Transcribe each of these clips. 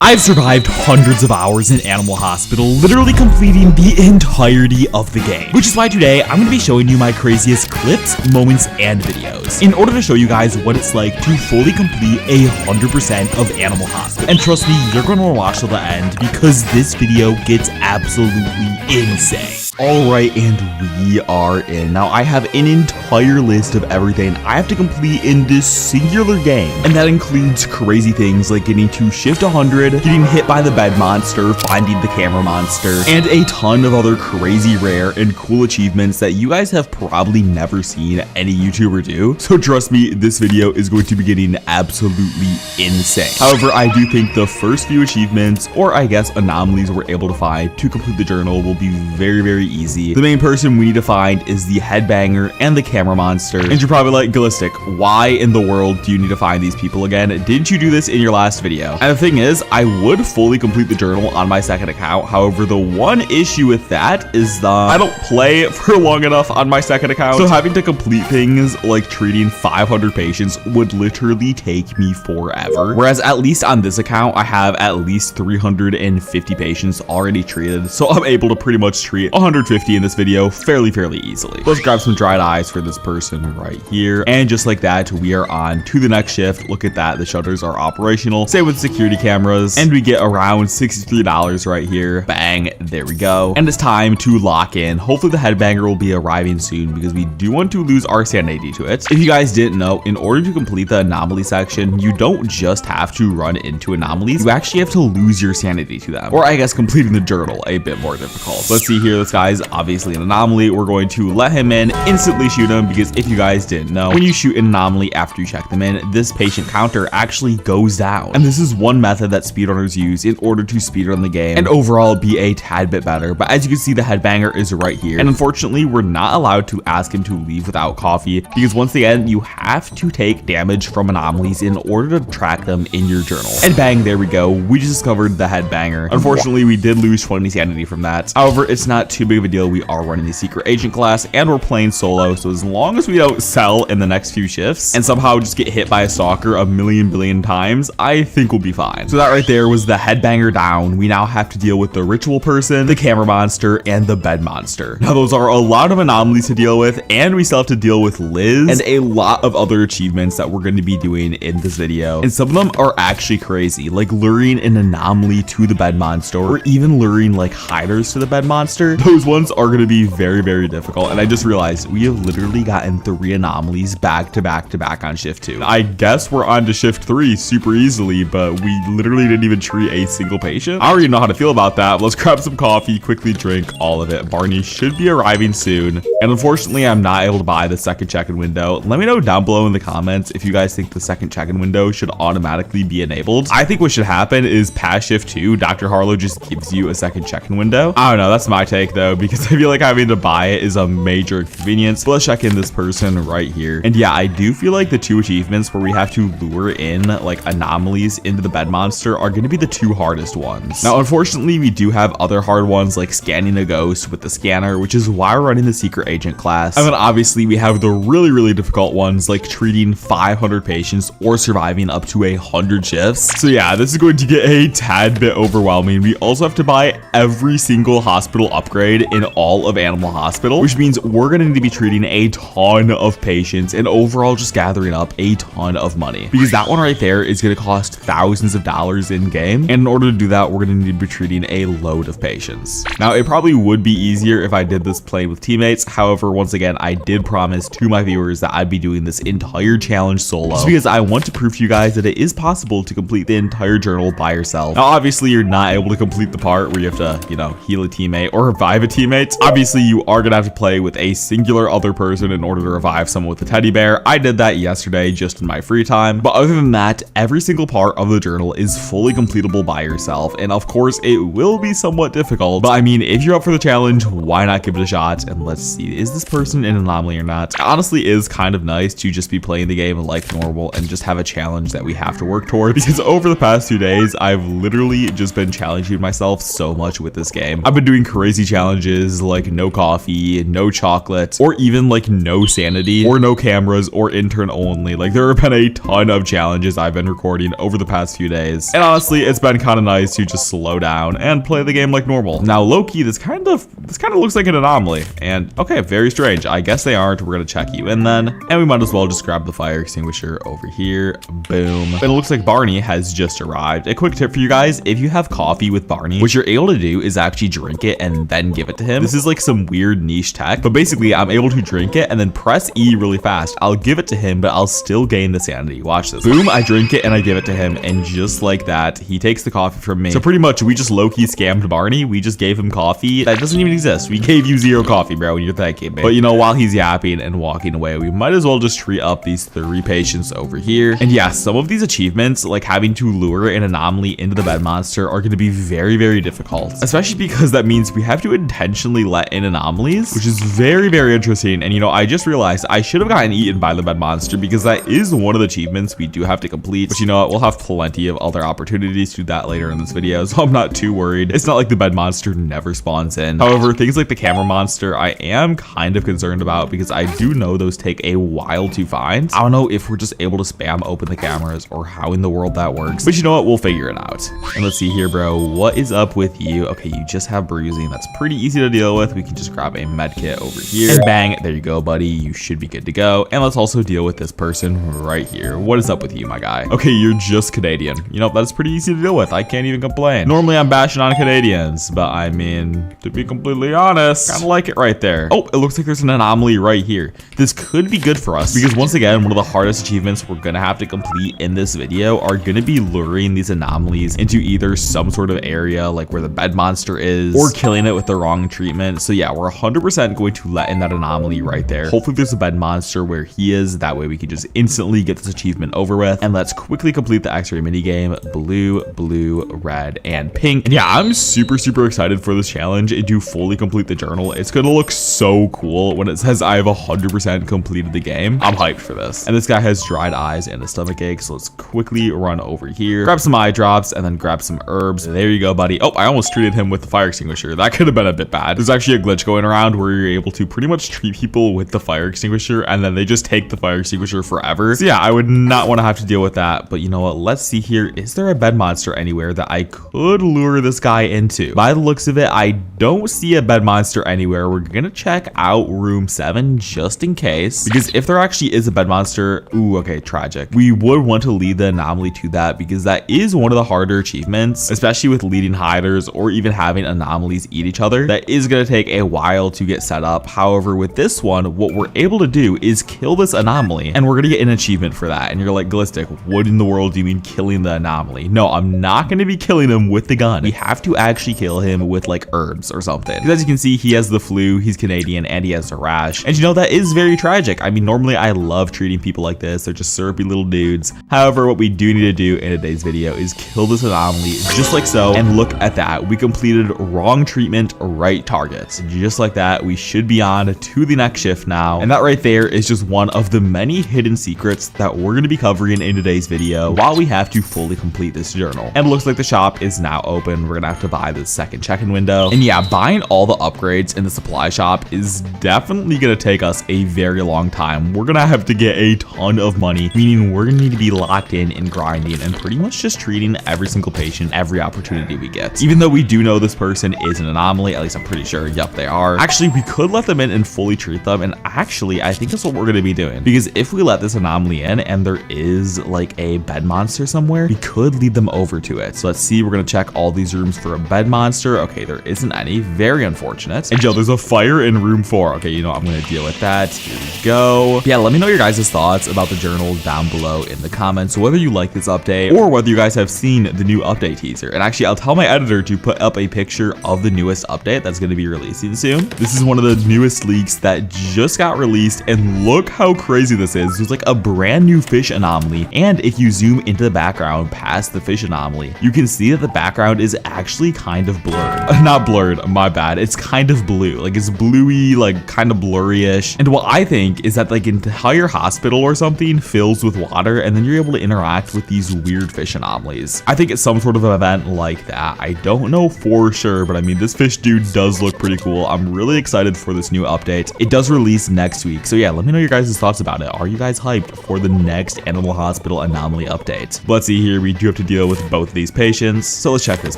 I've survived hundreds of hours in Animal Hospital, literally completing the entirety of the game. Which is why today I'm going to be showing you my craziest clips, moments, and videos in order to show you guys what it's like to fully complete 100% of Animal Hospital. And trust me, you're going to want to watch till the end because this video gets absolutely insane. Alright, and we are in. Now, I have an entire list of everything I have to complete in this singular game. And that includes crazy things like getting to shift 100, getting hit by the bed monster, finding the camera monster, and a ton of other crazy rare and cool achievements that you guys have probably never seen any YouTuber do. So trust me, this video is going to be getting absolutely insane. However, I do think the first few achievements, or I guess anomalies we're able to find to complete the journal will be very easy. The main person we need to find is the headbanger and the camera monster. And you're probably like, Gallistic, why in the world do you need to find these people again? Didn't you do this in your last video? And the thing is, I would fully complete the journal on my second account. However, the one issue with that is I don't play for long enough on my second account. So having to complete things like treating 500 patients would literally take me forever. Whereas at least on this account, I have at least 350 patients already treated. So I'm able to pretty much treat 150 in this video fairly easily. Let's grab some dried eyes for this person right here. And just like that, we are on to the next shift. Look at that. The shutters are operational. Same with security cameras. And we get around $63 right here. Bang. There we go. And it's time to lock in. Hopefully the headbanger will be arriving soon because we do want to lose our sanity to it. If you guys didn't know, in order to complete the anomaly section, you don't just have to run into anomalies. You actually have to lose your sanity to them. Or I guess completing the journal a bit more difficult. Let's see here. This guy's obviously an anomaly. We're going to let him in, instantly shoot him, because if you guys didn't know, when you shoot an anomaly after you check them in, this patient counter actually goes down. And this is one method that speedrunners use in order to speedrun the game and overall be a tad bit better. But as you can see, the headbanger is right here. And unfortunately, we're not allowed to ask him to leave without coffee because once again, you have to take damage from anomalies in order to track them in your journal. And bang, there we go. We just discovered the headbanger. Unfortunately, we did lose 20 sanity from that. However, it's not too big of a deal. We are running the secret agent class and we're playing solo. So as long as we don't sell in the next few shifts and somehow just get hit by a stalker a billion times, I think we'll be fine. So that right there was the headbanger down. We now have to deal with the ritual person, the camera monster, and the bed monster. Now those are a lot of anomalies to deal with, and we still have to deal with Liz and a lot of other achievements that we're going to be doing in this video. And some of them are actually crazy, like luring an anomaly to the bed monster, or even luring like hiders to the bed monster. Those ones are going to be very difficult. And I just realized we have literally gotten 3 anomalies back to back on shift 2. I guess we're on to shift 3 super easily, but we literally didn't even treat a single patient. I already know how to feel about that. Let's grab some coffee, quickly drink all of it. Barney should be arriving soon. And unfortunately, I'm not able to buy the second check-in window. Let me know down below in the comments if you guys think the second check-in window should automatically be enabled. I think what should happen is past shift 2, Dr. Harlow just gives you a second check-in window. I don't know. That's my take though, because I feel like having to buy it is a major inconvenience. But let's check in this person right here. And yeah, I do feel like the 2 achievements where we have to lure in like anomalies into the bed monster are going to be the 2 hardest ones. Now, unfortunately, we do have other hard ones like scanning a ghost with the scanner, which is why we're running the secret agent class. And then obviously we have the really difficult ones like treating 500 patients or surviving up to 100 shifts. So yeah, this is going to get a tad bit overwhelming. We also have to buy every single hospital upgrade in all of Animal Hospital, which means we're going to need to be treating a ton of patients and overall just gathering up a ton of money, because that one right there is going to cost thousands of dollars in game. And in order to do that, we're going to need to be treating a load of patients. Now, it probably would be easier if I did this playing with teammates. However, once again, I did promise to my viewers that I'd be doing this entire challenge solo, just because I want to prove to you guys that it is possible to complete the entire journal by yourself. Now, obviously, you're not able to complete the part where you have to, heal a teammate or revive a teammate. Obviously, you are going to have to play with a singular other person in order to revive someone with a teddy bear. I did that yesterday just in my free time. But other than that, every single part of the journal is fully completable by yourself. And of course, it will be somewhat difficult. But I mean, if you're up for the challenge, why not give it a shot? And let's see, is this person an anomaly or not? It honestly is kind of nice to just be playing the game like normal and just have a challenge that we have to work toward, because over the past 2 days, I've literally just been challenging myself so much with this game. I've been doing crazy challenges challenges like no coffee, no chocolate, or even like no sanity, or no cameras, or intern only. Like there have been a ton of challenges I've been recording over the past few days. And honestly, it's been kind of nice to just slow down and play the game like normal. Now, low-key, this kind of looks like an anomaly. And okay, very strange. I guess they aren't. We're gonna check you in then. And we might as well just grab the fire extinguisher over here. Boom. And it looks like Barney has just arrived. A quick tip for you guys, if you have coffee with Barney, what you're able to do is actually drink it and then give it to him. This is like some weird niche tech, but basically I'm able to drink it and then press E really fast. I'll give it to him, but I'll still gain the sanity. Watch this. Boom, I drink it and I give it to him, and just like that, he takes the coffee from me. So pretty much we just low-key scammed Barney. We just gave him coffee that doesn't even exist. We gave you 0 coffee, bro, when you're thanking me. But you know, while he's yapping and walking away, we might as well just treat up these 3 patients over here. And yeah, some of these achievements, like having to lure an anomaly into the bed monster, are going to be very, very difficult, especially because that means we have to intentionally let in anomalies, which is very, very interesting. And you know, I just realized I should have gotten eaten by the bed monster, because that is one of the achievements we do have to complete. But you know what, we'll have plenty of other opportunities to do that later in this video, so I'm not too worried. It's not like the bed monster never spawns in. However, things like the camera monster I am kind of concerned about, because I do know those take a while to find. I don't know if we're just able to spam open the cameras or how in the world that works, but you know what, we'll figure it out. And let's see here, bro, what is up with you? Okay, you just have bruising. That's pretty easy to deal with. We can just grab a med kit over here and bang, there you go, buddy. You should be good to go. And let's also deal with this person right here. What is up with you, my guy? Okay, you're just Canadian. You know, that's pretty easy to deal with. I can't even complain. Normally I'm bashing on Canadians, but I mean, to be completely honest, kind of like it right there. Oh, it looks like there's an anomaly right here. This could be good for us, because once again, one of the hardest achievements we're gonna have to complete in this video are gonna be luring these anomalies into either some sort of area like where the bed monster is, or killing it with the wrong treatment. So yeah, we're 100% going to let in that anomaly right there. Hopefully there's a bed monster where he is. That way we can just instantly get this achievement over with. And let's quickly complete the X-ray mini game. Blue, blue, red, and pink. And yeah, I'm super, super excited for this challenge and to fully complete the journal. It's gonna look so cool when it says I have 100% completed the game. I'm hyped for this. And this guy has dried eyes and a stomach ache, so let's quickly run over here, grab some eye drops, and then grab some herbs. There you go, buddy. Oh, I almost treated him with the fire extinguisher. That could have been a bit bad. There's actually a glitch going around where you're able to pretty much treat people with the fire extinguisher, and then they just take the fire extinguisher forever. So yeah, I would not want to have to deal with that. But you know what? Let's see here. Is there a bed monster anywhere that I could lure this guy into? By the looks of it, I don't see a bed monster anywhere. We're gonna check out room 7 just in case, because if there actually is a bed monster, ooh, okay, tragic. We would want to lead the anomaly to that, because that is one of the harder achievements, especially with leading hiders or even having anomalies eat each other. That is gonna take a while to get set up. However, with this one, what we're able to do is kill this anomaly, and we're gonna get an achievement for that. And you're like, Gallistic, what in the world do you mean killing the anomaly? No, I'm not gonna be killing him with the gun. We have to actually kill him with like herbs or something. Because as you can see, he has the flu, he's Canadian, and he has a rash. And you know, that is very tragic. I mean, normally I love treating people like this. They're just syrupy little dudes. However, what we do need to do in today's video is kill this anomaly just like so. And look at that. We completed wrong treatment, right targets. Just like that, we should be on to the next shift now. And that right there is just one of the many hidden secrets that we're going to be covering in today's video while we have to fully complete this journal. And it looks like the shop is now open. We're gonna have to buy the second check-in window. And yeah, buying all the upgrades in the supply shop is definitely gonna take us a very long time. We're gonna have to get a ton of money, meaning we're gonna need to be locked in and grinding and pretty much just treating every single patient every opportunity we get. Even though we do know this person is an anomaly, at least I'm pretty sure, yep, they are. Actually, we could let them in and fully treat them, and actually, I think that's what we're gonna be doing. Because if we let this anomaly in and there is like a bed monster somewhere, we could lead them over to it. So let's see, we're gonna check all these rooms for a bed monster. Okay, there isn't any. Very unfortunate. And yo, there's a fire in room 4. Okay, you know, I'm gonna deal with that. Here we go. Yeah, let me know your guys' thoughts about the journal down below in the comments, whether you like this update or whether you guys have seen the new update teaser. And actually, I'll tell my editor to put up a picture of the newest update that's gonna be releasing soon. This is one of the newest leaks that just got released, and look how crazy this is. There's like a brand new fish anomaly, and if you zoom into the background past the fish anomaly, you can see that the background is actually kind of blurred. Not blurred, my bad. It's kind of blue. Like, it's bluey, like kind of blurry-ish. And what I think is that like an entire hospital or something fills with water, and then you're able to interact with these weird fish anomalies. I think it's some sort of an event like that. I don't know for sure, but I mean, this fish dude does look pretty cool. I'm really excited for this new update. It does release next week. So yeah, let me know your guys' thoughts about it. Are you guys hyped for the next Animal Hospital Anomaly update? Let's see here. We do have to deal with both of these patients. So let's check this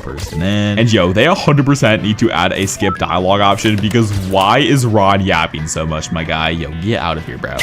person in. And yo, they 100% need to add a skip dialogue option, because why is Ron yapping so much, my guy? Yo, get out of here, bro.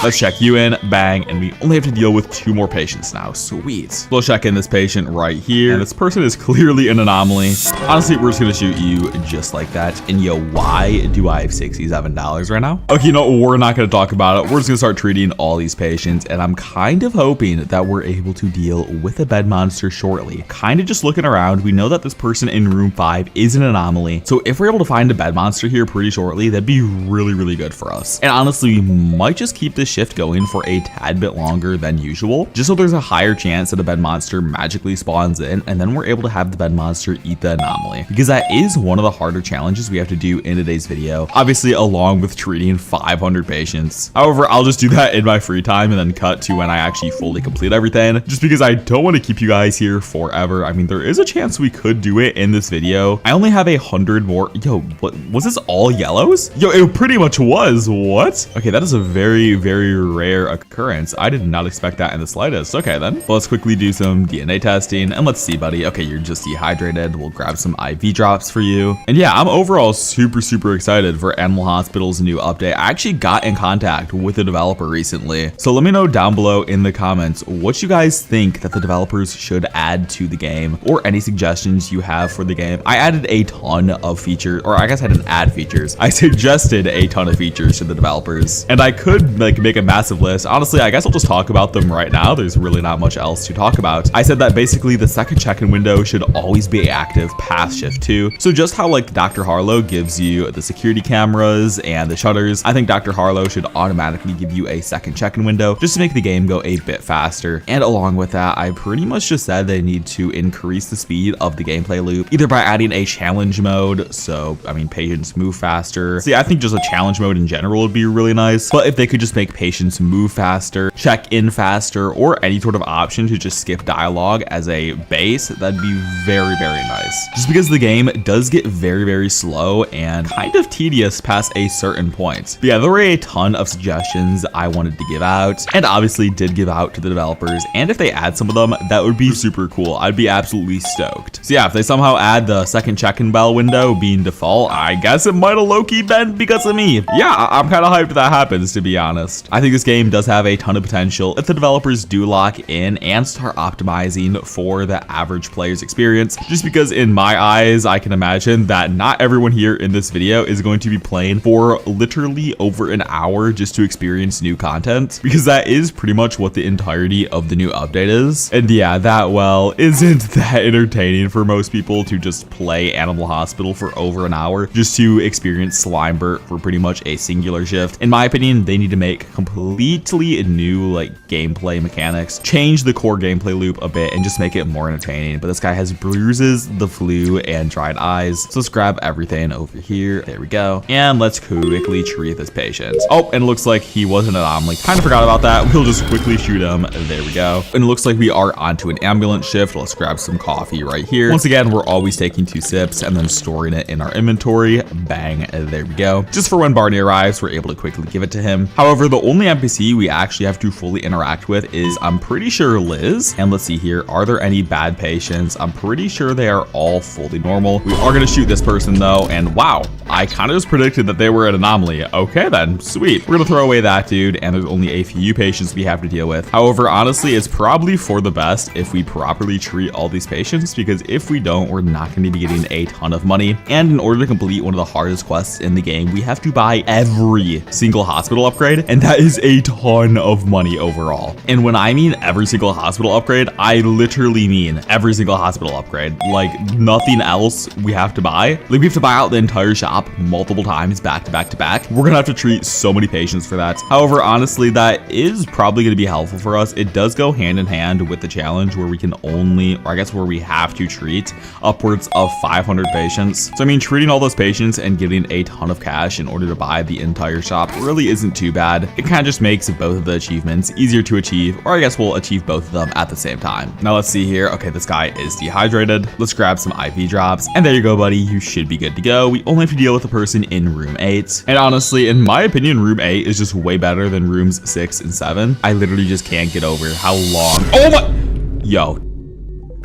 Let's check you in, bang, and we only have to deal with 2 more patients now. Sweet. We'll check in this patient right here. And this person is clearly an anomaly. Honestly, we're just gonna shoot you just like that. And yo, why do I have $67 right now? Okay, you know, we're not gonna talk about it. We're just gonna start treating all these patients, and I'm kind of hoping that we're able to deal with a bed monster shortly. Kind of just looking around, we know that this person in room 5 is an anomaly. So if we're able to find a bed monster here pretty shortly, that'd be really, really good for us. And honestly, we might just keep this shift going for a tad bit longer than usual, just so there's a higher chance that a bed monster magically spawns in, and then we're able to have the bed monster eat the anomaly, because that is one of the harder challenges we have to do in today's video, obviously along with treating 500 patients. However, I'll just do that in my free time and then cut to when I actually fully complete everything, just because I don't want to keep you guys here forever. I mean, there is a chance we could do it in this video. I only have 100 more. Yo, what was this, all yellows? Yo, it pretty much was. What? Okay, that is a very, very rare occurrence. I did not expect that in the slightest. Okay, then. Well, let's quickly do some DNA testing, and let's see, buddy. Okay, you're just dehydrated. We'll grab some IV drops for you. And yeah, I'm overall super, super excited for Animal Hospital's new update. I actually got in contact with the developer recently. So let me know down below in the comments what you guys think that the developers should add to the game, or any suggestions you have for the game. I added a ton of features, or I guess I didn't add features. I suggested a ton of features to the developers, and I could like make a massive list. Honestly, I guess I'll just talk about them right now. There's really not much else to talk about. I said that basically the second check-in window should always be active past shift 2. So just how like Dr. Harlow gives you the security cameras and the shutters, I think Dr. Harlow should automatically give you a second check-in window just to make the game go a bit faster. And along with that, I pretty much just said they need to increase the speed of the gameplay loop, either by adding a challenge mode. So, I mean, patients move faster. See, I think just a challenge mode in general would be really nice, but if they could just make patients move faster, check in faster, or any sort of option to just skip dialogue as a base, that'd be very, very nice. Just because the game does get very, very slow and kind of tedious past a certain point. But yeah, there were a ton of suggestions I wanted to give out, and obviously did give out to the developers, and if they add some of them, that would be super cool. I'd be absolutely stoked. So yeah, if they somehow add the second check-in bell window being default, I guess it might have low-key been because of me. Yeah, I'm kind of hyped that happens, to be honest. I think this game does have a ton of potential if the developers do lock in and start optimizing for the average player's experience, just because in my eyes, I can imagine that not everyone here in this video is going to be playing for literally over an hour just to experience new content, because that is pretty much what the entirety of the new update is. And yeah, that, well, isn't that entertaining for most people to just play Animal Hospital for over an hour just to experience Slimebert for pretty much a singular shift. In my opinion, they need to make completely new like gameplay mechanics, change the core gameplay loop a bit, and just make it more entertaining. But this guy has bruises, the flu, and dried eyes. So let's grab everything over here. There we go. And let's quickly treat this patient. Oh, and it looks like he was an anomaly. Kind of forgot about that. We'll just quickly shoot him. There we go. And it looks like we are onto an ambulance shift. Let's grab some coffee right here. Once again, we're always taking 2 sips and then storing it in our inventory. Bang. There we go. Just for when Barney arrives, we're able to quickly give it to him. However, the only NPC we actually have to fully interact with is, I'm pretty sure, Liz. And let's see here. Are there any bad patients? I'm pretty sure they are all fully normal. We are going to shoot this person though. And wow, I kind of just predicted that they were an anomaly. Okay then, sweet. We're going to throw away that dude. And there's only a few patients we have to deal with. However, honestly, it's probably for the best if we properly treat all these patients, because if we don't, we're not going to be getting a ton of money. And in order to complete one of the hardest quests in the game, we have to buy every single hospital upgrade, and that is a ton of money overall. And when I mean every single hospital upgrade, I literally mean every single hospital upgrade. Like nothing else we have to buy. Like we have to buy out the entire shop multiple times back to back to back. We're gonna have to treat so many patients for that. However, honestly, that is probably gonna be helpful for us. It does go hand in hand with the challenge where we can only, or I guess where we have to treat upwards of 500 patients. So I mean, treating all those patients and getting a ton of cash in order to buy the entire shop really isn't too bad. It kind of just makes both of the achievements easier to achieve, or I guess we'll achieve both of them at the same time. Now let's see here. Okay, this guy is dehydrated. Let's grab some IV drops, and there you go, buddy. You should be good to go. We only have to deal with the person in room 8. And honestly, in my opinion, room 8 is just way better than rooms 6 and 7. I literally just can't get over how long. Oh my, yo.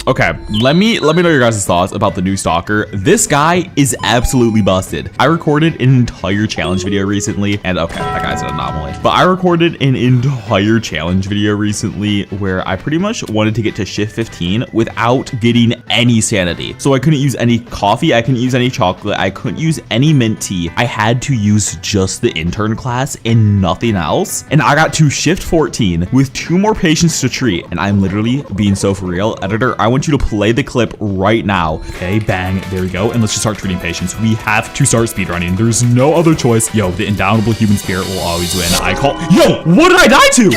Okay, let me know your guys' thoughts about the new stalker. This guy is absolutely busted. I recorded an entire challenge video recently, and okay, that guy's an anomaly. But I recorded an entire challenge video recently where I pretty much wanted to get to shift 15 without getting any sanity. So I couldn't use any coffee, I couldn't use any chocolate, I couldn't use any mint tea. I had to use just the intern class and nothing else. And I got to shift 14 with 2 more patients to treat. And I'm literally being so for real. Editor, I want you to play the clip right now. Okay, bang, there we go. And let's just start treating patients. We have to start speedrunning. There's no other choice. Yo, the indomitable human spirit will always win. I call, yo, what did I die to?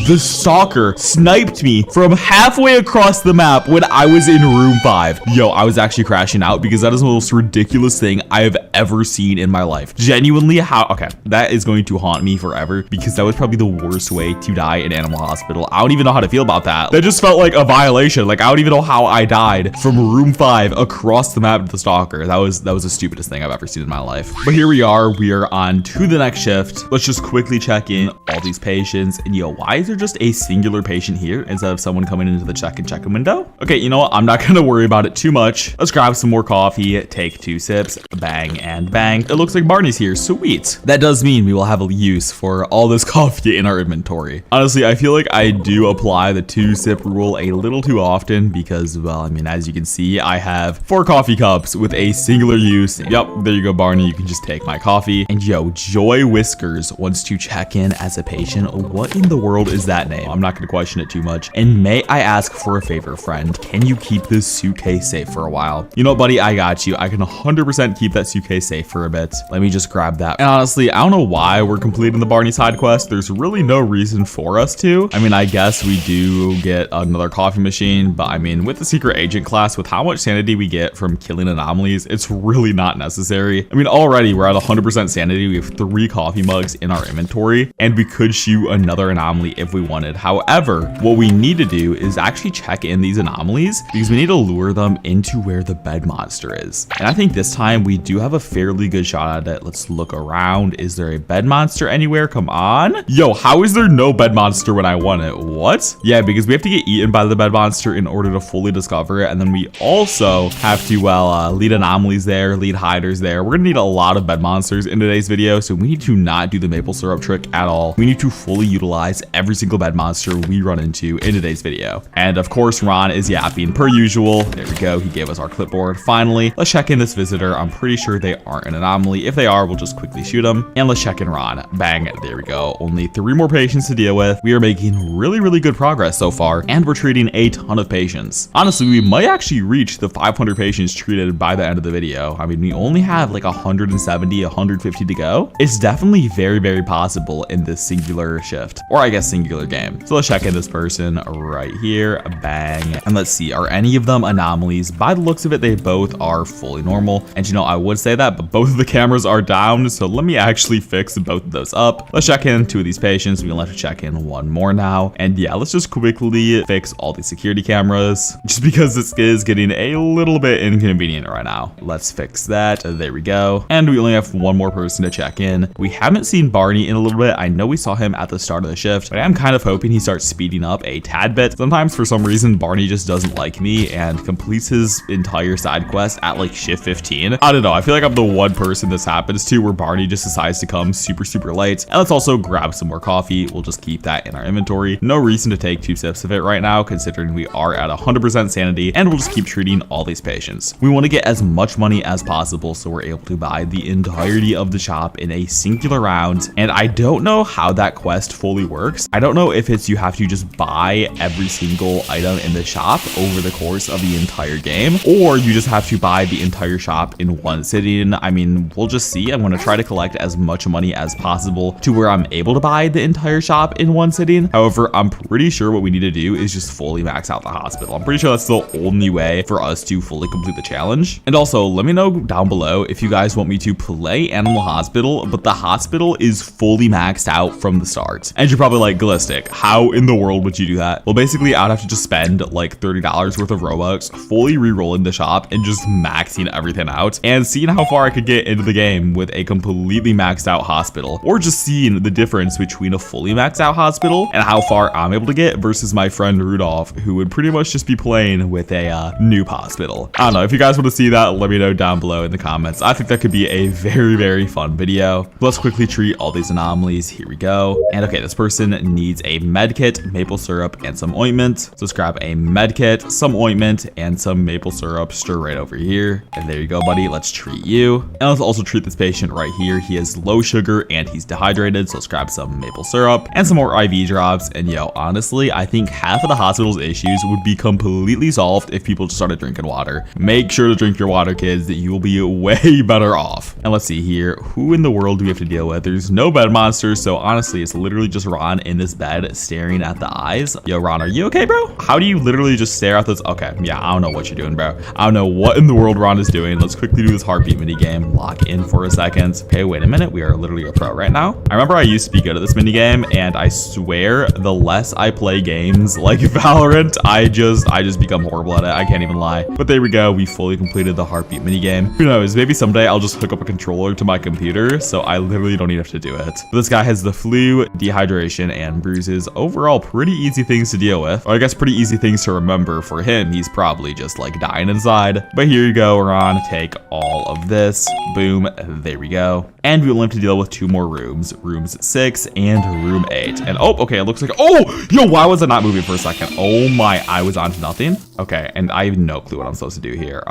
The stalker sniped me from halfway across the map when I was in room 5. Yo, I was actually crashing out because that is the most ridiculous thing I have ever seen in my life. Genuinely, how, okay, that is going to haunt me forever because that was probably the worst way to die in Animal Hospital. I don't even know how to feel about that. That just felt like a violation. Like, I don't even know how I died from room 5 across the map to the stalker. That was the stupidest thing I've ever seen in my life. But here we are on to the next shift. Let's just quickly check in all these patients. And yo, why is there just a singular patient here instead of someone coming into the check-in window? Okay, you know what? I'm not gonna worry about it too much. Let's grab some more coffee, take 2 sips, bang and bang. It looks like Barney's here, sweet. That does mean we will have a use for all this coffee in our inventory. Honestly, I feel like I do apply the 2-sip rule a little too often because, well, I mean, as you can see, I have 4 coffee cups with a singular use. Yep, there you go, Barney. You can just take my coffee. And yo, Joy Whiskers wants to check in as a patient. What in the world is that name? I'm not going to question it too much. And may I ask for a favor, friend? Can you keep this suitcase safe for a while? You know, buddy, I got you. I can 100% keep that suitcase safe for a bit. Let me just grab that. And honestly, I don't know why we're completing the Barney side quest. There's really no reason for us to. I mean, I guess we do get another coffee machine, but I mean, with the secret agent class, with how much sanity we get from killing anomalies, it's really not necessary. I mean, already we're at 100% sanity. We have 3 coffee mugs in our inventory, and we could shoot another anomaly if we wanted. However, what we need to do is actually check in these anomalies because we need to lure them into where the bed monster is. And I think this time we do have a fairly good shot at it. Let's look around. Is there a bed monster anywhere? Come on. Yo, how is there no bed monster when I want it? What? Yeah, because we have to get eaten by the bed monster in order to fully discover it. And then we also have to, well, lead anomalies there, lead hiders there. We're gonna need a lot of bed monsters in today's video, so we need to not do the maple syrup trick at all. We need to fully utilize every single bed monster we run into in today's video. And of course, Ron is yapping per usual. There we go. He gave us our clipboard. Finally, let's check in this visitor. I'm pretty sure they aren't an anomaly. If they are, we'll just quickly shoot them. And let's check in Ron. Bang. There we go. Only 3 more patients to deal with. We are making really good progress so far, and we're treating a ton of patients. Honestly, we might actually reach the 500 patients treated by the end of the video. I mean, we only have like 170, 150 to go. It's definitely very possible in this singular shift, or I guess singular game. So let's check in this person right here. Bang. And let's see, are any of them anomalies? By the looks of it, they both are fully normal. And you know, I would say that, but both of the cameras are down. So let me actually fix both of those up. Let's check in 2 of these patients. We'll have to check in 1 more now. And yeah, let's just quickly fix all the security cameras just because this is getting a little bit inconvenient right now. Let's fix that. There we go. And we only have 1 more person to check in. We haven't seen Barney in a little bit. I know we saw him at the start of the shift, but I'm kind of hoping he starts speeding up a tad bit. Sometimes for some reason, Barney just doesn't like me and completes his entire side quest at like shift 15. I don't know. I feel like I'm the one person this happens to where Barney just decides to come super late. And let's also grab some more coffee. We'll just keep that in our inventory. No reason to take 2 sips of it right now, considering we are at 100% sanity, and we'll just keep treating all these patients. We want to get as much money as possible so we're able to buy the entirety of the shop in a singular round. And I don't know how that quest fully works. I don't know if it's you have to just buy every single item in the shop over the course of the entire game, or you just have to buy the entire shop in one sitting. I mean, we'll just see. I'm going to try to collect as much money as possible to where I'm able to buy the entire shop in one sitting. However, I'm pretty sure what we need to do is just fully max out the hospital. I'm pretty sure that's the only way for us to fully complete the challenge. And also, let me know down below if you guys want me to play Animal Hospital, but the hospital is fully maxed out from the start. And you're probably like, Gallistic, how in the world would you do that? Well, basically, I'd have to just spend like $30 worth of Robux, fully re-rolling the shop and just maxing everything out and seeing how far I could get into the game with a completely maxed out hospital, or just seeing the difference between a fully maxed out hospital and how far I'm able to get versus my friend Rudolph, who would pretty much just be playing with a noob hospital. I don't know. If you guys want to see that, let me know down below in the comments. I think that could be a very, very fun video. Let's quickly treat all these anomalies. Here we go. And okay, this person needs a med kit, maple syrup, and some ointment. So let's grab a med kit, some ointment, and some maple syrup straight right over here. And there you go, buddy. Let's treat you. And let's also treat this patient right here. He has low sugar and he's dehydrated. So let's grab some maple syrup and some more IV drops. And yo, honestly, I think half of the hospital's issues would be completely solved if people just started drinking water. Make sure to drink your water, kids. You will be way better off. And let's see here. Who in the world do we have to deal with? There's no bed monsters. So honestly, it's literally just Ron in this bed staring at the eyes. Yo, Ron, are you okay, bro? How do you literally just stare at this? Okay, yeah, I don't know what you're doing, bro. I don't know what in the world Ron is doing. Let's quickly do this heartbeat mini game. Lock in for a second. Okay, wait a minute. We are literally a pro right now. I remember I used to be good at this mini game, and I swear the less I play games like Valorant, I just become horrible at it. I can't even lie. But there we go. We fully completed the heartbeat mini game. Who knows? Maybe someday I'll just hook up a controller to my computer, so I literally don't even have to do it. But this guy has the flu, dehydration, and bruises. Overall, pretty easy things to deal with. Or I guess pretty easy things to remember. For him, he's probably just like dying inside. But here you go, Ron. Take all of this. Boom. There we go. And we will have to deal with 2 more rooms. Rooms 6 and room 8. And oh, okay, it looks like, oh, yo, why was I not moving for a second? Oh my, I was on to nothing. Okay, and I have no clue what I'm supposed to do here.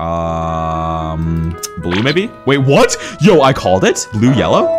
Blue maybe? Wait, what? Yo, I called it? Blue, yellow?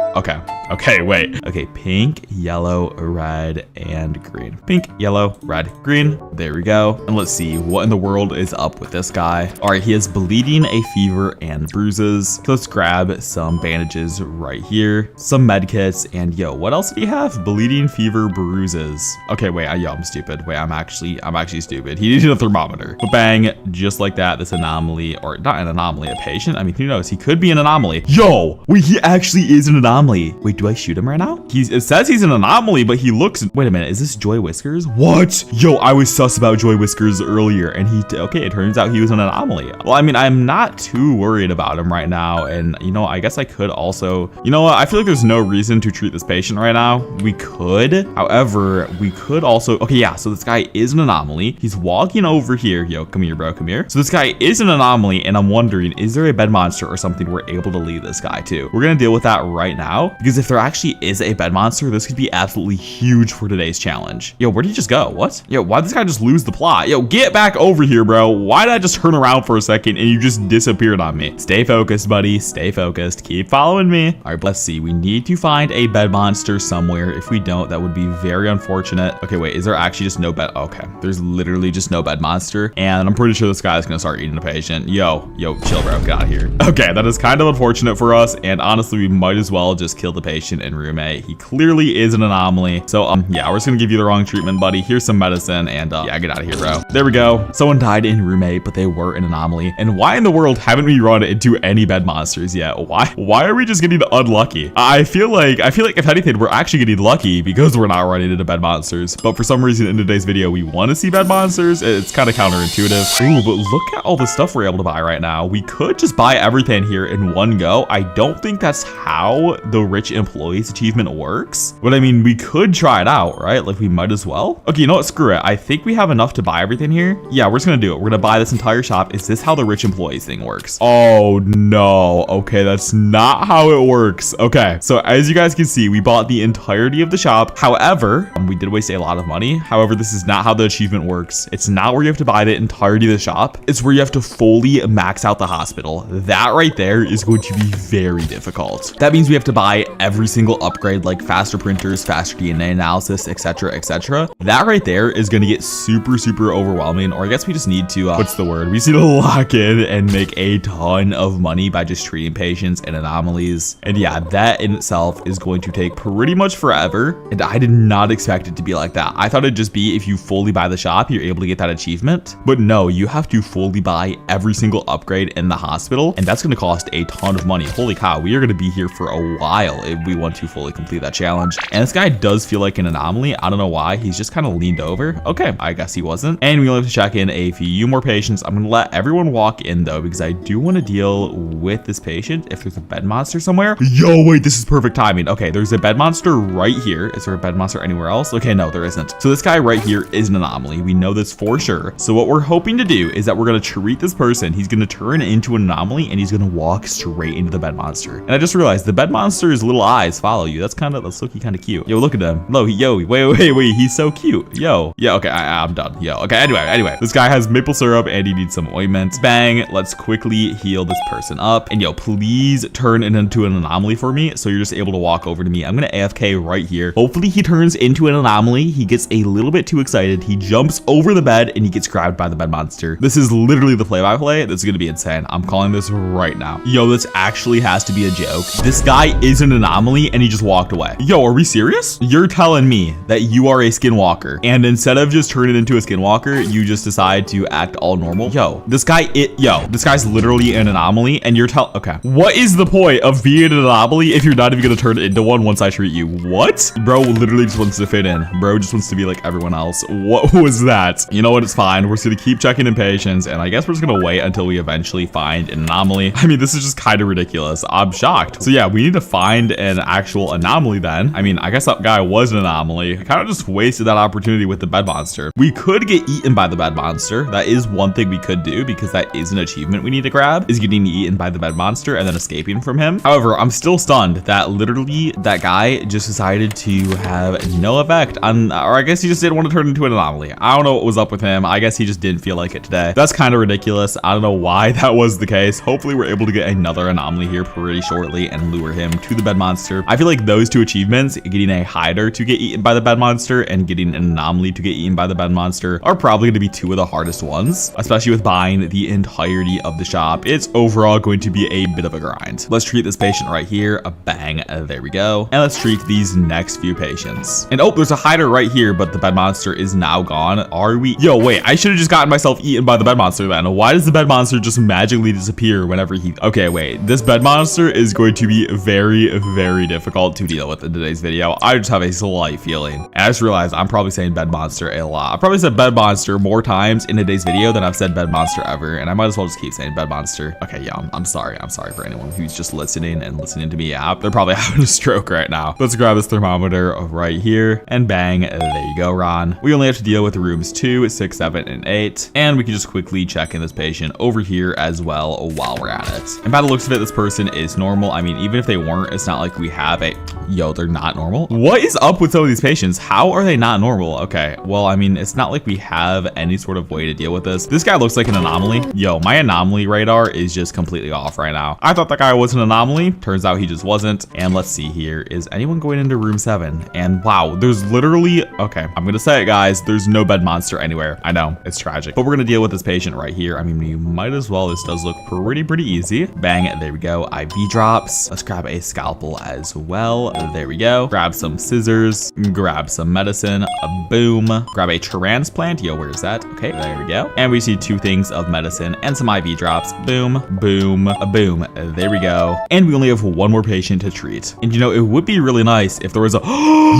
Okay, wait. Okay, pink, yellow, red, and green. Pink, yellow, red, green. There we go. And let's see, what in the world is up with this guy? All right, he has bleeding, a fever, and bruises. So let's grab some bandages right here, some med kits, and yo, what else did he have? Bleeding, fever, bruises. Okay, wait, I'm stupid. Wait, I'm actually stupid. He needed a thermometer. But bang, just like that, this anomaly, or not an anomaly, a patient. I mean, who knows? He could be an anomaly. Yo, wait, he actually is an anomaly. Wait, do I shoot him right now? It says he's an anomaly, but he looks, wait a minute, is this Joy Whiskers? What? Yo, I was sus about Joy Whiskers earlier, and okay, it turns out he was an anomaly. Well, I mean, I'm not too worried about him right now, and you know, I guess I could also, you know what, I feel like there's no reason to treat this patient right now. We could, however, we could also, okay, yeah, so this guy is an anomaly. He's walking over here. Yo, come here, bro, come here. So this guy is an anomaly, and I'm wondering, is there a bed monster or something we're able to lead this guy to? We're gonna deal with that right now, because if there actually is a bed monster, this could be absolutely huge for today's challenge. Yo, where did he just go? What? Yo, why did this guy just lose the plot? Yo, get back over here, bro. Why did I just turn around for a second and you just disappeared on me? Stay focused, buddy. Stay focused. Keep following me. All right, let's see. We need to find a bed monster somewhere. If we don't, that would be very unfortunate. Okay, wait, is there actually just no bed? Okay, there's literally just no bed monster. And I'm pretty sure this guy's gonna start eating a patient. Yo, chill, bro. Get out of here. Okay, that is kind of unfortunate for us. And honestly, we might as well just kill the patient in room 8. He clearly is an anomaly. So yeah, we're just gonna give you the wrong treatment, buddy. Here's some medicine, and yeah, get out of here, bro. There we go. Someone died in room 8, but they were an anomaly. And why in the world haven't we run into any bed monsters yet? Why are we just getting unlucky? I feel like if anything, we're actually getting lucky because we're not running into bed monsters. But for some reason in today's video, we want to see bed monsters. It's kind of counterintuitive. Ooh, but look at all the stuff we're able to buy right now. We could just buy everything here in one go. I don't think that's how the rich employees achievement works, but I mean, we could try it out, right? Like, we might as well. Okay, you know what? Screw it. I think we have enough to buy everything here. Yeah, we're just gonna do it. We're gonna buy this entire shop. Is this how the rich employees thing works? Oh no. Okay, that's not how it works. Okay, so as you guys can see, we bought the entirety of the shop. However, we did waste a lot of money. However, this is not how the achievement works. It's not where you have to buy the entirety of the shop. It's where you have to fully max out the hospital. That right there is going to be very difficult. That means we have to buy every single upgrade, like faster printers, faster DNA analysis, etc., etc. That right there is going to get super overwhelming. Or I guess we just need to what's the word, we just need to lock in and make a ton of money by just treating patients and anomalies. And yeah, that in itself is going to take pretty much forever, and I did not expect it to be like that. I thought it'd just be if you fully buy the shop, you're able to get that achievement, but no, you have to fully buy every single upgrade in the hospital, and that's going to cost a ton of money. Holy cow, we are going to be here for a while. while if we want to fully complete that challenge. And this guy does feel like an anomaly. I don't know why. He's just kind of leaned over. Okay, I guess he wasn't. And we only have to check in a few more patients. I'm gonna let everyone walk in though, because I do want to deal with this patient if there's a bed monster somewhere. Yo, wait, this is perfect timing. Okay, there's a bed monster right here. Is there a bed monster anywhere else? Okay, no, there isn't. So this guy right here is an anomaly. We know this for sure. So what we're hoping to do is that we're gonna treat this person. He's gonna turn into an anomaly and he's gonna walk straight into the bed monster. And I just realized the bed monster's little eyes follow you. That's looking kind of cute. Yo, look at him. No, wait, he's so cute. Yo, yeah, okay, I'm done. Yo, okay, anyway, this guy has maple syrup and he needs some ointment. Bang, let's quickly heal this person up. And yo, please turn it into an anomaly for me so you're just able to walk over to me. I'm gonna AFK right here. Hopefully he turns into an anomaly. He gets a little bit too excited. He jumps over the bed and he gets grabbed by the bed monster. This is literally the play-by-play. This is gonna be insane. I'm calling this right now. Yo, this actually has to be a joke. This guy is an anomaly and he just walked away. Yo, are we serious? You're telling me that you are a skinwalker and instead of just turning into a skinwalker, you just decide to act all normal? Yo, this guy's literally an anomaly and you're okay. What is the point of being an anomaly if you're not even gonna turn into one once I treat you? What? Bro literally just wants to fit in. Bro just wants to be like everyone else. What was that? You know what? It's fine. We're just gonna keep checking in patients and I guess we're just gonna wait until we eventually find an anomaly. I mean, this is just kind of ridiculous. I'm shocked. So yeah, we need to find an actual anomaly then. I mean, I guess that guy was an anomaly. I kind of just wasted that opportunity with the bed monster. We could get eaten by the bed monster. That is one thing we could do because that is an achievement we need to grab, is getting eaten by the bed monster and then escaping from him. However, I'm still stunned that literally that guy just decided to have no effect on, or I guess he just didn't want to turn into an anomaly. I don't know what was up with him. I guess he just didn't feel like it today. That's kind of ridiculous. I don't know why that was the case. Hopefully we're able to get another anomaly here pretty shortly and lure him to the bed monster. I feel like those two achievements, getting a hider to get eaten by the bed monster and getting an anomaly to get eaten by the bed monster, are probably going to be two of the hardest ones, especially with buying the entirety of the shop. It's overall going to be a bit of a grind. Let's treat this patient right here. A bang, there we go. And let's treat these next few patients. And oh, there's a hider right here, but the bed monster is now gone. Are we? Yo, wait, I should have just gotten myself eaten by the bed monster then. Why does the bed monster just magically disappear whenever he, okay, wait, this bed monster is going to be very, very difficult to deal with in today's video. I just have a slight feeling. And I just realized I'm probably saying bed monster a lot. I probably said bed monster more times in today's video than I've said bed monster ever. And I might as well just keep saying bed monster. Okay, yeah, I'm sorry. I'm sorry for anyone who's just listening to me. Yeah, they're probably having a stroke right now. Let's grab this thermometer right here and bang, there you go, Ron. We only have to deal with rooms 2, 6, 7, and 8. And we can just quickly check in this patient over here as well while we're at it. And by the looks of it, this person is normal. I mean, even if they weren't, it's not like we have a, yo, they're not normal. What is up with some of these patients? How are they not normal? Okay, well, I mean, it's not like we have any sort of way to deal with this. This guy looks like an anomaly. Yo, my anomaly radar is just completely off right now. I thought that guy was an anomaly. Turns out he just wasn't. And let's see here. Is anyone going into room 7? And wow, there's literally, okay, I'm gonna say it, guys. There's no bed monster anywhere. I know, it's tragic. But we're gonna deal with this patient right here. I mean, you might as well. This does look pretty easy. Bang, there we go. IV drops. Let's grab a scalpel as well. There we go. Grab some scissors. Grab some medicine. A boom. Grab a transplant. Yo, where's that? Okay, there we go. And we see 2 things of medicine and some IV drops. Boom, boom, a boom. There we go. And we only have 1 more patient to treat. And you know, it would be really nice if there was a,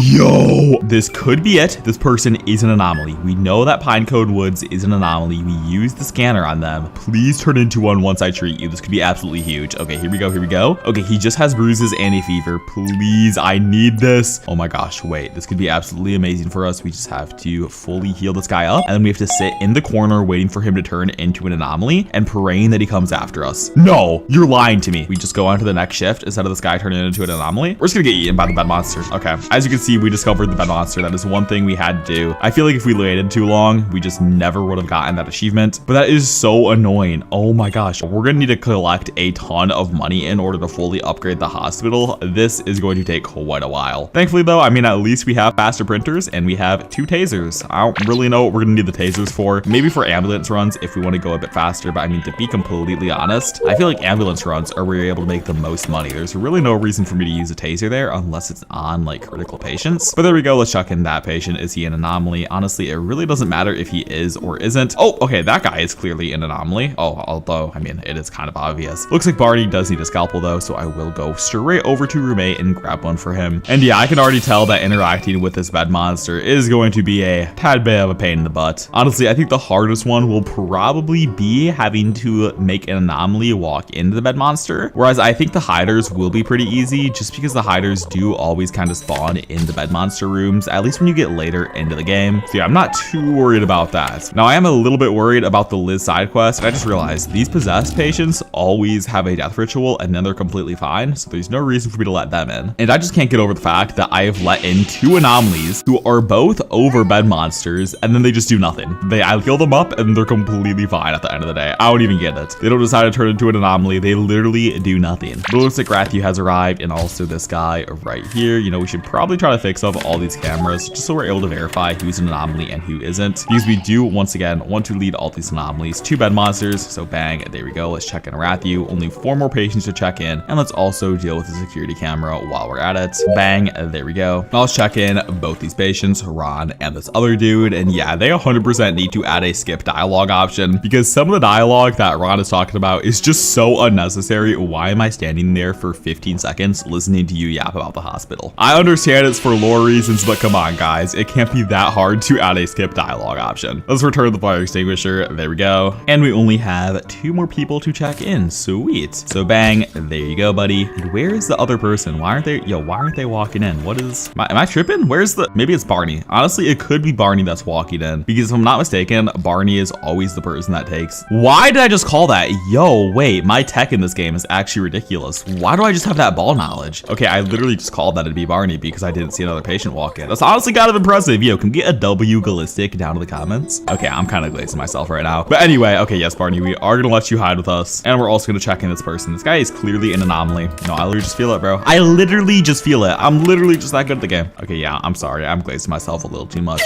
yo, this could be it. This person is an anomaly. We know that Pinecone Woods is an anomaly. We use the scanner on them. Please turn into one once I treat you. This could be absolutely huge. Okay, here we go. Okay, he just has bruises and a fever. Please, I need this. Oh my gosh, wait, this could be absolutely amazing for us. We just have to fully heal this guy up, and then we have to sit in the corner waiting for him to turn into an anomaly and praying that he comes after us. No, you're lying to me. We just go on to the next shift instead of this guy turning into an anomaly. We're just gonna get eaten by the bed monster. Okay, as you can see, we discovered the bed monster. That is one thing we had to do. I feel like if we waited too long, we just never would have gotten that achievement, but that is so annoying. Oh my gosh, we're gonna need to collect a ton of money in order to fully upgrade the hospital. This is going to take quite a while. Thankfully though, I mean, at least we have faster printers and we have 2 tasers. I don't really know what we're gonna need the tasers for. Maybe for ambulance runs if we want to go a bit faster, but I mean, to be completely honest, I feel like ambulance runs are where you're able to make the most money. There's really no reason for me to use a taser there unless it's on like critical patients. But there we go. Let's check in that patient. Is he an anomaly? Honestly, it really doesn't matter if he is or isn't. Oh, okay, that guy is clearly an anomaly. Oh, although, I mean, it is kind of obvious. Looks like Barney does need a scalpel though, so I will go monster right over to room 8 and grab one for him. And yeah, I can already tell that interacting with this bed monster is going to be a tad bit of a pain in the butt. Honestly, I think the hardest one will probably be having to make an anomaly walk into the bed monster, whereas I think the hiders will be pretty easy just because the hiders do always kind of spawn in the bed monster rooms, at least when you get later into the game. So yeah, I'm not too worried about that. Now I am a little bit worried about the Liz side quest, and I just realized these possessed patients always have a death ritual and then they're completely fine, so there's no reason for me to let them in. And I just can't get over the fact that I have let in 2 anomalies who are both over bed monsters, and then they just do nothing. I kill them up and they're completely fine at the end of the day. I don't even get it. They don't decide to turn into an anomaly. They literally do nothing. But it looks like Rathu has arrived, and also this guy right here. You know, we should probably try to fix up all these cameras just so we're able to verify who's an anomaly and who isn't, because we do once again want to lead all these anomalies to bed monsters. So bang, there we go. Let's check in Rathu. Only 4 more patients to check in, and let's also deal with the security camera while we're at it. Bang, there we go. Now let's check in both these patients, Ron and this other dude, and yeah, they 100% need to add a skip dialogue option, because some of the dialogue that Ron is talking about is just so unnecessary. Why am I standing there for 15 seconds listening to you yap about the hospital? I understand it's for lore reasons, but come on guys, it can't be that hard to add a skip dialogue option. Let's return the fire extinguisher. There we go. And we only have 2 more people to check in. Sweet. So bang, there you go, buddy. And where is the other person? Why aren't they walking in? What is, am I tripping? Where's the, maybe it's Barney. Honestly, it could be Barney that's walking in, because if I'm not mistaken, Barney is always the person that takes. Why did I just call that? Yo, wait, my tech in this game is actually ridiculous. Why do I just have that ball knowledge? Okay, I literally just called that to be Barney because I didn't see another patient walk in. That's honestly kind of impressive. Yo, can we get a W Gallistic down in the comments? Okay, I'm kind of glazing myself right now. But anyway, okay, yes, Barney, we are gonna let you hide with us, and we're also gonna check in this person. This guy is clearly an anomaly. No, I literally just feel it, bro. I literally just feel it. I'm literally just that good at the game. Okay, yeah, I'm sorry. I'm glazing myself a little too much.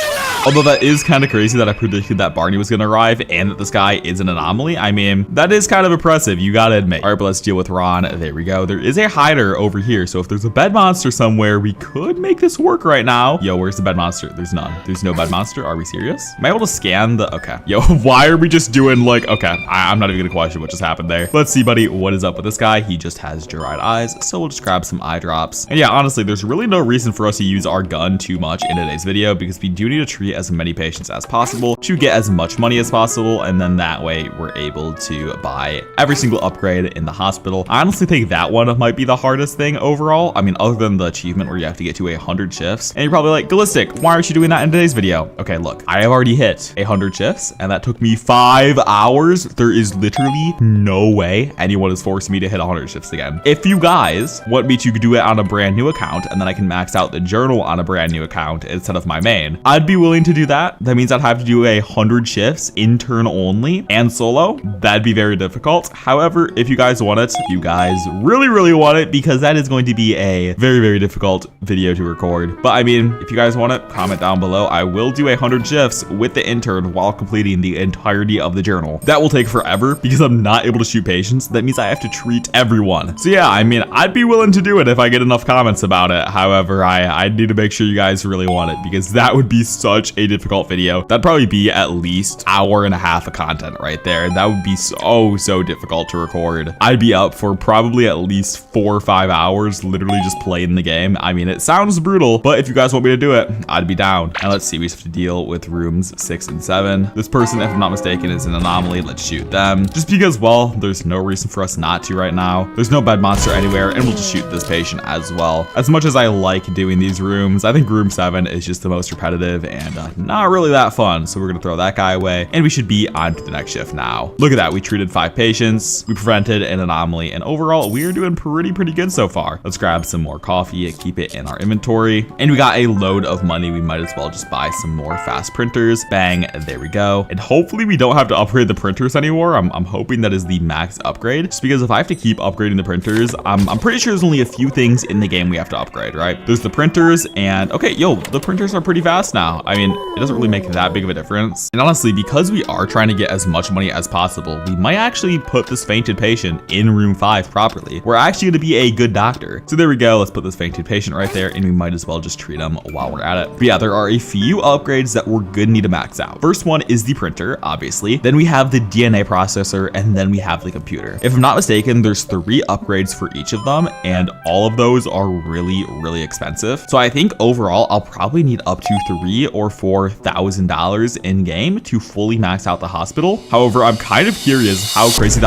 Although that is kind of crazy that I predicted that Barney was gonna arrive and that this guy is an anomaly. I mean, that is kind of impressive, you gotta admit. All right, but let's deal with Ron. There we go. There is a hider over here, so if there's a bed monster somewhere, we could make this work right now. Yo, where's the bed monster? There's none. There's no bed monster. Are we serious? Am I able to scan the, okay. Yo, why are we just doing like, okay, I'm not even gonna question what just happened there. Let's see, buddy, what is up with this guy? He just has Gerard eyes, so we'll just grab some eye drops. And yeah, honestly, there's really no reason for us to use our gun too much in today's video, because we do need to treat as many patients as possible to get as much money as possible, and then that way we're able to buy every single upgrade in the hospital. I honestly think that one might be the hardest thing overall. I mean, other than the achievement where you have to get to 100 shifts, and you're probably like, Gallistic, why aren't you doing that in today's video? Okay, look, I have already hit 100 shifts, and that took me 5 hours. There is literally no way anyone is forcing me to hit 100 shifts again. If you guys want me to do it on a brand new account, and then I can max out the journal on a brand new account instead of my main, I'd be willing to do that. That means I'd have to do 100 shifts intern only and solo. That'd be very difficult. However, if you guys want it, you guys really want it, because that is going to be a very difficult video to record. But I mean, if you guys want it, comment down below. I will do 100 shifts with the intern while completing the entirety of the journal. That will take forever because I'm not able to shoot patients. That means I have to treat everyone. So yeah, I mean, I'd be willing to do it if I get enough comments about it. However, I need to make sure you guys really want it, because that would be such a difficult video. That'd probably be at least hour and a half of content right there. That would be so difficult to record. I'd be up for probably at least 4 or 5 hours literally just playing the game. I mean, it sounds brutal, but if you guys want me to do it, I'd be down. And let's see, we have to deal with rooms 6 and 7. This person, if I'm not mistaken, is an anomaly. Let's shoot them. Just because, well, there's no reason for us not to right now. There's no bed monster anywhere, and we'll just shoot this patient as well. As much as I like doing these rooms, I think room 7 is just the most repetitive and not really that fun. So we're gonna throw that guy away, and we should be on to the next shift now. Look at that, we treated 5 patients, we prevented an anomaly, and overall we are doing pretty good so far. Let's grab some more coffee and keep it in our inventory, and we got a load of money. We might as well just buy some more fast printers. Bang, there we go. And hopefully we don't have to upgrade the printers anymore. I'm hoping that is the max upgrade, just because if I have to keep upgrading the printers, I'm pretty sure there's only a few things in the game we have to upgrade, right? There's the printers, and okay, yo, the printers are pretty fast now. I mean, it doesn't really make that big of a difference. And honestly, because we are trying to get as much money as possible, we might actually put this fainted patient in room 5 properly. We're actually gonna be a good doctor. So there we go. Let's put this fainted patient right there, and we might as well just treat him while we're at it. But yeah, there are a few upgrades that we're gonna need to max out. First one is the printer, obviously. Then we have the DNA processor, and then we have the computer. If I'm not mistaken, there's 3 upgrades for each of them, and all of those are really expensive. So I think overall I'll probably need up to $3,000 or $4,000 in game to fully max out the hospital. However, I'm kind of curious how crazy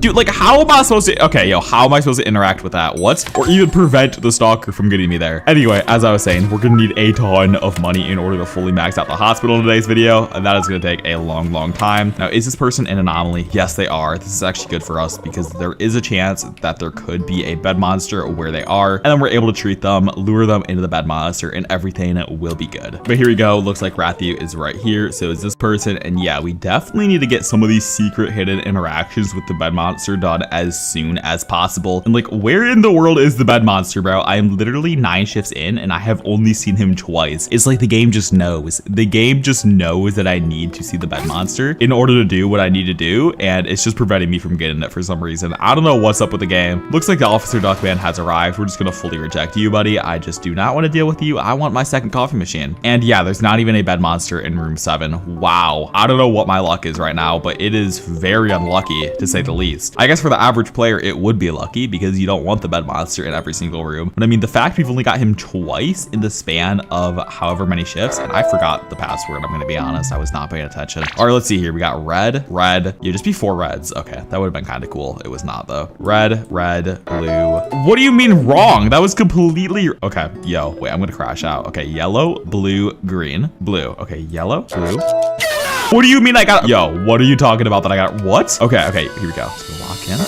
dude, like, how am I supposed to, okay, yo, how am I supposed to interact with that? What? Or even prevent the stalker from getting me there? Anyway, as I was saying, we're gonna need a ton of money in order to fully max out the hospital in today's video, and that is gonna take a long time. Now, is this person an anomaly? Yes, they are. This is actually good for us because there is a chance that there could be a bed monster where they are, and then we're able to treat them, lure them into the bed monster, and everything will be good. But here we go. Looks like Rathiu is right here. So is this person, and yeah, we definitely need to get some of these secret hidden interactions with the bed monster done as soon as possible. And like, where in the world is the bed monster, bro? I am literally 9 shifts in and I have only seen him twice. It's like the game just knows. The game just knows that I need to see the bed monster in order to do what I need to do, and it's just preventing me from getting it for some reason. I don't know what's up with the game. Looks like the Officer Duckman has arrived. We're just gonna fully reject you, buddy. I just do not want to deal with you. I want my second coffee machine. And yeah, there's not even a bed monster in room 7. Wow. I don't know what my luck is right now, but it is very unlucky to say the least. I guess for the average player, it would be lucky because you don't want the bed monster in every single room. But I mean, the fact we've only got him twice in the span of however many shifts, and I forgot the password, I'm going to be honest. I was not paying attention. All right, let's see here. We got red. Yeah, just be 4 reds. Okay, that would have been kind of cool. It was not though. Red, blue. What do you mean wrong? That was completely, okay, yo, wait, I'm going to crash out. Okay, yellow, blue, green, blue. Okay, yellow, blue. What do you mean I got, yo, what are you talking about that I got, what? Okay, here we go. Let's go lock in.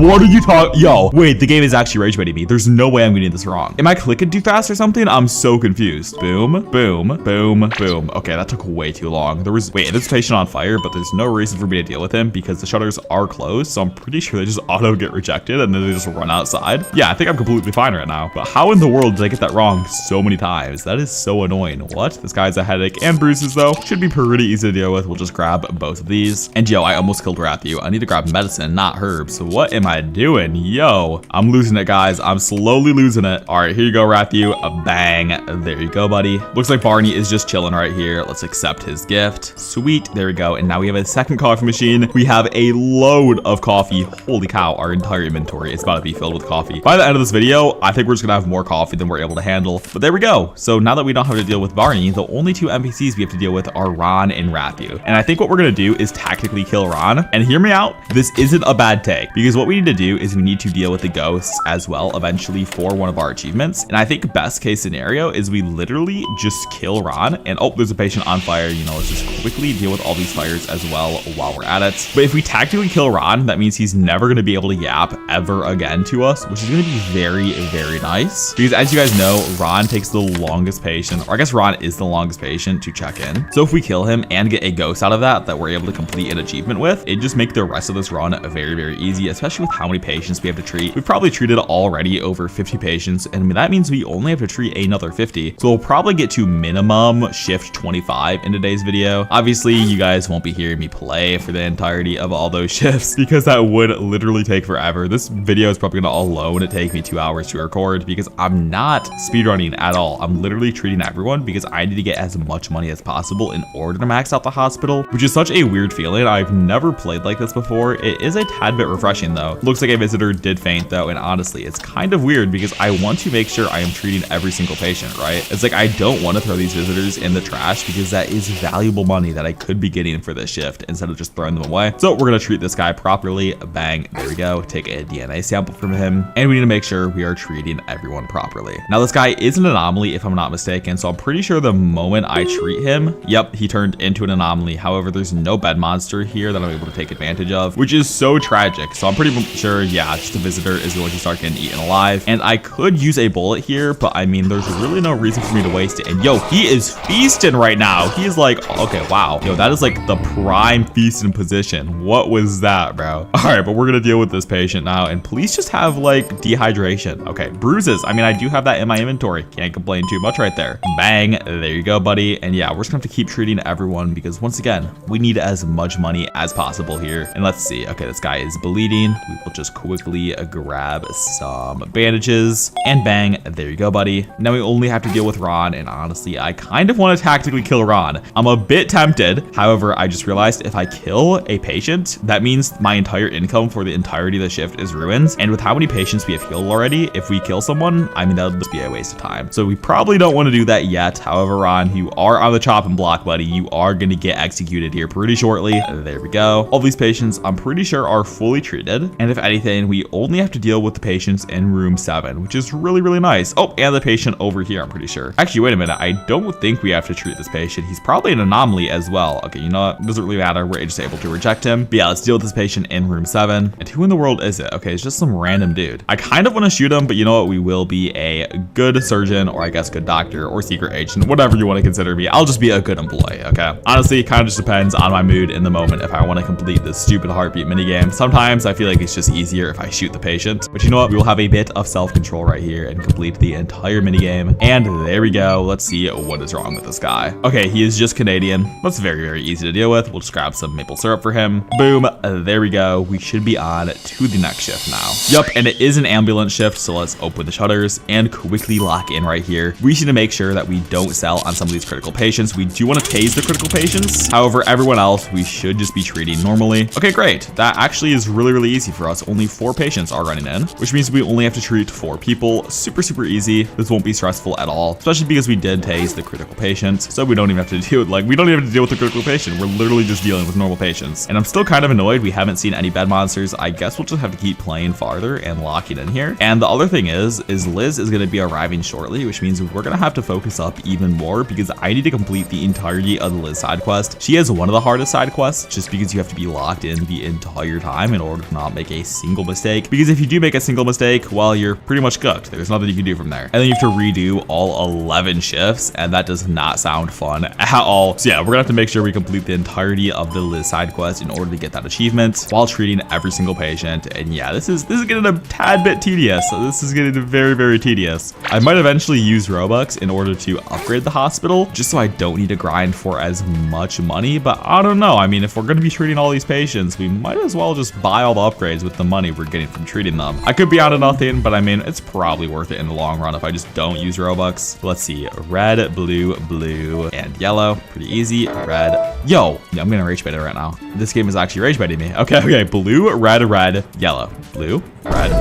What are you talking, yo, wait, the game is actually rage baiting me. There's no way I'm getting this wrong. Am I clicking too fast or something? I'm so confused. Boom, boom, boom, boom. Okay, that took way too long. There was, wait, this patient on fire, but there's no reason for me to deal with him because the shutters are closed. So I'm pretty sure they just auto get rejected and then they just run outside. Yeah, I think I'm completely fine right now. But how in the world did I get that wrong so many times? That is so annoying. What? This guy's a headache and bruises though. Should be pretty easy to deal with. We'll just grab both of these. And yo, I almost killed Rathiu. I need to grab medicine, not herbs. So what am I doing? Yo, I'm losing it, guys. I'm slowly losing it. All right, here you go, Rathiu. A bang. There you go, buddy. Looks like Barney is just chilling right here. Let's accept his gift. Sweet. There we go. And now we have a second coffee machine. We have a load of coffee. Holy cow, our entire inventory is about to be filled with coffee. By the end of this video, I think we're just gonna have more coffee than we're able to handle. But there we go. So now that we don't have to deal with Barney, the only 2 NPCs we have to deal with are Ron and Rathiu. And I think what we're gonna do is tactically kill Ron. And hear me out, this isn't a bad take because what we need to do is we need to deal with the ghosts as well eventually for one of our achievements. And I think best case scenario is we literally just kill Ron and, oh, there's a patient on fire. You know, let's just quickly deal with all these fires as well while we're at it. But if we tactically kill Ron, that means he's never going to be able to yap ever again to us, which is going to be very nice because as you guys know, Ron takes the longest patient, or I guess Ron is the longest patient to check in. So if we kill him and get a ghost out of that we're able to complete an achievement with, it just make the rest of this run very easy, especially with how many patients we have to treat. We've probably treated already over 50 patients, and that means we only have to treat another 50. So we'll probably get to minimum shift 25 in today's video. Obviously, you guys won't be hearing me play for the entirety of all those shifts because that would literally take forever. This video is probably gonna alone take me 2 hours to record because I'm not speedrunning at all. I'm literally treating everyone because I need to get as much money as possible in order to max out the hospital, which is such a weird feeling. I've never played like this before. It is a tad bit refreshing though. Looks like a visitor did faint though, and honestly, it's kind of weird because I want to make sure I am treating every single patient, right? It's like I don't want to throw these visitors in the trash because that is valuable money that I could be getting for this shift instead of just throwing them away. So we're gonna treat this guy properly. Bang, there we go. Take a DNA sample from him, and we need to make sure we are treating everyone properly. Now this guy is an anomaly if I'm not mistaken, so I'm pretty sure the moment I treat him, yep, he turned into an anomaly. However, there's no bed monster here that I'm able to take advantage of, which is so tragic. So I'm pretty sure, yeah, just a visitor is going to start getting eaten alive. And I could use a bullet here, but I mean, there's really no reason for me to waste it. And yo, he is feasting right now. He's like, okay, wow. Yo, that is like the prime feasting position. What was that, bro? All right, but we're gonna deal with this patient now. And please just have like dehydration. Okay, bruises. I mean, I do have that in my inventory. Can't complain too much right there. Bang, there you go, buddy. And yeah, we're just gonna have to keep treating everyone because once again, we need as much money as possible here. And let's see. Okay, this guy guy is bleeding. We will just quickly grab some bandages and bang, there you go, buddy. Now we only have to deal with Ron, and honestly, I kind of want to tactically kill Ron. I'm a bit tempted. However, I just realized if I kill a patient, that means my entire income for the entirety of the shift is ruined. And with how many patients we have healed already, if we kill someone, I mean, that would just be a waste of time. So we probably don't want to do that yet. However, Ron, you are on the chopping block, buddy. You are going to get executed here pretty shortly. There we go. All these patients, I'm pretty sure, are fully treated. And if anything, we only have to deal with the patients in room 7, which is really, really nice. Oh, and the patient over here, I'm pretty sure. Actually, wait a minute. I don't think we have to treat this patient. He's probably an anomaly as well. Okay, you know what? It doesn't really matter. We're just able to reject him. But yeah, let's deal with this patient in room 7. And who in the world is it? Okay, it's just some random dude. I kind of want to shoot him, but you know what? We will be a good surgeon, or I guess good doctor, or secret agent, whatever you want to consider me. I'll just be a good employee, okay? Honestly, it kind of just depends on my mood in the moment if I want to complete this stupid heartbeat minigame. Sometimes I feel like it's just easier if I shoot the patient. But you know what? We will have a bit of self-control right here and complete the entire minigame. And there we go. Let's see what is wrong with this guy. Okay, he is just Canadian. That's very, very easy to deal with. We'll just grab some maple syrup for him. Boom. There we go. We should be on to the next shift now. Yup, and it is an ambulance shift, so let's open the shutters and quickly lock in right here. We need to make sure that we don't sell on some of these critical patients. We do want to tase the critical patients. However, everyone else, we should just be treating normally. Okay, great. That actually is really, really easy for us. Only 4 patients are running in, which means we only have to treat 4 people. Super, super easy. This won't be stressful at all, especially because we did tase the critical patients. So we don't even have to deal with, we don't even have to deal with the critical patient. We're literally just dealing with normal patients. And I'm still kind of annoyed we haven't seen any bed monsters. I guess we'll just have to keep playing farther and locking in here. And the other thing is Liz is going to be arriving shortly, which means we're going to have to focus up even more because I need to complete the entirety of the Liz side quest. She has one of the hardest side quests just because you have to be locked in the entire time in order to not make a single mistake. Because if you do make a single mistake, well, you're pretty much cooked. There's nothing you can do from there. And then you have to redo all 11 shifts, and that does not sound fun at all. So yeah, we're gonna have to make sure we complete the entirety of the Liz side quest in order to get that achievement while treating every single patient. And yeah, this is getting a tad bit tedious. So this is getting very, very tedious. I might eventually use Robux in order to upgrade the hospital just so I don't need to grind for as much money, but I don't know. I mean, if we're gonna be treating all these patients, we might as well just buy all the upgrades with the money we're getting from treating them. I could be on to nothing, but I mean, it's probably worth it in the long run if I just don't use Robux. Let's see, red, blue, blue, and yellow. Pretty easy. Red. Yo, yeah, I'm gonna rage bait it right now. This game is actually rage baiting me. Okay, blue, red, yellow. Blue, red.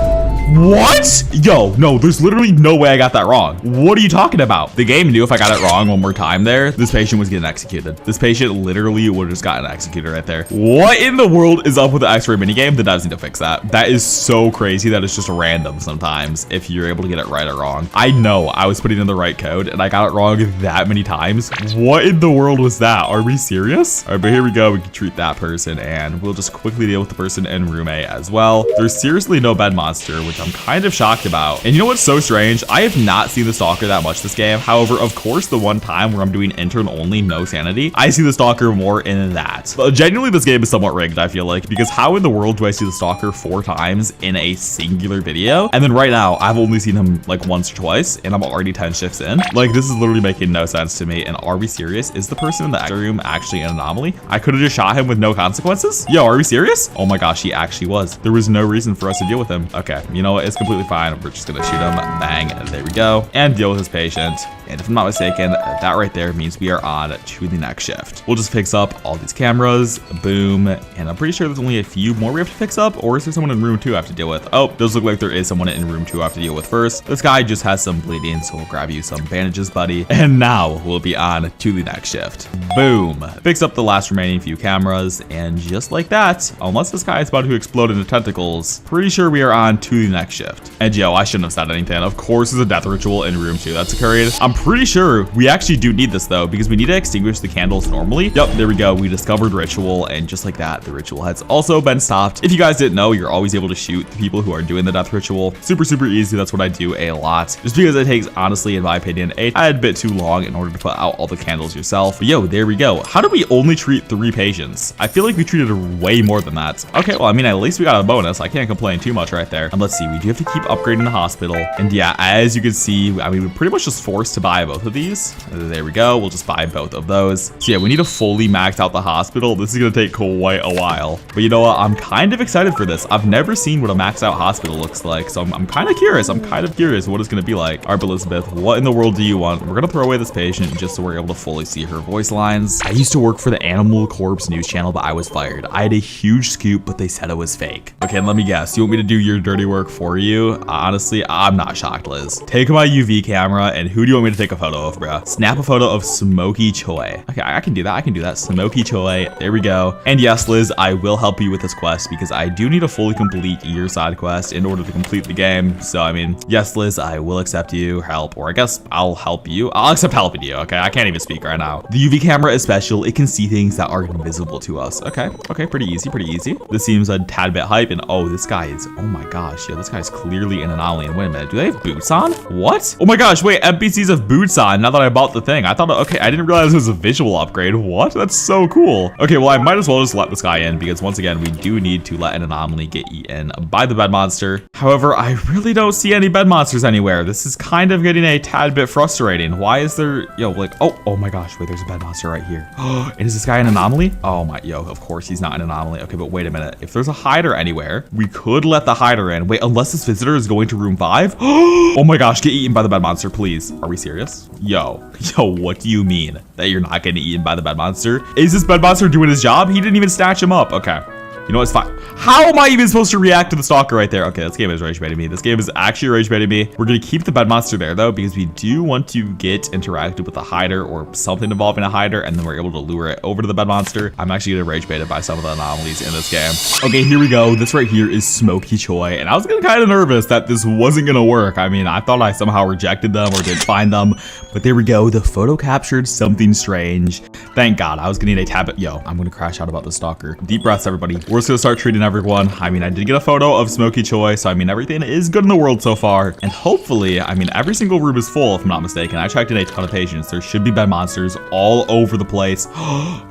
What? Yo, no, there's literally no way I got that wrong. What are you talking about? The game knew if I got it wrong one more time there, this patient was getting executed. This patient literally would have just gotten executed right there. What in the world is up with the X-ray minigame? The devs need to fix that. That is so crazy that it's just random sometimes if you're able to get it right or wrong. I know I was putting in the right code and I got it wrong that many times. What in the world was that? Are we serious? All right, but here we go. We can treat that person and we'll just quickly deal with the person in room A as well. There's seriously no bed monster, which I'm kind of shocked about. And you know what's so strange? I have not seen the Stalker that much this game. However, of course, the one time where I'm doing intern only, no sanity, I see the Stalker more in that. But genuinely, this game is somewhat rigged, I feel like, because how in the world do I see the Stalker 4 times in a singular video? And then right now, I've only seen him like once or twice, and I'm already 10 shifts in. Like, this is literally making no sense to me. And are we serious? Is the person in the X-ray room actually an anomaly? I could have just shot him with no consequences? Yo, are we serious? Oh my gosh, he actually was. There was no reason for us to deal with him. Okay, you know what? It's completely fine. We're just gonna shoot him. Bang. There we go. And deal with his patient. And if I'm not mistaken, that right there means we are on to the next shift. We'll just fix up all these cameras. Boom. And I'm pretty sure there's only a few more we have to fix up. Or is there someone in room 2 I have to deal with? Oh, does look like there is someone in room 2 I have to deal with first. This guy just has some bleeding, so we'll grab you some bandages, buddy. And now we'll be on to the next shift. Boom. Fix up the last remaining few cameras. And just like that, unless this guy is about to explode into tentacles, pretty sure we are on to the next shift. And yo, I shouldn't have said anything. Of course, there's a death ritual in room 2 that's occurring. I'm pretty sure we actually do need this though, because we need to extinguish the candles normally. Yep, there we go. We discovered ritual, and just like that, the ritual has also been stopped. If you guys didn't know, you're always able to shoot the people who are doing the death ritual. Super, super easy. That's what I do a lot, just because it takes, honestly, in my opinion, a tad bit too long in order to put out all the candles yourself. But yo, there we go. How did we only treat 3 patients? I feel like we treated way more than that. Okay, well, I mean, at least we got a bonus. I can't complain too much right there. And let's see, we do have to keep upgrading the hospital. And yeah, as you can see, I mean, we're pretty much just forced to buy both of these. There we go. We'll just buy both of those. So yeah, we need to fully max out the hospital. This is going to take quite a while. But you know what? I'm kind of excited for this. I've never seen what a maxed out hospital looks like. So I'm kind of curious. I'm kind of curious what it's going to be like. All right, Elizabeth, what in the world do you want? We're going to throw away this patient just so we're able to fully see her voice lines. I used to work for the Animal Corpse news channel, but I was fired. I had a huge scoop, but they said it was fake. Okay, and let me guess. You want me to do your dirty work for you? Honestly, I'm not shocked, Liz. Take my UV camera, and who do you want me to take a photo of, bro? Snap a photo of Smokey Choi. Okay, I can do that. I can do that. Smokey Choi. There we go. And yes, Liz, I will help you with this quest because I do need to fully complete your side quest in order to complete the game. So, I mean, yes, Liz, I will accept you help, or I guess I'll help you. I'll accept helping you, okay? I can't even speak right now. The UV camera is special. It can see things that are invisible to us. Okay, pretty easy, pretty easy. This seems a tad bit hype, and oh, this guy is, oh my gosh, yeah, this guy's clearly an anomaly. And wait a minute, do they have boots on? What? Oh my gosh, wait, NPCs have boots on now that I bought the thing. I thought, okay, I didn't realize it was a visual upgrade. What? That's so cool. Okay, well, I might as well just let this guy in because once again, we do need to let an anomaly get eaten by the bed monster. However, I really don't see any bed monsters anywhere. This is kind of getting a tad bit frustrating. Why is there, yo, like, oh my gosh, wait, there's a bed monster right here. And is this guy an anomaly? Oh my, yo, of course he's not an anomaly. Okay, but wait a minute. If there's a hider anywhere, we could let the hider in. Wait, unless this visitor is going to room 5? Oh my gosh, get eaten by the bed monster, please. Are we serious? Yo, what do you mean that you're not getting eaten by the bed monster? Is this bed monster doing his job? He didn't even snatch him up. Okay. You know, it's fine. How am I even supposed to react to the stalker right there? Okay, this game is rage baiting me. This game is actually rage baiting me. We're going to keep the bed monster there, though, because we do want to get interacted with a hider or something involving a hider, and then we're able to lure it over to the bed monster. I'm actually getting rage baited by some of the anomalies in this game. Okay, here we go. This right here is Smokey Choi, and I was getting kind of nervous that this wasn't going to work. I mean, I thought I somehow rejected them or didn't find them, but there we go. The photo captured something strange. Thank God. I was getting a tab. Yo, I'm going to crash out about the stalker. Deep breaths, everybody. We're just going to start treating everyone. I mean, I did get a photo of Smokey Choi, so I mean, everything is good in the world so far. And hopefully, I mean, every single room is full, if I'm not mistaken. I checked in a ton of patients. There should be bed monsters all over the place.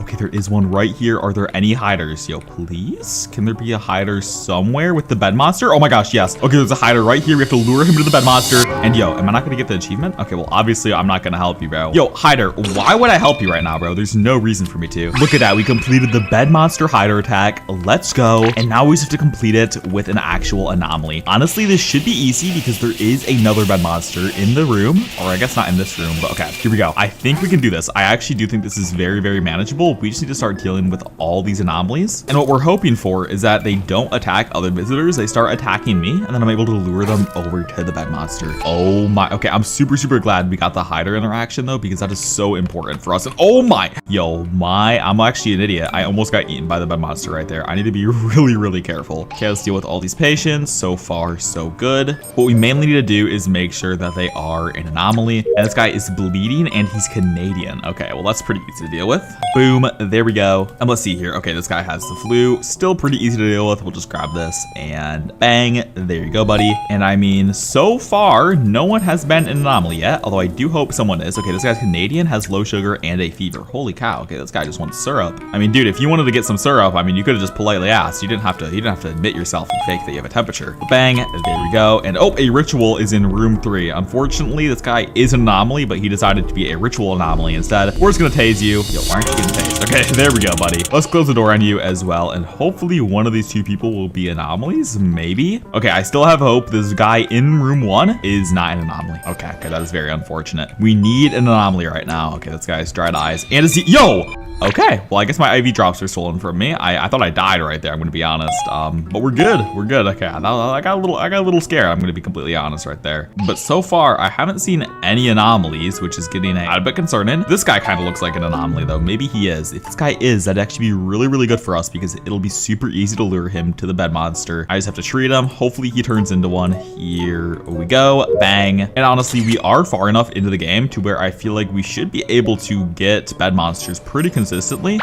Okay, there is one right here. Are there any hiders? Yo, please? Can there be a hider somewhere with the bed monster? Oh my gosh, yes. Okay, there's a hider right here. We have to lure him to the bed monster. And yo, am I not gonna get the achievement? Okay, well, obviously, I'm not gonna help you, bro. Yo, hider, why would I help you right now, bro? There's no reason for me to. Look at that. We completed the bed monster hider attack. Let's go. And now we just have to complete it with an actual anomaly. Honestly, this should be easy because there is another bed monster in the room, or I guess not in this room, but okay, here we go. I think we can do this. I actually do think this is very, very manageable. We just need to start dealing with all these anomalies. And what we're hoping for is that they don't attack other visitors. They start attacking me, and then I'm able to lure them over to the bed monster. Oh my, okay, I'm super, super glad we got the hider interaction though, because that is so important for us. And oh my, yo, I'm actually an idiot. I almost got eaten by the bed monster right there. I need to be really, really careful. Okay, let's deal with all these patients. So far, so good. What we mainly need to do is make sure that they are an anomaly. And this guy is bleeding and he's Canadian. Okay, well, that's pretty easy to deal with. Boom, there we go. And let's see here. Okay, this guy has the flu. Still pretty easy to deal with. We'll just grab this and bang. There you go, buddy. And I mean, so far, no one has been an anomaly yet, although I do hope someone is. Okay, this guy's Canadian, has low sugar and a fever. Holy cow. Okay, this guy just wants syrup. I mean, dude, if you wanted to get some syrup, I mean, you could have just politely asked. You didn't have to admit yourself and fake that you have a temperature. Bang, there we go. And oh, a ritual is in room 3. Unfortunately, this guy is an anomaly, but he decided to be a ritual anomaly instead. We're just gonna tase you. Yo, why aren't you getting tased? Okay, there we go, buddy. Let's close the door on you as well, and hopefully one of these two people will be anomalies, maybe. Okay, I still have hope. This guy in room 1 is not an anomaly. Okay, that is very unfortunate. We need an anomaly right now. Okay, this guy has dried eyes and is yo. Okay, well, I guess my IV drops are stolen from me. I thought I died right there, I'm gonna be honest. But we're good. Okay, I got a little scared. I'm gonna be completely honest right there. But so far, I haven't seen any anomalies, which is getting a bit concerning. This guy kind of looks like an anomaly though. Maybe he is. If this guy is, that'd actually be really, really good for us because it'll be super easy to lure him to the bed monster. I just have to treat him. Hopefully he turns into one. Here we go. Bang. And honestly, we are far enough into the game to where I feel like we should be able to get bed monsters pretty consistently.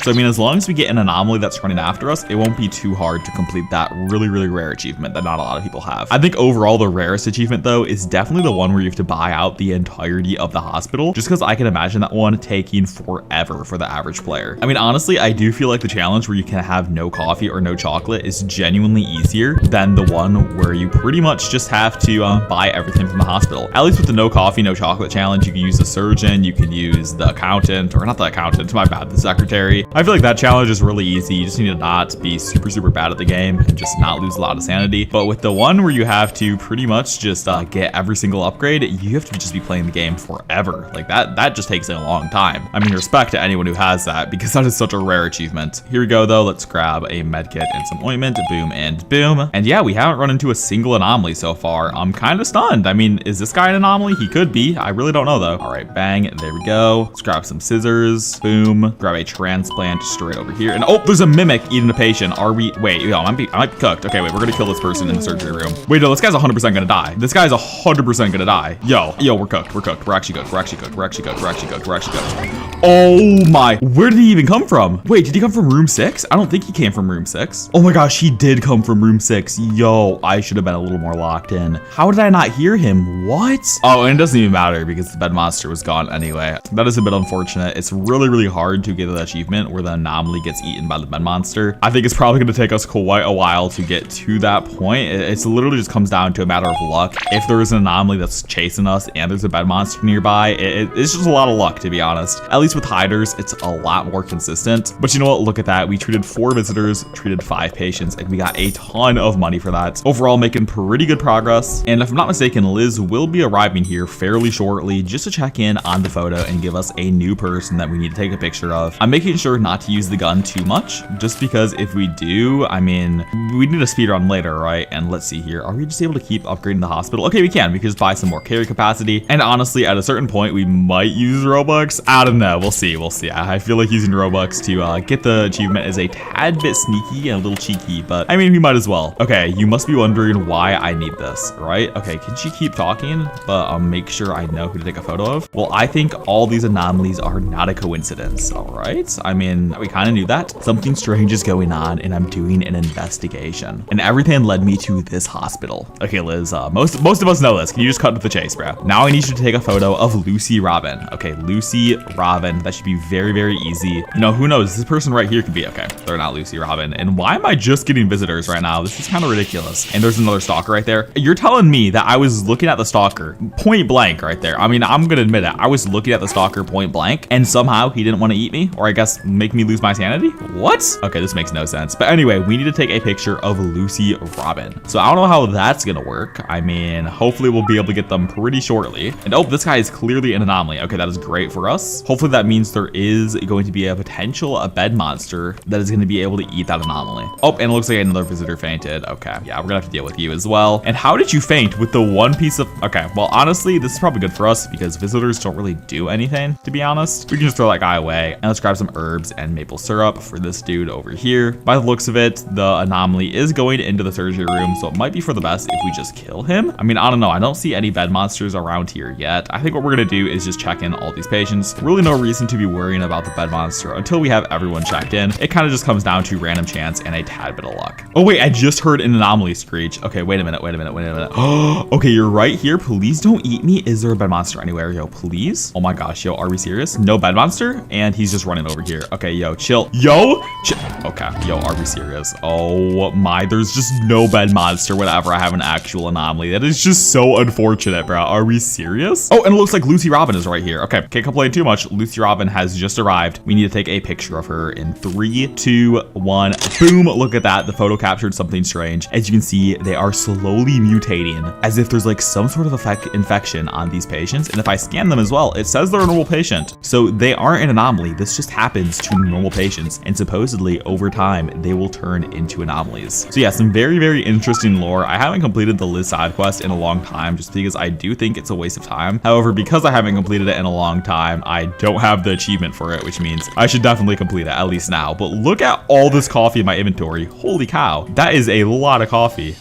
So I mean, as long as we get an anomaly that's running after us, it won't won't be too hard to complete that really rare achievement that not a lot of people have. I think overall the rarest achievement though is definitely the one where you have to buy out the entirety of the hospital, just because I can imagine that one taking forever for the average player. I mean, honestly, I do feel like the challenge where you can have no coffee or no chocolate is genuinely easier than the one where you pretty much just have to buy everything from the hospital. At least with the no coffee, no chocolate challenge, you can use the surgeon, you can use the accountant, or not the accountant, my bad, the secretary. I feel like that challenge is really easy. You just need to not be super bad at the game and just not lose a lot of sanity. But with the one where you have to pretty much just get every single upgrade, you have to just be playing the game forever. Like that just takes a long time. I mean, respect to anyone who has that, because that is such a rare achievement. Here we go though. Let's grab a med kit and some ointment. Boom and boom. And yeah, we haven't run into a single anomaly so far. I'm kind of stunned. I mean, is this guy an anomaly? He could be. I really don't know though. All right, bang. There we go. Let's grab some scissors. Boom. Grab a transplant straight over here. And oh, there's a mimic eating a patient. Are we? Wait, yo, I might be cooked. Okay, wait, we're gonna kill this person in the surgery room. Wait, no, this guy's 100% gonna die. This guy's 100% gonna die. Yo, we're cooked. We're cooked. We're actually cooked. We're actually cooked. We're actually cooked. We're actually cooked. We're actually cooked. Oh my. Where did he even come from? Wait, did he come from room 6? I don't think he came from room 6. Oh my gosh, he did come from room 6. Yo, I should have been a little more locked in. How did I not hear him? What? Oh, and it doesn't even matter because the bed monster was gone anyway. That is a bit unfortunate. It's really hard to get the achievement where the anomaly gets eaten by the bed monster. I think it's probably going to take us quite a while to get to that point. It's literally just comes down to a matter of luck. If there is an anomaly that's chasing us and there's a bed monster nearby, it's just a lot of luck, to be honest. At least with hiders, it's a lot more consistent. But you know what? Look at that. We treated 4 visitors, treated 5 patients, and we got a ton of money for that. Overall, making pretty good progress. And if I'm not mistaken, Liz will be arriving here fairly shortly just to check in on the photo and give us a new person that we need to take a picture of. I'm making sure not to use the gun too much, just because if we do, I mean, we need a speed run later, right? And let's see here. Are we just able to keep upgrading the hospital? Okay, we can. We can just buy some more carry capacity. And honestly, at a certain point, we might use Robux. I don't know. We'll see. We'll see. I feel like using Robux to get the achievement is a tad bit sneaky and a little cheeky, but I mean, we might as well. Okay, you must be wondering why I need this, right? Okay, can she keep talking? But I'll make sure I know who to take a photo of. Well, I think all these anomalies are not a coincidence, all right? I mean, we kind of knew that. Something strange is going on and I'm doing an investigation. And everything led me to this hospital. Okay, Liz, most of us know this. Can you just cut to the chase, bro? Now I need you to take a photo of Lucy Robin. Okay, Lucy Robin. That should be very easy. You know, who knows? This person right here could be, okay, they're not Lucy Robin. And why am I just getting visitors right now? This is kind of ridiculous. And there's another stalker right there. You're telling me that I was looking at the stalker point blank right there. I mean, I'm gonna admit it. I was looking at the stalker point blank and somehow he didn't want to eat me, or I guess make me lose my sanity? What? Okay, this makes no sense. But anyway, we need to take a picture of Lucy Robin. So I don't know how that's gonna work. I mean, hopefully we'll be able to get them pretty shortly. And oh, this guy is clearly an anomaly. Okay, that is great for us. Hopefully that means there is going to be a bed monster that is going to be able to eat that anomaly. Oh, and it looks like another visitor fainted. Okay, yeah, we're gonna have to deal with you as well. And how did you faint with the one piece of, okay, well, honestly, this is probably good for us because visitors don't really do anything, to be honest. We can just throw that guy away. And let's grab some herbs and maple syrup for this dude over here. By the looks of it, the anomaly is going into the surgery room, so it might be for the best if we just kill him. I mean, I don't know. I don't see any bed monsters around here yet. I think what we're gonna do is just check in all these patients. Really no reason to be worrying about the bed monster until we have everyone checked in. It kind of just comes down to random chance and a tad bit of luck. Oh wait, I just heard an anomaly screech. Okay, wait a minute. Oh, okay, you're right here. Please don't eat me. Is there a bed monster anywhere? Yo, please. Oh my gosh, yo, are we serious? No bed monster? And he's just running over here. Okay, yo, chill. Yo, chill. Okay, yo, are we serious? Oh my, there's just no bed monster whenever I have an actual anomaly. That is just so unfortunate, bro. Are we serious? Oh, and it looks like Lucy Robin is right here. Okay, can't complain too much. Lucy Robin has just arrived. We need to take a picture of her in 3, 2, 1. Boom, look at that. The photo captured something strange. As you can see, they are slowly mutating as if there's like some sort of infection on these patients. And if I scan them as well, it says they're a normal patient. So they aren't an anomaly. This just happens to normal patients. And supposedly over time, they will turn into anomalies. So yeah, some very interesting lore. I haven't completed the Liz side quest in a long time just because I do think it's a waste of time. However, because I haven't completed it in a long time, I don't have the achievement for it, which means I should definitely complete it, at least now. But look at all this coffee in my inventory. Holy cow, that is a lot of coffee.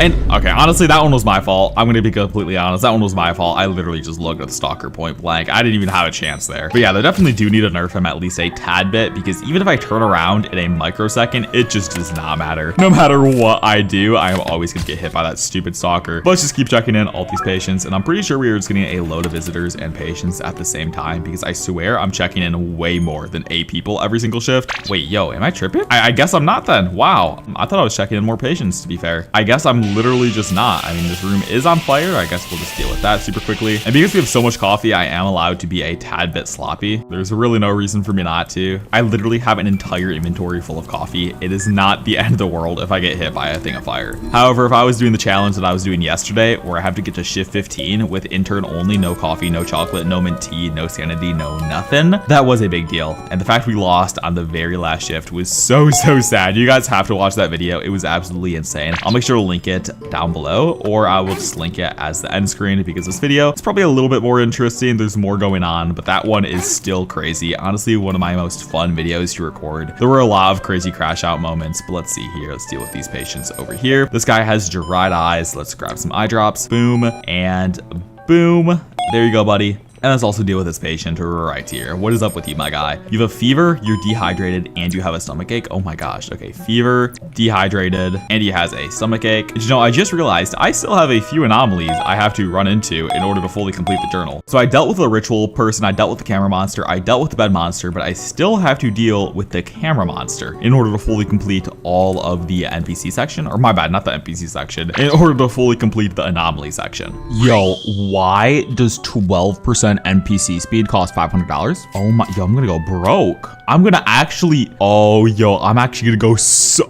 And okay, honestly, that one was my fault. I'm gonna be completely honest. That one was my fault. I literally just looked at the stalker point blank. I didn't even have a chance there. But yeah, they definitely do need to nerf him at least a tad bit, because even if I turn around in a microsecond, it just does not matter. No matter what I do, I am always gonna get hit by that stupid stalker. But let's just keep checking in all these patients, and I'm pretty sure we are just getting a load of visitors and patients at the same time, because I swear I'm checking in way more than 8 people every single shift. Wait, yo, am I tripping? I guess I'm not then. Wow, I thought I was checking in more patients, to be fair. I guess I'm literally just not. I mean, this room is on fire. I guess we'll just deal with that super quickly. And because we have so much coffee, I am allowed to be a tad bit sloppy. There's really no reason for me not to. I literally have an entire inventory full of coffee. It is not the end of the world if I get hit by a thing of fire. However, if I was doing the challenge that I was doing yesterday, where I have to get to shift 15 with intern only, no coffee, no chocolate, no mint tea, no sanity, no nothing, that was a big deal. And the fact we lost on the very last shift was so sad. You guys have to watch that video. It was absolutely insane. I'll make sure to link it down below, or I will just link it as the end screen, because this video is probably a little bit more interesting. There's more going on, but that one is still crazy. Honestly, one of my most fun videos to record. There were a lot of crazy crash out moments, but let's see here. Let's deal with these patients over here. This guy has dried eyes. Let's grab some eye drops. Boom and boom. There you go, buddy. And let's also deal with this patient right here. What is up with you, my guy? You have a fever, you're dehydrated, and you have a stomach ache. Oh my gosh. Okay, fever, dehydrated, and he has a stomach ache. You know, I just realized I still have a few anomalies I have to run into in order to fully complete the journal. So I dealt with the ritual person, I dealt with the camera monster, I dealt with the bed monster, but I still have to deal with the camera monster in order to fully complete all of the NPC section. Or my bad, not the NPC section. In order to fully complete the anomaly section. Yo, why does 12% NPC speed cost $500? Oh my, yo, I'm gonna go broke. I'm gonna actually, oh, yo, I'm actually gonna go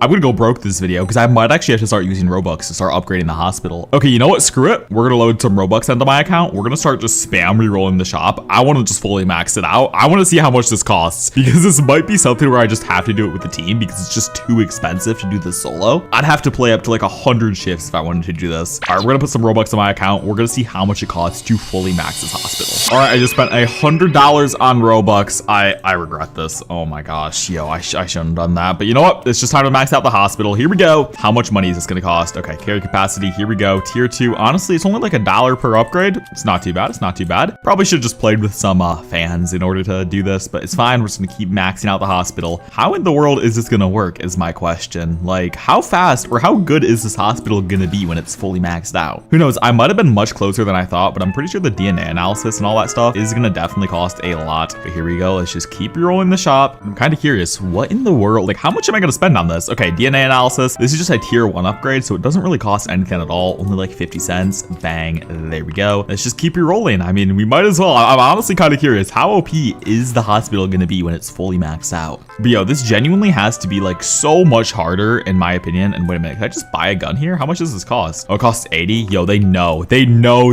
I'm gonna go broke this video, because I might actually have to start using Robux to start upgrading the hospital. Okay, you know what? Screw it. We're gonna load some Robux into my account. We're gonna start just spam re-rolling the shop. I want to just fully max it out. I want to see how much this costs, because this might be something where I just have to do it with the team, because it's just too expensive to do this solo. I'd have to play up to like 100 shifts if I wanted to do this. All right, we're gonna put some Robux in my account. We're gonna see how much it costs to fully max this hospital. All right, I just spent $100 on Robux. I regret this. Oh my gosh, yo, I shouldn't have done that. But you know what? It's just time to max out the hospital. Here we go. How much money is this gonna cost? Okay, carry capacity. Here we go. Tier 2. Honestly, it's only like $1 per upgrade. It's not too bad. It's not too bad. Probably should have just played with some fans in order to do this, but it's fine. We're just gonna keep maxing out the hospital. How in the world is this gonna work is my question. Like, how fast or how good is this hospital gonna be when it's fully maxed out? Who knows? I might have been much closer than I thought, but I'm pretty sure the DNA analysis and all that stuff is gonna definitely cost a lot. But here we go. Let's just keep rolling the shop. I'm kind of curious, what in the world, like how much am I gonna spend on this? Okay, DNA analysis. This is just a tier 1 upgrade, so it doesn't really cost anything at all. Only like 50 cents. Bang. There we go. Let's just keep rolling. I mean, we might as well. I'm honestly kind of curious, how OP is the hospital gonna be when it's fully maxed out? But yo, this genuinely has to be like so much harder in my opinion. And wait a minute, can I just buy a gun here? How much does this cost? Oh, it costs 80. Yo, they know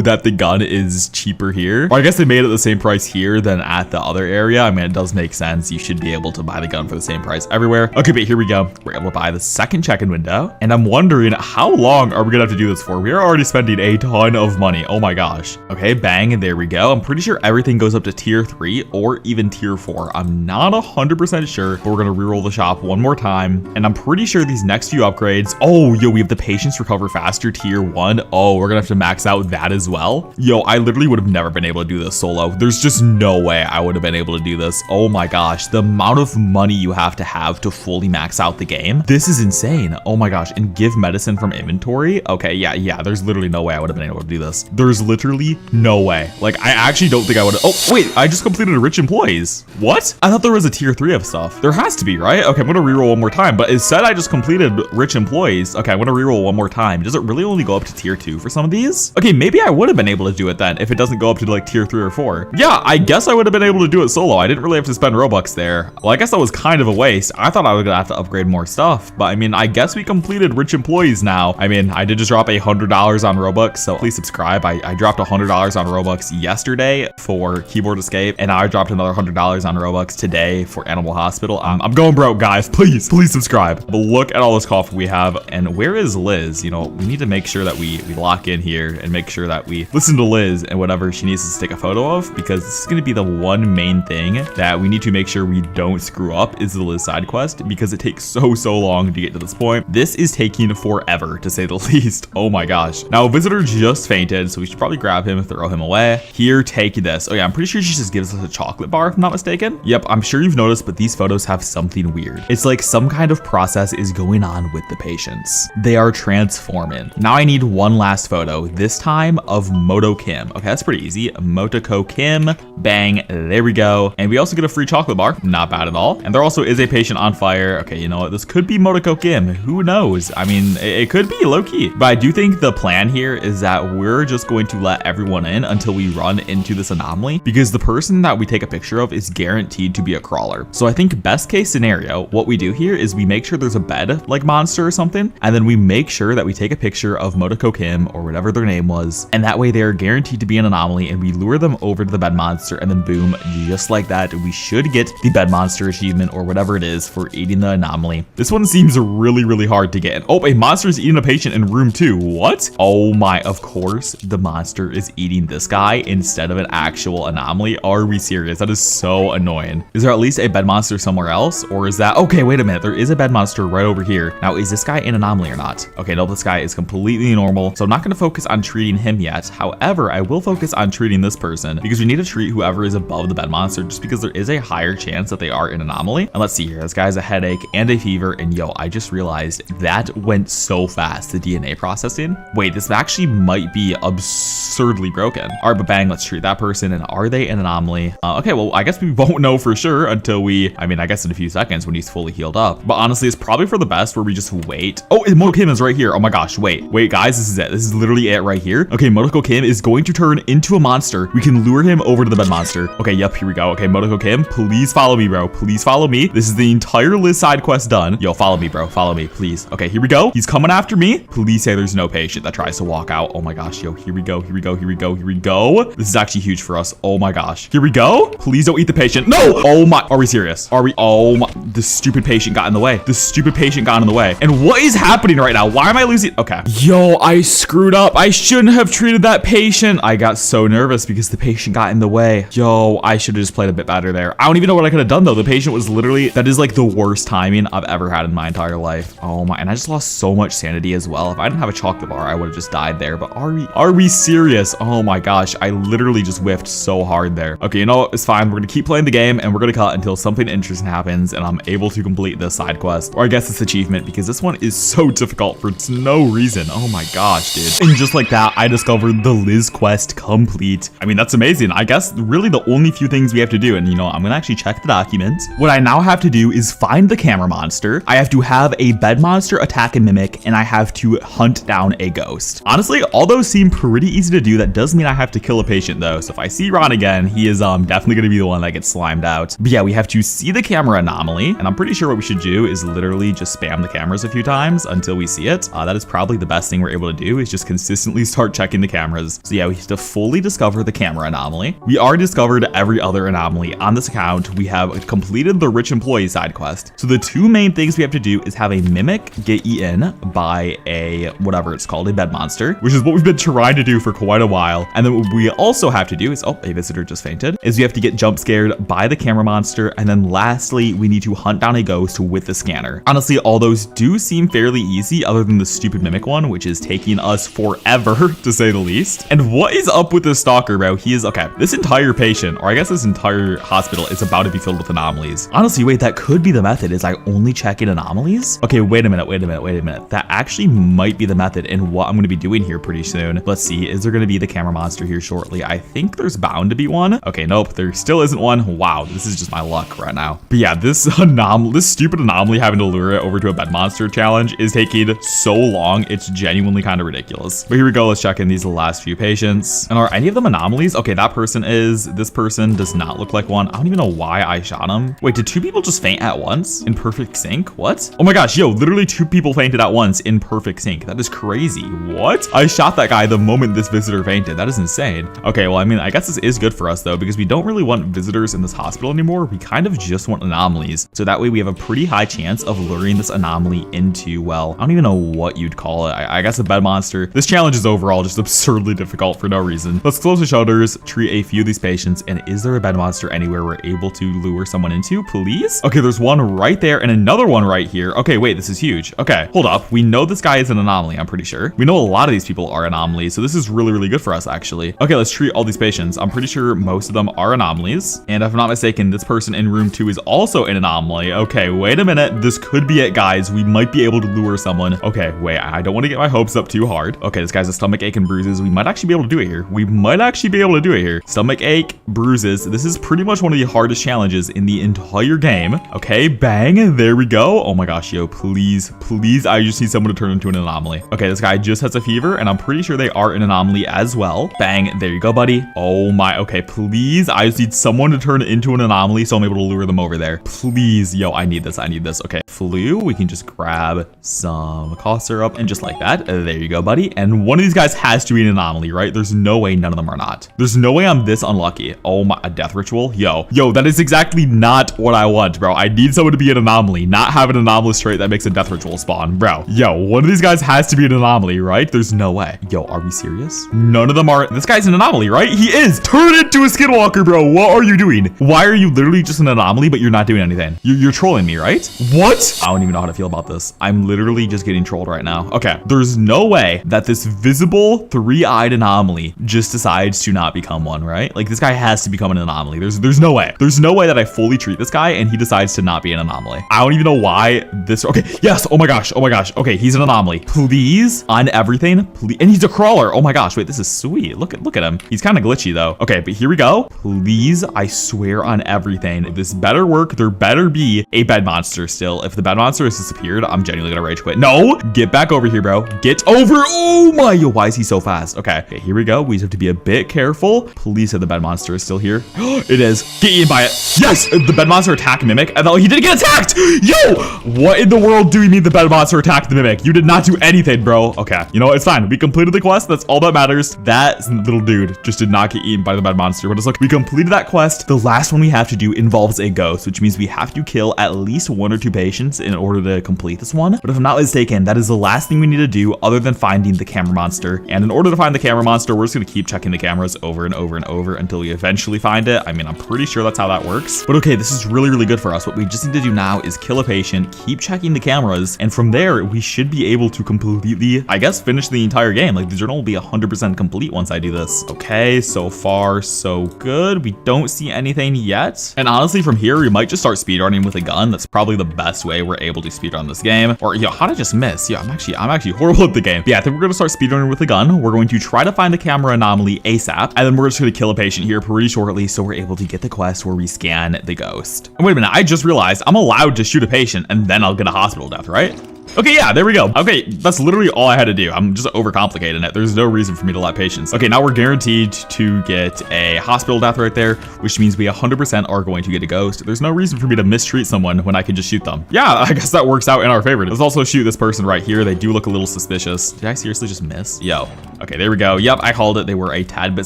that the gun is cheaper here. Or I guess they made it the same price here than at the other area. I mean, it does make sense. You should be able to buy the gun for the same price everywhere. Okay, but here we go. We're able to buy the second check-in window. And I'm wondering, how long are we gonna have to do this for? We are already spending a ton of money. Oh my gosh. Okay, bang, and there we go. I'm pretty sure everything goes up to tier 3 or even tier 4. I'm not 100% sure, but we're gonna reroll the shop one more time. And I'm pretty sure these next few upgrades, oh, yo, we have the patients recover faster tier 1. Oh, we're gonna have to max out that as well. Yo, I literally would have never been able to do this solo. There's just no way I would have been able to do this. Oh my gosh, the amount of money you have to fully max out the game. This is insane. Oh my gosh, and give medicine from inventory. Okay, yeah, there's literally no way I would have been able to do this. There's literally no way. Like, I actually don't think I would have. Oh, wait, I just completed a rich employees. What? I thought there was a tier 3 of stuff. There has to be, right? Okay, I'm gonna reroll one more time, but it said I just completed rich employees. Okay, I'm gonna reroll one more time. Does it really only go up to tier 2 for some of these? Okay, maybe I would have been able to do it then if it doesn't go up to like tier 3 or 4. Yeah, I guess I would have been able to do it solo. I didn't really have to spend Robux there. Well, I guess that was kind of a waste. I thought I was gonna have to upgrade more stuff, but I mean, I guess we completed rich employees now. I mean, I did just drop $100 on Robux, so please subscribe. I dropped $100 on Robux yesterday for Keyboard Escape, and I dropped another $100 on Robux today for Animal Hospital. I'm going broke, guys. Please subscribe. But look at all this coffee we have, and where is Liz? You know, we need to make sure that we lock in here and make sure that we listen to Liz and whatever she needs to take a photo of, because this is going to be the one main thing that we need to make sure we don't screw up, is the Liz side quest, because it takes so long to get to this point. This is taking forever, to say the least. Oh my gosh. Now, a visitor just fainted, so we should probably grab him, throw him away. Here, take this. Oh yeah, I'm pretty sure she just gives us a chocolate bar, if I'm not mistaken. Yep, I'm sure you've noticed, but these photos have something weird. It's like some kind of process is going on with the patients. They are transforming. Now I need one last photo, this time of Moto Kim. Okay, that's pretty easy. Motoko Kim, bang, there we go. And we also get a free chocolate bar, not bad at all. And there also is a patient on fire. Okay, you know what? This could be Motoko Kim. Who knows? I mean, it could be low-key. But I do think the plan here is that we're just going to let everyone in until we run into this anomaly, because the person that we take a picture of is guaranteed to be a crawler. So I think best case scenario, what we do here is we make sure there's a bed like monster or something, and then we make sure that we take a picture of Motoko Kim or whatever their name was, and that way they're guaranteed to be an anomaly, and we lure them over to the bed monster, and then boom, just like that, we should get the bed monster achievement or whatever it is for eating the anomaly. This one seems really hard to get in. Oh, a monster is eating a patient in room 2. What? Oh my, of course the monster is eating this guy instead of an actual anomaly. Are we serious? That is so annoying. Is there at least a bed monster somewhere else, or is that okay? Wait a minute, there is a bed monster right over here. Now, is this guy an anomaly or not? Okay, no, this guy is completely normal, so I'm not going to focus on treating him yet. However, I will focus on treating this person, because we need to treat whoever is above the bed monster, just because there is a higher chance that they are an anomaly. And let's see here, this guy has a headache and a fever, and yo, I just realized that went so fast, the DNA processing. Wait, this actually might be absurdly broken. All right, but bang, let's treat that person. And are they an anomaly? Okay, well, I guess we won't know for sure until I guess in a few seconds when he's fully healed up. But honestly, it's probably for the best where we just wait. Oh, Motoko Kim is right here. Oh my gosh, wait, guys, this is it. This is literally it right here. Okay, Motoko Kim is going to turn into a monster. We can lure him over to the bed monster. Okay, yep, here we go. Okay, Motoko Kim, please follow me, bro. Please follow me. This is the entire Liz side quest done. Yo, follow me, bro. Follow me, please. Okay, here we go. He's coming after me. Please say there's no patient that tries to walk out. Oh my gosh, yo, here we go. This is actually huge for us. Oh my gosh. Here we go. Please don't eat the patient. No! Oh my, are we serious? Are we? Oh my, the stupid patient got in the way. And what is happening right now? Why am I losing? Okay. Yo, I screwed up. I shouldn't have treated that patient. I got so nervous because the patient got in the way. Yo, I should have just played a bit better there. I don't even know what I could have done though. The patient was literally, that is like the worst timing I've ever had in my entire life. Oh my, and I just lost so much sanity as well. If I didn't have a chocolate bar, I would have just died there. But are we serious? Oh my gosh, I literally just whiffed so hard there. Okay, you know what? It's fine. We're gonna keep playing the game and we're gonna cut until something interesting happens and I'm able to complete this side quest, or I guess this achievement, because this one is so difficult for no reason. Oh my gosh, dude. And just like that, I discovered the Liz quest complete. I mean, that's amazing. I guess really the only few things we have to do, and you know, I'm gonna actually check the document. What I now have to do is find the camera monster. I have to have a bed monster attack and mimic, and I have to hunt down a ghost. Honestly, all those seem pretty easy to do. That does mean I have to kill a patient though. So if I see Ron again, he is definitely gonna be the one that gets slimed out. But yeah, we have to see the camera anomaly, and I'm pretty sure what we should do is literally just spam the cameras a few times until we see it. That is probably the best thing we're able to do, is just consistently start checking the cameras. So yeah, we have to fully discover the camera anomaly. We already discovered every other anomaly on this account. We have completed the rich employee side quest. So the two main things we have to do is have a mimic get eaten by a whatever it's called, a bed monster, which is what we've been trying to do for quite a while. And then what we also have to do is, oh, a visitor just fainted, is we have to get jump scared by the camera monster. And then lastly, we need to hunt down a ghost with the scanner. Honestly, all those do seem fairly easy other than the stupid mimic one, which is taking us forever to say the least. And what is up with this stalker, bro? He is, okay, this entire patient, or I guess this entire hospital is about to be filled with anomalies. Honestly, wait, that could be the method, is I only check in anomalies? Okay, wait a minute. That actually might be the method in what I'm going to be doing here pretty soon. Let's see, is there going to be the camera monster here shortly? I think there's bound to be one. Okay, nope, there still isn't one. Wow, this is just my luck right now. But yeah, this stupid anomaly having to lure it over to a bed monster challenge is taking so long. It's genuinely kind of ridiculous. But here we go. Let's check in these last few patients. And are any of them anomalies? Okay, that person is. This person does not look like one. I don't even know why I shot him. Wait, did two people just faint at once in perfect sync? What? Oh my gosh, yo, literally two people fainted at once in perfect sync. That is crazy. What? I shot that guy the moment this visitor fainted. That is insane. Okay, well, I mean, I guess this is good for us though, because we don't really want visitors in this hospital anymore. We kind of just want anomalies. So that way we have a pretty high chance of luring this anomaly into, well, I don't even know what you'd call it. I guess a bed monster. This challenge is overall just absurdly difficult for no reason. Let's close the show monitors, treat a few of these patients, and is there a bed monster anywhere we're able to lure someone into, please? Okay, there's one right there and another one right here. Okay, wait, this is huge. Okay, hold up. We know this guy is an anomaly, I'm pretty sure. We know a lot of these people are anomalies, so this is really, really good for us, actually. Okay, let's treat all these patients. I'm pretty sure most of them are anomalies, and if I'm not mistaken, this person in room 2 is also an anomaly. Okay, wait a minute. This could be it, guys. We might be able to lure someone. Okay, wait, I don't want to get my hopes up too hard. Okay, this guy's a stomach ache and bruises. We might actually be able to do it here. We might actually be able to do it here. Stomach ache, bruises. This is pretty much one of the hardest challenges in the entire game. Okay, bang. There we go. Oh my gosh, yo, please, please. I just need someone to turn into an anomaly. Okay, this guy just has a fever, and I'm pretty sure they are an anomaly as well. Bang. There you go, buddy. Oh my. Okay, please. I just need someone to turn into an anomaly so I'm able to lure them over there. Please. Yo, I need this. I need this. Okay, flu. We can just grab some cough syrup and just like that. There you go, buddy. And one of these guys has to be an anomaly, right? There's no way none of them are not. There's no way I'm this unlucky. Oh my, a death ritual? Yo, that is exactly not what I want, bro. I need someone to be an anomaly, not have an anomalous trait that makes a death ritual spawn, bro. Yo, one of these guys has to be an anomaly, right? There's no way. Yo, are we serious? None of them are. This guy's an anomaly, right? He is. Turn into a skinwalker, bro. What are you doing? Why are you literally just an anomaly, but you're not doing anything? You're trolling me, right? What? I don't even know how to feel about this. I'm literally just getting trolled right now. Okay, there's no way that this visible three-eyed anomaly just decides to not become one, right? Like, this guy has to become an anomaly. There's no way. There's no way that I fully treat this guy and he decides to not be an anomaly. I don't even know why this. Okay, yes. Oh my gosh. Oh my gosh. Okay, he's an anomaly. Please, on everything. Please. And he's a crawler. Oh my gosh. Wait, this is sweet. Look at him. He's kind of glitchy though. Okay, but here we go. Please, I swear on everything. This better work. There better be a bed monster still. If the bed monster has disappeared, I'm genuinely gonna rage quit. No, get back over here, bro. Get over. Oh my. Yo, why is he so fast? Okay, here we go. We just have to be a bit careful. Please say the bed monster is still here. It is. Get eaten by it. Yes, the bed monster attack mimic. Oh, he didn't get attacked. Yo, what in the world do you mean the bed monster attacked the mimic? You did not do anything, bro. Okay, you know what? It's fine. We completed the quest. That's all that matters. That little dude just did not get eaten by the bed monster. But it's like we completed that quest. The last one we have to do involves a ghost, which means we have to kill at least 1 or 2 patients in order to complete this one. But if I'm not mistaken, that is the last thing we need to do other than finding the camera monster. And in order to find the camera monster, we're just going to keep checking the cameras over and over and over until we eventually find it. I mean, I'm pretty sure that's how that works. But okay, this is really, really good for us. What we just need to do now is kill a patient, keep checking the cameras, and from there, we should be able to completely, I guess, finish the entire game. Like, the journal will be 100% complete once I do this. Okay, so far, so good. We don't see anything yet. And honestly, from here, we might just start speedrunning with a gun. That's probably the best way we're able to speedrun this game. Or, yo, how did I just miss? Yeah, I'm actually horrible at the game. But yeah, I think we're gonna start speedrunning with a gun. We're going to try to find the camera anomaly ASAP, and then we're just gonna kill a patient here pretty shortly so we're able to get the quest where we scan the ghost. And wait a minute, I just realized I'm allowed to shoot a patient and then I'll get a hospital death, right? Okay, yeah, there we go. Okay, that's literally all I had to do. I'm just overcomplicating it. There's no reason for me to let patients. Okay, now we're guaranteed to get a hospital death right there, which means we 100% are going to get a ghost. There's no reason for me to mistreat someone when I can just shoot them. Yeah, I guess that works out in our favor. Let's also shoot this person right here. They do look a little suspicious. Did I seriously just miss? Yo. Okay, there we go. Yep, I called it. They were a tad bit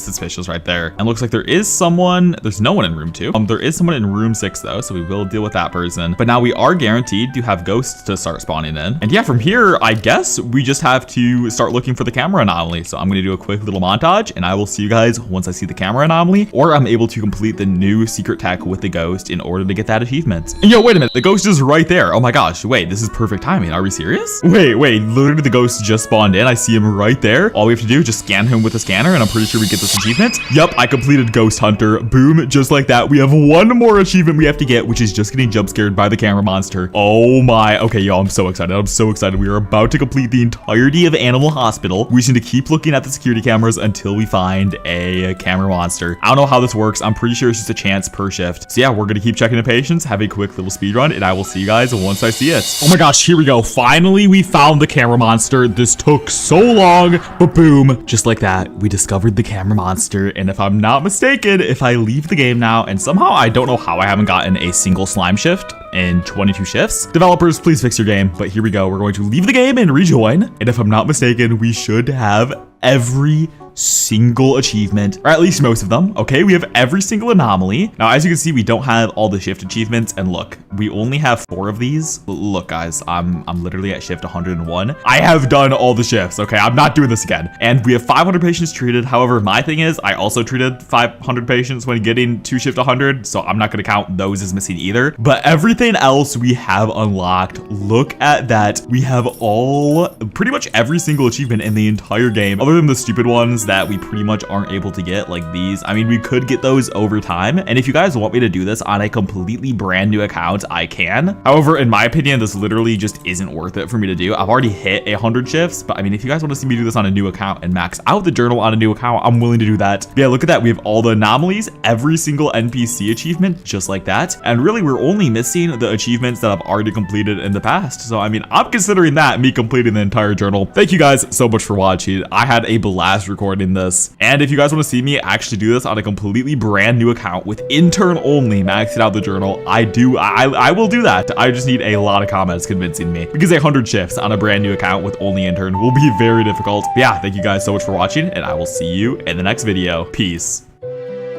suspicious right there. And looks like there is someone. There's no one in room 2. There is someone in room 6 though, so we will deal with that person. But now we are guaranteed to have ghosts to start spawning in. And yeah, from here, I guess we just have to start looking for the camera anomaly. So I'm going to do a quick little montage and I will see you guys once I see the camera anomaly, or I'm able to complete the new secret tech with the ghost in order to get that achievement. And yo, wait a minute. The ghost is right there. Oh my gosh. Wait, this is perfect timing. Are we serious? Wait, literally the ghost just spawned in. I see him right there. All we have to do is just scan him with a scanner and I'm pretty sure we get this achievement. Yep, I completed Ghost Hunter. Boom, just like that. We have one more achievement we have to get, which is just getting jump scared by the camera monster. Oh my. Okay, yo, I'm so excited. I'm so excited. We are about to complete the entirety of Animal Hospital. We just need to keep looking at the security cameras until we find a camera monster. I don't know how this works. I'm pretty sure it's just a chance per shift. So yeah, we're gonna keep checking the patients, have a quick little speed run, and I will see you guys once I see it. Oh my gosh, here we go. Finally, we found the camera monster. This took so long, but boom, just like that, we discovered the camera monster. And if I'm not mistaken, if I leave the game now, and somehow I don't know how I haven't gotten a single slime shift in 22 shifts. Developers, please fix your game. But here we go. We're going to leave the game and rejoin. And if I'm not mistaken, we should have every single achievement, or at least most of them. Okay, we have every single anomaly. Now, as you can see, we don't have all the shift achievements, and look, we only have 4 of these. Look, guys, I'm literally at shift 101. I have done all the shifts. Okay, I'm not doing this again. And we have 500 patients treated. However, my thing is, I also treated 500 patients when getting to shift 100, so I'm not going to count those as missing either. But everything else we have unlocked. Look at that. We have pretty much every single achievement in the entire game, other than the stupid ones that we pretty much aren't able to get, like these. I mean, we could get those over time, and if you guys want me to do this on a completely brand new account, I can. However, in my opinion, this literally just isn't worth it for me to do. I've already hit 100 shifts, but I mean, if you guys want to see me do this on a new account and max out the journal on a new account, I'm willing to do that. But yeah, look at that. We have all the anomalies, every single NPC achievement, just like that. And really, we're only missing the achievements that I've already completed in the past. So I mean, I'm considering that me completing the entire journal. Thank you guys so much for watching. I had a blast recording this. And if you guys want to see me actually do this on a completely brand new account with intern only maxing out the journal, I will do that. I just need a lot of comments convincing me, because 100 shifts on a brand new account with only intern will be very difficult. But yeah, thank you guys so much for watching, and I will see you in the next video. Peace.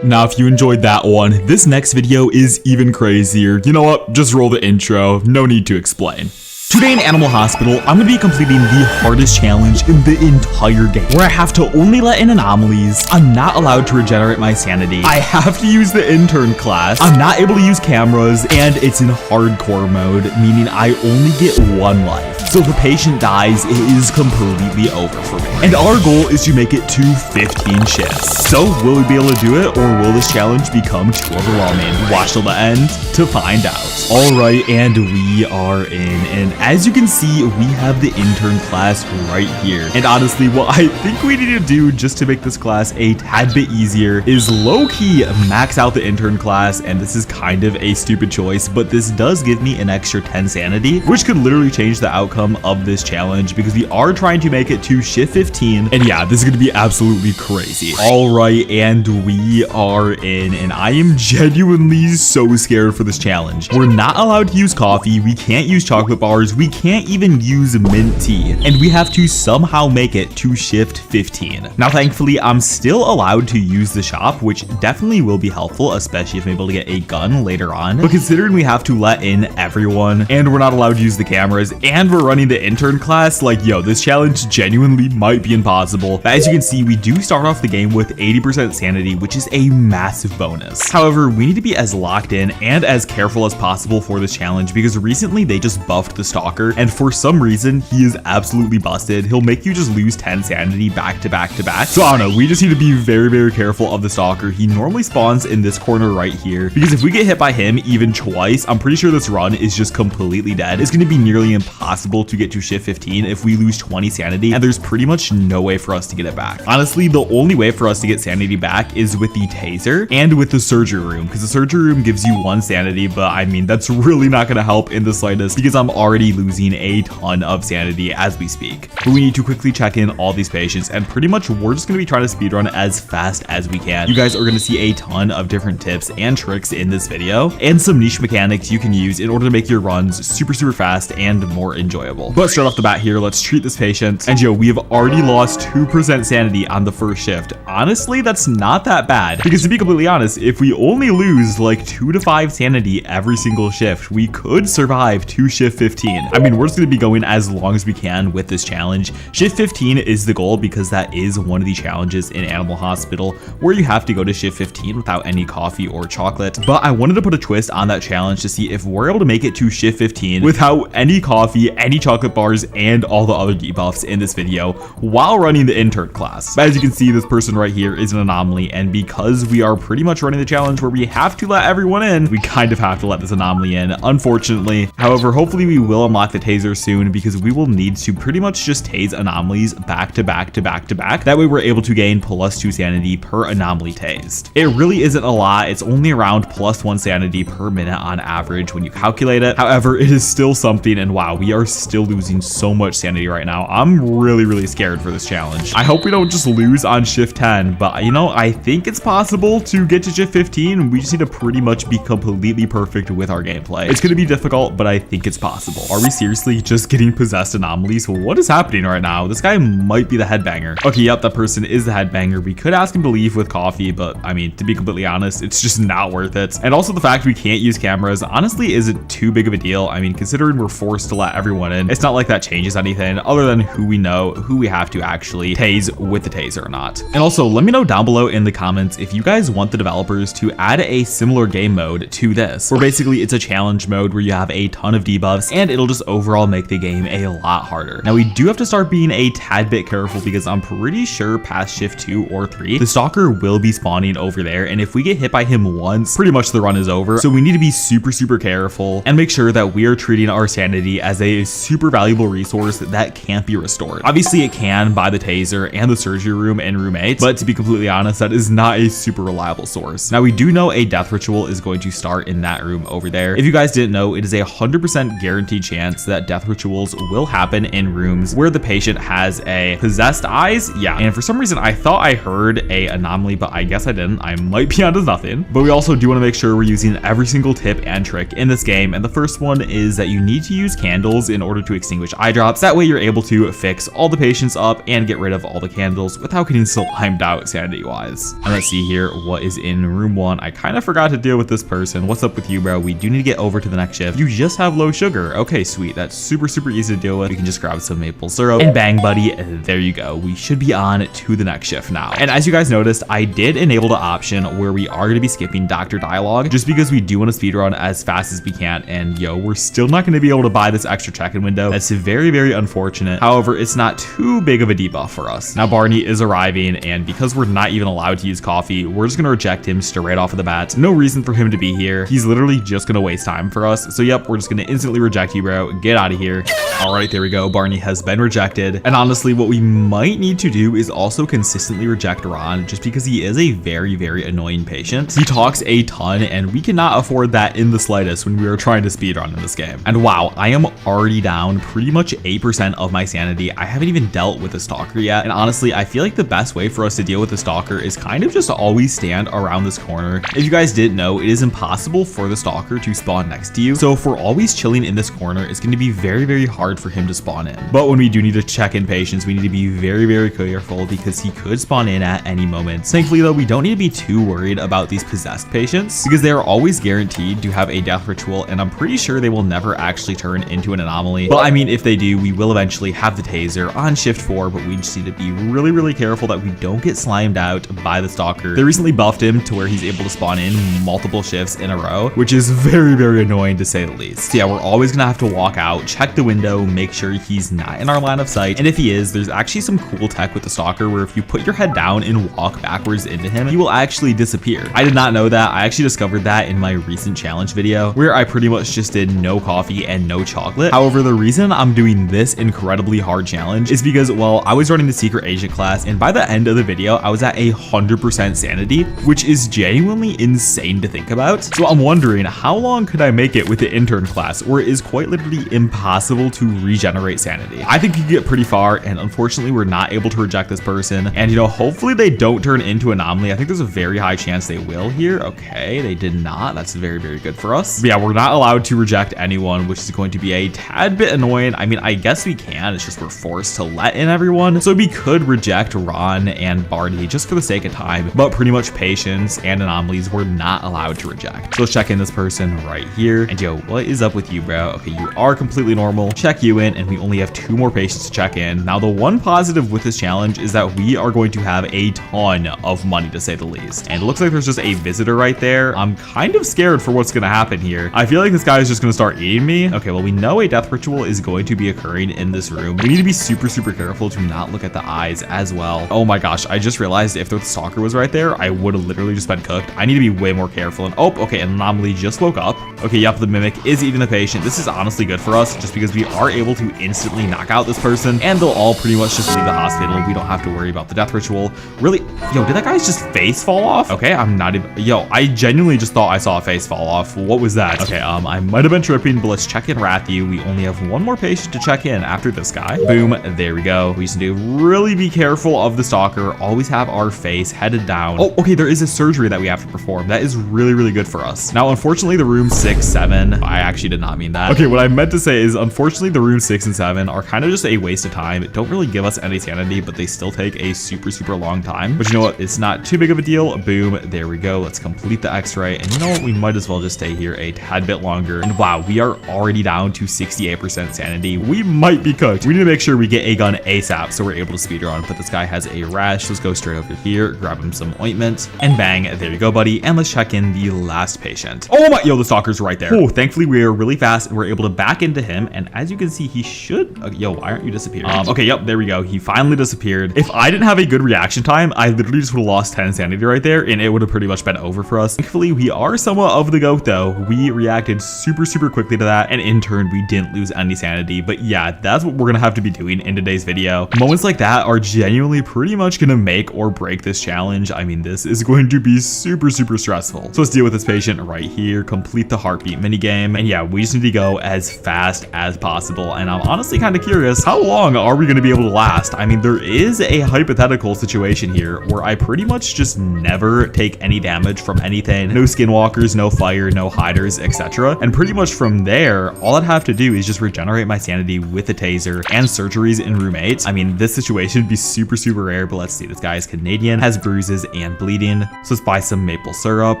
Now, if you enjoyed that one, this next video is even crazier. You know what? Just roll the intro. No need to explain. Today in Animal Hospital, I'm going to be completing the hardest challenge in the entire game, where I have to only let in anomalies. I'm not allowed to regenerate my sanity. I have to use the intern class. I'm not able to use cameras, and it's in hardcore mode, meaning I only get 1 life. So if a patient dies, it is completely over for me. And our goal is to make it to 15 shifts. So will we be able to do it, or will this challenge become too overwhelming? Watch till the end to find out. All right, and we are in, and as you can see, we have the intern class right here. And honestly, what I think we need to do just to make this class a tad bit easier is low-key max out the intern class. And this is kind of a stupid choice, but this does give me an extra 10 sanity, which could literally change the outcome of this challenge, because we are trying to make it to shift 15. And yeah, this is going to be absolutely crazy. All right, and we are in, and I am genuinely so scared for this challenge. We're not allowed to use coffee. We can't use chocolate bars. We can't even use mint tea, and we have to somehow make it to shift 15. Now, thankfully, I'm still allowed to use the shop, which definitely will be helpful, especially if I'm able to get a gun later on. But considering we have to let in everyone, and we're not allowed to use the cameras, and we're running the intern class, like, yo, this challenge genuinely might be impossible. But as you can see, we do start off the game with 80% sanity, which is a massive bonus. However, we need to be as locked in and as careful as possible for this challenge, because recently they just buffed the stalker, and for some reason he is absolutely busted. He'll make you just lose 10 sanity back to back to back. So I don't know, we just need to be very, very careful of the stalker. He normally spawns in this corner right here, because if we get hit by him even twice, I'm pretty sure this run is just completely dead. It's going to be nearly impossible to get to shift 15 if we lose 20 sanity, and there's pretty much no way for us to get it back. Honestly, the only way for us to get sanity back is with the taser and with the surgery room, because the surgery room gives you 1 sanity, but I mean, that's really not going to help in the slightest, because I'm already losing a ton of sanity as we speak. But we need to quickly check in all these patients, and pretty much we're just going to be trying to speedrun as fast as we can. You guys are going to see a ton of different tips and tricks in this video, and some niche mechanics you can use in order to make your runs super, super fast and more enjoyable. But straight off the bat here, let's treat this patient. And yo, we have already lost 2% sanity on the first shift. Honestly, that's not that bad, because to be completely honest, if we only lose like 2 to 5 sanity every single shift, we could survive to shift 15. I mean, we're just going to be going as long as we can with this challenge. Shift 15 is the goal, because that is one of the challenges in Animal Hospital where you have to go to shift 15 without any coffee or chocolate. But I wanted to put a twist on that challenge to see if we're able to make it to shift 15 without any coffee, any chocolate bars, and all the other debuffs in this video while running the intern class. But as you can see, this person right here is an anomaly, and because we are pretty much running the challenge where we have to let everyone in, we kind of have to let this anomaly in, unfortunately. However, hopefully we will unlock the taser soon, because we will need to pretty much just tase anomalies back to back to back to back. That way we're able to gain +2 sanity per anomaly tased. It really isn't a lot. It's only around +1 sanity per minute on average when you calculate it. However, it is still something, and wow, we are still losing so much sanity right now. I'm really, really scared for this challenge. I hope we don't just lose on shift 10, but you know, I think it's possible to get to shift 15. We just need to pretty much be completely perfect with our gameplay. It's going to be difficult, but I think it's possible. are we seriously just getting possessed anomalies? What is happening right now? This guy might be the headbanger. Okay, yep, that person is the headbanger. We could ask him to leave with coffee, but I mean, to be completely honest, it's just not worth it. And also the fact we can't use cameras honestly isn't too big of a deal. I mean, considering we're forced to let everyone in, it's not like that changes anything other than who we know, who we have to actually tase with the taser or not. And also let me know down below in the comments if you guys want the developers to add a similar game mode to this, where basically it's a challenge mode where you have a ton of debuffs and it'll just overall make the game a lot harder. Now we do have to start being a tad bit careful because I'm pretty sure past shift 2 or 3, the stalker will be spawning over there, and if we get hit by him once, pretty much the run is over. So we need to be super careful and make sure that we are treating our sanity as a super valuable resource that can't be restored. Obviously it can by the taser and the surgery room and room 8, but to be completely honest, that is not a super reliable source. Now we do know a death ritual is going to start in that room over there. If you guys didn't know, it is a 100% guaranteed chance that death rituals will happen in rooms where the patient has a possessed eyes. Yeah, and for some reason I thought I heard a anomaly, but I guess I didn't. I might be onto nothing. But we also do want to make sure we're using every single tip and trick in this game, and the first one is that you need to use candles in order to extinguish eye drops. That way you're able to fix all the patients up and get rid of all the candles without getting slimed out sanity wise. And let's see here what is in room 1. I kind of forgot to deal with this person. What's up with you, bro? We do need to get over to the next shift. You just have low sugar. Okay, sweet. That's super easy to deal with. You can just grab some maple syrup and bang, buddy. There you go. We should be on to the next shift now. And as you guys noticed, I did enable the option where we are going to be skipping doctor dialogue just because we do want to speedrun as fast as we can. And yo, we're still not going to be able to buy this extra check-in window. That's very unfortunate. However, it's not too big of a debuff for us. Now Barney is arriving, and because we're not even allowed to use coffee, we're just going to reject him straight off of the bat. No reason for him to be here. He's literally just going to waste time for us. So yep, we're just going to instantly reject you, bro. Get out of here. All right, there we go. Barney has been rejected. And honestly, what we might need to do is also consistently reject Ron, just because he is a very annoying patient. He talks a ton, and we cannot afford that in the slightest when we are trying to speedrun in this game. And wow, I am already down pretty much 8% of my sanity. I haven't even dealt with the stalker yet. And honestly, I feel like the best way for us to deal with the stalker is kind of just always stand around this corner. If you guys didn't know, it is impossible for the stalker to spawn next to you. So if we're always chilling in this corner, it's going to be very hard for him to spawn in. But when we do need to check in patients, we need to be very careful because he could spawn in at any moment. Thankfully though, we don't need to be too worried about these possessed patients because they are always guaranteed to have a death ritual, and I'm pretty sure they will never actually turn into an anomaly. But I mean, if they do, we will eventually have the taser on shift 4, but we just need to be really careful that we don't get slimed out by the stalker. They recently buffed him to where he's able to spawn in multiple shifts in a row, which is very annoying to say the least. So yeah, we're always gonna have to walk out, check the window, make sure he's not in our line of sight, and if he is, there's actually some cool tech with the stalker where if you put your head down and walk backwards into him, he will actually disappear. I did not know that. I actually discovered that in my recent challenge video where I pretty much just did no coffee and no chocolate. However, the reason I'm doing this incredibly hard challenge is because, well, I was running the secret agent class, and by the end of the video, I was at 100% sanity, which is genuinely insane to think about. So I'm wondering, how long could I make it with the intern class where it is quite literally impossible to regenerate sanity? I think you could get pretty far, and unfortunately, we're not able to reject this person. And you know, hopefully they don't turn into anomaly. I think there's a very high chance they will here. Okay, they did not. That's very good for us. But yeah, we're not allowed to reject anyone, which is going to be a tad bit annoying. I mean, I guess we can. It's just we're forced to let in everyone. So we could reject Ron and Barney just for the sake of time, but pretty much patients and anomalies we're not allowed to reject. So let's check in this person right here. And yo, what is up with you, bro? Okay, you are completely normal. Check you in, and we only have 2 more patients to check in. Now, the one positive with this challenge is that we are going to have a ton of money, to say the least. And it looks like there's just a visitor right there. I'm kind of scared for what's going to happen here. I feel like this guy is just going to start eating me. Okay, well, we know a death ritual is going to be occurring in this room. We need to be super careful to not look at the eyes as well. Oh my gosh, I just realized if the stalker was right there, I would have literally just been cooked. I need to be way more careful. And oh, okay, Anomaly just woke up. Okay, yep, the mimic is eating the patient. This is honestly good for us just because we are able to instantly knock out this person, and they'll all pretty much just leave the hospital. We don't have to worry about the death ritual. Really? Yo, did that guy's just face fall off? Okay, I'm not even, yo, I genuinely just thought I saw a face fall off. What was that? Okay, I might have been tripping, but let's check in Rathu. We only have 1 more patient to check in after this guy. Boom, there we go. We just need to really be careful of the stalker. Always have our face headed down. Oh, okay, there is a surgery that we have to perform. That is really good for us. Now, unfortunately, the room 6, 7, I actually did not mean that. Okay, what I meant to say is, unfortunately, the rooms 6 and 7 are kind of just a waste of time. It don't really give us any sanity, but they still take a super long time. But you know what? It's not too big of a deal. Boom. There we go. Let's complete the X-ray. And you know what? We might as well just stay here a tad bit longer. And wow, we are already down to 68% sanity. We might be cooked. We need to make sure we get a gun ASAP so we're able to speedrun. But this guy has a rash. Let's go straight over here, grab him some ointment, and bang. There you go, buddy. And let's check in the last patient. Oh my, yo, the stalker's right there. Oh, thankfully we are really fast and we're able to back into him. And as you can see, he should, yo, why aren't you disappearing? Okay, yep, there we go. He finally disappeared. If I didn't have a good reaction time, I literally just would have lost 10 sanity right there and it would have pretty much been over for us. Thankfully, we are somewhat of the goat though. We reacted super quickly to that, and in turn, we didn't lose any sanity. But yeah, that's what we're gonna have to be doing in today's video. Moments like that are genuinely pretty much gonna make or break this challenge. I mean, this is going to be super stressful. So let's deal with this patient right here, complete the heartbeat mini game, and yeah, we just need to go as fast as possible. And I'm honestly kind of curious, how long are we gonna be able to last? I mean, there is a hypothetical situation here where I pretty much just never take any damage from anything. No skinwalkers, no fire, no hiders, etc. And pretty much from there, all I'd have to do is just regenerate my sanity with a taser and surgeries in room 8. I mean, this situation would be super rare, but let's see. This guy is Canadian, has bruises and bleeding. So let's buy some maple syrup,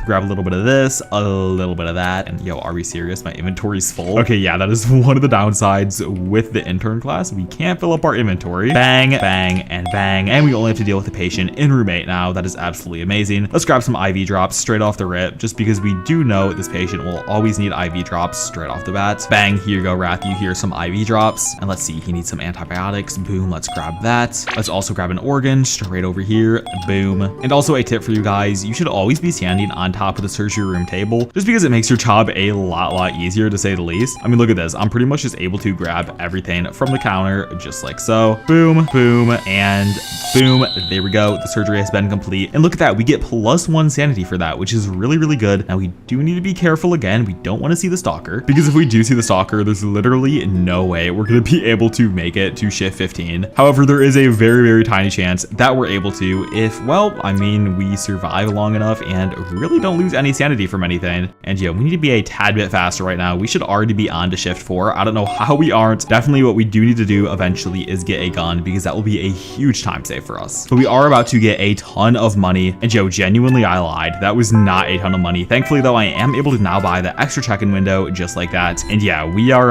grab a little bit of this, a little bit of that. And yo, are we serious? My inventory's full. Okay, yeah, that is one of the downsides with the intern class. We can't fill up our inventory. Bang, bang, and bang. And we only have to deal with the patient in room 8 now. That is absolutely amazing. Let's grab some IV drops straight off the rip, just because we do know this patient will always need IV drops straight off the bat. Bang, here you go, Wrath. You hear some IV drops. And let's see, he needs some antibiotics. Boom, let's grab that. Let's also grab an organ straight over here. Boom. And also a tip for you guys, you should always be standing on top of the surgery room table, just because it makes your job a lot easier, to say the least. I mean, look at this. I'm pretty much just able to grab everything from the counter, just like so. Boom, boom, and boom. There we go. The surgery has been complete. And look at that. We get +1 sanity for that, which is really good. Now, we do need to be careful again. We don't want to see the stalker, because if we do see the stalker, there's literally no way we're going to be able to make it to shift 15. However, there is a very tiny chance that we're able to if, well, I mean, we survive long enough and really don't lose any sanity from anything. And yeah, we need to be a tad bit faster right now. We should already be on to shift 4. I don't know how we aren't. Definitely what we do need to do eventually is get a gun, because that will be a huge time save for us. But we are about to get a ton of money. And yo, genuinely, I lied. That was not a ton of money. Thankfully, though, I am able to now buy the extra check-in window just like that. And yeah, we are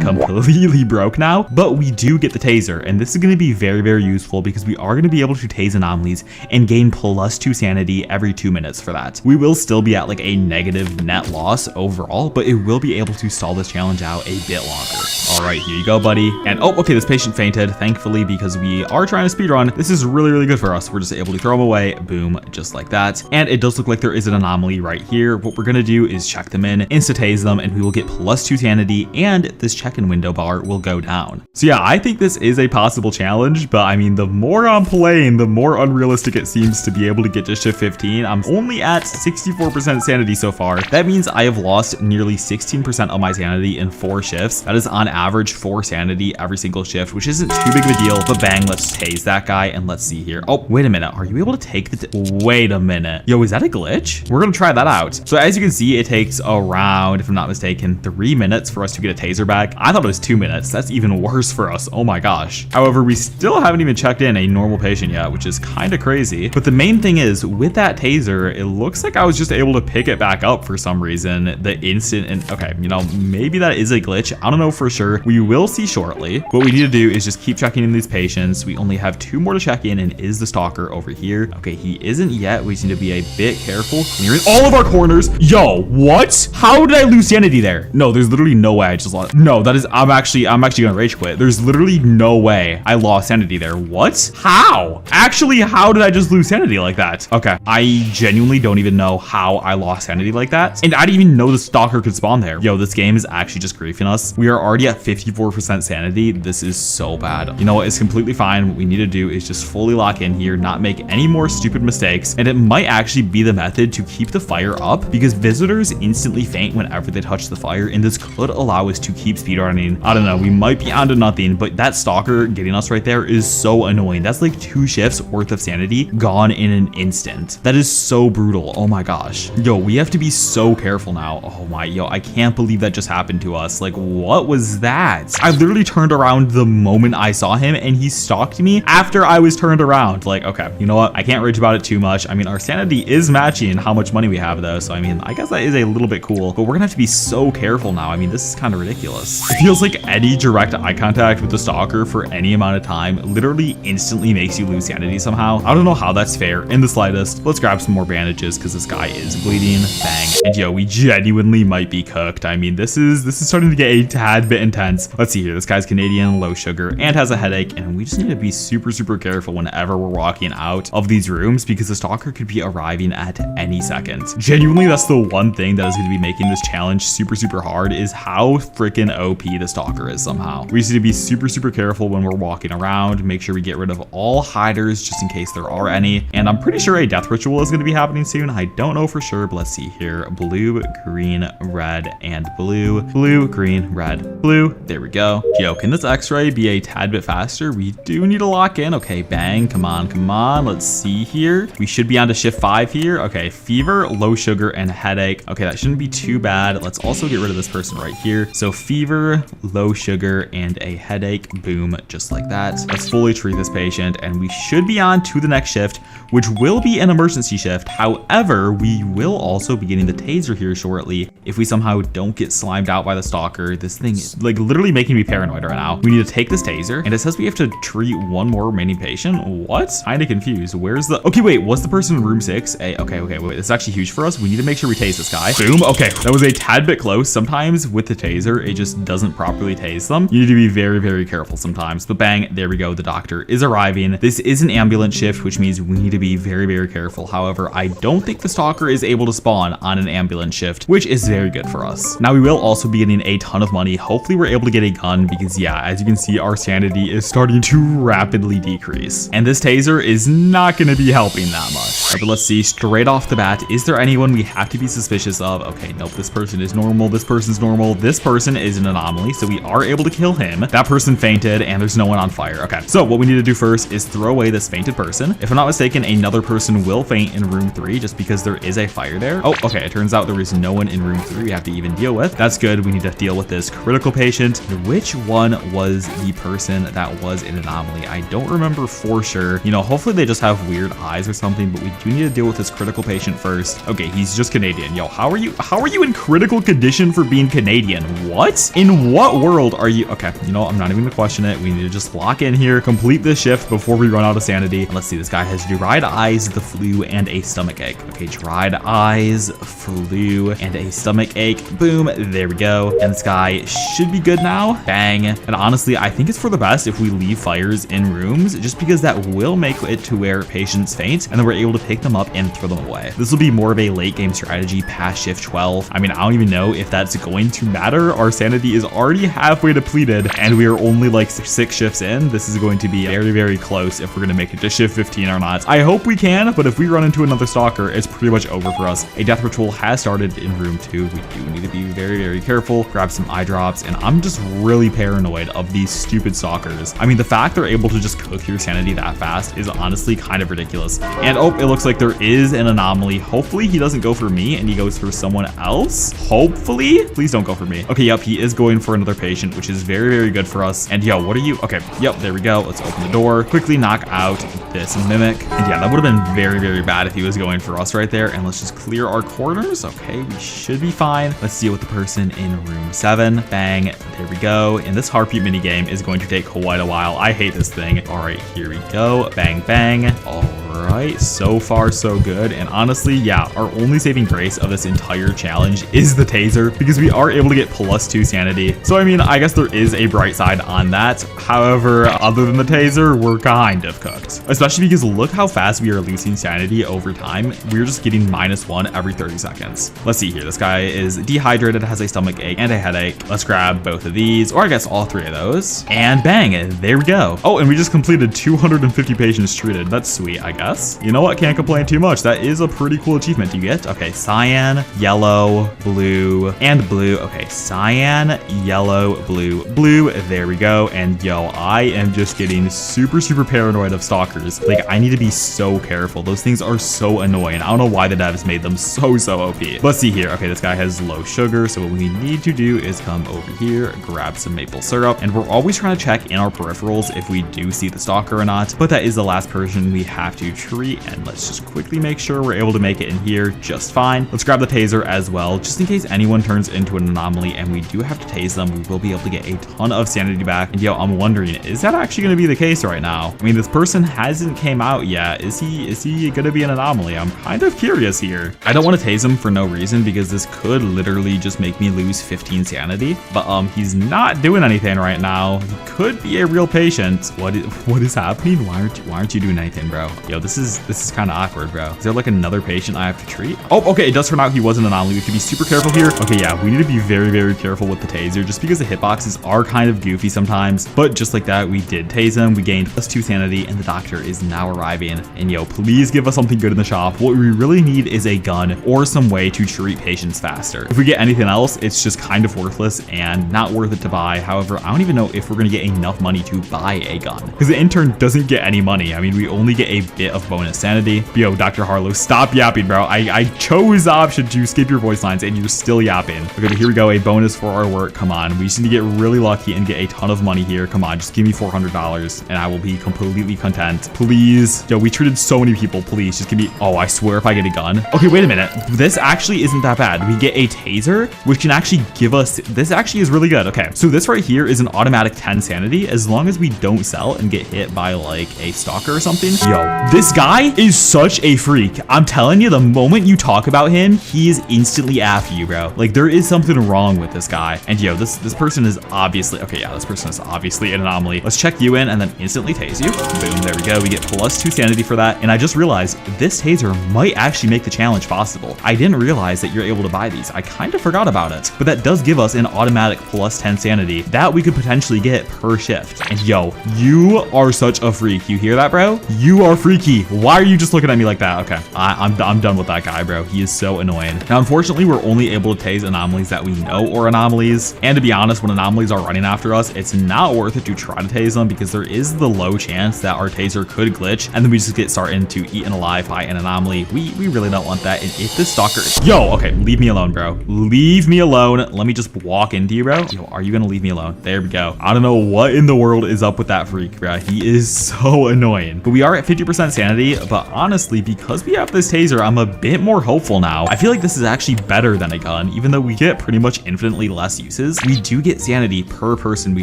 completely broke now, but we do get the taser. And this is going to be very useful, because we are going to be able to tase anomalies and gain +2 sanity every 2 minutes for that. We will still be at like a negative net loss overall, but it will be able to stall this challenge out a bit longer. All right, here you go, buddy. And oh, okay, this patient fainted, thankfully, because we are trying to speedrun. This is really good for us. We're just able to throw him away. Boom, just like that. And it does look like there is an anomaly right here. What we're gonna do is check them in, insta-tase them, and we will get +2 sanity, and this check-in window bar will go down. So yeah, I think this is a possible challenge, but I mean, the more I'm playing, the more unrealistic it seems to be able to get to shift 15. I'm only at 64% sanity so far. That means I have lost nearly 16% of my sanity in 4 shifts. That is on average 4 sanity every single shift, which isn't too big of a deal. But bang, let's tase that guy, and let's see here. Oh, wait a minute. Are you able to take the wait a minute. Yo, is that a glitch? We're gonna try that out. So as you can see, it takes around, if I'm not mistaken, 3 minutes for us to get a taser back. I thought it was 2 minutes. That's even worse for us. Oh my gosh. However, we still haven't even checked in a normal patient yet, which is kind of crazy. But the main thing is, with that taser, it looks like I was just able to pick it back up for some reason the instant. And okay, you know, maybe that is a glitch. I don't know for sure. We will see shortly. What we need to do is just keep checking in these patients. We only have 2 more to check in, and is the stalker over here? Okay, he isn't yet. We just need to be a bit careful. Clearing all of our corners. Yo, what? How did I lose sanity there? No, there's literally no way I just lost. No, that is, I'm actually gonna rage quit. There's literally no way I lost sanity there. What? How? Actually, how did I just lose sanity like that? Okay, I genuinely don't even know how I lost sanity like that. And I didn't even know the stalker could spawn there. Yo, this game is actually just griefing us. We are already at 54% sanity. This is so bad. You know what? It's completely fine. What we need to do is just fully lock in here, not make any more stupid mistakes. And it might actually be the method to keep the fire up, because visitors instantly faint whenever they touch the fire, and this could allow us to keep speedrunning. I don't know. We might be onto nothing, but that stalker getting us right there is so annoying. That's like 2 shifts worth of sanity gone in an instant. That is so brutal. Oh my gosh. Yo, we have to be so careful now. Oh my, yo, I can't believe that just happened happened to us? Like, what was that? I literally turned around the moment I saw him and he stalked me after I was turned around. Like, okay, you know what? I can't rage about it too much. I mean, our sanity is matching how much money we have though. So, I mean, I guess that is a little bit cool, but we're gonna have to be so careful now. I mean, this is kind of ridiculous. It feels like any direct eye contact with the stalker for any amount of time literally instantly makes you lose sanity somehow. I don't know how that's fair in the slightest. Let's grab some more bandages because this guy is bleeding. Bang. And yo, we genuinely might be cooked. I mean, this is starting to get a tad bit intense. Let's see here. This guy's Canadian, low sugar, and has a headache. And we just need to be super, super careful whenever we're walking out of these rooms because the stalker could be arriving at any second. Genuinely, that's the one thing that is going to be making this challenge super, super hard is how freaking OP the stalker is somehow. We just need to be super, super careful when we're walking around. Make sure we get rid of all hiders just in case there are any. And I'm pretty sure a death ritual is going to be happening soon. I don't know for sure, but let's see here. Blue, green, red, and blue. Blue, green, red, blue. There we go. Yo, can this x-ray be a tad bit faster? We do need to lock in. Okay, bang. Come on, come on. Let's see here. We should be on to shift 5 here. Okay, fever, low sugar, and headache. Okay, that shouldn't be too bad. Let's also get rid of this person right here. So fever, low sugar, and a headache. Boom, just like that. Let's fully treat this patient, and we should be on to the next shift, which will be an emergency shift. However, we will also be getting the taser here shortly if we somehow don't get slimed out by the stalker. This thing is like literally making me paranoid right now. We need to take this taser, and it says we have to treat one more remaining patient. What? Kinda confused. Where's the... Okay, wait, was the person in room 6? Okay, wait, this is actually huge for us. We need to make sure we tase this guy. Boom. Okay, that was a tad bit close. Sometimes with the taser, it just doesn't properly tase them. You need to be very, very careful sometimes. But bang, there we go. The doctor is arriving. This is an ambulance shift, which means we need to be very, very careful. However, I don't think the stalker is able to spawn on an ambulance shift, which is very good for us. Now we will also be getting a ton of money. Hopefully we're able to get a gun because yeah, as you can see, our sanity is starting to rapidly decrease. And this taser is not going to be helping that much. But let's see straight off the bat, is there anyone we have to be suspicious of? Okay, nope, this person is normal. This person's normal. This person is an anomaly, so we are able to kill him. That person fainted and there's no one on fire. Okay, so what we need to do first is throw away this fainted person. If I'm not mistaken, another person will faint in room 3 just because there is a fire there. Oh, okay, it turns out there is no one in room 3 we have to even deal with. That's good. We need to deal with this critical patient. Which one was the person that was an anomaly? I don't remember for sure. You know, hopefully they just have weird eyes or something, but we do need to deal with this critical patient first. Okay, he's just Canadian. Yo, how are you in critical condition for being Canadian? What? In what world are you? Okay, you know, I'm not even gonna question it. We need to just lock in here, complete this shift before we run out of sanity. And let's see, this guy has dried eyes, the flu, and a stomach ache. Okay, dried eyes, flu, and a stomach ache. Boom, there we go. And this guy should be good now. Bang. And honestly, I think it's for the best if we leave fires in rooms, just because that will make it to where patients faint, and then we're able to pick them up and throw them away. This will be more of a late game strategy past shift 12. I mean, I don't even know if that's going to matter. Our sanity is already halfway depleted, and we are only like 6 shifts in. This is going to be very, very close if we're going to make it to shift 15 or not. I hope we can, but if we run into another stalker, it's pretty much over for us. A death ritual has started in room 2. We do need to be very, very careful. Grab some eye drops, and I'm just really paranoid of these stupid stalkers. I mean, the fact they're able to just cook your sanity that fast is honestly kind of ridiculous. And oh, it looks like there is an anomaly. Hopefully he doesn't go for me and he goes for someone else. Hopefully. Please don't go for me. Okay, yep, he is going for another patient, which is very, very good for us. And yo, what are you? Okay, yep, there we go. Let's open the door. Quickly knock out this mimic. And yeah, that would have been very, very bad if he was going for us right there. And let's just clear our corners. Okay, we should be fine. Let's deal with the person in room 7. Bang, there we go. And this heartbeat mini game is going to take quite a while. I hate this thing. All right, here we go. Bang, bang. All right, so far so good. And honestly, yeah, our only saving grace of this entire challenge is the taser, because we are able to get +2 sanity. So I mean, I guess there is a bright side on that. However, other than the taser, we're kind of cooked, especially because look how fast we are losing sanity over time. We're just getting -1 every 30 seconds. Let's see here. This guy is dehydrated, has a stomach ache and a headache. Let's grab both of these, or I guess all 3 of those, and bang, there we go. Oh, and we just completed 250 patients treated. That's sweet, I guess. guess. You know what? Can't complain too much. That is a pretty cool achievement to get. Okay, cyan, yellow, blue, and blue. Okay, cyan, yellow, blue, blue. There we go. And yo, I am just getting super, super paranoid of stalkers. Like, I need to be so careful. Those things are so annoying. I don't know why the devs made them so OP. Let's see here. Okay, this guy has low sugar. So what we need to do is come over here, grab some maple syrup. And we're always trying to check in our peripherals if we do see the stalker or not. But that is the last person we have to treat. And let's just quickly make sure we're able to make it in here just fine. Let's grab the taser as well, just in case anyone turns into an anomaly and we do have to tase them. We will be able to get a ton of sanity back. And yo, I'm wondering, is that actually going to be the case right now? I mean, this person hasn't came out yet. Is he going to be an anomaly? I'm kind of curious here. I don't want to tase him for no reason because this could literally just make me lose 15 sanity. But he's not doing anything right now. He could be a real patient. What is happening? Why aren't you doing anything, bro? Yo, this is kind of awkward, bro. Is there like another patient I have to treat? Oh, okay. It does turn out he was an anomaly. We could be super careful here. Okay, yeah, we need to be very, very careful with the taser just because the hitboxes are kind of goofy sometimes. But just like that, we did tase him. We gained +2 sanity and the doctor is now arriving. And yo, please give us something good in the shop. What we really need is a gun or some way to treat patients faster. If we get anything else, it's just kind of worthless and not worth it to buy. However, I don't even know if we're going to get enough money to buy a gun because the intern doesn't get any money. I mean, we only get a bit of bonus sanity. Yo, Dr. Harlow, stop yapping, bro. I chose the option to skip your voice lines and you're still yapping. Okay, but here we go. A bonus for our work. Come on. We just need to get really lucky and get a ton of money here. Come on, just give me $400 and I will be completely content. Please. Yo, we treated so many people. Please just give me, oh, I swear if I get a gun. Okay, wait a minute. This actually isn't that bad. We get a taser, which can actually give us, this actually is really good. Okay, so this right here is an automatic 10 sanity as long as we don't sell and get hit by like a stalker or something. Yo, this guy is such a freak. I'm telling you, the moment you talk about him, he is instantly after you, bro. Like there is something wrong with this guy. And yo, this person is obviously, okay, yeah, this person is obviously an anomaly. Let's check you in and then instantly tase you. Boom, there we go. We get +2 sanity for that. And I just realized this taser might actually make the challenge possible. I didn't realize that you're able to buy these. I kind of forgot about it, but that does give us an automatic +10 sanity that we could potentially get per shift. And yo, you are such a freak. You hear that, bro? You are freaky. Why are you just looking at me like that? Okay, I'm done with that guy, bro. He is so annoying. Now, unfortunately, we're only able to tase anomalies that we know are anomalies. And to be honest, when anomalies are running after us, it's not worth it to try to tase them because there is the low chance that our taser could glitch and then we just get started to eaten alive by an anomaly. We really don't want that. And if this stalker, yo, okay, leave me alone, bro. Leave me alone. Let me just walk into you, bro. Yo, are you gonna leave me alone? There we go. I don't know what in the world is up with that freak, bro. He is so annoying. But we are at 50% sanity, but honestly, because we have this taser, I'm a bit more hopeful now. I feel like this is actually better than a gun, even though we get pretty much infinitely less uses. We do get sanity per person we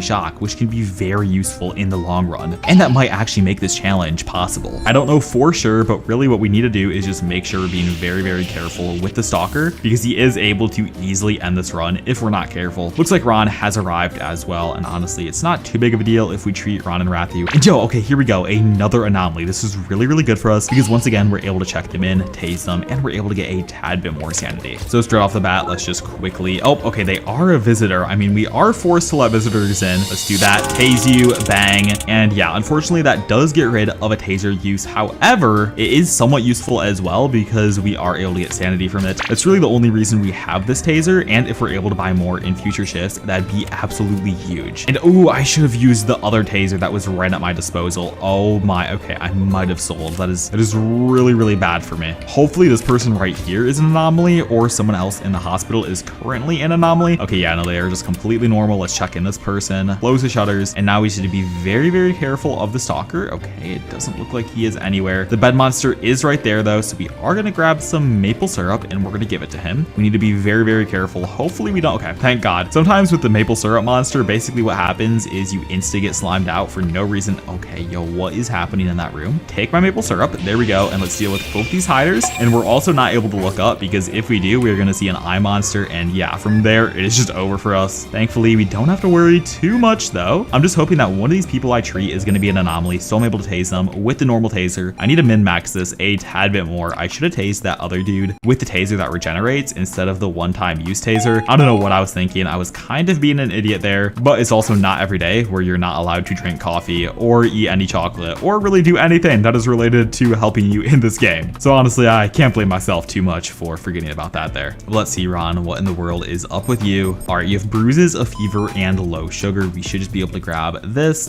shock, which can be very useful in the long run. And that might actually make this challenge possible. I don't know for sure, but really what we need to do is just make sure we're being very, very careful with the stalker because he is able to easily end this run if we're not careful. Looks like Ron has arrived as well. And honestly, it's not too big of a deal if we treat Ron and Rathu. And yo, okay, here we go. Another anomaly. This is really, really good for us because once again, we're able to check them in, tase them, and we're able to get a tad bit more sanity. So straight off the bat, let's just quickly, oh, okay, they are a visitor. I mean, we are forced to let visitors in. Let's do that. Tase you, bang. And yeah, unfortunately, that does get rid of a taser use. However, it is somewhat useful as well because we are able to get sanity from it. That's really the only reason we have this taser. And if we're able to buy more in future shifts, that'd be absolutely huge. And oh, I should have used the other taser that was right at my disposal. Oh my, okay, I might have sold. That is really, really bad for me. Hopefully this person right here is an anomaly or someone else in the hospital is currently an anomaly. Okay, yeah, no, they are just completely normal. Let's check in this person, close the shutters, and now we should be very, very careful of the stalker. Okay, it doesn't look like he is anywhere. The bed monster is right there though, so we are gonna grab some maple syrup and we're gonna give it to him. We need to be very, very careful. Hopefully we don't, okay, thank God. Sometimes with the maple syrup monster, basically what happens is you insta get slimed out for no reason. Okay, yo, what is happening in that room? Take my maple syrup, there we go, and let's deal with both these hiders. And we're also not able to look up because if we do, we're gonna see an eye monster, and yeah, from there, it is just over for us. Thankfully, we don't have to worry too much though. I'm just hoping that one of these people I treat is gonna be an anomaly, so I'm able to tase them with the normal taser. I need to min-max this a tad bit more. I should have tased that other dude with the taser that regenerates instead of the one-time use taser. I don't know what I was thinking. I was kind of being an idiot there, but it's also not every day where you're not allowed to drink coffee or eat any chocolate or really do anything. That is was related to helping you in this game. So honestly, I can't blame myself too much for forgetting about that there. Let's see, Ron, what in the world is up with you? All right, you have bruises, a fever, and low sugar. We should just be able to grab this,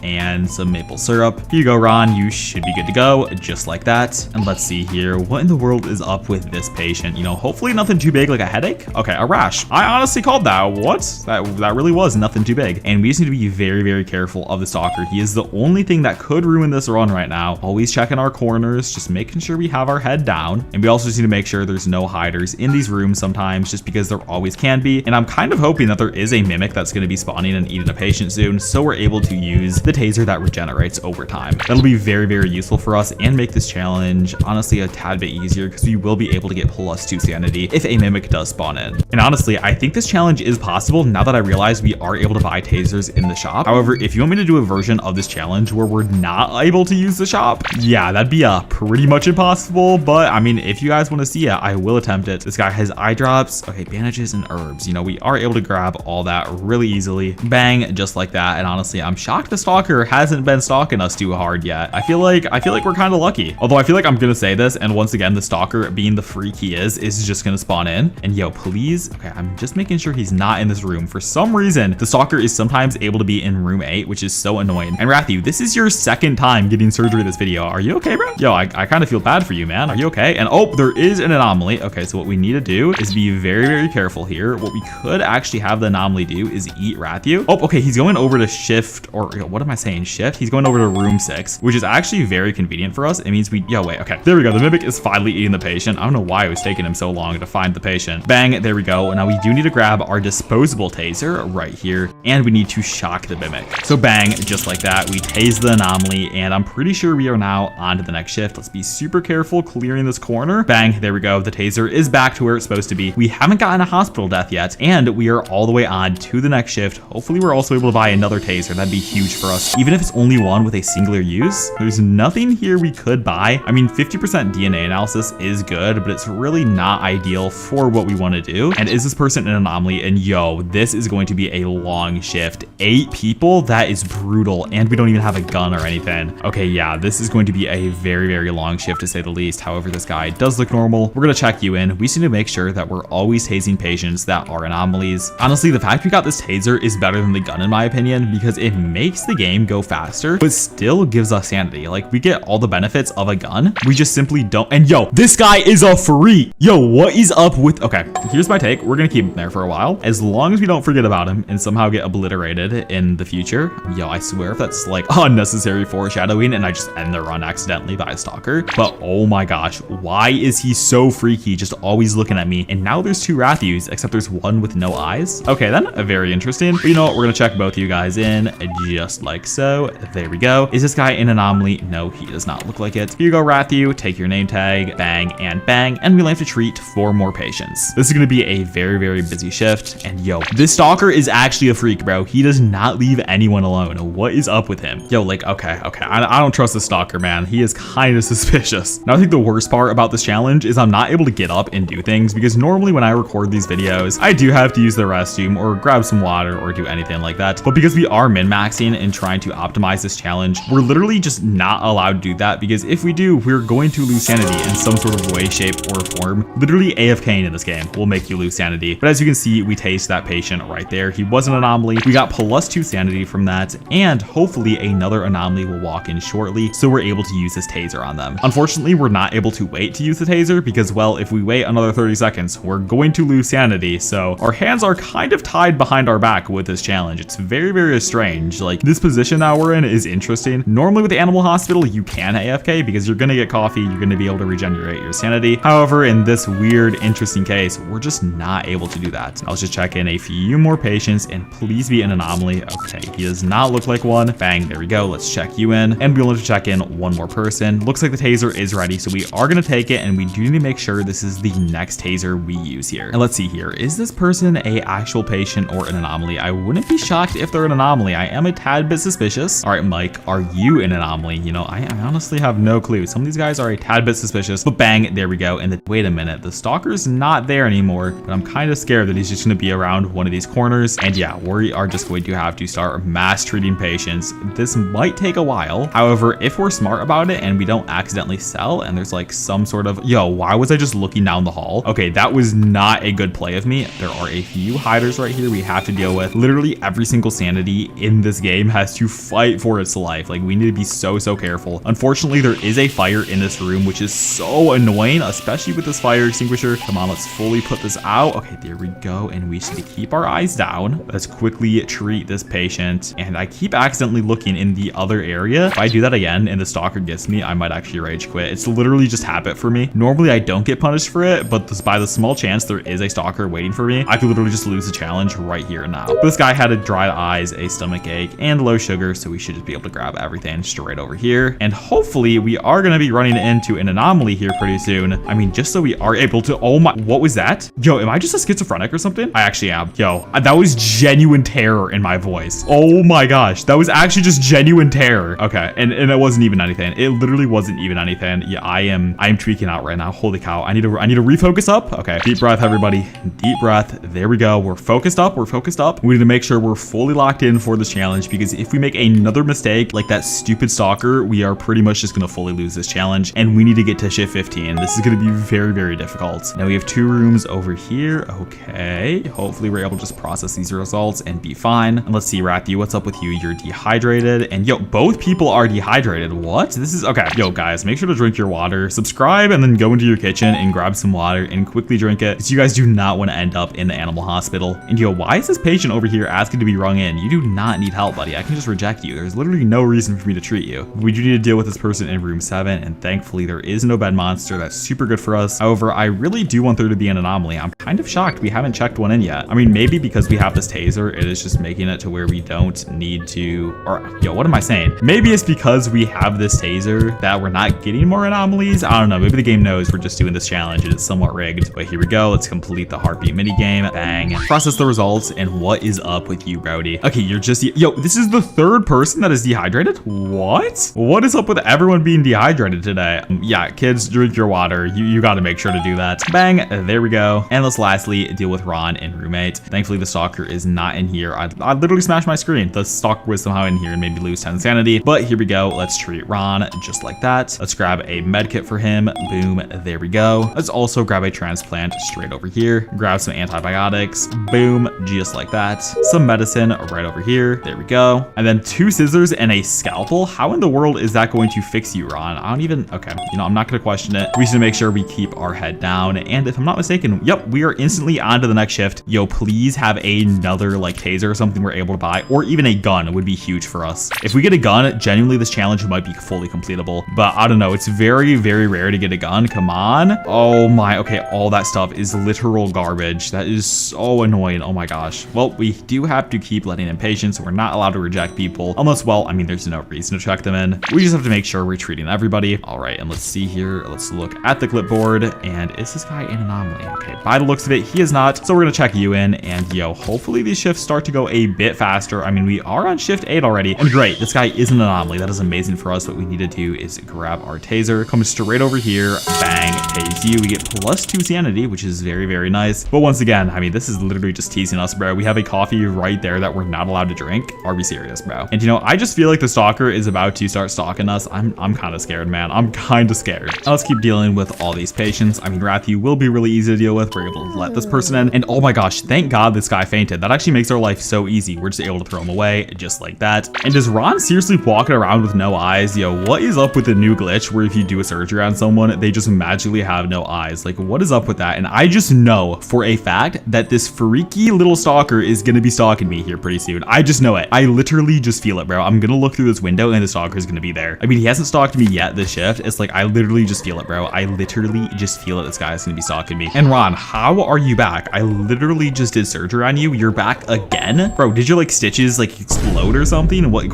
and some maple syrup. Here you go, Ron. You should be good to go, just like that. And let's see here. What in the world is up with this patient? You know, hopefully nothing too big, like a headache. Okay, a rash. I honestly called that. What? That really was nothing too big. And we just need to be very, very careful of the stalker. He is the only thing that could ruin this run right now. Always checking our corners, just making sure we have our head down. And we also just need to make sure there's no hiders in these rooms sometimes, just because there always can be. And I'm kind of hoping that there is a mimic that's going to be spawning and eating a patient soon, so we're able to use the taser that regenerates over time. That'll be very, very useful for us and make this challenge honestly a tad bit easier, because we will be able to get +2 sanity if a mimic does spawn in. And honestly, I think this challenge is possible now that I realize we are able to buy tasers in the shop. However, if you want me to do a version of this challenge where we're not able to use the shop, yeah, that'd be pretty much impossible. But I mean, if you guys want to see it, I will attempt it. This guy has eye drops, okay, bandages and herbs. You know, we are able to grab all that really easily. Bang, just like that. And honestly, I'm shocked the stalker hasn't been stalking us too hard yet. I feel like we're kind of lucky. Although I feel like I'm gonna say this, and once again, the stalker, being the freak he is just gonna spawn in. And yo, please, okay, I'm just making sure he's not in this room. For some reason, the stalker is sometimes able to be in room 8, which is so annoying. And Rathu, this is your second time getting surgery this video. Are you okay, bro? Yo, I kind of feel bad for you, man. Are you okay? And oh, there is an anomaly. Okay, so what we need to do is be very, very careful here. What we could actually have the anomaly do is eat Rathu. Oh, okay, he's going over to shift, or what am I saying? Shift? He's going over to room 6, which is actually very convenient for us. It means wait, okay. There we go. The mimic is finally eating the patient. I don't know why it was taking him so long to find the patient. Bang, there we go. Now we do need to grab our disposable taser right here, and we need to shock the mimic. So bang, just like that, we tase the anomaly, and I'm pretty sure we are now on to the next shift. Let's be super careful clearing this corner. Bang, there we go. The taser is back to where it's supposed to be. We haven't gotten a hospital death yet, and we are all the way on to the next shift. Hopefully we're also able to buy another taser. That'd be huge for us. Even if it's only one with a singular use, there's nothing here we could buy. I mean, 50% DNA analysis is good, but it's really not ideal for what we want to do. And is this person an anomaly? And yo, this is going to be a long shift. 8 people? That is brutal. And we don't even have a gun or anything. Okay, yeah, this is going to be a very, very long shift to say the least. However, this guy does look normal. We're going to check you in. We just need to make sure that we're always tasing patients that are anomalies. Honestly, the fact we got this taser is better than the gun in my opinion, because it makes the game go faster, but still gives us sanity. Like, we get all the benefits of a gun. We just simply don't. And yo, this guy is a freak. Yo, what is up with, okay, here's my take. We're going to keep him there for a while, as long as we don't forget about him and somehow get obliterated in the future. Yo, I swear if that's like unnecessary foreshadowing and I just end the run accidentally by a stalker. But oh my gosh, why is he so freaky, just always looking at me? And now there's 2 Rathus, except there's one with no eyes. Okay, then, very interesting. But you know what, we're gonna check both of you guys in, just like so. There we go. Is this guy an anomaly? No, he does not look like it. Here you go, Rathu, take your name tag, bang, and we'll have to treat 4 more patients. This is gonna be a very, very busy shift. And yo, this stalker is actually a freak, bro. He does not leave anyone alone. What is up with him? Yo, like, okay, I don't trust the stalker, man. He is kind of suspicious. Now, I think the worst part about this challenge is I'm not able to get up and do things, because normally when I record these videos, I do have to use the restroom or grab some water or do anything like that. But because we are min-maxing and trying to optimize this challenge, we're literally just not allowed to do that, because if we do, we're going to lose sanity in some sort of way, shape, or form. Literally AFKing in this game will make you lose sanity. But as you can see, we taste that patient right there. He was an anomaly. We got +2 sanity from that, and hopefully another anomaly will walk in shortly, so we're able to use this taser on them. Unfortunately, we're not able to wait to use the taser, because, well, if we wait another 30 seconds, we're going to lose sanity. So our hands are kind of tied behind our back with this challenge. It's very, very strange. Like, this position that we're in is interesting. Normally with the animal hospital, you can AFK because you're gonna get coffee, you're gonna be able to regenerate your sanity. However, in this weird, interesting case, we're just not able to do that. I'll just check in a few more patients, and please be an anomaly. Okay, he does not look like one. Bang, there we go. Let's check you in, and we'll have to check in 1 more person. Looks like the taser is ready, so we are gonna take it, and we do need to make sure this is the next taser we use here. And let's see here. Is this person a actual patient or an anomaly? I wouldn't be shocked if they're an anomaly. I am a tad bit suspicious. All right, Mike, are you an anomaly? You know, I honestly have no clue. Some of these guys are a tad bit suspicious, but bang, there we go. And wait a minute, the stalker's not there anymore, but I'm kind of scared that he's just gonna be around one of these corners. And yeah, we are just going to have to start mass treating patients. This might take a while. However, However, if we're smart about it and we don't accidentally sell and there's like some sort of, yo, why was I just looking down the hall? Okay, that was not a good play of me. There are a few hiders right here we have to deal with. Literally every single sanity in this game has to fight for its life. Like, we need to be so careful. Unfortunately, there is a fire in this room, which is so annoying, especially with this fire extinguisher. Come on, let's fully put this out. Okay, there we go. And we should keep our eyes down. Let's quickly treat this patient. And I keep accidentally looking in the other area. If I do that again and the stalker gets me, I might actually rage quit. It's literally just habit for me. Normally, I don't get punished for it, but by the small chance there is a stalker waiting for me, I could literally just lose the challenge right here and now. But this guy had a dried eyes, a stomach ache, and low sugar, so we should just be able to grab everything straight over here. And hopefully we are going to be running into an anomaly here pretty soon. I mean, just so we are able to, oh my, what was that? Yo, am I just a schizophrenic or something? I actually am. Yo, that was genuine terror in my voice. Oh my gosh, that was actually just genuine terror. Okay, and it wasn't even anything. It literally wasn't even anything. Yeah, I am tweaking out right now. Holy cow, I need to refocus up. Okay, deep breath, everybody. Deep breath. There we go. We're focused up. We're focused up. We need to make sure we're fully locked in for this challenge, because if we make another mistake like that stupid stalker, we are pretty much just going to fully lose this challenge, and we need to get to shift 15. This is going to be very difficult. Now we have 2 rooms over here. Okay, hopefully we're able to just process these results and be fine. And let's see, Rathy, what's up with you? You're dehydrated, and yo, both people are dehydrated. What? This is okay. Yo, guys, make sure to drink your water, subscribe, and then go into your kitchen and grab some water and quickly drink it, because you guys do not want to end up in the animal hospital. And yo, why is this patient over here asking to be rung in? You do not need help, buddy. I can just reject you. There's literally no reason for me to treat you. We do need to deal with this person in room 7, and thankfully there is no bed monster. That's super good for us. However, I really do want there to be an anomaly. I'm kind of shocked we haven't checked one in yet. I mean, maybe because we have this taser, it is just making it to where we don't need to, or yo, what am I saying? Maybe it's because we have this taser that we're not getting more anomalies. I don't know. Maybe the game knows we're just doing this challenge and it's somewhat rigged. But here we go. Let's complete the heartbeat mini game. Bang. Process the results. And what is up with you, Brody? Okay, you're just, yo, this is the 3rd person that is dehydrated. What? What is up with everyone being dehydrated today? Yeah, kids, drink your water. You got to make sure to do that. Bang. There we go. And let's lastly deal with Ron and roommate. Thankfully, the stalker is not in here. I literally smashed my screen. The stalker was somehow in here and made me lose 10 sanity. But here we go. Let's treat Ron just like that. Let's grab a med kit for him. Boom. There we go. Let's also grab a transplant straight over here. Grab some antibiotics. Boom. Just like that. Some medicine right over here. There we go. And then 2 scissors and a scalpel. How in the world is that going to fix you, Ron? I don't even, okay. You know, I'm not going to question it. We should make sure we keep our head down. And if I'm not mistaken, yep, we are instantly on to the next shift. Yo, please have another like taser or something we're able to buy, or even a gun would be huge for us. If we get a gun, genuinely this challenge might be fully completable, but I don't know. It's very rare to get a gun. Come on. Oh my, okay. All that stuff is literal garbage. That is so annoying. Oh my gosh. Well, we do have to keep letting in patients. We're not allowed to reject people unless, well, I mean, there's no reason to check them in. We just have to make sure we're treating everybody. All right. And let's see here. Let's look at the clipboard. And is this guy an anomaly? Okay. By the looks of it, he is not. So we're going to check you in, and yo, hopefully these shifts start to go a bit faster. I mean, we are on shift 8 already, and great. This guy is an anomaly. That is amazing for us. What we need to do is grab our taser, come straight over here, bang, tase you. We get +2 sanity, which is very nice. But once again, I mean, this is literally just teasing us, bro. We have a coffee right there that we're not allowed to drink. Are we serious, bro? And you know, I just feel like the stalker is about to start stalking us. I'm kind of scared, man. I'm kind of scared. Now let's keep dealing with all these patients. I mean, Rathy will be really easy to deal with. We're able to let this person in, and oh my gosh, thank God this guy fainted. That actually makes our life so easy. We're just able to throw him away just like that. And does Ron seriously walking around with no eyes? Yo, what is up with the new glitch where if you do a surgery on someone, they just magically have no eyes? Like, what is up with that? And I just know for a fact that this freaky little stalker is gonna be stalking me here pretty soon. I just know it. I literally just feel it, bro. I'm gonna look through this window and the stalker is gonna be there. I mean, he hasn't stalked me yet this shift. It's like, I literally just feel it, bro. I literally just feel it. This guy is gonna be stalking me. And Ron, how are you back? I literally just did surgery on you. You're back again? Bro, did your like stitches like explode or something? What?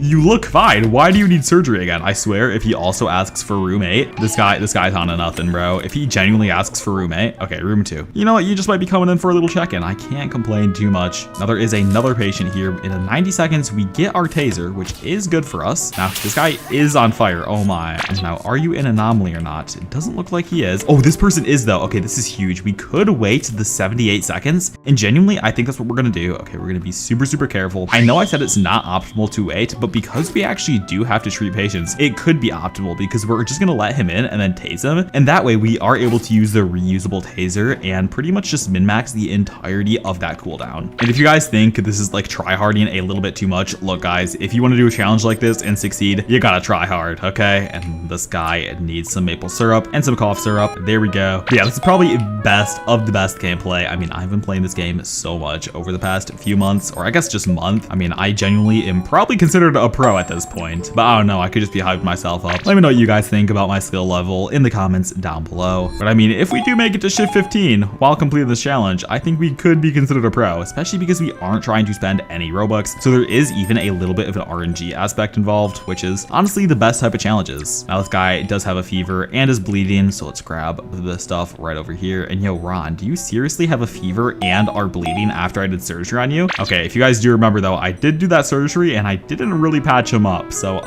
You look fine. Why do you need surgery again? I swear, if he also asks for roommate, this guy's on to nothing, bro. If he genuinely asks for roommate, okay, room 2. You know what? You just might be coming in for a little check-in. I can't complain too much. Now there is another patient here. In 90 seconds, we get our taser, which is good for us. Now this guy is on fire. Oh my. And now, are you an anomaly or not? It doesn't look like he is. Oh, this person is though. Okay, this is huge. We could wait the 78 seconds, and genuinely, I think that's what we're gonna do. Okay, we're gonna be super careful. I know I said it's not optimal to wait, but because we actually do do have to treat patients, it could be optimal because we're just gonna let him in and then tase him. And that way we are able to use the reusable taser and pretty much just min-max the entirety of that cooldown. And if you guys think this is like tryharding a little bit too much, look guys, if you want to do a challenge like this and succeed, you gotta try hard, okay? And this guy needs some maple syrup and some cough syrup. There we go. But yeah, this is probably best of the best gameplay. I mean, I've been playing this game so much over the past few months, or I guess just month. I mean, I genuinely am probably considered a pro at this point, but I don't know, I could just be hyping myself up. Let me know what you guys think about my skill level in the comments down below. But I mean, if we do make it to shift 15 while completing this challenge, I think we could be considered a pro, especially because we aren't trying to spend any Robux. So there is even a little bit of an RNG aspect involved, which is honestly the best type of challenges. Now this guy does have a fever and is bleeding, so let's grab the stuff right over here. And yo, Ron, do you seriously have a fever and are bleeding after I did surgery on you? Okay, if you guys do remember though, I did do that surgery and I didn't really patch him up. So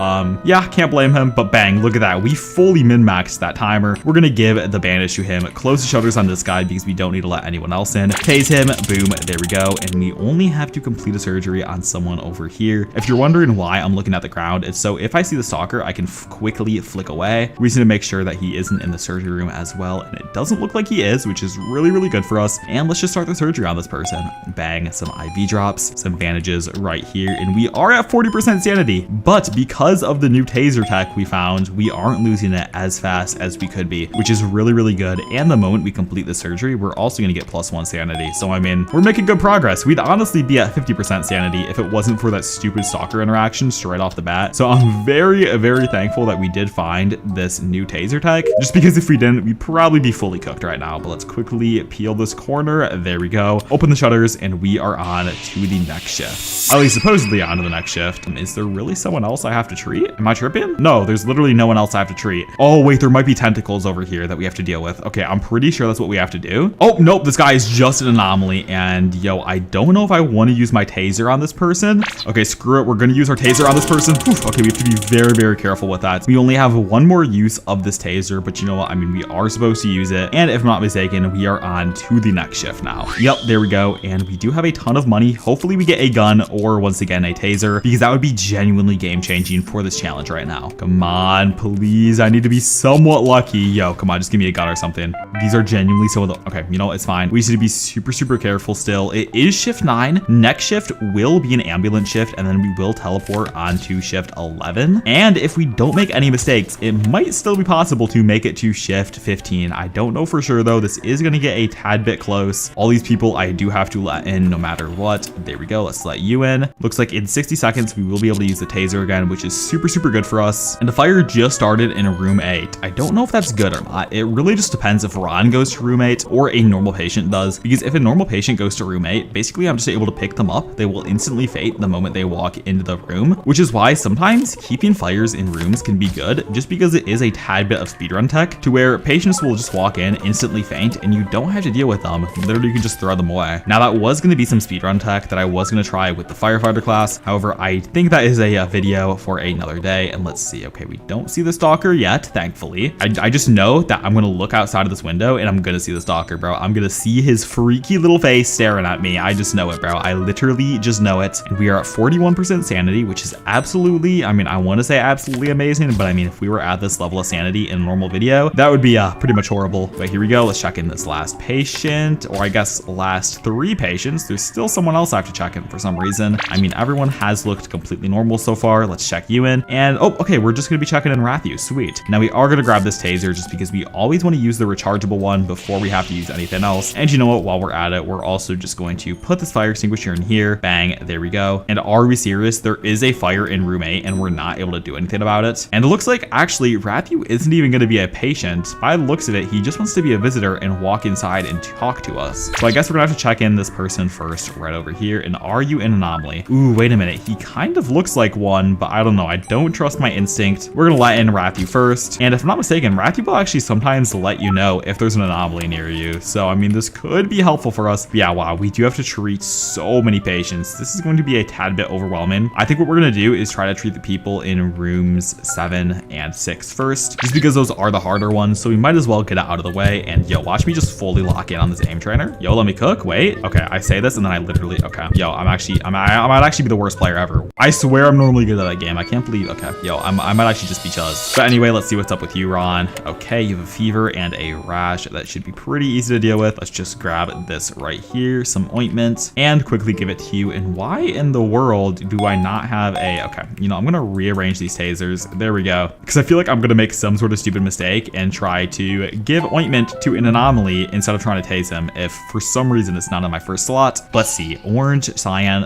yeah, can't blame him, but bang, look at that. We fully min-maxed that timer. We're gonna give the bandage to him, close the shutters on this guy because we don't need to let anyone else in. Tase him, boom, there we go. And we only have to complete a surgery on someone over here. If you're wondering why I'm looking at the ground, it's so if I see the stalker, I can quickly flick away. We just need to make sure that he isn't in the surgery room as well. And it doesn't look like he is, which is really, really good for us. And let's just start the surgery on this person. Bang, some IV drops, some bandages right here. And we are at 40% sanity, but because of the new taser tech we found, we aren't losing it as fast as we could be, which is really, really good. And the moment we complete the surgery, we're also going to get +1 sanity. So I mean, we're making good progress. We'd honestly be at 50% sanity if it wasn't for that stupid stalker interaction straight off the bat. So I'm very, very thankful that we did find this new taser tech, just because if we didn't, we'd probably be fully cooked right now. But let's quickly peel this corner. There we go. Open the shutters and we are on to the next shift. At least supposedly on to the next shift. Is there really someone else I have to treat? Am I tripping? No, there's literally no one else I have to treat. Oh wait, there might be tentacles over here that we have to deal with. Okay, I'm pretty sure that's what we have to do. Oh, nope, this guy is just an anomaly. And yo, I don't know if I want to use my taser on this person. Okay, screw it. We're going to use our taser on this person. Oof, okay, we have to be very, very careful with that. We only have one more use of this taser, but you know what? I mean, we are supposed to use it. And if I'm not mistaken, we are on to the next shift now. Yep, there we go. And we do have a ton of money. Hopefully we get a gun or once again, a taser, because that would be genuinely game changing for this challenge right now. Come on, please. I need to be somewhat lucky. Yo, come on, just give me a gun or something. These are genuinely some of the, okay, you know, it's fine. We just need to be super, super careful still. It is shift 9. Next shift will be an ambulance shift, and then we will teleport onto shift 11. And if we don't make any mistakes, it might still be possible to make it to shift 15. I don't know for sure though. This is gonna get a tad bit close. All these people I do have to let in no matter what. There we go. Let's let you in. Looks like in 60 seconds, we will be able to use the taser again, which is super, super good for us. And the fire just started in room 8. I don't know if that's good or not. It really just depends if Ron goes to room 8 or a normal patient does, because if a normal patient goes to room 8, basically I'm just able to pick them up. They will instantly faint the moment they walk into the room, which is why sometimes keeping fires in rooms can be good, just because it is a tad bit of speedrun tech to where patients will just walk in, instantly faint, and you don't have to deal with them. Literally, you can just throw them away. Now that was going to be some speedrun tech that I was going to try with the firefighter class. However, I think that is a video for another day. And let's see. Okay, we don't see the stalker yet, thankfully. I just know that I'm going to look outside of this window and I'm going to see the stalker, bro. I'm going to see his freaky little face staring at me. I just know it, bro. I literally just know it. And we are at 41% sanity, which is absolutely, I mean, I want to say absolutely amazing, but I mean, if we were at this level of sanity in a normal video, that would be pretty much horrible. But here we go. Let's check in this last patient, or I guess last 3 patients. There's still someone else I have to check in for some reason. I mean, everyone has looked completely normal so far. Let's check you in. And oh, okay, we're just going to be checking in Rathu. Sweet. Now we are going to grab this taser just because we always want to use the rechargeable one before we have to use anything else. And you know what? While we're at it, we're also just going to put this fire extinguisher in here. Bang. There we go. And are we serious? There is a fire in room 8 and we're not able to do anything about it. And it looks like actually Rathu isn't even going to be a patient. By the looks of it, he just wants to be a visitor and walk inside and talk to us. So I guess we're gonna have to check in this person first right over here. And are you an anomaly? Ooh, wait a minute. He kind of looks like one, but I don't know. I don't trust my instinct. We're gonna let in Rathu first. And if I'm not mistaken, Rathu will actually sometimes let you know if there's an anomaly near you. So I mean, this could be helpful for us. But yeah, wow, we do have to treat so many patients. This is going to be a tad bit overwhelming. I think what we're gonna do is try to treat the people in rooms 7 and 6 first, just because those are the harder ones. So we might as well get it out of the way. And yo, watch me just fully lock in on this aim trainer. Yo, let me cook. Wait. Okay, I say this and then I literally, okay. Yo, I might actually be the worst player ever. I swear I'm normally good at that game. I can't believe, okay, yo, I might actually just be chuzz. But anyway, let's see what's up with you, Ron. Okay, you have a fever and a rash. That should be pretty easy to deal with. Let's just grab this right here, some ointment, and quickly give it to you. And why in the world do I not have a, okay, you know, I'm gonna rearrange these tasers. There we go. Because I feel like I'm gonna make some sort of stupid mistake and try to give ointment to an anomaly instead of trying to tase him if for some reason it's not in my first slot. Let's see, orange, cyan,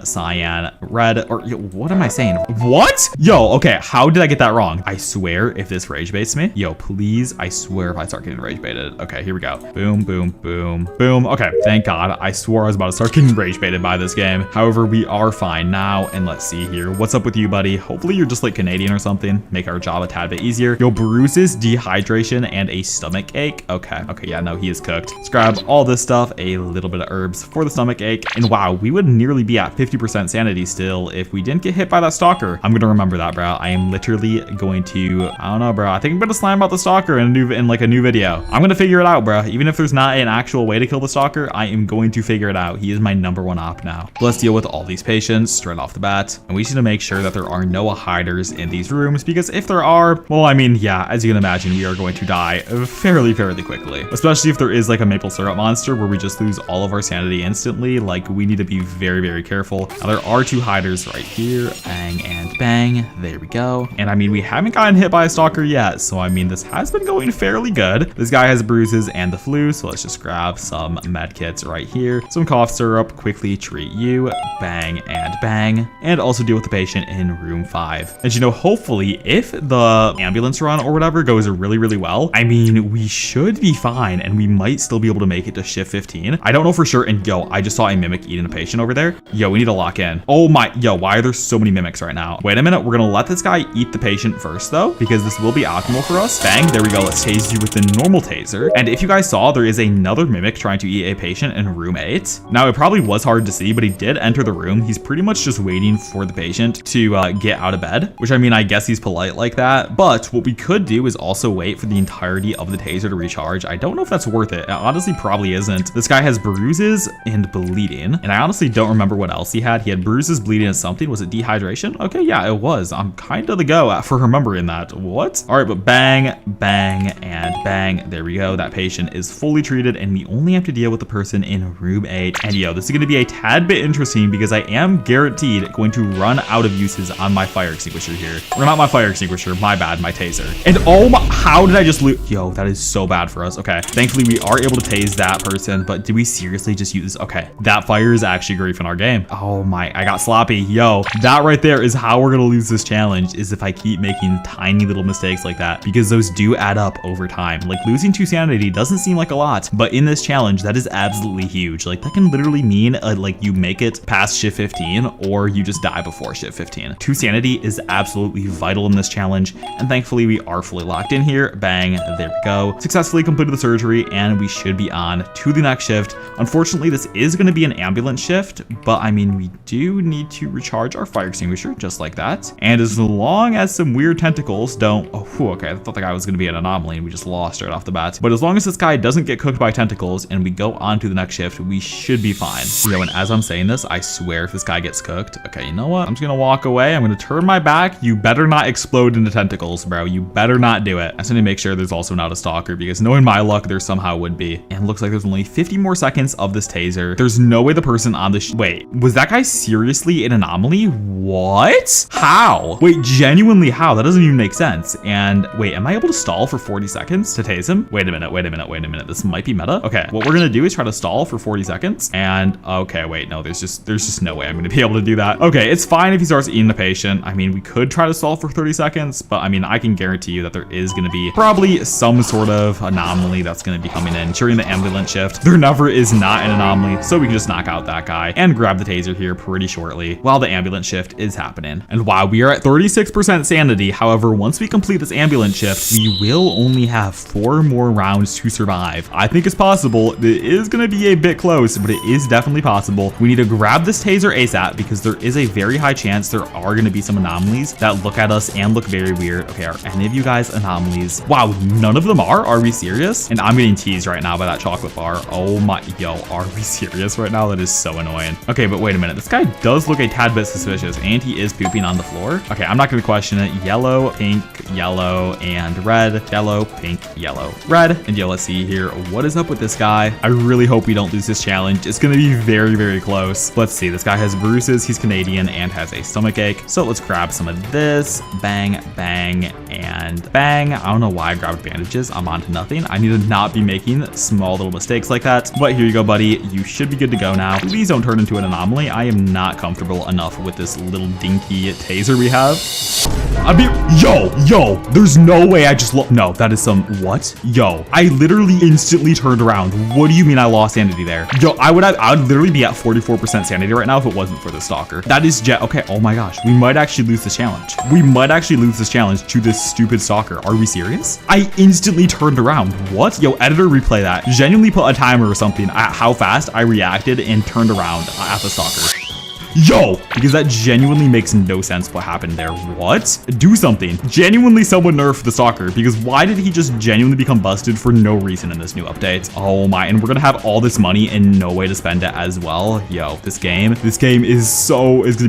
red, or yo, what am I saying? What? Yo, okay, how did I get that wrong? I swear if this rage baits me, yo, please, I swear if I start getting rage baited. Okay, here we go. Boom, boom, boom, boom. Okay, thank God. I swore I was about to start getting rage baited by this game. However, we are fine now, and let's see here. What's up with you, buddy? Hopefully you're just like Canadian or something. Make our job a tad bit easier. Yo, bruises, dehydration, and a stomach ache. Okay, yeah, no, he is cooked. Let's grab all this stuff, a little bit of herbs for the stomach ache, and wow, we would nearly be at 50% sanity still if we didn't get hit by that stalker. I'm gonna remember that, bro. I am literally going to, I don't know, bro. I think I'm gonna slam about the stalker in a new video. I'm gonna figure it out, bro. Even if there's not an actual way to kill the stalker, I am going to figure it out. He is my #1 op now. Let's deal with all these patients straight off the bat, and we need to make sure that there are no hiders in these rooms, because if there are, well, I mean, yeah, as you can imagine, we are going to die fairly quickly, especially if there is like a maple syrup monster where we just lose all of our sanity instantly. Like, we need to be very careful. Now, there are 2 hiders right here. Bang and bang. There we go. And I mean, we haven't gotten hit by a stalker yet, so I mean, this has been going fairly good. This guy has bruises and the flu, so let's just grab some med kits right here. Some cough syrup, quickly treat you. Bang and bang. And also deal with the patient in room 5. And you know, hopefully, if the ambulance run or whatever goes really well, I mean, we should be fine, and we might still be able to make it to shift 15. I don't know for sure. And yo, I just saw a mimic eating a patient over there. Yo, we need to lock in. Oh my, yo, why are there so many mimics right now? Wait a minute, we're gonna let this guy eat the patient first though, because this will be optimal for us. Bang, there we go. Let's tase you with the normal taser. And if you guys saw, there is another mimic trying to eat a patient in room 8. Now, it probably was hard to see, but he did enter the room. He's pretty much just waiting for the patient to get out of bed, which I mean, I guess he's polite like that. But what we could do is also wait for the entirety of the taser to recharge. I don't know if that's worth it. It honestly probably isn't. This guy has bruises and bleeding, and I honestly don't remember what else he had. He had bruises, bleeding, and something. Was it dehydration? Okay, yeah, it was. I'm kind of the go for remembering that. What? All right, but bang, bang, and bang. There we go. That patient is fully treated, and we only have to deal with the person in room 8. And yo, this is going to be a tad bit interesting because I am guaranteed going to run out of uses on my fire extinguisher here. Or not my fire extinguisher, my bad, my taser. And oh my, how did I just lose? Yo, that is so bad for us. Okay, thankfully we are able to tase that person, but did we seriously just use, okay, that fire is actually griefing our game. Oh my, I got sloppy. Yo, that right there is how we're gonna lose this challenge, is if I keep making tiny little mistakes like that, because those do add up over time. Like, losing 2 sanity doesn't seem like a lot, but in this challenge, that is absolutely huge. Like, that can literally mean like you make it past shift 15 or you just die before shift 15. 2 sanity is absolutely vital in this challenge, and thankfully we are fully locked in here. Bang, there we go. Successfully completed the surgery, and we should be on to the next shift. Unfortunately, this is going to be an ambulance shift, but I mean, we do need to recharge our fire extinguisher just like that. And as long as some weird tentacles don't, oh, okay, I thought the guy was going to be an anomaly and we just lost right off the bat. But as long as this guy doesn't get cooked by tentacles and we go on to the next shift, we should be fine. You know, and as I'm saying this, I swear if this guy gets cooked, okay, you know what? I'm just going to walk away. I'm going to turn my back. You better not explode into tentacles, bro. You better not do it. I just need to make sure there's also not a stalker, because knowing my luck, there somehow would be. And it looks like there's only 50 more seconds of this taser. There's no way the person on the wait, was that guy seriously an anomaly? What? How? Wait, genuinely how? That doesn't even make sense. And wait, am I able to stall for 40 seconds to tase him? Wait a minute. This might be meta. Okay, what we're gonna do is try to stall for 40 seconds. And okay, wait, no, there's just no way I'm gonna be able to do that. Okay, it's fine if he starts eating the patient. I mean, we could try to stall for 30 seconds, but I mean, I can guarantee you that there is gonna be probably some sort of anomaly that's gonna be coming in during the ambulance shift. There never is not an anomaly, so we can just knock out that guy and grab the taser here pretty shortly while the ambulance shift is happening. And wow, we are at 36% sanity. However, once we complete this ambulance shift, we will only have 4 more rounds to survive. I think it's possible. It is going to be a bit close, but it is definitely possible. We need to grab this taser ASAP because there is a very high chance there are going to be some anomalies that look at us and look very weird. Okay, are any of you guys anomalies? Wow, none of them are? Are we serious? And I'm getting teased right now by that chocolate bar. Oh my, yo, are we serious right now? That is so annoying. Okay, but wait a minute. This guy does look a tad bit suspicious, and he is pooping on the floor. floor. Okay, I'm not gonna question it. Yellow, pink, yellow, and red. Yellow, pink, yellow, red. And yo, let's see here. What is up with this guy? I really hope we don't lose this challenge. It's gonna be very, very close. Let's see. This guy has bruises. He's Canadian and has a stomach ache. So let's grab some of this. Bang, bang, and bang. I don't know why I grabbed bandages. I'm on to nothing. I need to not be making small little mistakes like that. But here you go, buddy. You should be good to go now. Please don't turn into an anomaly. I am not comfortable enough with this little dinky taser we have. Yo, there's no way I just no, that is some, what? Yo, I literally instantly turned around. What do you mean I lost sanity there? Yo, I would literally be at 44% sanity right now if it wasn't for the stalker. That is okay, oh my gosh. We might actually lose this challenge. We might actually lose this challenge to this stupid stalker. Are we serious? I instantly turned around. What? Yo, editor, replay that. Genuinely put a timer or something at how fast I reacted and turned around at the stalker. Yo, because that genuinely makes no sense what happened there. What? Do something. Genuinely someone nerfed the stalker, because why did he just genuinely become busted for no reason in this new update? Oh my, and we're gonna have all this money and no way to spend it as well. Yo, this game is gonna be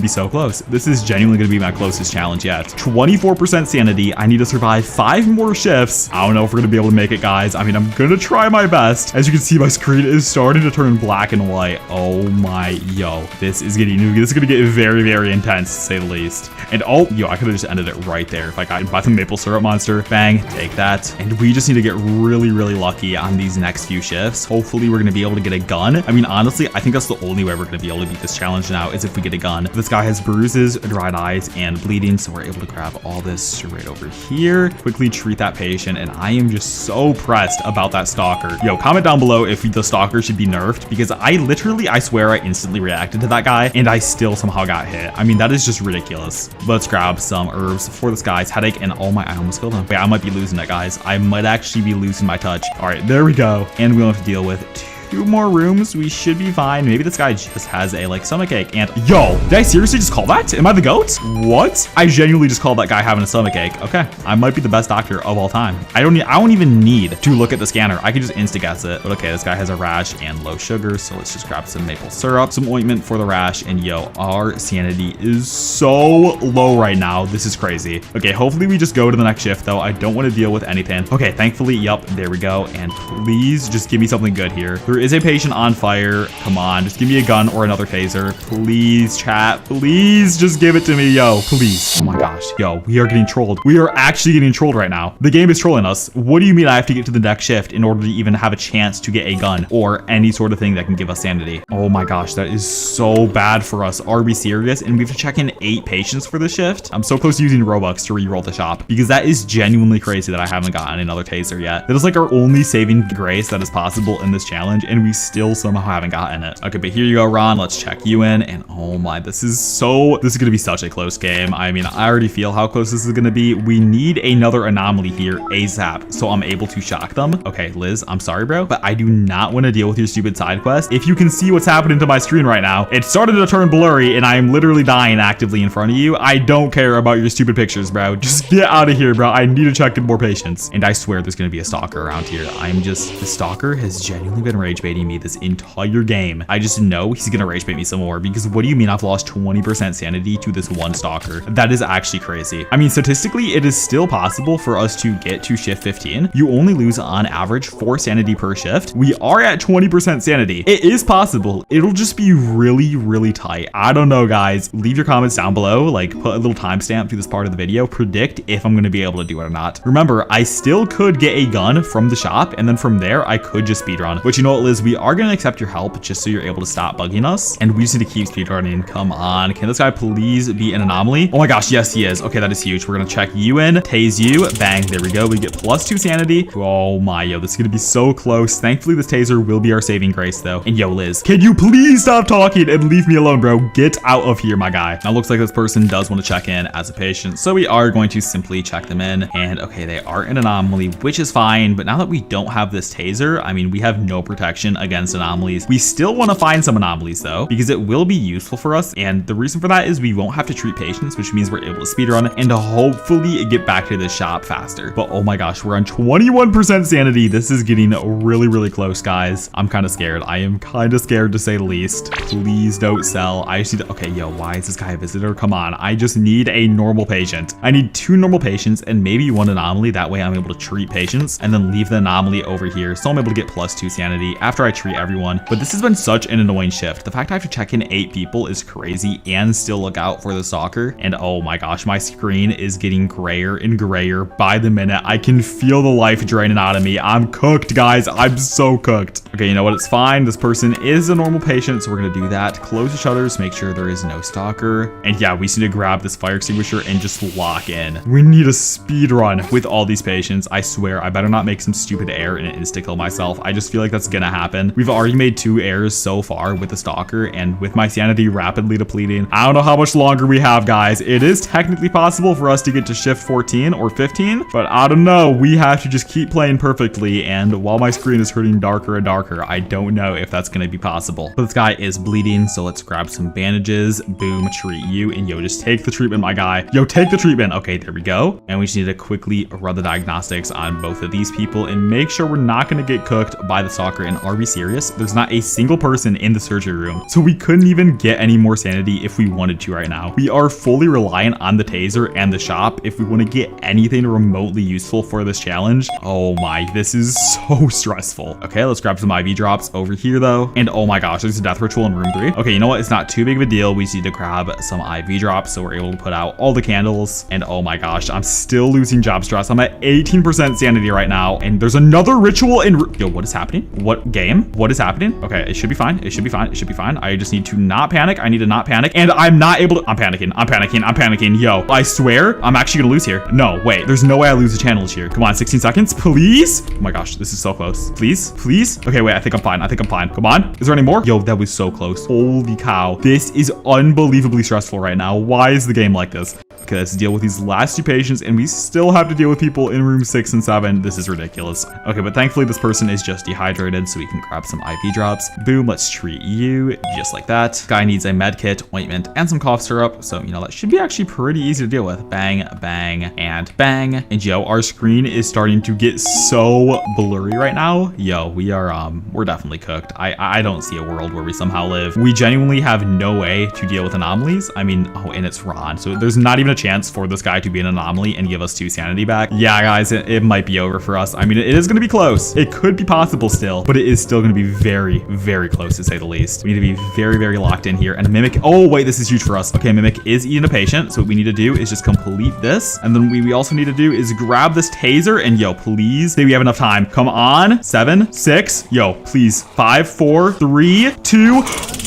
so close. This is genuinely gonna be my closest challenge yet. 24% sanity. I need to survive 5 more shifts. I don't know if we're gonna be able to make it, guys. I mean, I'm gonna try my best. As you can see, my screen is starting to turn black and white. Oh my, yo, this is gonna get very, very intense, to say the least. And oh, yo, I could have just ended it right there if I got by the maple syrup monster. Bang, take that. And we just need to get really, really lucky on these next few shifts. Hopefully, we're gonna be able to get a gun. I mean, honestly, I think that's the only way we're gonna be able to beat this challenge now is if we get a gun. This guy has bruises, dried eyes, and bleeding, so we're able to grab all this right over here. Quickly treat that patient, and I am just so pressed about that stalker. Yo, comment down below if the stalker should be nerfed, because I swear I instantly reacted to that guy, and I still somehow got hit. I mean, that is just ridiculous. Let's grab some herbs for this guy's headache, and oh my, I almost killed him. Wait, I might be losing it, guys. I might actually be losing my touch. All right, there we go. And we don't have to deal with 2 more rooms. We should be fine. Maybe this guy just has a stomach ache. And yo, did I seriously just call that? Am I the goat? What? I genuinely just called that guy having a stomach ache. Okay, I might be the best doctor of all time. I don't even need to look at the scanner. I can just insta guess it. But okay, this guy has a rash and low sugar, so let's just grab some maple syrup, some ointment for the rash, and yo, our sanity is so low right now. This is crazy. Okay, hopefully we just go to the next shift though. I don't want to deal with anything. Okay, thankfully, yup, there we go. And please just give me something good here. There is a patient on fire. Come on, just give me a gun or another taser. Please, chat. Please just give it to me, yo. Please. Oh my gosh. Yo, we are getting trolled. We are actually getting trolled right now. The game is trolling us. What do you mean I have to get to the next shift in order to even have a chance to get a gun or any sort of thing that can give us sanity? Oh my gosh, that is so bad for us. Are we serious? And we have to check in 8 patients for this shift? I'm so close to using Robux to re-roll the shop because that is genuinely crazy that I haven't gotten another taser yet. That is our only saving grace that is possible in this challenge, and we still somehow haven't gotten it. Okay, but here you go, Ron. Let's check you in. And oh my, this is gonna be such a close game. I mean, I already feel how close this is gonna be. We need another anomaly here ASAP so I'm able to shock them. Okay, Liz, I'm sorry, bro, but I do not want to deal with your stupid side quest. If you can see what's happening to my screen right now, it started to turn blurry and I am literally dying actively in front of you. I don't care about your stupid pictures, bro. Just get out of here, bro. I need to check in more patients. And I swear there's gonna be a stalker around here. The stalker has genuinely been rage baiting me this entire game. I just know he's gonna rage bait me some more because what do you mean I've lost 20% sanity to this one stalker? That is actually crazy. I mean, statistically, it is still possible for us to get to shift 15. You only lose on average 4 sanity per shift. We are at 20% sanity. It is possible. It'll just be really, really tight. I don't know, guys. Leave your comments down below. Put a little timestamp to this part of the video. Predict if I'm gonna be able to do it or not. Remember, I still could get a gun from the shop, and then from there, I could just speedrun. But you know what, Liz? We are gonna accept your help just so you're able to stop bugging us, and we just need to keep speedrunning. Come on, can this guy please be an anomaly? Oh my gosh, yes he is. Okay, that is huge. We're gonna check you in, tase you, bang, there we go. We get +2 sanity. Oh my, yo, this is gonna be so close. Thankfully, this taser will be our saving grace though. And yo, Liz, can you please stop talking and leave me alone, bro? Get out of here, my guy. Now, looks like this person does want to check in as a patient, so we are going to simply check them in. And okay, they are an anomaly, which is fine, but now that we don't have this taser, I mean, we have no protection protection against anomalies. We still want to find some anomalies though, because it will be useful for us. And the reason for that is we won't have to treat patients, which means we're able to speedrun and hopefully get back to the shop faster. But oh my gosh, we're on 21% sanity. This is getting really, really close, guys. I'm kind of scared. I am kind of scared to say the least. Please don't sell. I just need to, okay, yo, why is this guy a visitor? Come on. I just need a normal patient. I need 2 normal patients and maybe 1 anomaly. That way I'm able to treat patients and then leave the anomaly over here. So I'm able to get +2 sanity after I treat everyone. But this has been such an annoying shift. The fact I have to check in 8 people is crazy and still look out for the stalker. And oh my gosh, my screen is getting grayer and grayer by the minute. I can feel the life draining out of me. I'm cooked, guys. I'm so cooked. Okay, you know what? It's fine. This person is a normal patient, so we're gonna do that. Close the shutters, make sure there is no stalker. And yeah, we just need to grab this fire extinguisher and just lock in. We need a speed run with all these patients. I swear, I better not make some stupid error and insta-kill myself. I just feel like that's gonna happen. We've already made 2 errors so far with the stalker, and with my sanity rapidly depleting, I don't know how much longer we have, guys. It is technically possible for us to get to shift 14 or 15, but I don't know. We have to just keep playing perfectly, and while my screen is hurting darker and darker, I don't know if that's gonna be possible. But this guy is bleeding, so let's grab some bandages. Boom, treat you, and yo, just take the treatment, my guy. Yo, take the treatment. Okay, there we go. And we just need to quickly run the diagnostics on both of these people and make sure we're not gonna get cooked by the stalker. And are we serious? There's not a single person in the surgery room, so we couldn't even get any more sanity if we wanted to right now. We are fully reliant on the taser and the shop if we want to get anything remotely useful for this challenge. Oh my, this is so stressful. Okay, let's grab some IV drops over here though. And oh my gosh, there's a death ritual in room 3. Okay, you know what? It's not too big of a deal. We just need to grab some IV drops so we're able to put out all the candles. And oh my gosh, I'm still losing job stress. I'm at 18% sanity right now. And there's another ritual in yo, what is happening? What game? What is happening? Okay, it should be fine. It should be fine. It should be fine. I just need to not panic. I need to not panic. And I'm not able to, I'm panicking. I'm panicking. I'm panicking. Yo, I swear I'm actually gonna lose here. No, wait, there's no way I lose the challenge here. Come on, 16 seconds, please. Oh my gosh, this is so close. Please, please. Okay, wait, I think I'm fine. I think I'm fine. Come on. Is there any more? Yo, that was so close. Holy cow. This is unbelievably stressful right now. Why is the game like this? Okay, let's deal with these last 2 patients, and we still have to deal with people in room 6 and 7. This is ridiculous. Okay, but thankfully this person is just dehydrated, so we can grab some IV drops. Boom, let's treat you just like that. Guy needs a med kit, ointment, and some cough syrup. So, you know, that should be actually pretty easy to deal with. Bang, bang, and bang. And yo, our screen is starting to get so blurry right now. Yo, we're definitely cooked. I don't see a world where we somehow live. We genuinely have no way to deal with anomalies. I mean, oh, and it's Ron, so there's not even a chance for this guy to be an anomaly and give us 2 sanity back. Yeah, guys, it might be over for us. I mean, it is going to be close. It could be possible still, but it is still going to be very, very close to say the least. We need to be very, very locked in here. And Mimic, oh wait, this is huge for us. Okay, Mimic is eating a patient, so what we need to do is just complete this. And then we also need to do is grab this taser and yo, please say we have enough time. Come on, 7, 6, yo, please, 5, 4, 3, 2.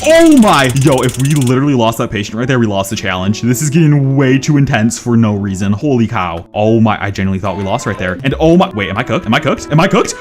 Oh my, yo, if we literally lost that patient right there, we lost the challenge. This is getting way too intense for no reason. Holy cow. Oh my, I genuinely thought we lost right there. And oh my, wait, am I cooked? Am I cooked? Am I cooked?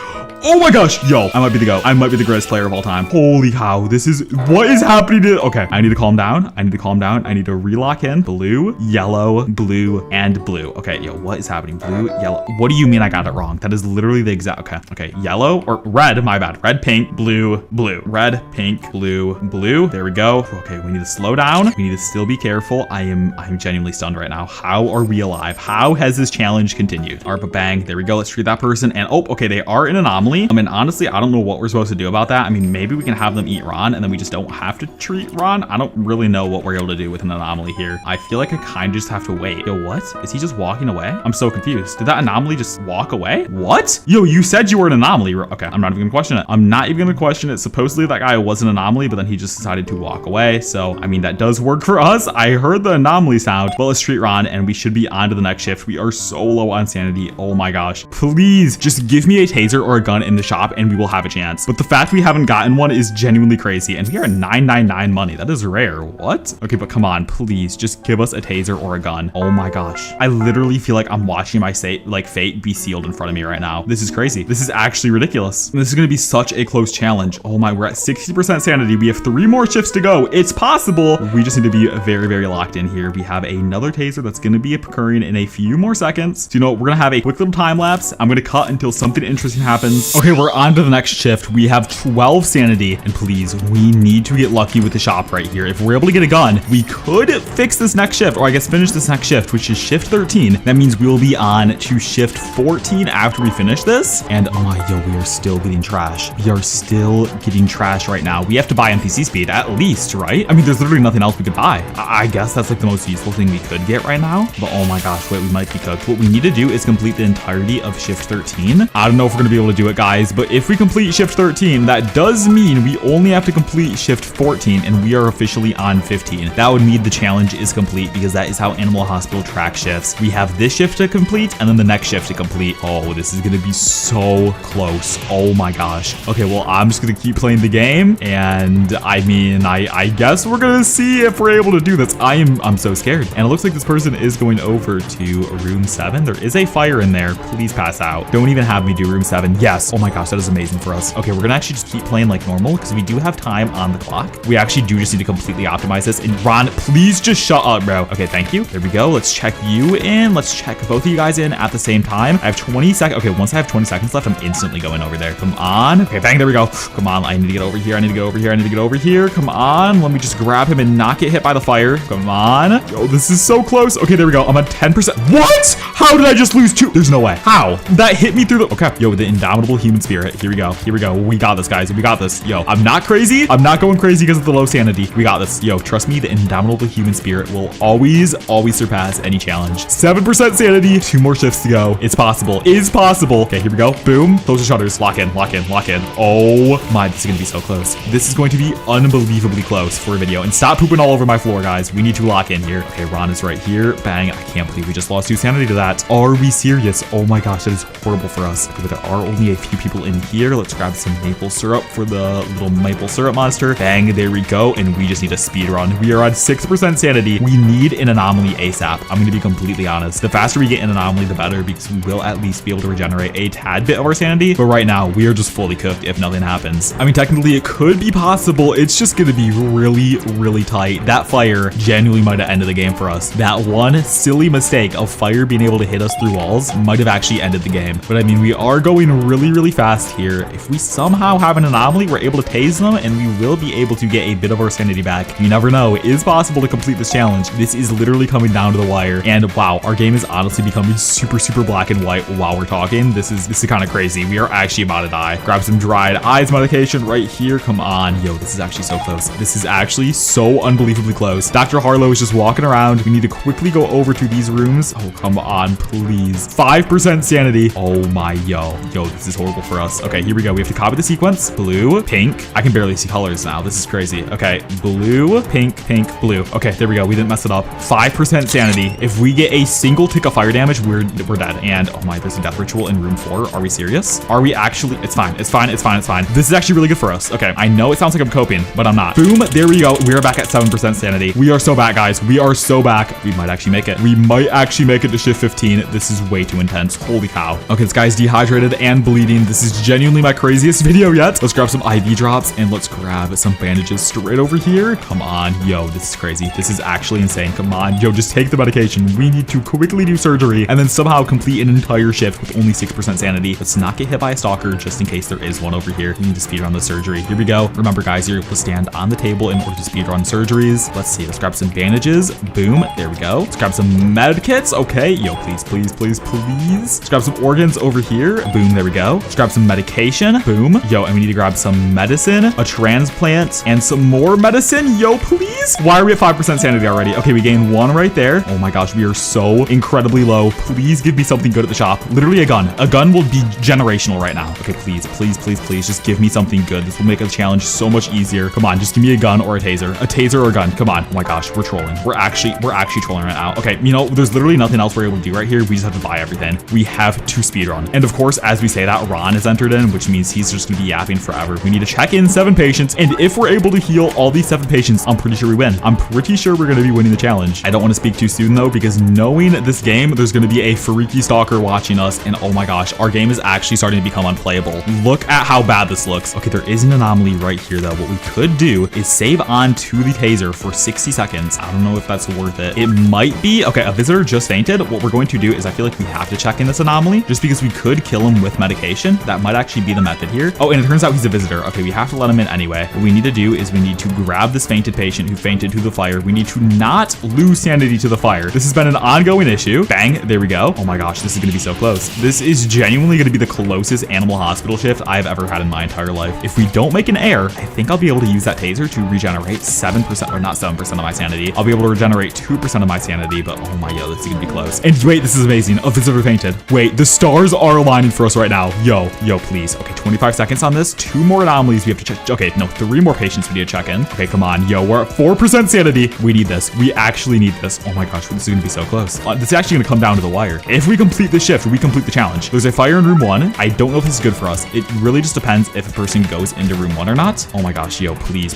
Oh my gosh, yo, I might be the GOAT. I might be the greatest player of all time. Holy cow, this is, what is happening to, okay, I need to calm down. I need to calm down. I need to relock in. Blue, yellow, blue, and blue. Okay, yo, what is happening? Blue, yellow. What do you mean I got it wrong? That is literally the exact, okay, yellow or red, my bad. Red, pink, blue, blue. Red, pink, blue, blue. There we go. Okay, we need to slow down. We need to still be careful. I'm genuinely stunned right now. How are we alive? How has this challenge continued? ARPA bang. There we go. Let's treat that person. And oh, okay, they are an anomaly. I mean, honestly, I don't know what we're supposed to do about that. I mean, maybe we can have them eat Ron and then we just don't have to treat Ron. I don't really know what we're able to do with an anomaly here. I feel like I kind of just have to wait. Yo, what? Is he just walking away? I'm so confused. Did that anomaly just walk away? What? Yo, you said you were an anomaly. Okay, I'm not even gonna question it. I'm not even gonna question it. Supposedly that guy was an anomaly, but then he just decided to walk away. So, I mean, that does work for us. I heard the anomaly sound. But let's treat Ron and we should be on to the next shift. We are so low on sanity. Oh my gosh. Please just give me a taser or a gun in the shop and we will have a chance. But the fact we haven't gotten one is genuinely crazy. And we are at 999 money. That is rare. What? Okay, but come on, please just give us a taser or a gun. Oh my gosh. I literally feel like I'm watching my fate be sealed in front of me right now. This is crazy. This is actually ridiculous. This is going to be such a close challenge. Oh my, we're at 60% sanity. We have 3 more shifts to go. It's possible. We just need to be very, very locked in here. We have another taser that's going to be occurring in a few more seconds. So you know what? We're going to have a quick little time lapse. I'm going to cut until something interesting happens. Okay, we're on to the next shift. We have 12 sanity, and please, we need to get lucky with the shop right here. If we're able to get a gun, we could fix this next shift, or I guess finish this next shift, which is shift 13. That means we will be on to shift 14 after we finish this. And oh my, yo, we are still getting trash. We are still getting trash right now. We have to buy NPC speed at least, right? I mean, there's literally nothing else we could buy. I guess that's like the most useful thing we could get right now. But oh my gosh, wait, we might be cooked. What we need to do is complete the entirety of shift 13. I don't know if we're gonna be able to do it, guys, but if we complete shift 13, that does mean we only have to complete shift 14 and we are officially on 15. That would mean the challenge is complete because that is how Animal Hospital track shifts. We have this shift to complete and then the next shift to complete. Oh, this is gonna be so close. Oh my gosh. Okay, well, I'm just gonna keep playing the game, and I mean, I guess we're gonna see if we're able to do this. I'm so scared. And it looks like this person is going over to room 7. There is a fire in there. Please pass out. Don't even have me do room 7. Yes. Oh my gosh, that is amazing for us. Okay, we're gonna actually just keep playing like normal because we do have time on the clock. We actually do just need to completely optimize this. And Ron, please just shut up, bro. Okay, thank you. There we go. Let's check you in. Let's check both of you guys in at the same time. I have 20 seconds. Okay, once I have 20 seconds left, I'm instantly going over there. Come on. Okay, bang, there we go. Come on, I need to get over here. I need to get over here. I need to get over here. Come on. Let me just grab him and not get hit by the fire. Come on. Yo, this is so close. Okay, there we go. I'm at 10%. What? How did I just lose 2? There's no way. How? That hit me through the... Okay. Yo, the indomitable human spirit. Here we go. Here we go. We got this, guys. We got this. Yo, I'm not crazy. I'm not going crazy because of the low sanity. We got this. Yo, trust me, the indomitable human spirit will always surpass any challenge. 7% sanity. 2 more shifts to go. It's possible. It's possible. Okay, here we go. Boom. Close the shutters. Lock in. Lock in. Lock in. Oh my, this is going to be so close. This is going to be unbelievably close for a video. And stop pooping all over my floor, guys. We need to lock in here. Okay, Ron is right here. Bang. I can't believe we just lost 2 sanity to that. Are we serious? Oh my gosh, that is horrible for us. Okay, but there are only a few people in here. Let's grab some maple syrup for the little maple syrup monster. Bang, there we go. And we just need a speed run. We are on 6% sanity. We need an anomaly ASAP. I'm going to be completely honest. The faster we get an anomaly, the better, because we will at least be able to regenerate a tad bit of our sanity. But right now, we are just fully cooked if nothing happens. I mean, technically, it could be possible. It's just going to be really, really tight. That fire genuinely might have ended the game for us. That one silly mistake of fire being able to hit us through walls might have actually ended the game. But I mean, we are going really, really fast here. If we somehow have an anomaly, we're able to tase them and we will be able to get a bit of our sanity back. You never know. It is possible to complete this challenge. This is literally coming down to the wire. And wow, our game is honestly becoming super, super black and white while we're talking. This is kind of crazy. We are actually about to die. Grab some dried eyes medication right here. Come on. Yo, this is actually so close. This is actually so unbelievably close. Dr. Harlow is just walking around. We need to quickly go over to these rooms. Oh, come on, please. 5% sanity. Oh my, yo, this is horrible for us. Okay, here we go. We have to copy the sequence. Blue, pink. I can barely see colors now. This is crazy. Okay, blue, pink, pink, blue. Okay, there we go. We didn't mess it up. 5% sanity. If we get a single tick of fire damage, we're dead. And oh my, there's a death ritual in room 4. Are we serious? Are we actually? It's fine. It's fine. It's fine. It's fine. This is actually really good for us. Okay, I know it sounds like I'm coping, but I'm not. Boom. There we go. We are back at 7% sanity. We are so back, guys. We are so back. We might actually make it. We might actually make it to shift 15. This is way too intense. Holy cow. Okay, this guy's dehydrated and bleeding. This is genuinely my craziest video yet. Let's grab some IV drops and let's grab some bandages straight over here. Come on. Yo, this is crazy. This is actually insane. Come on. Yo, just take the medication. We need to quickly do surgery and then somehow complete an entire shift with only 6% sanity. Let's not get hit by a stalker just in case there is one over here. We need to speedrun the surgery. Here we go. Remember, guys, you're able to stand on the table in order to speedrun surgeries. Let's see. Let's grab some bandages. Boom. There we go. Let's grab some med kits. Okay. Yo, please, please, please, please. Let's grab some organs over here. Boom. There we go. Let's grab some medication. Boom. Yo, and we need to grab some medicine, a transplant, and some more medicine. Yo, please. Why are we at 5% sanity already? Okay, we gained 1 right there. Oh my gosh, we are so incredibly low. Please give me something good at the shop. Literally a gun. A gun will be generational right now. Okay, please, please, please, please, just give me something good. This will make the challenge so much easier. Come on, just give me a gun or a taser. A taser or a gun. Come on. Oh my gosh, we're trolling. We're actually trolling right now. Okay, you know, there's literally nothing else we're able to do right here. We just have to buy everything. We have to speedrun. And of course, as we say that, Ron is entered in, which means he's just gonna be yapping forever. We need to check in 7 patients, and if we're able to heal all these 7 patients, I'm pretty sure we win. I'm pretty sure we're gonna be winning the challenge. I don't want to speak too soon though, because knowing this game, there's gonna be a freaky stalker watching us, and oh my gosh, our game is actually starting to become unplayable. Look at how bad this looks. Okay, there is an anomaly right here though. What we could do is save on to the taser for 60 seconds. I don't know if that's worth it. It might be. Okay, a visitor just fainted. What we're going going to do is I feel like we have to check in this anomaly just because we could kill him with medication. That might actually be the method here. Oh, and it turns out he's a visitor. Okay, we have to let him in anyway. What we need to do is we need to grab this fainted patient who fainted to the fire. We need to not lose sanity to the fire. This has been an ongoing issue. Bang, there we go. Oh my gosh, this is gonna be so close. This is genuinely gonna be the closest animal hospital shift I've ever had in my entire life. If we don't make an error, I think I'll be able to use that taser to regenerate 7%, or not 7% of my sanity. I'll be able to regenerate 2% of my sanity, but oh my, yo, this is gonna be close. And wait, this is amazing. A visitor fainted. Wait, the stars are aligning for us right now. Yo, please. Okay, 25 seconds on this. 2 more anomalies we have to check. Okay, no, 3 more patients we need to check in. Okay, come on. Yo, we're at 4% sanity. We need this. We actually need this. Oh my gosh, this is gonna be so close. This is actually gonna come down to the wire. If we complete the shift, we complete the challenge. There's a fire in room 1. I don't know if this is good for us. It really just depends if a person goes into room 1 or not. Oh my gosh, yo, please.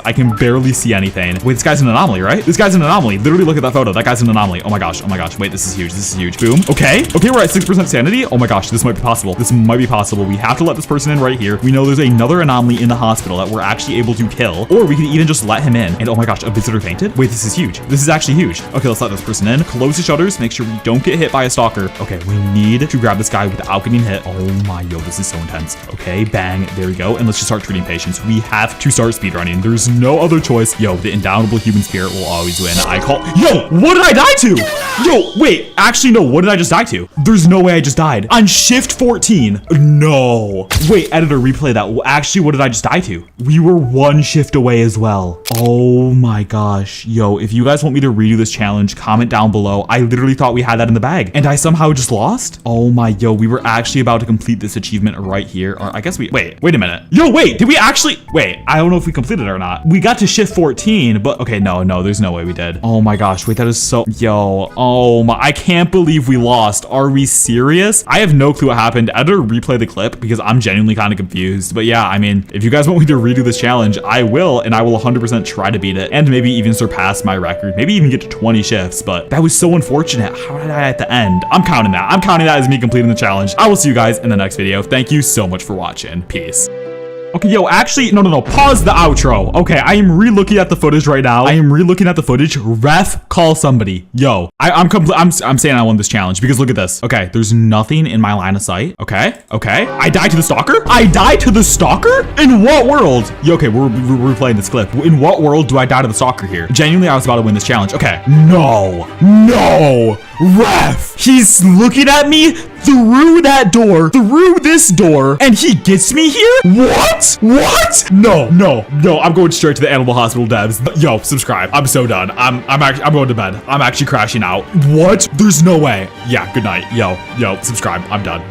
I can barely see anything. Wait, this guy's an anomaly, right? This guy's an anomaly. Literally look at that photo. That guy's an anomaly. Oh my gosh. Wait, this is huge. Boom. Okay, we're at 6% sanity. Oh my gosh, this might be possible. We have to let this person in right here. We know there's another anomaly in the hospital that we're actually able to kill, or we can even just let him in. And oh my gosh, a visitor fainted. Wait, this is huge. This is actually huge. Okay, let's let this person in. Close the shutters. Make sure we don't get hit by a stalker. Okay, we need to grab this guy without getting hit. Oh my, yo, this is so intense. Okay, bang, there we go. And let's just start treating patients. We have to start speedrunning. There's no other choice. Yo, the indomitable human spirit will always win. Yo, what did I die to? Yo, wait, actually, no, what did I just die to? There's no way I just died. On shift 14. No. Wait, editor, replay that. Actually, what did I just die to? We were 1 shift away as well. Oh my gosh. Yo, if you guys want me to redo this challenge, comment down below. I literally thought we had that in the bag and I somehow just lost. Oh my, yo, we were actually about to complete this achievement right here. Or I guess wait a minute. Yo, wait, did we actually, wait, I don't know if we completed it or not. We got to shift 14, but okay, no, there's no way we did. Oh my gosh, wait, that is so, yo, oh my, I can't believe we lost. Are we serious? I have no clue what happened. Editor, replay the clip because I'm genuinely kind of confused. But yeah, I mean, if you guys want me to redo this challenge, I will, and I will 100% try to beat it and maybe even surpass my record, maybe even get to 20 shifts, but that was so unfortunate. How did I at the end? I'm counting that as me completing the challenge. I will see you guys in the next video. Thank you so much for watching. Peace. Okay, yo, actually, no, pause the outro. Okay, I am re-looking at the footage right now. Ref, call somebody. Yo, I'm saying I won this challenge because look at this. Okay, there's nothing in my line of sight. Okay. I died to the stalker? In what world? Yo, okay, we're replaying this clip. In what world do I die to the stalker here? Genuinely, I was about to win this challenge. Okay, no, Ref, he's looking at me through that door, through this door, and he gets me here? What? No, I'm going straight to the animal hospital devs. Yo, subscribe. I'm so done. I'm going to bed. I'm actually crashing out. What? There's no way. Yeah, good night. Yo, subscribe. I'm done.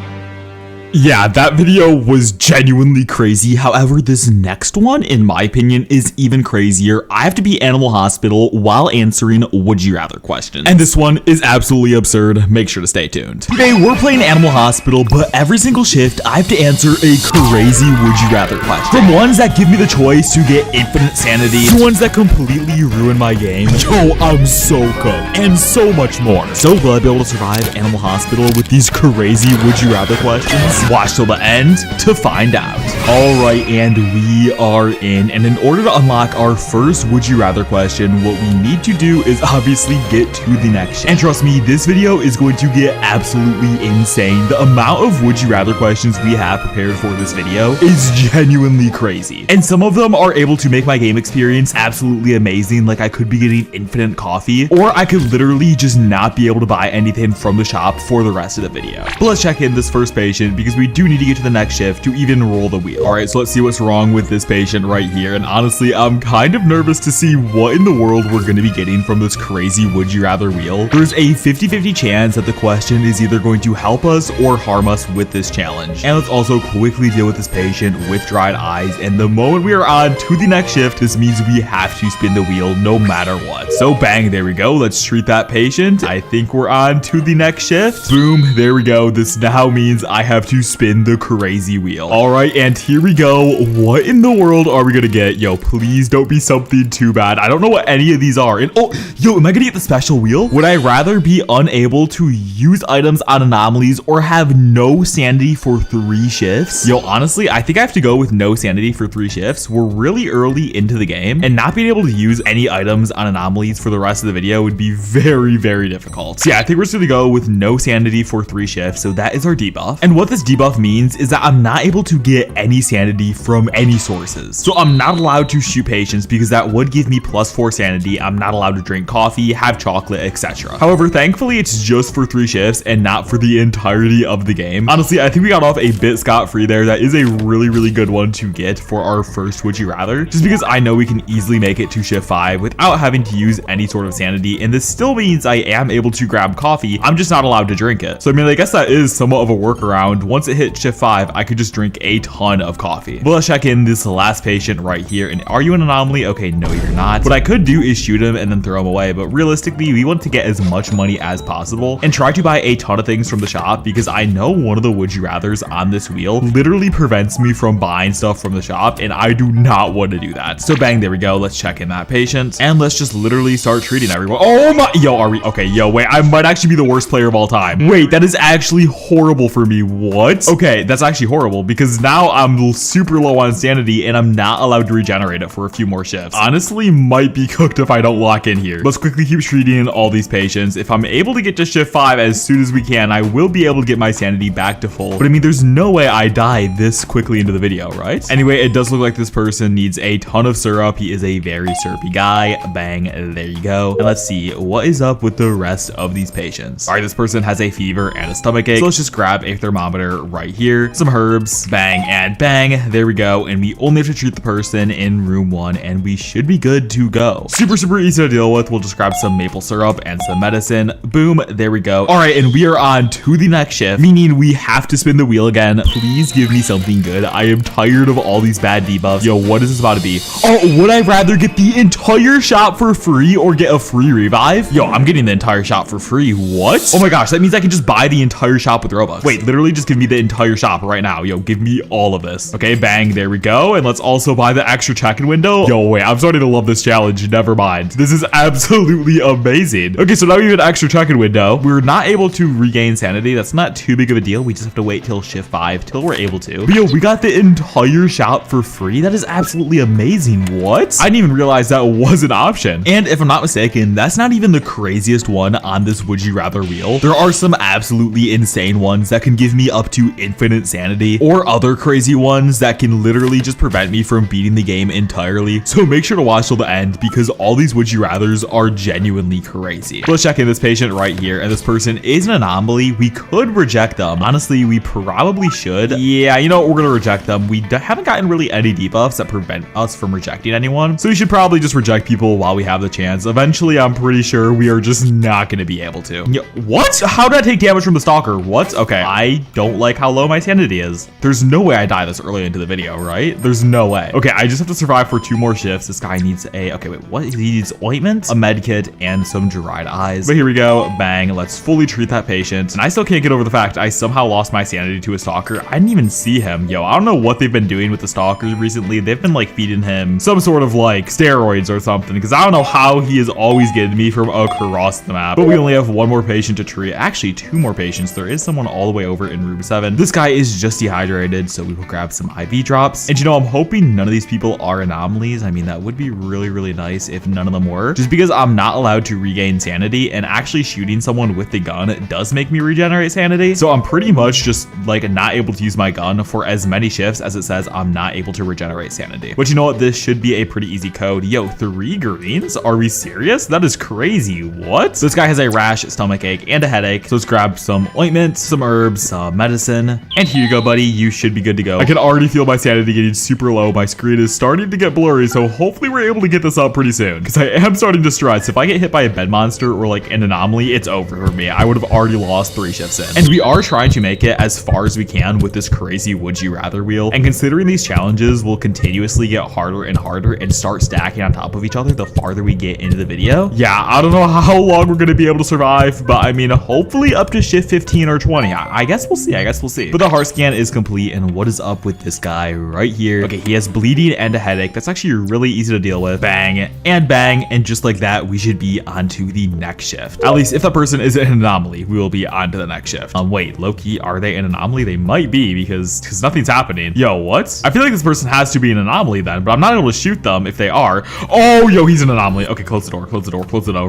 Yeah, that video was genuinely crazy. However, this next one, in my opinion, is even crazier. I have to be Animal Hospital while answering would you rather questions. And this one is absolutely absurd. Make sure to stay tuned. Today, we're playing Animal Hospital, but every single shift, I have to answer a crazy would you rather question. From ones that give me the choice to get infinite sanity, to ones that completely ruin my game. Yo, I'm so cooked. And so much more. So will I be able to survive Animal Hospital with these crazy would you rather questions? Watch till the end to find out. All right, and we are in. And in order to unlock our first would you rather question, what we need to do is obviously get to the next shift. And trust me, this video is going to get absolutely insane. The amount of would you rather questions we have prepared for this video is genuinely crazy. And some of them are able to make my game experience absolutely amazing. Like I could be getting infinite coffee, or I could literally just not be able to buy anything from the shop for the rest of the video. But let's check in this first patient because we do need to get to the next shift to even roll the wheel. All right, so let's see what's wrong with this patient right here. And honestly, I'm kind of nervous to see what in the world we're going to be getting from this crazy would you rather wheel. There's a 50-50 chance that the question is either going to help us or harm us with this challenge. And let's also quickly deal with this patient with dried eyes. And the moment we are on to the next shift, this means we have to spin the wheel no matter what. So bang, there we go. Let's treat that patient. I think we're on to the next shift. Boom, there we go. This now means I have to to spin the crazy wheel. All right, and here we go. What in the world are we gonna get? Yo, please don't be something too bad. I don't know what any of these are. And oh, yo, am I gonna get the special wheel? Would I rather be unable to use items on anomalies or have no sanity for 3 shifts? Yo, honestly, I think I have to go with no sanity for 3 shifts. We're really early into the game, and not being able to use any items on anomalies for the rest of the video would be very, very difficult. So yeah, I think we're just gonna go with no sanity for 3 shifts. So that is our debuff. And what this debuff means is that I'm not able to get any sanity from any sources. So I'm not allowed to shoot patients because that would give me +4 sanity. I'm not allowed to drink coffee, have chocolate, etc. However, thankfully it's just for 3 shifts and not for the entirety of the game. Honestly, I think we got off a bit scot-free there. That is a really, really good one to get for our first Would You Rather, just because I know we can easily make it to shift 5 without having to use any sort of sanity. And this still means I am able to grab coffee. I'm just not allowed to drink it. So I mean, I guess that is somewhat of a workaround. Once it hit shift 5, I could just drink a ton of coffee. But let's check in this last patient right here. And are you an anomaly? Okay, no, you're not. What I could do is shoot him and then throw him away. But realistically, we want to get as much money as possible and try to buy a ton of things from the shop, because I know one of the Would You Rathers on this wheel literally prevents me from buying stuff from the shop, and I do not want to do that. So bang, there we go. Let's check in that patient and let's just literally start treating everyone. Oh my, yo, are we okay? Yo, wait, I might actually be the worst player of all time. Wait, that is actually horrible for me. What? Okay, that's actually horrible because now I'm super low on sanity and I'm not allowed to regenerate it for a few more shifts. Honestly, might be cooked if I don't lock in here. Let's quickly keep treating all these patients. If I'm able to get to shift 5 as soon as we can, I will be able to get my sanity back to full. But I mean, there's no way I die this quickly into the video, right? Anyway, it does look like this person needs a ton of syrup. He is a very syrupy guy. Bang, there you go. And let's see what is up with the rest of these patients. All right, this person has a fever and a stomach ache. So let's just grab a thermometer right here, some herbs, bang, and bang. There we go. And we only have to treat the person in room 1 and we should be good to go. Super, super easy to deal with. We'll just grab some maple syrup and some medicine. Boom, there we go. All right, and we are on to the next shift, meaning we have to spin the wheel again. Please give me something good. I am tired of all these bad debuffs. Yo, what is this about to be? Oh, would I rather get the entire shop for free or get a free revive? Yo, I'm getting the entire shop for free. What? Oh my gosh, that means I can just buy the entire shop with Robux. Wait, literally just give me the entire shop right now. Yo, give me all of this. Okay, bang, there we go. And let's also buy the extra check-in window. Yo, wait, I'm starting to love this challenge. Never mind. This is absolutely amazing. Okay, so now we have an extra check-in window. We're not able to regain sanity. That's not too big of a deal. We just have to wait till shift 5 till we're able to. But yo, we got the entire shop for free. That is absolutely amazing. What? I didn't even realize that was an option. And if I'm not mistaken, that's not even the craziest one on this Would You Rather wheel. There are some absolutely insane ones that can give me up to infinite sanity, or other crazy ones that can literally just prevent me from beating the game entirely. So make sure to watch till the end because all these Would You Rathers are genuinely crazy. Let's check in this patient right here, and this person is an anomaly. We could reject them. Honestly, we probably should. Yeah, you know what? We're gonna reject them. We haven't gotten really any debuffs that prevent us from rejecting anyone, so we should probably just reject people while we have the chance. Eventually, I'm pretty sure we are just not gonna be able to. What? How did I take damage from the stalker? What? Okay, I don't like how low my sanity is. There's no way I die this early into the video, right? There's no way. Okay, I just have to survive for 2 more shifts. This guy needs a, okay, wait, what? He needs ointment, a med kit, and some dried eyes. But here we go, bang, let's fully treat that patient. And I still can't get over the fact I somehow lost my sanity to a stalker. I didn't even see him. Yo, I don't know what they've been doing with the stalker recently. They've been like feeding him some sort of like steroids or something, because I don't know how he is always getting me from across the map. But we only have 1 more patient to treat. Actually, 2 more patients. There is someone all the way over in room 7. This guy is just dehydrated, so we will grab some IV drops. And you know, I'm hoping none of these people are anomalies. I mean, that would be really, really nice if none of them were, just because I'm not allowed to regain sanity, and actually shooting someone with the gun does make me regenerate sanity. So I'm pretty much just like not able to use my gun for as many shifts as it says I'm not able to regenerate sanity. But you know what? This should be a pretty easy code. Yo, 3 greens? Are we serious? That is crazy. What? So this guy has a rash, stomach ache, and a headache. So let's grab some ointment, some herbs, some medicine, and here you go, buddy. You should be good to to go. I can already feel my sanity getting super low. My screen is starting to get blurry, so hopefully we're able to get this up pretty soon, because I am starting to stress. If I get hit by a bed monster or like an anomaly, it's over for me. I would have already lost 3 shifts in. And we are trying to make it as far as we can with this crazy would you rather wheel. And considering these challenges will continuously get harder and harder and start stacking on top of each other the farther we get into the video. Yeah, I don't know how long we're going to be able to survive, but I mean, hopefully up to shift 15 or 20. I guess we'll see. But the heart scan is complete, and what is up with this guy right here? Okay, he has bleeding and a headache. That's actually really easy to deal with. Bang, and just like that, we should be onto the next shift. At least if that person is an anomaly, we will be on to the next shift. Wait, low-key, are they an anomaly? They might be, because nothing's happening. Yo, what? I feel like this person has to be an anomaly then, but I'm not able to shoot them if they are. Oh, yo, he's an anomaly. Okay, close the door.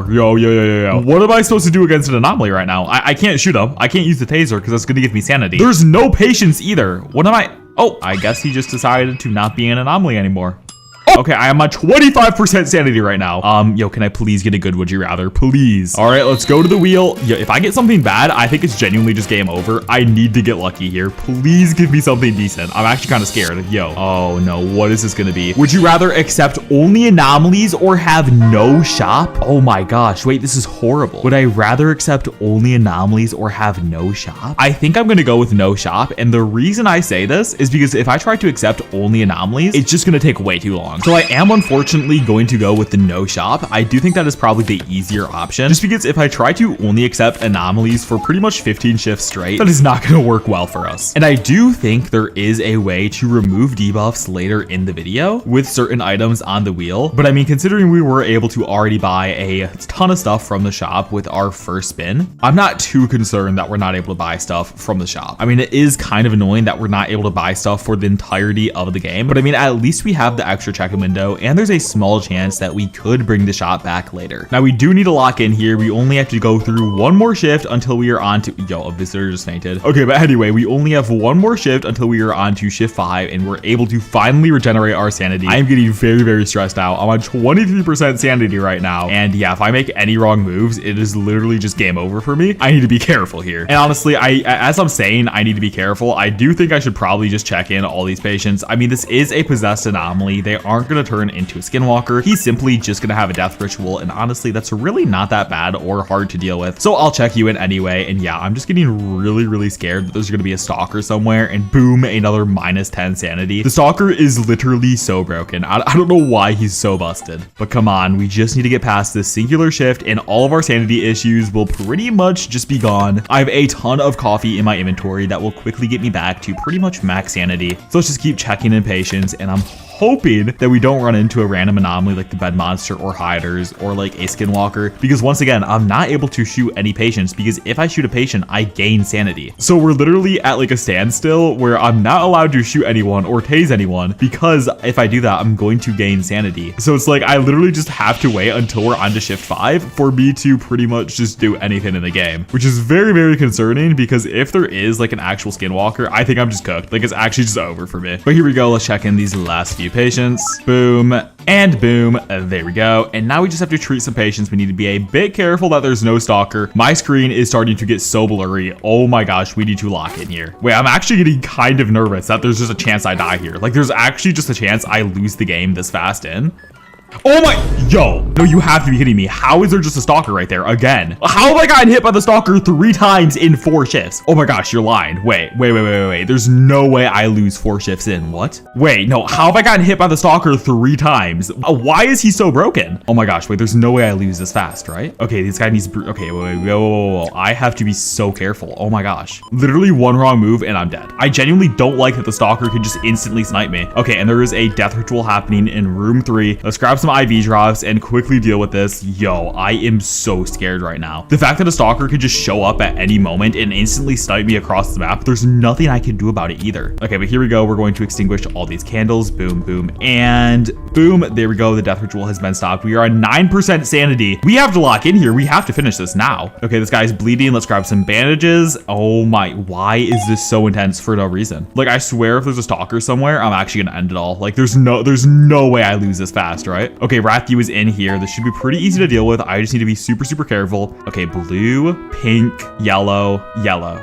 Yo. What am I supposed to do against an anomaly right now? I can't shoot him. I can't use the taser because that's going to give me sanity. There's no patience either. What am I? Oh, I guess he just decided to not be an anomaly anymore. Okay, I am on 25% sanity right now. Yo, can I please get a good would you rather? Please. All right, let's go to the wheel. Yo, if I get something bad, I think it's genuinely just game over. I need to get lucky here. Please give me something decent. I'm actually kind of scared. Yo, oh no, what is this gonna be? Would you rather accept only anomalies or have no shop? Oh my gosh, wait, this is horrible. Would I rather accept only anomalies or have no shop? I think I'm gonna go with no shop, and the reason I say this is because if I try to accept only anomalies, it's just gonna take way too long. So I am unfortunately going to go with the no shop. I do think that is probably the easier option, just because if I try to only accept anomalies for pretty much 15 shifts straight, that is not going to work well for us. And I do think there is a way to remove debuffs later in the video with certain items on the wheel. But I mean, considering we were able to already buy a ton of stuff from the shop with our first spin, I'm not too concerned that we're not able to buy stuff from the shop. I mean, it is kind of annoying that we're not able to buy stuff for the entirety of the game, but I mean, at least we have the extra check-in window, and there's a small chance that we could bring the shop back later. Now, we do need to lock in here. We only have to go through one more shift until we are on to, yo, a visitor just fainted. Okay, but anyway, we only have one more shift until we are on to shift 5, and we're able to finally regenerate our sanity. I am getting very, very stressed out. I'm on 23% sanity right now, and yeah, if I make any wrong moves, it is literally just game over for me. I need to be careful here. And honestly, as I'm saying, I need to be careful. I do think I should probably just check in all these patients. I mean, this is a possessed anomaly. They aren't going to turn into a skinwalker. He's simply just going to have a death ritual, and honestly, that's really not that bad or hard to deal with. So I'll check you in anyway, and yeah, I'm just getting really, really scared that there's going to be a stalker somewhere, and boom, another minus 10 sanity. The stalker is literally so broken. I don't know why he's so busted, but come on, we just need to get past this singular shift, and all of our sanity issues will pretty much just be gone. I have a ton of coffee in my inventory that will quickly get me back to pretty much max sanity. So let's just keep checking in patients, and I'm hoping that we don't run into a random anomaly like the bed monster or hiders or like a skinwalker, because once again, I'm not able to shoot any patients, because if I shoot a patient, I gain sanity. So we're literally at like a standstill where I'm not allowed to shoot anyone or tase anyone, because if I do that, I'm going to gain sanity. So it's like I literally just have to wait until we're on to shift 5 for me to pretty much just do anything in the game, which is very, very concerning, because if there is like an actual skinwalker, I think I'm just cooked. Like, it's actually just over for me. But here we go. Let's check in these last few patients. Boom and boom. There we go. And now we just have to treat some patients. We need to be a bit careful that there's no stalker. My screen is starting to get so blurry. Oh my gosh, we need to lock in here. Wait, I'm actually getting kind of nervous that there's just a chance I die here. Like, there's actually just a chance I lose the game this fast in. Oh my, yo, no, you have to be kidding me. How is there just a stalker right there again? How have I gotten hit by the stalker 3 times in 4 shifts? Oh my gosh, you're lying. Wait. There's no way I lose 4 shifts in. What? Wait, no, how have I gotten hit by the stalker 3 times? Why is he so broken? Oh my gosh, wait, there's no way I lose this fast, right? Okay, this guy needs, okay, whoa. I have to be so careful. Oh my gosh. Literally one wrong move and I'm dead. I genuinely don't like that the stalker can just instantly snipe me. Okay, and there is a death ritual happening in room 3. Let's grab some IV drops and quickly deal with this. Yo, I am so scared right now. The fact that a stalker could just show up at any moment and instantly snipe me across the map, there's nothing I can do about it either. Okay, but here we go. We're going to extinguish all these candles. Boom, boom, and boom. There we go. The death ritual has been stopped. We are on 9% sanity. We have to lock in here. We have to finish this now. Okay, this guy's bleeding. Let's grab some bandages. Oh my, why is this so intense for no reason? Like, I swear if there's a stalker somewhere, I'm actually gonna end it all. Like, there's no way I lose this fast, right? Okay, Rathu is in here. This should be pretty easy to deal with. I just need to be super, super careful. Okay, blue, pink, yellow.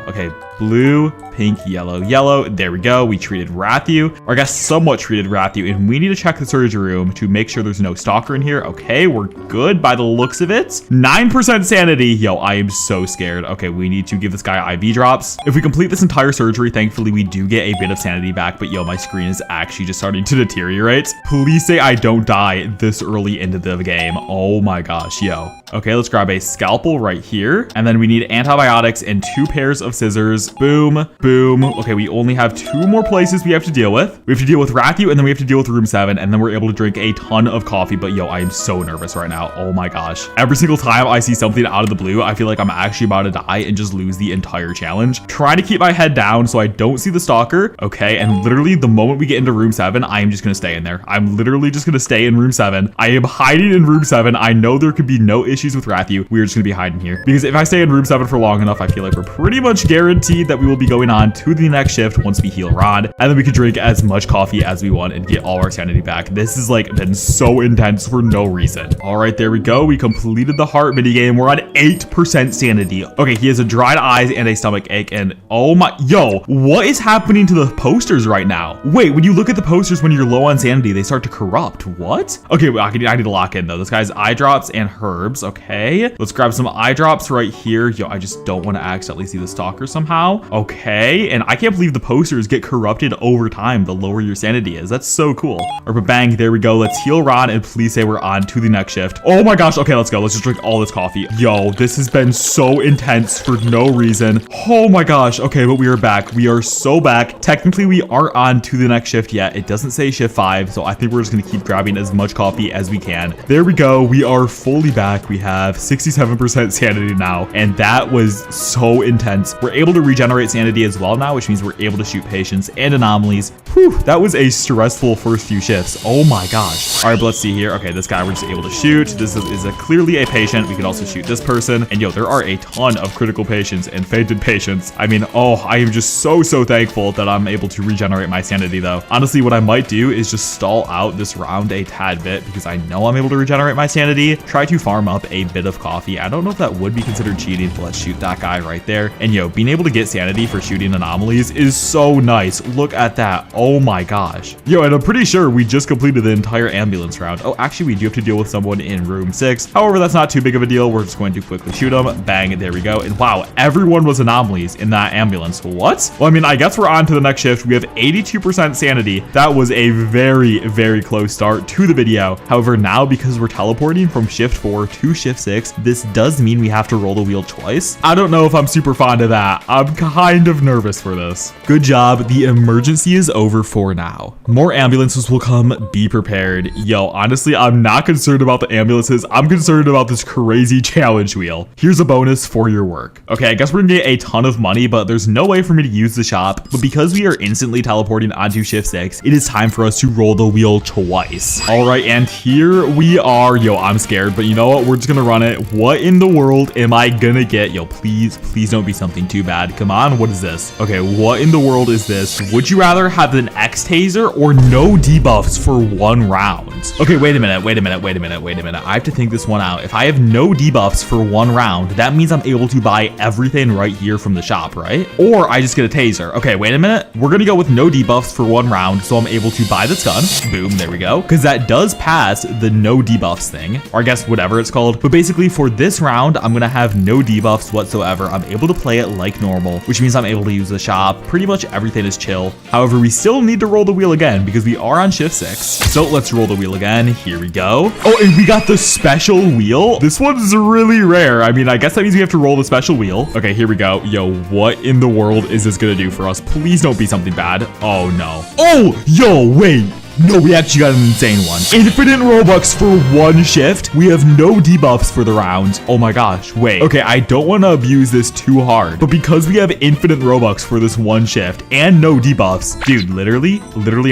Okay, blue, pink, yellow, yellow. There we go. We treated Rathu, or I guess somewhat treated Rathu, and we need to check the surgery room to make sure there's no stalker in here. Okay, we're good by the looks of it. 9% sanity. Yo, I am so scared. Okay, we need to give this guy IV drops. If we complete this entire surgery, thankfully we do get a bit of sanity back, but yo, my screen is actually just starting to deteriorate. Please say I don't die this early into the game. Oh my gosh, yo. Okay, let's grab a scalpel right here. And then we need antibiotics and 2 pairs of scissors. Boom, boom. Okay, we only have 2 more places we have to deal with. We have to deal with Rathu, and then we have to deal with room 7, and then we're able to drink a ton of coffee. But yo, I am so nervous right now. Oh my gosh. Every single time I see something out of the blue, I feel like I'm actually about to die and just lose the entire challenge. Trying to keep my head down so I don't see the stalker. Okay, and literally the moment we get into room 7, I am just gonna stay in there. I'm literally just gonna stay in room 7. I am hiding in room 7. I know there could be no issues with Rathu. We're just gonna be hiding here because if I stay in room 7 for long enough, I feel like we're pretty much guaranteed that we will be going on to the next shift once we heal Rod, and then we can drink as much coffee as we want and get all our sanity back. This has like been so intense for no reason. All right, there we go. We completed the heart mini game. We're on 8% sanity. Okay, he has a dried eyes and a stomach ache, and oh my, yo, what is happening to the posters right now? Wait, when you look at the posters when you're low on sanity, they start to corrupt. What? Okay, well, I need to lock in though. This guy's eye drops and herbs. Okay, let's grab some eye drops right here. Yo, I just don't want to accidentally see the stalker somehow. Okay, and I can't believe the posters get corrupted over time the lower your sanity is. That's so cool. Or bang, there we go. Let's heal Ron and please say we're on to the next shift. Oh my gosh. Okay, let's go. Let's just drink all this coffee. Yo, this has been so intense for no reason. Oh my gosh. Okay, but we are back. We are so back. Technically, we aren't on to the next shift yet. It doesn't say shift 5, so I think we're just gonna keep grabbing as much coffee as we can. There we go. We are fully back. We have 67% sanity now, and that was so intense. We're able to regenerate sanity as well now, which means we're able to shoot patients and anomalies. Whew, that was a stressful first few shifts. Oh my gosh. All right, but let's see here. Okay, this guy we're just able to shoot. This is clearly a patient. We can also shoot this person. And yo, there are a ton of critical patients and fainted patients. I mean, oh, I am just so thankful that I'm able to regenerate my sanity though. Honestly, what I might do is just stall out this round a tad bit because I know I'm able to regenerate my sanity. Try to farm up a bit of coffee. I don't know if that would be considered cheating, but let's shoot that guy right there. And yo, being able to get sanity for shooting anomalies is so nice. Look at that. Oh my gosh. Yo, and I'm pretty sure we just completed the entire ambulance round. Oh, actually, we do have to deal with someone in room 6. However, that's not too big of a deal. We're just going to quickly shoot them. Bang, there we go. And wow, everyone was anomalies in that ambulance. What? Well, I mean, I guess we're on to the next shift. We have 82% sanity. That was a very close start to the video. However, now because we're teleporting from shift 4 to shift 6, this does mean we have to roll the wheel twice. I don't know if I'm super fond of that. I'm kind of nervous for this. Good job. The emergency is over for now. More ambulances will come. Be prepared. Yo, honestly, I'm not concerned about the ambulances. I'm concerned about this crazy challenge wheel. Here's a bonus for your work. Okay, I guess we're gonna get a ton of money, but there's no way for me to use the shop. But because we are instantly teleporting onto shift 6, it is time for us to roll the wheel twice. All right, and here we are. Yo, I'm scared, but you know what? We're just gonna run it. What in the world am I gonna get? Yo, please don't be something too bad. Come on, what is this? Okay, what in the world is this? Would you rather have an X taser or no debuffs for 1 round? Okay, wait a minute. I have to think this one out. If I have no debuffs for 1 round, that means I'm able to buy everything right here from the shop, right? Or I just get a taser. Okay, wait a minute. We're gonna go with no debuffs for 1 round, so I'm able to buy this gun. Boom, there we go. Because that does pass the no debuffs thing, or I guess whatever it's called. But basically for this round, I'm gonna have no debuffs whatsoever. I'm able to play it like normal, which means I'm able to use the shop. Pretty much everything is chill. However, we still need to roll the wheel again because we are on shift 6. So let's roll the wheel again. Here we go. Oh, and we got the special wheel. This one's really rare. I mean, I guess that means we have to roll the special wheel. Okay, here we go. Yo, what in the world is this gonna do for us? Please don't be something bad. Oh no. Oh, yo, wait. No, we actually got an insane one. Infinite Robux for 1 shift. We have no debuffs for the round. Oh my gosh, wait. Okay, I don't want to abuse this too hard, but because we have infinite Robux for this 1 shift and no debuffs, dude, literally,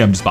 I'm just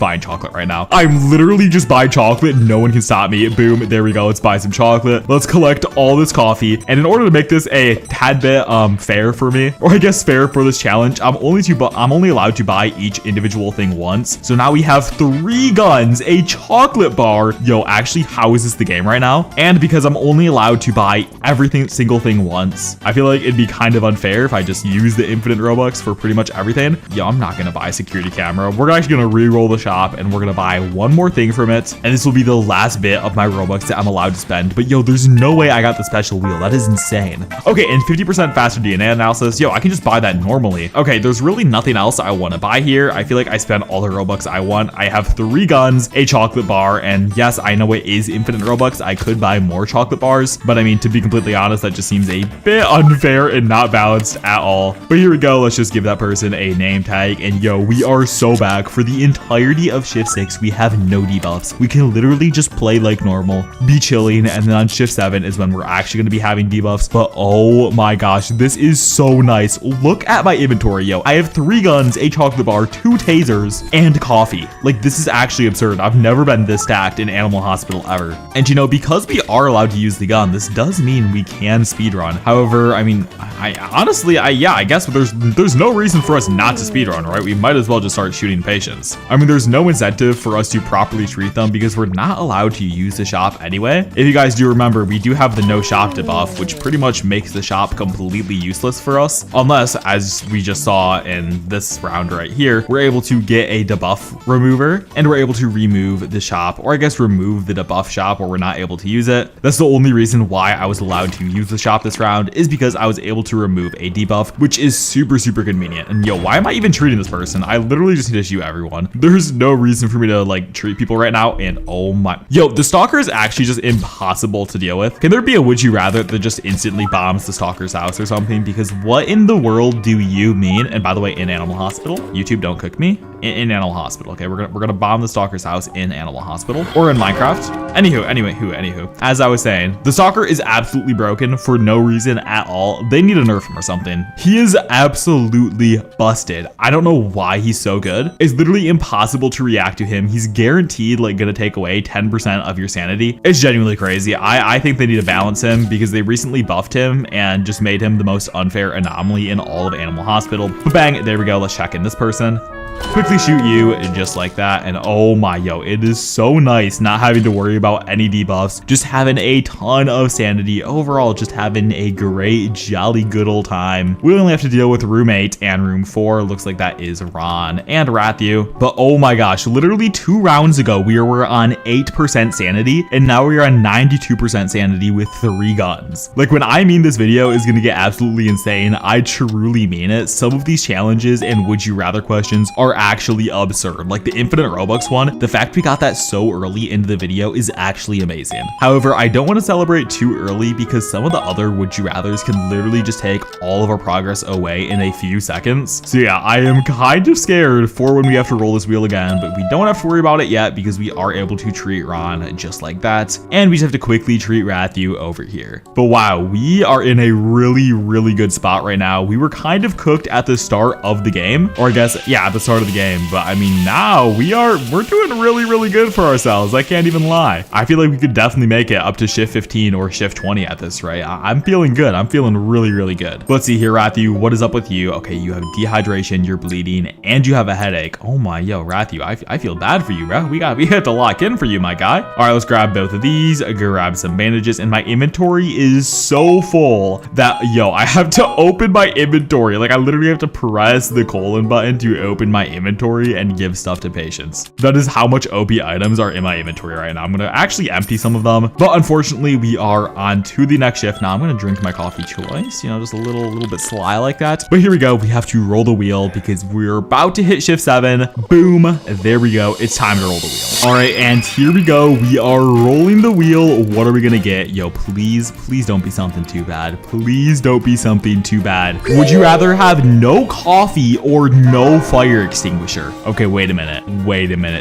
buying chocolate right now. I'm literally just buying chocolate. No one can stop me. Boom, there we go. Let's buy some chocolate. Let's collect all this coffee. And in order to make this a tad bit fair for me, or I guess fair for this challenge, I'm only allowed to buy each individual thing once. So now we have 3 guns, a chocolate bar. Yo, actually, how is this the game right now? And because I'm only allowed to buy everything, single thing once, I feel like it'd be kind of unfair if I just use the infinite Robux for pretty much everything. Yo, I'm not gonna buy a security camera. We're actually gonna re-roll the shop and we're gonna buy one more thing from it. And this will be the last bit of my Robux that I'm allowed to spend. But yo, there's no way I got the special wheel. That is insane. Okay, and 50% faster DNA analysis. Yo, I can just buy that normally. Okay, there's really nothing else I want to buy here. I feel like I spent all the Robux I want. I have 3 guns, a chocolate bar, and yes, I know it is infinite Robux. I could buy more chocolate bars, but I mean, to be completely honest, that just seems a bit unfair and not balanced at all. But here we go. Let's just give that person a name tag. And yo, we are so back. For the entirety of shift 6, we have no debuffs. We can literally just play like normal, be chilling, and then on shift 7 is when we're actually going to be having debuffs. But oh my gosh, this is so nice. Look at my inventory. Yo, I have 3 guns, a chocolate bar, 2 tasers, and coffee. Like, this is actually absurd. I've never been this stacked in Animal Hospital ever. And you know, because we are allowed to use the gun, this does mean we can speedrun. However, I mean, I honestly, I guess there's no reason for us not to speedrun, right? We might as well just start shooting patients. I mean, there's no incentive for us to properly treat them because we're not allowed to use the shop anyway. If you guys do remember, we do have the no shop debuff, which pretty much makes the shop completely useless for us, unless, as we just saw in this round right here, we're able to get a debuff remover and we're able to remove the shop, or I guess remove the debuff shop where we're not able to use it. That's the only reason why I was allowed to use the shop this round, is because I was able to remove a debuff, which is super convenient. And yo, why am I even treating this person? I literally just need to shoot everyone. There's no reason for me to like treat people right now. And oh my, yo, the stalker is actually just impossible to deal with. Can there be a would you rather that just instantly bombs the stalker's house or something? Because what in the world do you mean? And by the way, in Animal Hospital, YouTube, don't cook me. In Animal Hospital, okay, we're gonna bomb the stalker's house in Animal Hospital or in Minecraft. Anywho, as I was saying, the stalker is absolutely broken for no reason at all. They need to nerf him or something. He is absolutely busted. I don't know why he's so good. It's literally impossible to react to him. He's guaranteed like gonna take away 10% of your sanity. It's genuinely crazy. I think they need to balance him because they recently buffed him and just made him the most unfair anomaly in all of Animal Hospital. But bang, there we go. Let's check in this person. Quickly shoot you just like that. And oh my, yo, it is so nice not having to worry about any debuffs, just having a ton of sanity. Overall, just having a great, jolly, good old time. We only have to deal with room 8 and room 4. Looks like that is Ron and Rathu. But oh my gosh, literally 2 rounds ago, we were on 8% sanity, and now we are on 92% sanity with 3 guns. Like, when I mean this video is gonna get absolutely insane, I truly mean it. Some of these challenges and would you rather questions are actually absurd. Like the infinite Robux one, the fact we got that so early into the video is actually amazing. However, I don't want to celebrate too early because some of the other would you rathers can literally just take all of our progress away in a few seconds. So yeah, I am kind of scared for when we have to roll this wheel again, but we don't have to worry about it yet because we are able to treat Ron just like that. And we just have to quickly treat Rathu over here. But wow, we are in a really good spot right now. We were kind of cooked at the start of the game, or I guess, yeah, at the start of the game, but I mean, now we're doing really good for ourselves. I can't even lie. I feel like we could definitely make it up to shift 15 or shift 20 at this rate. I'm feeling good. I'm feeling really good. Let's see here, Rathu, what is up with you? Okay, you have dehydration, you're bleeding, and you have a headache. Oh my, yo, Rathu, I feel bad for you, bro. We have to lock in for you, my guy. All right, let's grab both of these, grab some bandages, and my inventory is so full that, yo, I have to open my inventory. Like, I literally have to press the colon button to open my inventory and give stuff to patients. That is how much OP items are in my inventory right now. I'm gonna actually empty some of them, but unfortunately we are on to the next shift. Now I'm gonna drink my coffee choice, you know, just a little bit sly like that. But here we go. We have to roll the wheel because we're about to hit shift 7. Boom, there we go. It's time to roll the wheel. All right, and here we go. We are rolling the wheel. What are we gonna get? Yo, please don't be something too bad. Please don't be something too bad. Would you rather have no coffee or no fire extinguisher? Okay, wait a minute.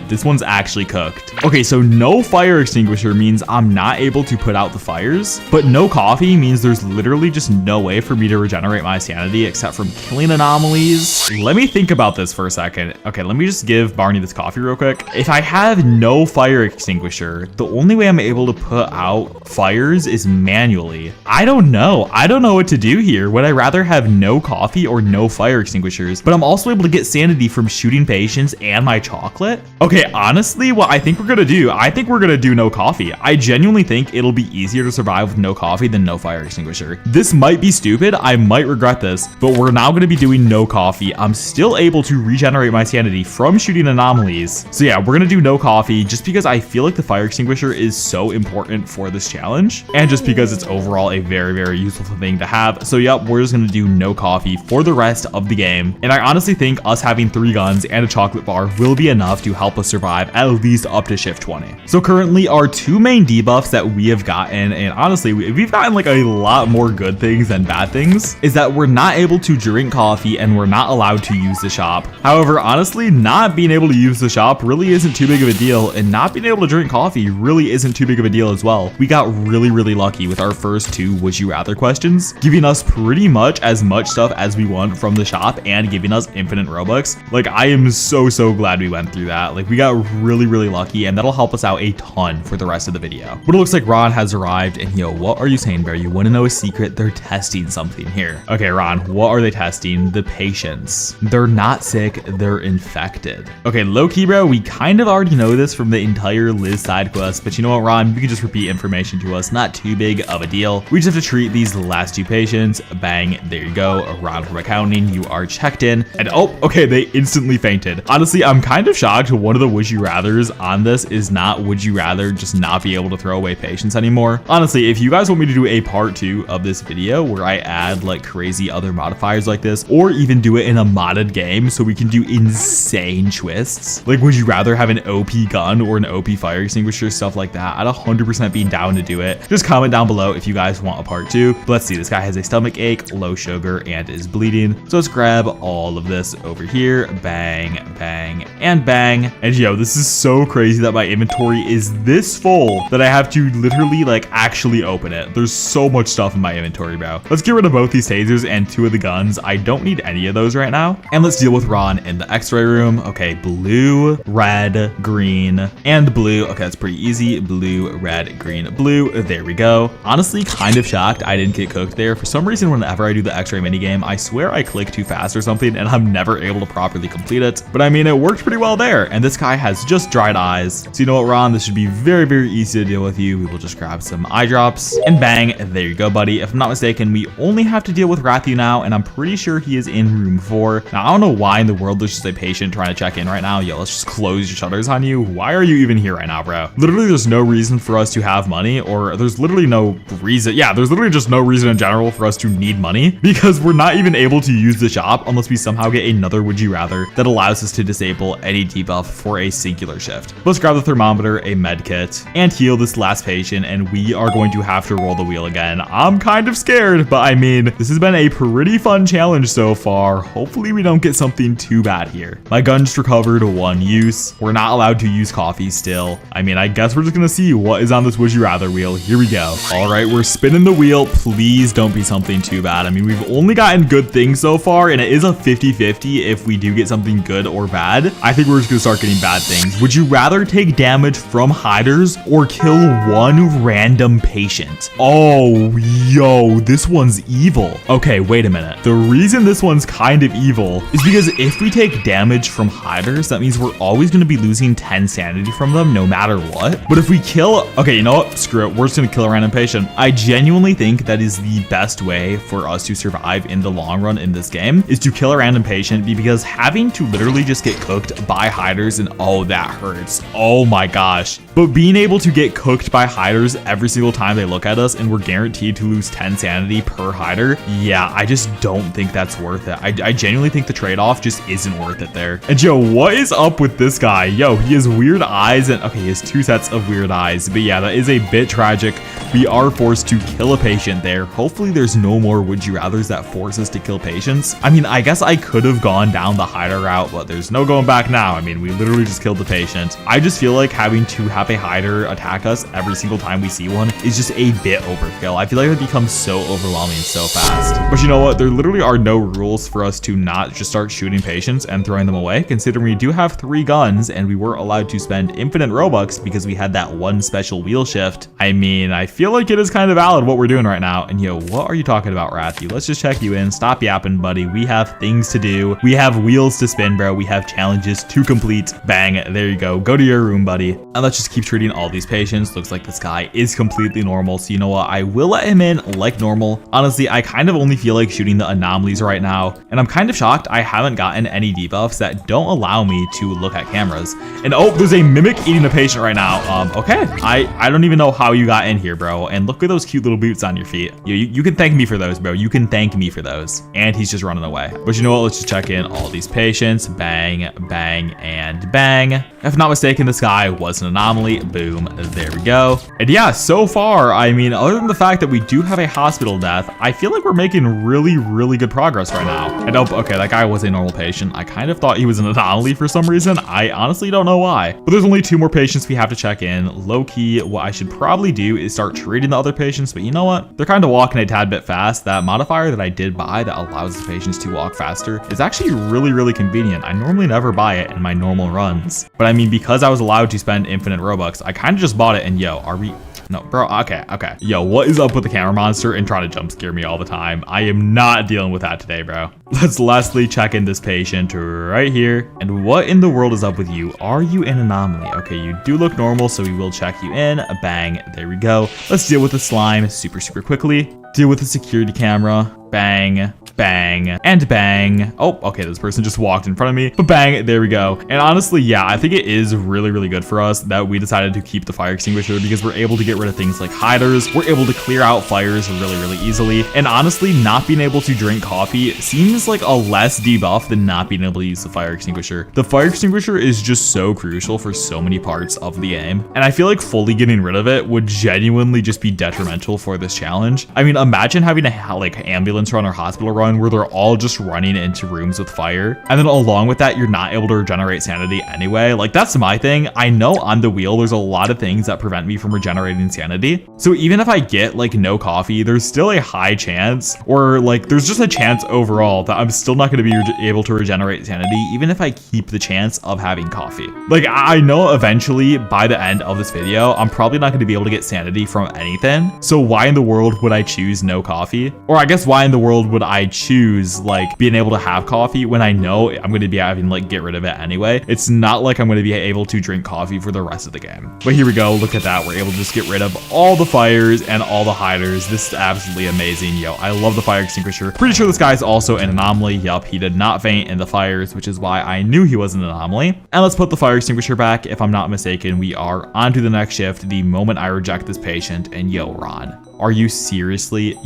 This one's actually cooked. Okay, so no fire extinguisher means I'm not able to put out the fires, but no coffee means there's literally just no way for me to regenerate my sanity except from killing anomalies. Let me think about this for a second. Okay, let me just give Barney this coffee real quick. If I have no fire extinguisher, the only way I'm able to put out fires is manually. I don't know what to do here. Would I rather have no coffee or no fire extinguishers, but I'm also able to get sanity from shooting shooting patients and my chocolate? Okay, honestly, what I think we're gonna do, I think we're gonna do no coffee. I genuinely think it'll be easier to survive with no coffee than no fire extinguisher. This might be stupid, I might regret this, but we're now gonna be doing no coffee. I'm still able to regenerate my sanity from shooting anomalies. So yeah, we're gonna do no coffee just because I feel like the fire extinguisher is so important for this challenge, and just because it's overall a very, very useful thing to have. So yep, we're just gonna do no coffee for the rest of the game. And I honestly think us having 3 guns and a chocolate bar will be enough to help us survive at least up to shift 20. So currently our 2 main debuffs that we have gotten, and honestly we've gotten like a lot more good things than bad things, is that we're not able to drink coffee and we're not allowed to use the shop. However, honestly, not being able to use the shop really isn't too big of a deal, and not being able to drink coffee really isn't too big of a deal as well. We got really, really lucky with our first 2 would you rather questions, giving us pretty much as much stuff as we want from the shop and giving us infinite Robux. Like, I am so glad we went through that. Like, we got really, really lucky, and that'll help us out a ton for the rest of the video. But it looks like Ron has arrived, and yo, what are you saying, Bear? You want to know a secret? They're testing something here. Okay, Ron, what are they testing? The patients. They're not sick, they're infected. Okay, low-key, bro, we kind of already know this from the entire Liz side quest, but you know what, Ron? You can just repeat information to us. Not too big of a deal. We just have to treat these last 2 patients. Bang, there you go. Ron from accounting, you are checked in. And oh, okay, they instantly fainted. Honestly, I'm kind of shocked one of the would you rathers on this is not would you rather just not be able to throw away patients anymore. Honestly, if you guys want me to do a part 2 of this video where I add like crazy other modifiers like this, or even do it in a modded game so we can do insane twists, like would you rather have an OP gun or an OP fire extinguisher, stuff like that, I'd 100% be down to do it. Just comment down below if you guys want a part 2. But let's see, this guy has a stomach ache, low sugar, and is bleeding. So let's grab all of this over here. Bang, bang, and bang. And yo, this is so crazy that my inventory is this full that I have to literally like actually open it. There's so much stuff in my inventory, bro. Let's get rid of both these tasers and 2 of the guns. I don't need any of those right now. And let's deal with Ron in the x-ray room. Okay, blue, red, green, and blue. Okay, that's pretty easy. Blue, red, green, blue. There we go. Honestly, kind of shocked I didn't get cooked there. For some reason, whenever I do the x-ray minigame, I swear I click too fast or something and I'm never able to properly complete it. But I mean, it worked pretty well there. And this guy has just dried eyes. So you know what, Ron? This should be very, very easy to deal with you. We will just grab some eye drops and bang. There you go, buddy. If I'm not mistaken, we only have to deal with Rathu now, and I'm pretty sure he is in room 4. Now, I don't know why in the world there's just a patient trying to check in right now. Yo, let's just close your shutters on you. Why are you even here right now, bro? Literally, there's no reason for us to have money, or there's literally no reason. Yeah, there's literally just no reason in general for us to need money, because we're not even able to use the shop unless we somehow get another would you rather that allows us to disable any debuff for a singular shift. Let's grab the thermometer, a med kit, and heal this last patient, and we are going to have to roll the wheel again. I'm kind of scared, but I mean, this has been a pretty fun challenge so far. Hopefully we don't get something too bad here. My gun just recovered 1 use. We're not allowed to use coffee still. I mean, I guess we're just gonna see what is on this would you rather wheel. Here we go. All right, we're spinning the wheel. Please don't be something too bad. I mean, we've only gotten good things so far, and it is a 50-50 if we do get something good or bad. I think we're just gonna start getting bad things. Would you rather take damage from hiders or kill 1 random patient? Oh, yo, this one's evil. Okay, wait a minute. The reason this one's kind of evil is because if we take damage from hiders, that means we're always going to be losing 10 sanity from them no matter what. But if we kill, okay, you know what? Screw it. We're just going to kill a random patient. I genuinely think that is the best way for us to survive in the long run in this game, is to kill a random patient, because having to literally just get cooked by hiders, and oh, that hurts. Oh my gosh. But being able to get cooked by hiders every single time they look at us, and we're guaranteed to lose 10 sanity per hider, yeah, I just don't think that's worth it. I genuinely think the trade-off just isn't worth it there. And yo, what is up with this guy? Yo, he has weird eyes, and okay, he has 2 sets of weird eyes, but yeah, that is a bit tragic. We are forced to kill a patient there. Hopefully there's no more would you rathers that force us to kill patients. I mean, I guess I could have gone down the hider route, but there's no going back now. I mean, we literally just killed the patient. I just feel like having to have a hider attack us every single time we see one is just a bit overkill. I feel like it becomes so overwhelming so fast. But you know what? There literally are no rules for us to not just start shooting patients and throwing them away, considering we do have 3 guns and we weren't allowed to spend infinite Robux because we had that 1 special wheel shift. I mean, I feel like it is kind of valid what we're doing right now. And yo, what are you talking about, Rathu? Let's just check you in. Stop yapping, buddy. We have things to do. We have wheels to spin. spin, bro. We have challenges to complete. Bang. There you go. Go to your room, buddy. And let's just keep treating all these patients. Looks like this guy is completely normal. So you know what? I will let him in like normal. Honestly, I kind of only feel like shooting the anomalies right now. And I'm kind of shocked I haven't gotten any debuffs that don't allow me to look at cameras. And oh, there's a mimic eating a patient right now. Okay. I don't even know how you got in here, bro. And look at those cute little boots on your feet. You can thank me for those, bro. You can thank me for those. And he's just running away. But you know what? Let's just check in all these patients. Bang, bang, and bang. If not mistaken, this guy was an anomaly. Boom. There we go. And yeah, so far, I mean, other than the fact that we do have a hospital death, I feel like we're making really, really good progress right now. And oh, okay, that guy was a normal patient. I kind of thought he was an anomaly for some reason. I honestly don't know why. But there's only 2 more patients we have to check in. Low key, what I should probably do is start treating the other patients. But you know what? They're kind of walking a tad bit fast. That modifier that I did buy that allows the patients to walk faster is actually really, really convenient. I normally never buy it in my normal runs. But I mean, because I was allowed to spend infinite Robux, I kind of just bought it. And yo, are we... No, bro, okay. Yo, what is up with the camera monster and trying to jump scare me all the time? I am not dealing with that today, bro. Let's lastly check in this patient right here. And what in the world is up with you? Are you an anomaly? Okay, you do look normal, so we will check you in. Bang, there we go. Let's deal with the slime super, super quickly. Deal with the security camera. Bang, bang, and bang. Oh, okay, this person just walked in front of me, but bang, there we go. And honestly, yeah, I think it is really, really good for us that we decided to keep the fire extinguisher because we're able to get rid of things like hiders. We're able to clear out fires really, really easily. And honestly, not being able to drink coffee seems like a less debuff than not being able to use the fire extinguisher. The fire extinguisher is just so crucial for so many parts of the game. And I feel like fully getting rid of it would genuinely just be detrimental for this challenge. I mean, imagine having a like ambulance run or hospital run where they're all just running into rooms with fire, and then along with that you're not able to regenerate sanity anyway. Like, that's my thing. I know on the wheel there's a lot of things that prevent me from regenerating sanity, so even if I get like no coffee, there's still a high chance, or like there's just a chance overall that I'm still not going to be able to regenerate sanity even if I keep the chance of having coffee. Like, I know eventually by the end of this video I'm probably not going to be able to get sanity from anything, so why in the world would I choose no coffee? Or I guess why in the world would I choose like being able to have coffee when I know I'm going to be having to like get rid of it anyway? It's not like I'm going to be able to drink coffee for the rest of the game. But here we go. Look at that. We're able to just get rid of all the fires and all the hiders. This is absolutely amazing. Yo, I love the fire extinguisher. Pretty sure this guy's also an anomaly. Yup, he did not faint in the fires, which is why I knew he was an anomaly. And let's put the fire extinguisher back. If I'm not mistaken, we are on to the next shift the moment I reject this patient. And yo, Ron, are you seriously?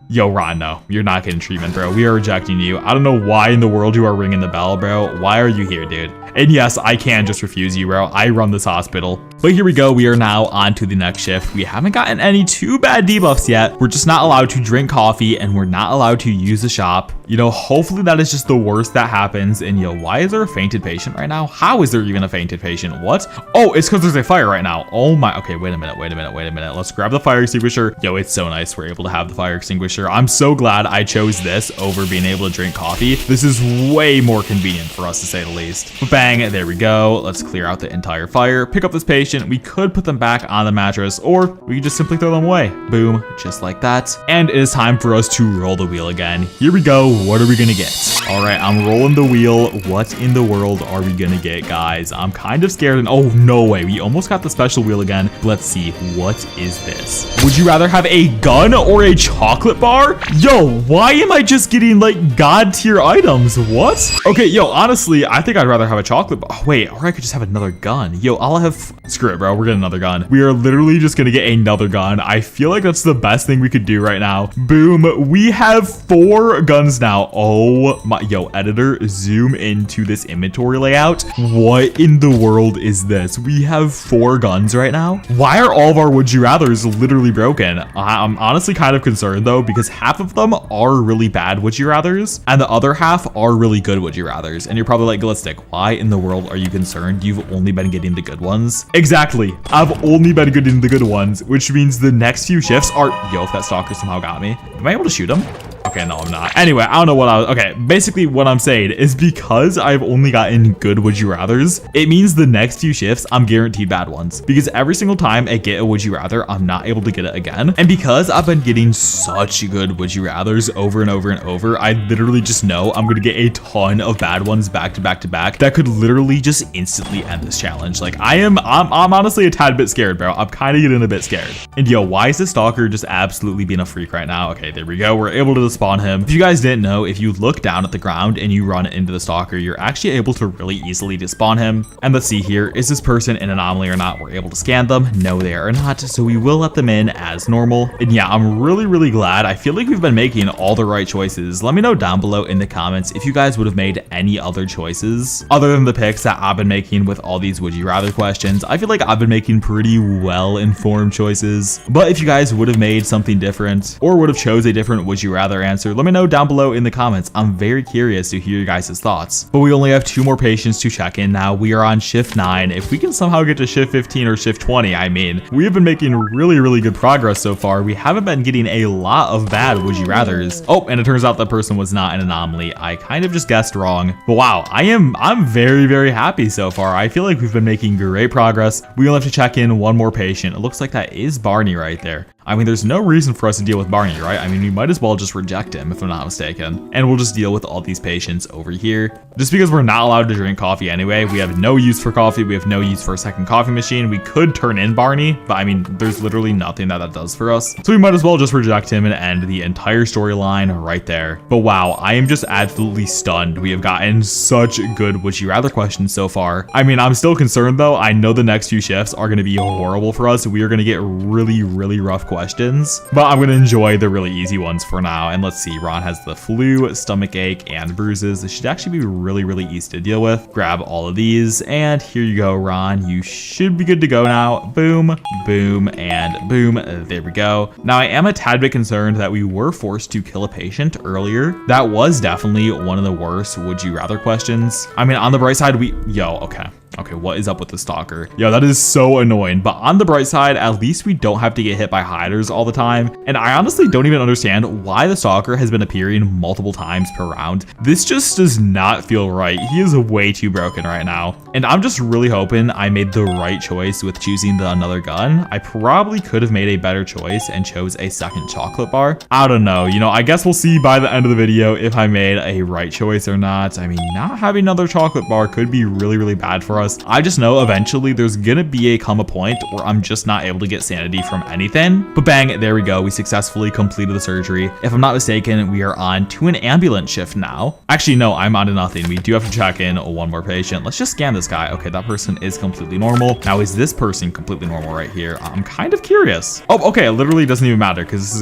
Yo, Ron, no, you're not getting treatment, bro. We are rejecting you. I don't know why in the world you are ringing the bell, bro. Why are you here, dude? And yes, I can just refuse you, bro. I run this hospital. But here we go. We are now on to the next shift. We haven't gotten any too bad debuffs yet. We're just not allowed to drink coffee and we're not allowed to use the shop. You know, hopefully that is just the worst that happens. And yo, why is there a fainted patient right now? How is there even a fainted patient? What? Oh, it's because there's a fire right now. Oh my, okay, wait a minute. Let's grab the fire extinguisher. Yo, it's so nice we're able to have the fire extinguisher. I'm so glad I chose this over being able to drink coffee. This is way more convenient for us, to say the least. But bang, there we go. Let's clear out the entire fire, pick up this patient. We could put them back on the mattress, or we could just simply throw them away. Boom, just like that. And it is time for us to roll the wheel again. Here we go. What are we gonna get? All right, I'm rolling the wheel. What in the world are we gonna get, guys? I'm kind of scared. And oh, no way. We almost got the special wheel again. Let's see. What is this? Would you rather have a gun or a chocolate bar? Yo, why am I just getting like god tier items? What? Okay, yo, honestly, I think I'd rather have a chocolate bar. Oh, wait, or I could just have another gun. Yo, I'll have... Screw it, bro. We're getting another gun. We are literally just gonna get another gun. I feel like that's the best thing we could do right now. Boom. We have 4 guns now. Oh my... Yo, editor, zoom into this inventory layout. What in the world is this? We have 4 guns right now. Why are all of our would you rathers literally broken? I'm honestly kind of concerned though, because half of them are really bad would you rathers and the other half are really good would you rathers. And you're probably like, Glitstick, why in the world are you concerned? You've only been getting the good ones. Exactly. I've only been getting the good ones, which means the next few shifts are... Yo, if that stalker somehow got me. Am I able to shoot him? Okay, no, I'm not. Anyway, I don't know what I was. Okay, basically what I'm saying is because I've only gotten good would you rathers, it means the next few shifts I'm guaranteed bad ones, because every single time I get a would you rather, I'm not able to get it again. And because I've been getting such good would you rathers over and over and over, I literally just know I'm gonna get a ton of bad ones back to back to back that could literally just instantly end this challenge. Like I'm honestly a tad bit scared, bro. I'm kind of getting a bit scared. And yo, why is this stalker just absolutely being a freak right now? Okay, there we go. We're able to despawn him. If you guys didn't know, if you look down at the ground and you run into the stalker, you're actually able to really easily despawn him. And let's see here, is this person an anomaly or not? We're able to scan them. No, they are not. So we will let them in as normal. And yeah, I'm really glad. I feel like we've been making all the right choices. Let me know down below in the comments if you guys would have made any other choices other than the picks that I've been making with all these would you rather questions. I feel like I've been making pretty well informed choices, but if you guys would have made something different or would have chose a different would you rather answer, let me know down below in the comments. I'm very curious to hear your guys' thoughts. But we only have 2 more patients to check in now. We are on shift 9. If we can somehow get to shift 15 or shift 20, I mean, we have been making really good progress so far. We haven't been getting a lot of bad would you rathers. Oh, and it turns out that person was not an anomaly. I kind of just guessed wrong. But wow, I'm very happy so far. I feel like we've been making great progress. We only have to check in 1 more patient. It looks like that is Barney right there. I mean, there's no reason for us to deal with Barney, right? I mean, we might as well just reject him if I'm not mistaken. And we'll just deal with all these patients over here. Just because we're not allowed to drink coffee anyway, we have no use for coffee. We have no use for a second coffee machine. We could turn in Barney, but I mean, there's literally nothing that does for us. So we might as well just reject him and end the entire storyline right there. But wow, I am just absolutely stunned. We have gotten such good would you rather questions so far. I mean, I'm still concerned though. I know the next few shifts are going to be horrible for us. We are going to get really rough questions, but I'm going to enjoy the really easy ones for now. And let's see, Ron has the flu, stomach ache, and bruises. This should actually be really easy to deal with. Grab all of these, and here you go, Ron. You should be good to go now. Boom, boom, and boom. There we go. Now, I am a tad bit concerned that we were forced to kill a patient earlier. That was definitely one of the worst would you rather questions. I mean, on the bright side, Okay, what is up with the stalker? Yo, that is so annoying. But on the bright side, at least we don't have to get hit by hiders all the time. And I honestly don't even understand why the stalker has been appearing multiple times per round. This just does not feel right. He is way too broken right now. And I'm just really hoping I made the right choice with choosing the another gun. I probably could have made a better choice and chose a second chocolate bar. I don't know. You know, I guess we'll see by the end of the video if I made a right choice or not. I mean, not having another chocolate bar could be really bad for us. I just know eventually there's gonna be a point where I'm just not able to get sanity from anything. But bang, there we go. We successfully completed the surgery. If I'm not mistaken, we are on to an ambulance shift now. Actually, no, I'm on to nothing. We do have to check in 1 more patient. Let's just scan this guy. Okay, that person is completely normal. Now, is this person completely normal right here? I'm kind of curious. Oh, okay, it literally doesn't even matter because this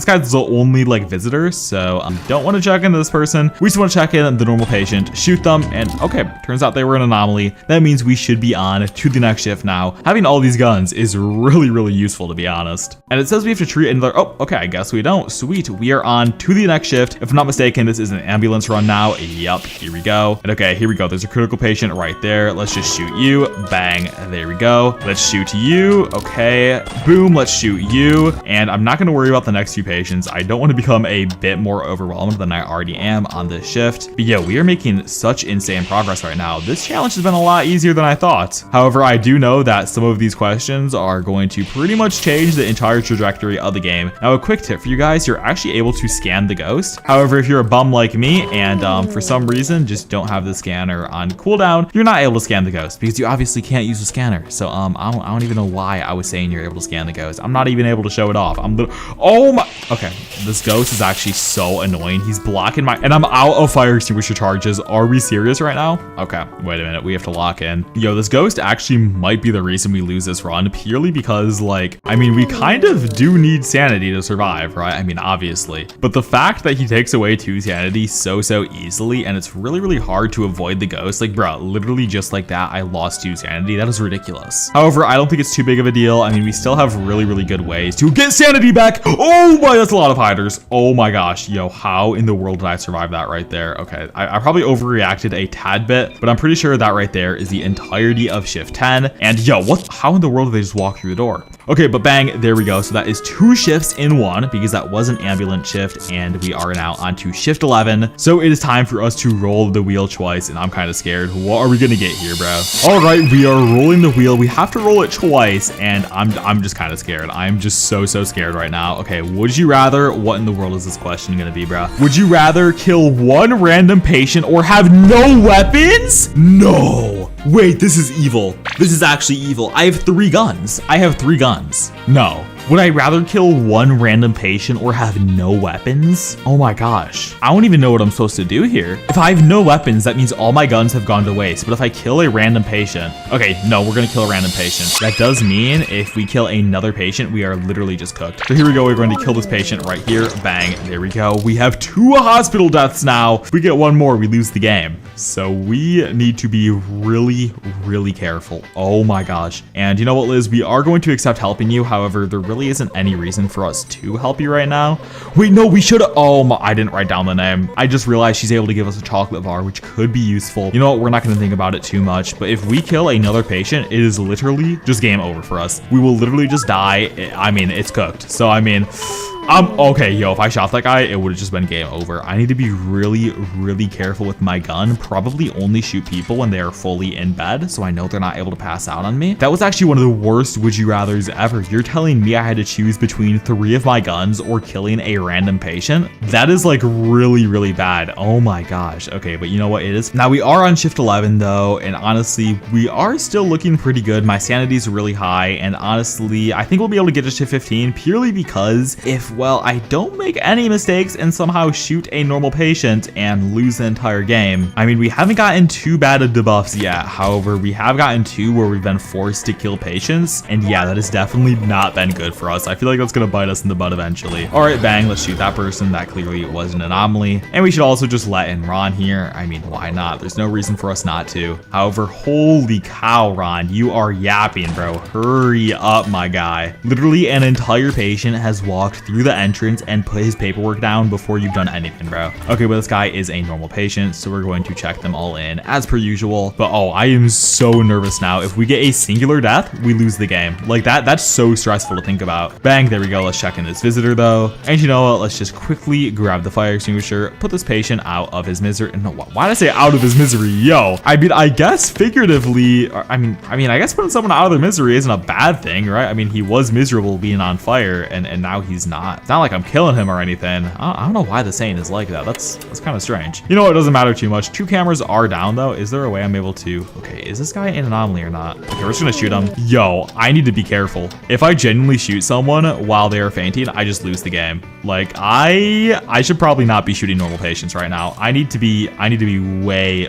guy's the only like visitor. So I don't want to check into this person. We just want to check in the normal patient, shoot them, and okay, turns out they were an anomaly. That means we should be on to the next shift now. Having all these guns is really useful, to be honest. And it says we have to treat another. Oh, okay, I guess we don't. Sweet, we are on to the next shift. If I'm not mistaken, this is an ambulance run now. Yup, here we go. And okay, here we go. There's a critical patient right there. Let's just shoot you. Bang, there we go. Let's shoot you. Okay, boom, let's shoot you. And I'm not gonna worry about the next few patients. I don't want to become a bit more overwhelmed than I already am on this shift. But yeah, we are making such insane progress right now. This challenge has been a lot easier than I thought. However, I do know that some of these questions are going to pretty much change the entire trajectory of the game. Now, a quick tip for you guys, you're actually able to scan the ghost. However, if you're a bum like me and for some reason just don't have the scanner on cooldown, you're not able to scan the ghost because you obviously can't use the scanner. So I don't even know why I was saying you're able to scan the ghost. I'm not even able to show it off. Oh my, okay. This ghost is actually so annoying. He's blocking and I'm out of fire extinguisher charges. Are we serious right now? Okay, wait a minute. We have to lock in. Yo, this ghost actually might be the reason we lose this run purely because like, I mean, we kind of do need sanity to survive, right? I mean, obviously, but the fact that he takes away 2 sanity so easily and it's really hard to avoid the ghost, like bro, literally just like that, I lost 2 sanity. That is ridiculous. However, I don't think it's too big of a deal. I mean, we still have really good ways to get sanity back. Oh my, that's a lot of hiders. Oh my gosh, yo, how in the world did I survive that right there? Okay, I probably overreacted a tad bit, but I'm pretty sure that right there is the entirety of shift 10. And yo, how in the world did they just walk through the door? Okay, but bang, there we go. So that is 2 shifts in 1 because that was an ambulance shift, and we are now on to shift 11. So it is time for us to roll the wheel twice, and I'm kind of scared. What are we gonna get here, bro? All right, we are rolling the wheel. We have to roll it twice, and I'm just kind of scared. I'm just so scared right now. Okay, would you rather? What in the world is this question gonna be, bro? Would you rather kill 1 random patient or have no weapons? No. Wait, this is evil. This is actually evil. I have 3 guns. I have 3 guns. No. Would I rather kill 1 random patient or have no weapons? Oh my gosh. I don't even know what I'm supposed to do here. If I have no weapons, that means all my guns have gone to waste. But if I kill a random patient, okay, no, we're gonna kill a random patient. That does mean if we kill another patient, we are literally just cooked. So here we go. We're going to kill this patient right here. Bang. There we go. We have 2 hospital deaths now. If we get 1 more, we lose the game. So we need to be really careful. Oh my gosh. And you know what, Liz? We are going to accept helping you. However, there really isn't any reason for us to help you right now. Wait, no, we should have. Oh my, I didn't write down the name. I just realized she's able to give us a chocolate bar, which could be useful. You know what? We're not going to think about it too much. But if we kill another patient, it is literally just game over for us. We will literally just die. I mean, it's cooked. So, I mean, okay, yo, if I shot that guy, it would have just been game over. I need to be really careful with my gun. Probably only shoot people when they are fully in bed, so I know they're not able to pass out on me. That was actually one of the worst would you rathers ever. You're telling me I had to choose between 3 of my guns or killing a random patient? That is like really bad. Oh my gosh. Okay, but you know what it is? Now we are on shift 11 though, and honestly, we are still looking pretty good. My sanity is really high, and honestly, I think we'll be able to get to shift 15 purely because if, well, I don't make any mistakes and somehow shoot a normal patient and lose the entire game. I mean, we haven't gotten too bad of debuffs yet. However, we have gotten 2 where we've been forced to kill patients. And yeah, that has definitely not been good for us. I feel like that's going to bite us in the butt eventually. All right, bang, let's shoot that person. That clearly was an anomaly. And we should also just let in Ron here. I mean, why not? There's no reason for us not to. However, holy cow, Ron, you are yapping, bro. Hurry up, my guy. Literally an entire patient has walked through the entrance and put his paperwork down before you've done anything, bro. Okay, but this guy is a normal patient, so we're going to check them all in as per usual. But oh, I am so nervous now. If we get a singular death, we lose the game. Like that's so stressful to think about. Bang, there we go. Let's check in this visitor though. And you know what? Let's just quickly grab the fire extinguisher, put this patient out of his misery. No, why did I say out of his misery? Yo, I mean, I guess figuratively, I mean, I guess putting someone out of their misery isn't a bad thing, right? I mean, he was miserable being on fire, and now he's not. It's not like I'm killing him or anything. I don't know why the saying is like that. That's kind of strange. You know, it doesn't matter too much. 2 cameras are down though. Is there a way I'm able to? Okay, is this guy an anomaly or not? Okay, we're just gonna shoot him. Yo, I need to be careful. If I genuinely shoot someone while they are fainting, I just lose the game. Like I should probably not be shooting normal patients right now. I need to be way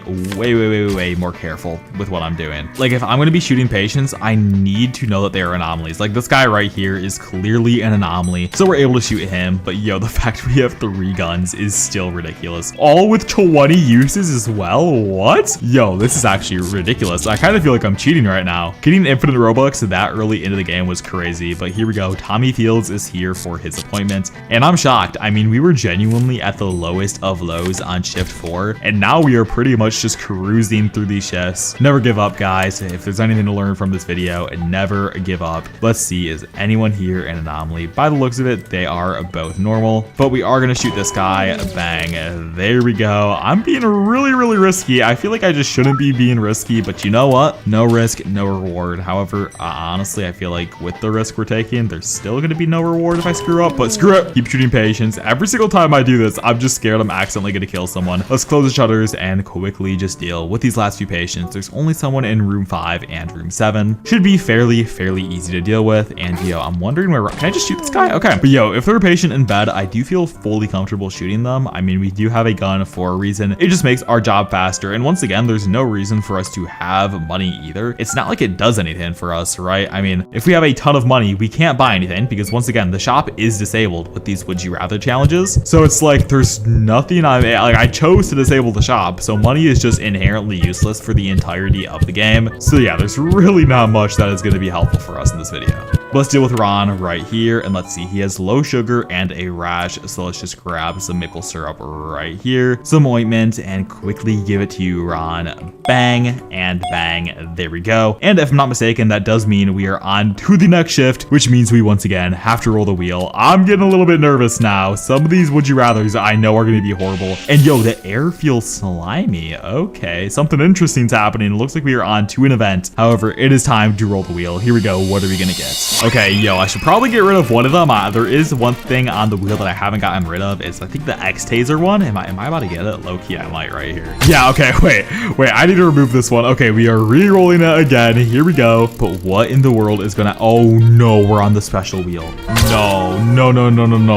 more careful with what I'm doing. Like if I'm gonna be shooting patients, I need to know that they are anomalies. Like this guy right here is clearly an anomaly, so we're able to shoot him. But yo, the fact we have 3 guns is still ridiculous. All with 20 uses as well. What? Yo, this is actually ridiculous. I kind of feel like I'm cheating right now. Getting infinite Robux that early into the game was crazy, but here we go. Tommy Fields is here for his appointment, and I'm shocked. I mean, we were genuinely at the lowest of lows on shift 4, and now we are pretty much just cruising through these shifts. Never give up, guys. If there's anything to learn from this video, never give up. Let's see, is anyone here an anomaly? By the looks of it, they are both normal, but we are gonna shoot this guy. Bang, there we go. I'm being really risky. I feel like I just shouldn't be being risky, but you know what? No risk, no reward. However, honestly, I feel like with the risk we're taking, there's still gonna be no reward if I screw up, but screw it. Keep shooting patients. Every single time I do this, I'm just scared I'm accidentally gonna kill someone. Let's close the shutters and quickly just deal with these last few patients. There's only someone in room 5 and room 7. Should be fairly easy to deal with. And yo, I'm wondering where, can I just shoot this guy? Okay, but yo, if they're a patient in bed, I do feel fully comfortable shooting them. I mean, we do have a gun for a reason. It just makes our job faster. And once again, there's no reason for us to have money either. It's not like it does anything for us, right? I mean, if we have a ton of money, we can't buy anything because once again, the shop is disabled with these would you rather challenges. So it's like, there's nothing I chose to disable the shop. So money is just inherently useless for the entirety of the game. So yeah, there's really not much that is going to be helpful for us in this video. But let's deal with Ron right here. And let's see, he has low sugar and a rash. So let's just grab some maple syrup right here, some ointment, and quickly give it to you, Ron. Bang and bang. There we go. And if I'm not mistaken, that does mean we are on to the next shift, which means we once again have to roll the wheel. I'm getting a little bit nervous now. Some of these would you rathers I know are going to be horrible. And yo, the air feels slimy. Okay, something interesting's happening. It looks like we are on to an event. However, it is time to roll the wheel. Here we go. What are we going to get? Okay, yo, I should probably get rid of one of them. There is one thing on the wheel that I haven't gotten rid of. It's I think the X taser one. Am I about to get it? Low key, I might right here. Yeah, okay, wait. I need to remove this one. Okay, we are re-rolling it again. Here we go. But what in the world is gonna, oh no, we're on the special wheel. No.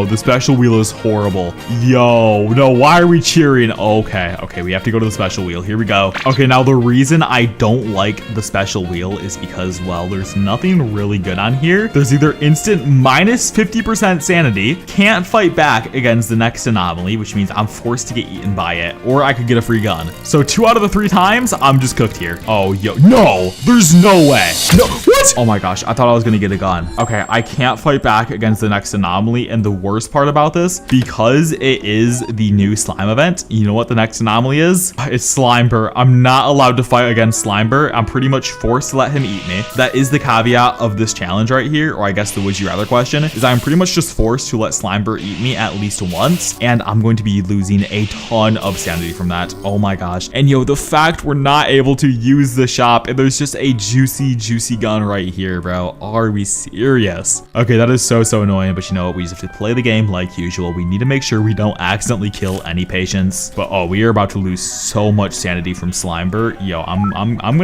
The special wheel is horrible. Yo, no, why are we cheering? Okay, we have to go to the special wheel. Here we go. Okay, now the reason I don't like the special wheel is because, well, there's nothing really good on here. There's either instant minus 50% sanity, can't fight back against the next anomaly, which means I'm forced to get eaten by it, or I could get a free gun. So 2 out of the 3 times, I'm just cooked here. Oh, yo, no, there's no way. No, what? Oh my gosh, I thought I was gonna get a gun. Okay, I can't fight back against the next anomaly, and the worst part about this, because it is the new slime event, you know what the next anomaly is? It's Slimer. I'm not allowed to fight against Slimer. I'm pretty much forced to let him eat me. That is the caveat of this challenge right here, or I guess the would you rather question, is I'm pretty much just forced to let Slimer eat me at least once, and I'm going to be losing a ton of sanity from that. Oh my gosh. And yo, the fact we're not able to use the shop, and there's just a juicy gun right here, bro. Are we serious? Okay, that is so annoying, but you know what? We just have to play the game like usual. We need to make sure we don't accidentally kill any patients. But oh, we are about to lose so much sanity from Slimer. Yo, I'm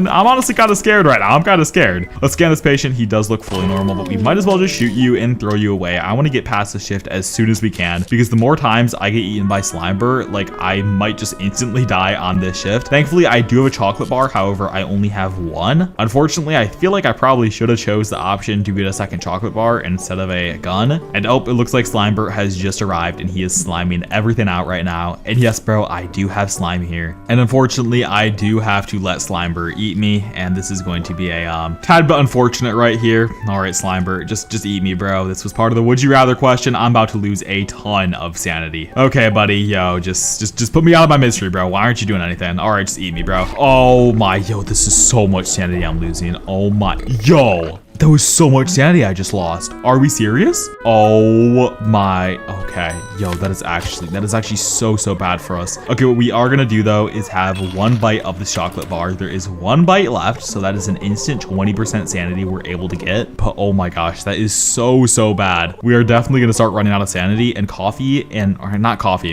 honestly kind of scared right now. I'm kind of scared. Let's scan this patient. He does look fully normal, but we might as well just shoot you and throw you away. I want to get past the shift as soon as we can, because the more times I get eaten by Slimer, like I might just instantly die on this shift. Thankfully, I do have a chocolate bar. However, I only have one. Unfortunately, I feel like I probably should have chose the option to get a second chocolate bar instead of a gun. And oh, it looks like Slimer has just arrived and he is sliming everything out right now. And yes, bro, I do have slime here. And unfortunately, I do have to let Slimer eat me. And this is going to be a tad bit unfortunate right here. All right, Slimer, just eat me, bro. This was part of the would you rather question. I'm about to lose a ton of sanity. Okay, buddy, yo, just put me out of my misery, bro. Why aren't you doing anything? All right, just eat me, bro. Oh my, yo, this is so much sanity I'm losing. Oh my, yo. That was so much sanity I just lost. Are we serious? Oh my, okay. Yo, that is actually so bad for us. Okay, what we are gonna do though is have 1 bite of the chocolate bar. There is 1 bite left, so that is an instant 20% sanity we're able to get. But oh my gosh, that is so bad. We are definitely gonna start running out of sanity, and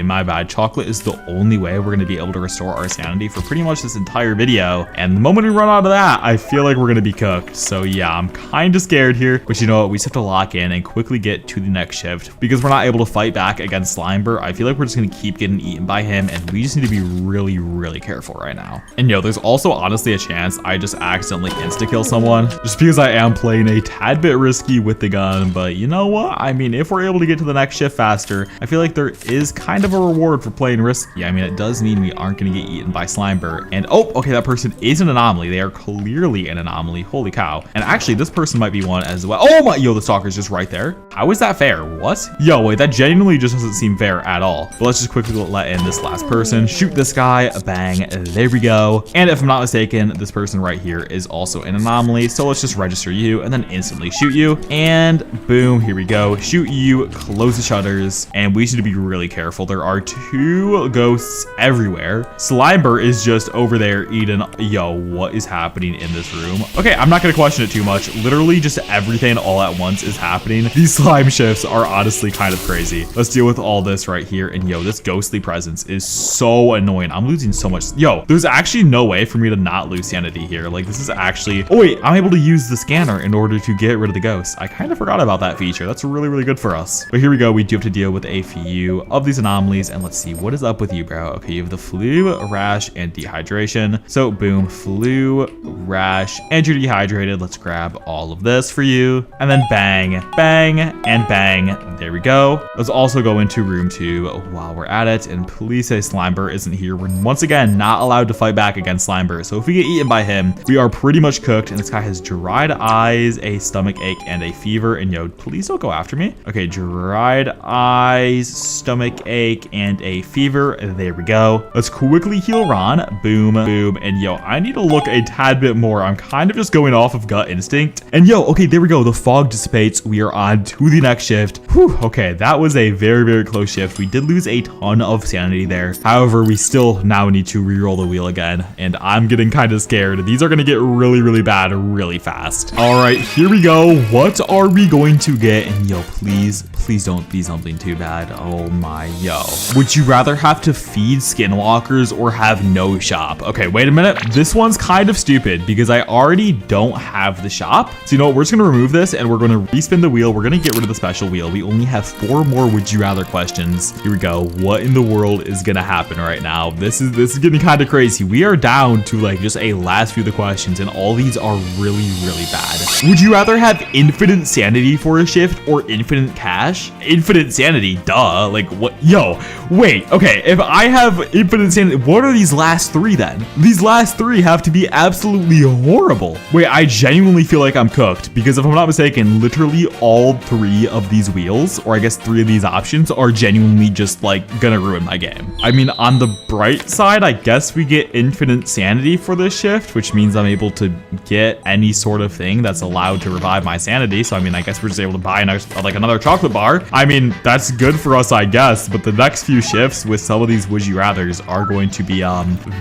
my bad. Chocolate is the only way we're gonna be able to restore our sanity for pretty much this entire video. And the moment we run out of that, I feel like we're gonna be cooked. So yeah, I'm kind of scared here, but you know what? We just have to lock in and quickly get to the next shift, because we're not able to fight back against Slimer. I feel like we're just gonna keep getting eaten by him, and we just need to be really careful right now. And yo, there's also honestly a chance I just accidentally insta-kill someone, just because I am playing a tad bit risky with the gun. But you know what? I mean, if we're able to get to the next shift faster, I feel like there is kind of a reward for playing risky. I mean, it does mean we aren't gonna get eaten by Slimer. And oh, okay, that person is an anomaly. They are clearly an anomaly. Holy cow. And actually, this person might be one as well. Oh my, yo, the stalker's just right there. How is that fair? What? Yo, wait, that genuinely just doesn't seem fair at all. But let's just quickly let in this last person. Shoot this guy. Bang. There we go. And if I'm not mistaken, this person right here is also an anomaly. So let's just register you and then instantly shoot you. And boom, here we go. Shoot you, close the shutters, and we should be really careful. There are 2 ghosts everywhere. Slimer is just over there eating. Yo, what is happening in this room? Okay, I'm not gonna question it too much. Literally just everything all at once is happening. These slime shifts are honestly kind of crazy. Let's deal with all this right here. And yo, this ghostly presence is so annoying. I'm losing so much. Yo, there's actually no way for me to not lose sanity here. Like, this is actually, oh wait, I'm able to use the scanner in order to get rid of the ghosts. I kind of forgot about that feature. That's really good for us. But here we go. We do have to deal with a few of these anomalies, and let's see, what is up with you, bro? Okay, you have the flu, rash, and dehydration. So boom, flu, rash, and you're dehydrated. Let's grab all all of this for you. And then bang, bang, and bang. There we go. Let's also go into room 2 while we're at it. And please say Slimer isn't here. We're once again not allowed to fight back against Slimer. So if we get eaten by him, we are pretty much cooked. And this guy has dried eyes, a stomach ache, and a fever. And yo, please don't go after me. Okay, dried eyes, stomach ache, and a fever. There we go. Let's quickly heal Ron. Boom, boom. And yo, I need to look a tad bit more. I'm kind of just going off of gut instinct. And yo, okay, there we go. The fog dissipates. We are on to the next shift. Whew, okay, that was a very, very close shift. We did lose a ton of sanity there. However, we still now need to re-roll the wheel again. And I'm getting kind of scared. These are going to get really, really bad really fast. All right, here we go. What are we going to get? And yo, please don't be something too bad. Oh my, yo. Would you rather have to feed skinwalkers or have no shop? Okay, wait a minute. This one's kind of stupid because I already don't have the shop. So you know what? We're just going to remove this and we're going to respin the wheel. We're going to get rid of the special wheel. We only have 4 more would you rather questions. Here we go. What in the world is going to happen right now? This is getting kind of crazy. We are down to like just a last few of the questions and all these are really, really bad. Would you rather have infinite sanity for a shift or infinite cash? Infinite sanity, duh. Like what? Yo, wait. Okay, if I have infinite sanity, what are these last 3 then? These last 3 have to be absolutely horrible. Wait, I genuinely feel like I'm cooked because if I'm not mistaken, literally all 3 of these wheels, or I guess 3 of these options are genuinely just like gonna ruin my game. I mean, on the bright side, I guess we get infinite sanity for this shift, which means I'm able to get any sort of thing that's allowed to revive my sanity. So I mean, I guess we're just able to buy another chocolate bar. I mean, that's good for us, I guess, but the next few shifts with some of these would you rathers are going to be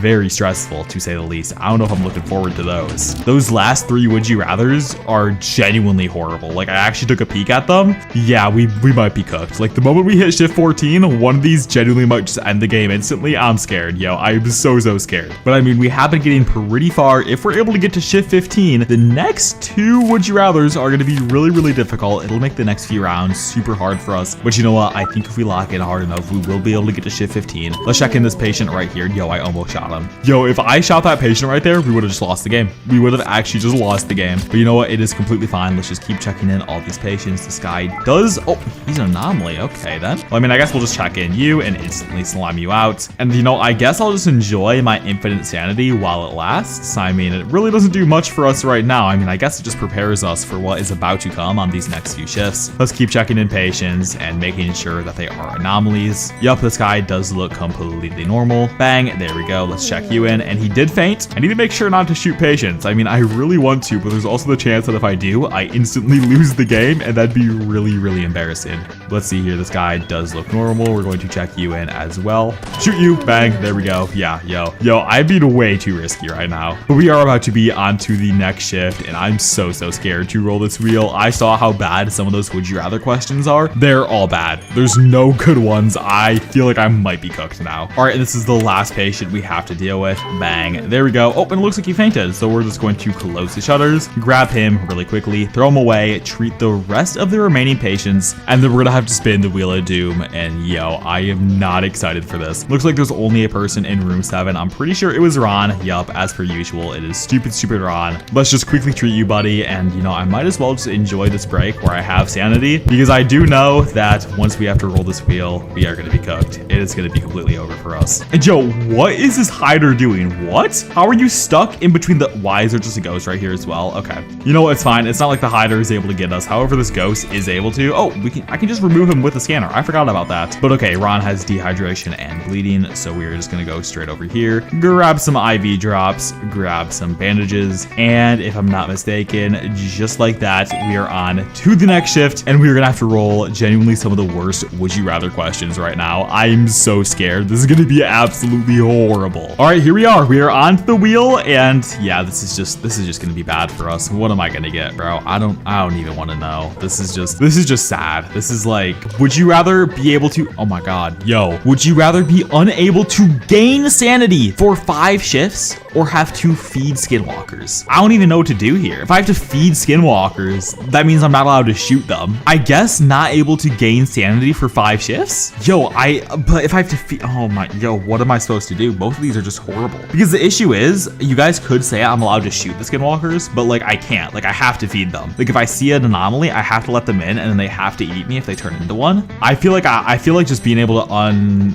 very stressful, to say the least. I don't know if I'm looking forward to those. Those last 3 would you rathers are genuinely horrible. Like, I actually took a peek at them. Yeah, we might be cooked. Like, the moment we hit shift 14, one of these genuinely might just end the game instantly. I'm scared. Yo, I'm so scared. But I mean, we have been getting pretty far. If we're able to get to shift 15, the next 2 would you rathers are going to be really, really difficult. It'll make the next few rounds super hard for us. But you know what? I think if we lock in hard enough, we will be able to get to shift 15. Let's check in this patient right here. Yo, I almost shot him. Yo, if I shot that patient right there, we would have just lost the game. We would have actually just lost the game. But you know what? It is completely fine. Let's just keep checking in all these patients. This guy does... Oh, he's an anomaly. Okay, then. Well, I mean, I guess we'll just check in you and instantly slime you out. And, you know, I guess I'll just enjoy my infinite sanity while it lasts. I mean, it really doesn't do much for us right now. I mean, I guess it just prepares us for what is about to come on these next few shifts. Let's keep checking in patients and making sure that they are anomalies. Yup, this guy does look completely normal. Bang, there we go. Let's check you in. And he did faint. I need to make sure not to shoot patients. I mean, I really want to, but there's also the chance that if I do, I instantly lose the game, and that'd be really, really embarrassing. Let's see here. This guy does look normal. We're going to check you in as well. Shoot you. Bang, there we go. Yeah, yo, I'm being way too risky right now. But we are about to be on to the next shift, and I'm so scared to roll this wheel. I saw how bad some of those would you rather questions are. They're all bad. There's no good ones. I feel like I might be cooked now. All right, this is the last patient we have to deal with. Bang, there we go. Oh, and it looks like he fainted. So we're just going to close the shutters, grab him really quickly, throw him away, treat the rest of the remaining patients, and then we're gonna have to spin the wheel of doom. And yo, I am not excited for this. Looks like there's only a person in room 7. I'm pretty sure it was Ron. Yup, as per usual, it is stupid Ron. Let's just quickly treat you, buddy. And you know, I might as well just enjoy this break where I have sanity, because I do know that once we have to roll this wheel, we are gonna be cooked. It is gonna be completely over for us. And yo, what is this hider doing? What? How are you stuck in between the... Why is there just a ghost right here as well? Okay. You know what? It's fine. It's not like the hider is able to get us. However, this ghost is able to... Oh, I can just remove him with the scanner. I forgot about that. But okay, Ron has dehydration and bleeding, so we're just gonna go straight over here, grab some IV drops, grab some bandages, and if I'm not mistaken, just like that, we are on to the next shift, and we're gonna have to roll genuinely some of the worst would you rather questions right now. I'm so scared. This is gonna be absolutely horrible. All right, here we are. We are on the wheel, and yeah, this is just gonna be bad for us. What am I gonna get, bro? I don't even want to know. This is just sad. This is like, would you rather be able to... Oh my god, yo, would you rather be unable to gain sanity for 5 shifts or have to feed skinwalkers? I don't even know what to do here. If I have to feed skinwalkers, that means I'm not allowed to shoot them. I guess not able to gain sanity for 5 shifts? Yo, but if I have to feed... Oh my... Yo, what am I supposed to do? Both of these are just horrible. Because the issue is, you guys could say I'm allowed to shoot the skinwalkers, but like, I can't. can't. Like, I have to feed them. Like, if I see an anomaly, I have to let them in, and then they have to eat me if they turn into one. I feel like just being able to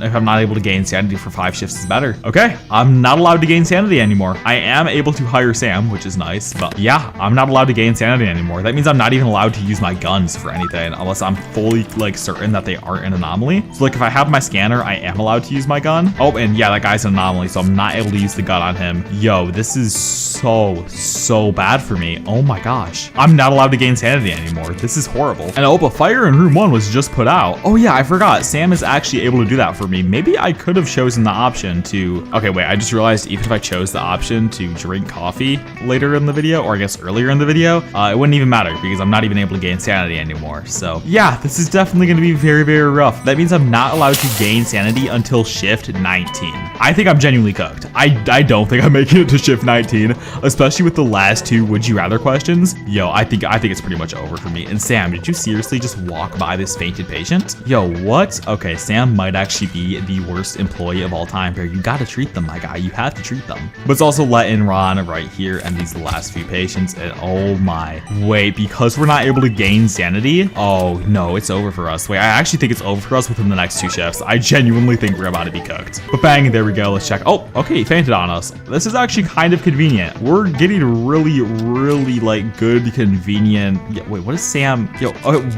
if I'm not able to gain sanity for 5 shifts is better. Okay, I'm not allowed to gain sanity anymore. I am able to hire Sam, which is nice, but yeah, I'm not allowed to gain sanity anymore. That means I'm not even allowed to use my guns for anything unless I'm fully like certain that they aren't an anomaly. So like if I have my scanner, I am allowed to use my gun. Oh, and yeah, that guy's an anomaly, so I'm not able to use the gun on him. Yo, this is so bad for me. Oh my gosh. I'm not allowed to gain sanity anymore. This is horrible. And oh, but fire in room 1 was just put out. Oh yeah, I forgot. Sam is actually able to do that for me. Maybe I could have chosen the option to... Okay, wait, I just realized even if I chose the option to drink coffee later in the video, or I guess earlier in the video, it wouldn't even matter because I'm not even able to gain sanity anymore. So yeah, this is definitely going to be very rough. That means I'm not allowed to gain sanity until shift 19. I think I'm genuinely cooked. I don't think I'm making it to shift 19, especially with the last 2 would you rather questions. Yo, I think it's pretty much over for me. And Sam, did you seriously just walk by this fainted patient? Yo, what? Okay, Sam might actually be the worst employee of all time here. You gotta treat them, my guy. You have to treat them. But it's also letting Ron right here and these last few patients. And oh my, wait, because we're not able to gain sanity? Oh no, it's over for us. Wait, I actually think it's over for us within the next 2 shifts. I genuinely think we're about to be cooked. But bang, there we go. Let's check. Oh, okay, he fainted on us. This is actually kind of convenient. We're getting really like good, convenient. Yeah, wait, what is Sam? Yo,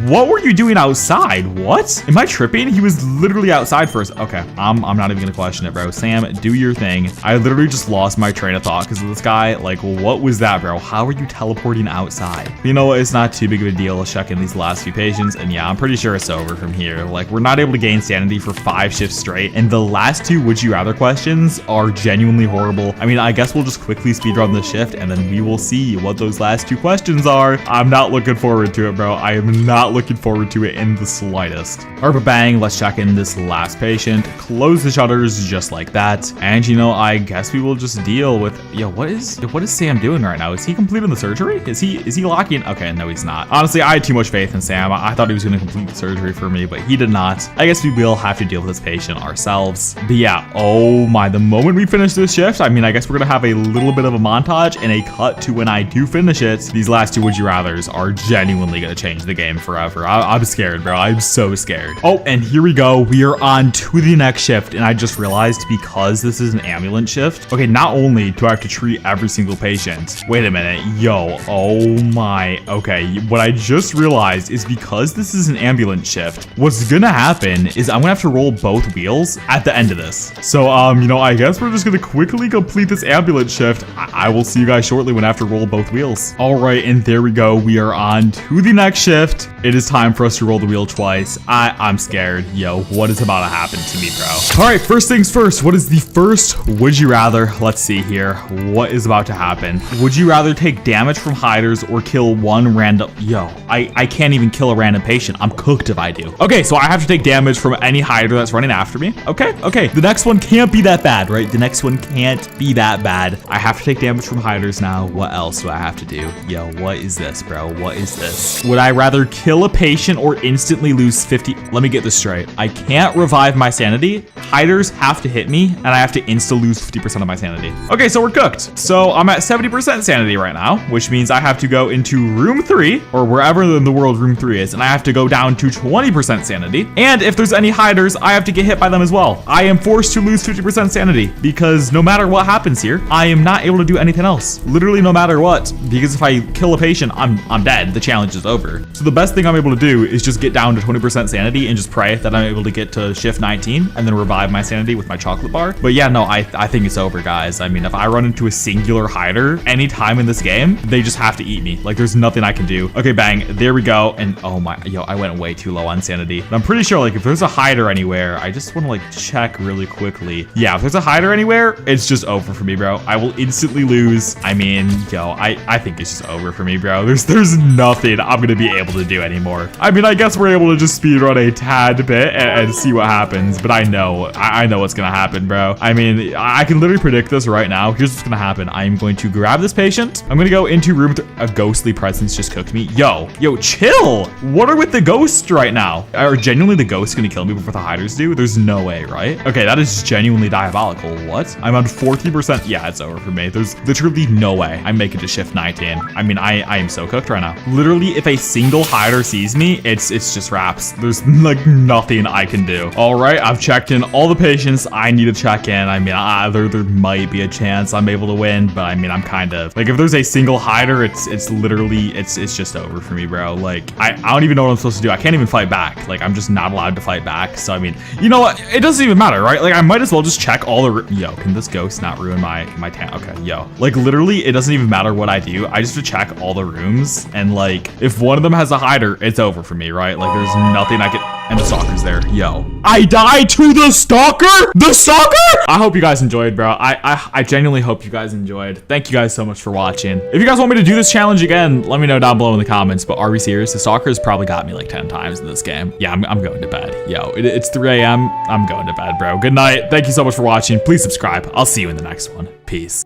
what were you doing outside? What? Am I tripping? He was literally outside first. Okay, I'm not even gonna question it, bro. Sam, do your thing. I literally just lost my train of thought because of this guy. Like, what was that, bro? How are you teleporting outside? You know what? It's not too big of a deal. Let's check in these last few patients. And yeah, I'm pretty sure it's over from here. Like, we're not able to gain sanity for 5 shifts straight. And the last 2 would you rather questions are genuinely horrible. I mean, I guess we'll just quickly speedrun the shift and then we will see what those last 2 questions are. I'm not looking forward to it, bro. I am not looking forward to it in the slightest. All right, bang, let's check in this last patient. Close the shutters just like that. And you know, I guess we will just deal with, yo, what is Sam doing right now? Is he completing the surgery? Is he locking? Okay, no, he's not. Honestly, I had too much faith in Sam. I thought he was going to complete the surgery for me, but he did not. I guess we will have to deal with this patient ourselves. But yeah, oh my, the moment we finish this shift, I mean, I guess we're going to have a little bit of a montage and a cut to when I do finish it. These last 2 would you rathers are genuinely going to change the game forever. I'm scared, bro. I'm so scared. Oh, and here we go. We are on to the next shift. And I just realized because this is an ambulance shift. Okay, not only do I have to treat every single patient. Wait a minute. Yo, oh my. Okay, what I just realized is because this is an ambulance shift, what's gonna happen is I'm gonna have to roll both wheels at the end of this. So, you know, I guess we're just gonna quickly complete this ambulance shift. I will see you guys shortly when I have to roll both wheels. All right, and there we go. We are on to the next shift. It is time for us to roll the wheel twice. I'm scared. Yo, what is about to happen to me, bro? All right, first things first. What is the first would you rather? Let's see here. What is about to happen? Would you rather take damage from hiders or kill one random... Yo, I can't even kill a random patient. I'm cooked if I do. Okay, so I have to take damage from any hider that's running after me. Okay. The next one can't be that bad, right? The next one can't be that bad. I have to take damage from hiders now. What else do I have to do? Yo, what is this, bro? What is this? Would I rather kill a patient or instantly lose 50? Let me get this straight. I can't revive my sanity. Hiders have to hit me and I have to insta lose 50% of my sanity. Okay, so we're cooked. So I'm at 70% sanity right now, which means I have to go into room 3 or wherever in the world room 3 is, and I have to go down to 20% sanity. And if there's any hiders, I have to get hit by them as well. I am forced to lose 50% sanity because no matter what happens here, I am not able to do anything else. Literally no matter what, because if I kill a patient, I'm dead. The challenge is over. So the best thing I'm able to do is just get down to 20% sanity and just pray that I'm able to get to shift 19 and then revive my sanity with my chocolate bar. But yeah, no, I think it's over, guys. I mean, if I run into a singular hider anytime in this game, they just have to eat me. Like, there's nothing I can do. Okay, bang, there we go. And oh my, yo, I went way too low on sanity. But I'm pretty sure, like, if there's a hider anywhere, I just want to, like, check really quickly. Yeah, if there's a hider anywhere, it's just over for me, bro. I will instantly lose. I mean, yo, I think it's just over for me, bro. There's nothing I'm gonna be able to do anymore. I mean, I guess we're able to just speedrun a tad bit and see what happens, but I know what's gonna happen, bro. I mean, I can literally predict this right now. Here's what's gonna happen. I'm going to grab this patient. I'm gonna go into room a ghostly presence just cooked me. Yo, chill. What are with the ghosts right now? Are genuinely the ghosts gonna kill me before the hiders do? There's no way, right? Okay, that is genuinely diabolical. What? I'm on 40%. Yeah, it's over for me. There's literally no way I'm making to shift 19. game. I mean, I am so cooked right now. Literally, if a single hider sees me, it's just wraps. There's like nothing I can do. All right, I've checked in all the patients I need to check in. I mean, there might be a chance I'm able to win, but I mean, I'm kind of like, if there's a single hider, it's literally, it's just over for me, bro. Like, I don't even know what I'm supposed to do. I can't even fight back. Like, I'm just not allowed to fight back. So, I mean, you know what? It doesn't even matter, right? Like, I might as well just check all the, yo, can this ghost not ruin my tan? Okay, yo. Like, literally, it doesn't even matter what I do. I just have to check all the rooms. And, like, if one of them has a hider, it's over for me, right? Like, there's nothing I can... And the stalker's there. Yo. I died to the stalker? The stalker? I hope you guys enjoyed, bro. I genuinely hope you guys enjoyed. Thank you guys so much for watching. If you guys want me to do this challenge again, let me know down below in the comments. But are we serious? The stalker has probably got me like 10 times in this game. Yeah, I'm going to bed. Yo, it's 3 a.m. I'm going to bed, bro. Good night. Thank you so much for watching. Please subscribe. I'll see you in the next one. Peace.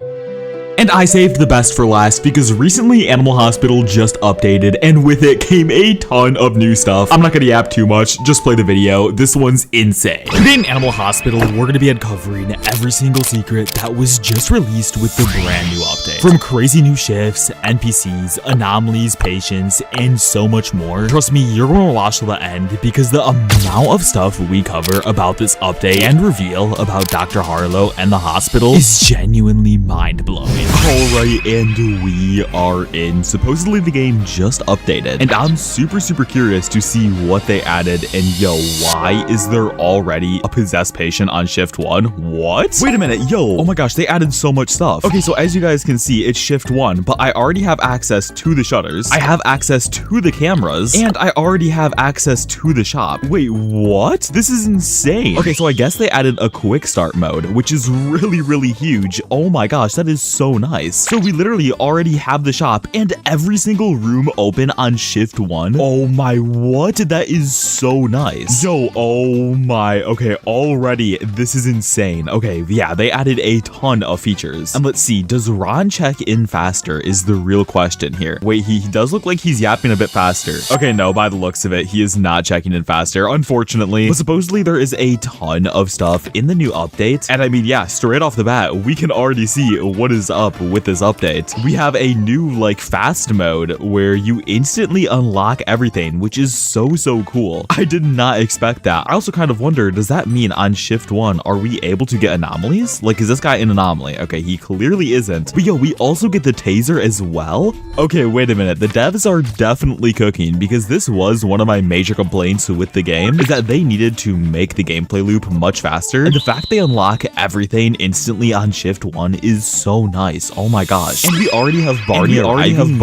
And I saved the best for last because recently Animal Hospital just updated, and with it came a ton of new stuff. I'm not gonna yap too much, just play the video. This one's insane. Today in Animal Hospital, we're gonna be uncovering every single secret that was just released with the brand new update. From crazy new shifts, NPCs, anomalies, patients, and so much more. Trust me, you're gonna watch till the end because the amount of stuff we cover about this update and reveal about Dr. Harlow and the hospital is genuinely mind-blowing. Alright, and we are in. Supposedly the game just updated, and I'm super curious to see what they added. And yo, why is there already a possessed patient on shift 1? What? Wait a minute, yo, oh my gosh, they added so much stuff. Okay, so as you guys can see, it's shift 1, but I already have access to the shutters, I have access to the cameras, and I already have access to the shop. Wait, what? This is insane. Okay, so I guess they added a quick start mode, which is really huge. Oh my gosh, that is so nice. So we literally already have the shop and every single room open on shift 1. Oh my, what? That is so nice. Yo, oh my. Okay, already this is insane. Okay, yeah, they added a ton of features. And let's see, does Ron check in faster is the real question here. Wait, he does look like he's yapping a bit faster. Okay, no, by the looks of it, he is not checking in faster, unfortunately. But supposedly there is a ton of stuff in the new update. And I mean, yeah, straight off the bat, we can already see what is up with this update. We have a new like fast mode where you instantly unlock everything, which is so cool. I did not expect that. I also kind of wonder, does that mean on shift 1 are we able to get anomalies? Like, is this guy an anomaly? Okay, he clearly isn't. But yo, we also get the taser as well. Okay, wait a minute. The devs are definitely cooking because this was one of my major complaints with the game, is that they needed to make the gameplay loop much faster. And the fact they unlock everything instantly on shift 1 is so nice. Oh my gosh. And we already have Barney arriving.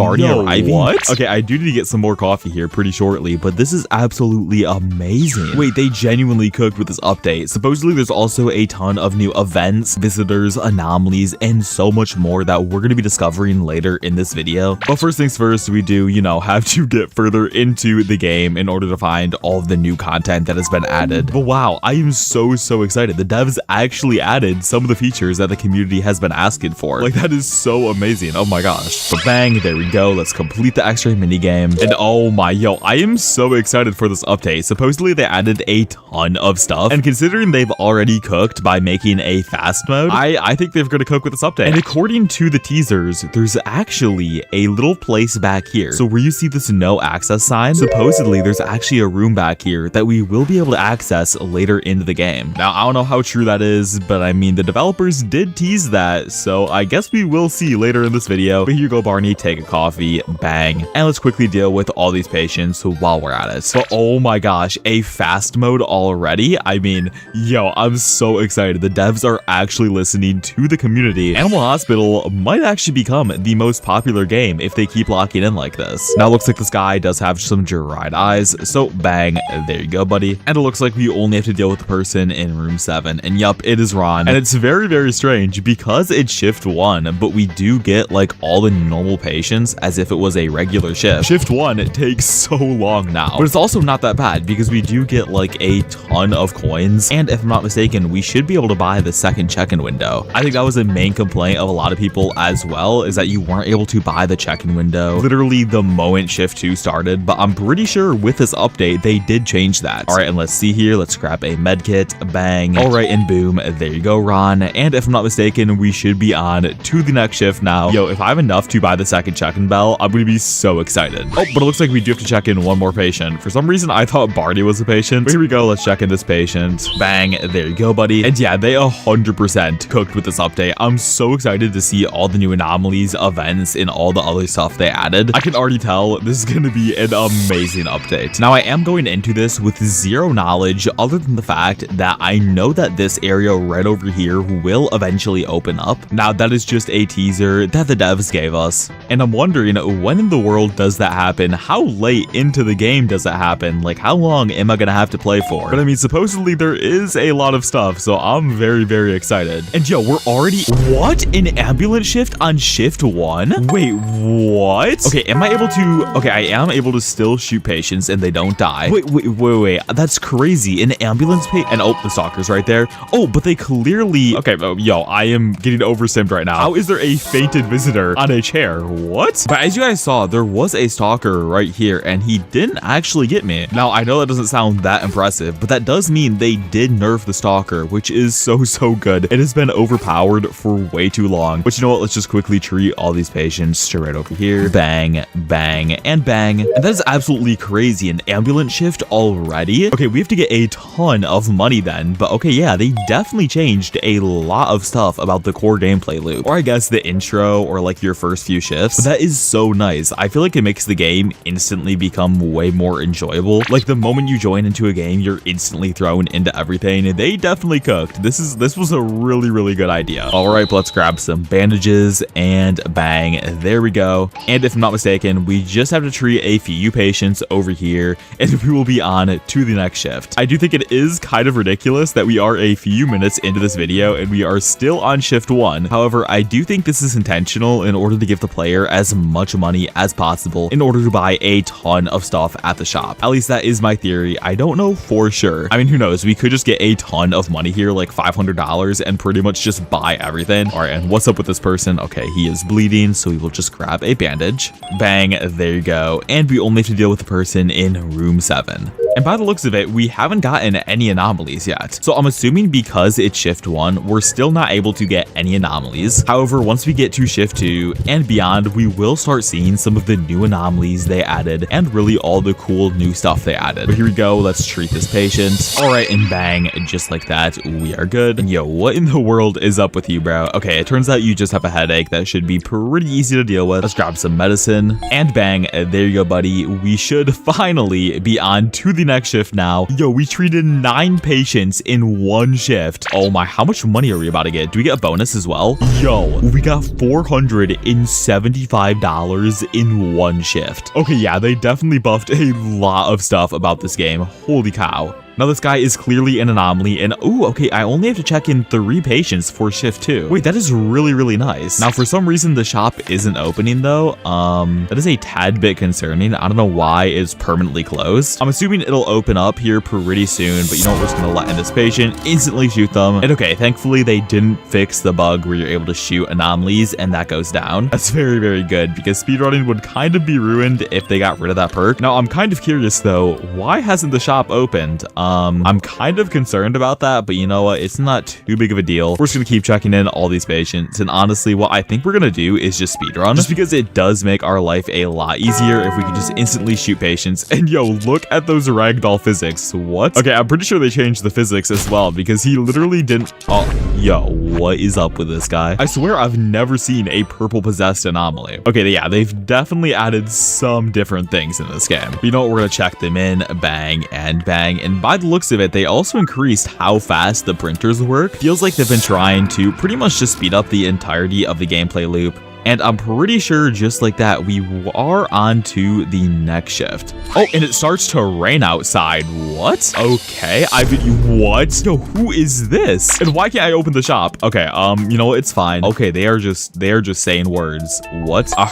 What? Okay, I do need to get some more coffee here pretty shortly, but this is absolutely amazing. Wait, they genuinely cooked with this update. Supposedly there's also a ton of new events, visitors, anomalies, and so much more that we're going to be discovering later in this video. But first things first, we do, you know, have to get further into the game in order to find all of the new content that has been added. But wow, I am so excited. The devs actually added some of the features that the community has been asking for. Like, that is so amazing. Oh my gosh. But bang, there we go. Let's complete the extra mini game. And oh my, yo, I am so excited for this update. Supposedly they added a ton of stuff, and considering they've already cooked by making a fast mode, I think they're gonna cook with this update. And according to the teasers, there's actually a little place back here. So where you see this no access sign, supposedly there's actually a room back here that we will be able to access later into the game. Now, I don't know how true that is, but I mean, the developers did tease that, so I guess we will see later in this video. But here you go, Barney, take a coffee, bang. And let's quickly deal with all these patients while we're at it. But oh my gosh, a fast mode already? I mean, yo, I'm so excited. The devs are actually listening to the community. Animal Hospital might actually become the most popular game if they keep locking in like this. Now, it looks like this guy does have some dried eyes, so bang, there you go, buddy. And it looks like we only have to deal with the person in room 7. And yup, it is Ron. And it's very strange because it's shift 1, but we do get like all the normal patients as if it was a regular shift. Shift 1, it takes so long now, but it's also not that bad because we do get like a ton of coins, and if I'm not mistaken, we should be able to buy the second check-in window. I think that was a main complaint of a lot of people as well, is that you weren't able to buy the check-in window literally the moment shift 2 started, but I'm pretty sure with this update they did change that. All right, and let's see here. Let's grab a med kit, bang. All right, and boom, there you go, Ron. And if I'm not mistaken, we should be on to to the next shift now. Yo, if I have enough to buy the second check-in bell, I'm gonna be so excited. Oh, but it looks like we do have to check in one more patient. For some reason, I thought Barney was a patient. But here we go. Let's check in this patient. Bang. There you go, buddy. And yeah, they 100% cooked with this update. I'm so excited to see all the new anomalies, events, and all the other stuff they added. I can already tell this is gonna be an amazing update. Now, I am going into this with zero knowledge other than the fact that I know that this area right over here will eventually open up. Now, that is just a teaser that the devs gave us. And I'm wondering, when in the world does that happen? How late into the game does that happen? Like, how long am I gonna have to play for? But I mean, supposedly there is a lot of stuff, so I'm very, very excited. And yo, we're already... What? An ambulance shift on shift 1? Wait, what? Okay, am I able to... Okay, I am able to still shoot patients and they don't die. Wait. That's crazy. An ambulance and oh, the stalker's right there. Oh, but they clearly... Okay, yo, I am getting oversimmed right now. How is there a fainted visitor on a chair? What? But as you guys saw, there was a stalker right here and he didn't actually get me. Now, I know that doesn't sound that impressive, but that does mean they did nerf the stalker, which is so good. It has been overpowered for way too long. But you know what? Let's just quickly treat all these patients straight right over here. Bang, bang, and bang. And that is absolutely crazy. An ambulance shift already? Okay, we have to get a ton of money then. But okay, yeah, they definitely changed a lot of stuff about the core gameplay loop. Or I guess the intro or like your first few shifts. But that is so nice. I feel like it makes the game instantly become way more enjoyable. Like the moment you join into a game, you're instantly thrown into everything. They definitely cooked. This was a really good idea. All right, let's grab some bandages and bang, there we go. And if I'm not mistaken, we just have to treat a few patients over here and we will be on to the next shift. I do think it is kind of ridiculous that we are a few minutes into this video and we are still on shift 1. However, I do think this is intentional in order to give the player as much money as possible in order to buy a ton of stuff at the shop. At least that is my theory. I don't know for sure. I mean, who knows? We could just get a ton of money here, like $500, and pretty much just buy everything. All right, and what's up with this person? Okay, he is bleeding, so we will just grab a bandage. Bang, there you go. And we only have to deal with the person in room 7. And by the looks of it, we haven't gotten any anomalies yet. So I'm assuming because it's shift 1, we're still not able to get any anomalies. However, once we get to shift 2 and beyond, we will start seeing some of the new anomalies they added and really all the cool new stuff they added. But here we go. Let's treat this patient. All right, and bang, just like that, we are good. And yo, what in the world is up with you, bro? Okay, it turns out you just have a headache. That should be pretty easy to deal with. Let's grab some medicine and bang, there you go, buddy. We should finally be on to the next shift now. Yo, we treated 9 patients in 1 shift. Oh my, how much money are we about to get? Do we get a bonus as well? Yo, we got $475 in 1 shift. Okay, yeah, they definitely buffed a lot of stuff about this game. Holy cow. Now this guy is clearly an anomaly and ooh, okay, I only have to check in 3 patients for shift 2. Wait, that is really nice. Now for some reason the shop isn't opening though. That is a tad bit concerning. I don't know why it's permanently closed. I'm assuming it'll open up here pretty soon, but you know what, we're just gonna let in this patient, instantly shoot them. And okay, thankfully they didn't fix the bug where you're able to shoot anomalies and that goes down. That's very good because speedrunning would kind of be ruined if they got rid of that perk. Now I'm kind of curious though, why hasn't the shop opened? I'm kind of concerned about that, but you know what? It's not too big of a deal. We're just gonna keep checking in all these patients. And honestly, what I think we're gonna do is just speedrun, just because it does make our life a lot easier if we can just instantly shoot patients. And yo, look at those ragdoll physics. What? Okay, I'm pretty sure they changed the physics as well because he literally didn't. Oh, yo, what is up with this guy? I swear I've never seen a purple possessed anomaly. Okay, yeah, they've definitely added some different things in this game. But you know what? We're gonna check them in, bang and bang. And by the looks of it, they also increased how fast the printers work. Feels like they've been trying to pretty much just speed up the entirety of the gameplay loop. And I'm pretty sure just like that, we are on to the next shift. Oh, and it starts to rain outside. What? Okay, what? Yo, who is this? And why can't I open the shop? Okay, you know what? It's fine. Okay, they are just saying words. What? A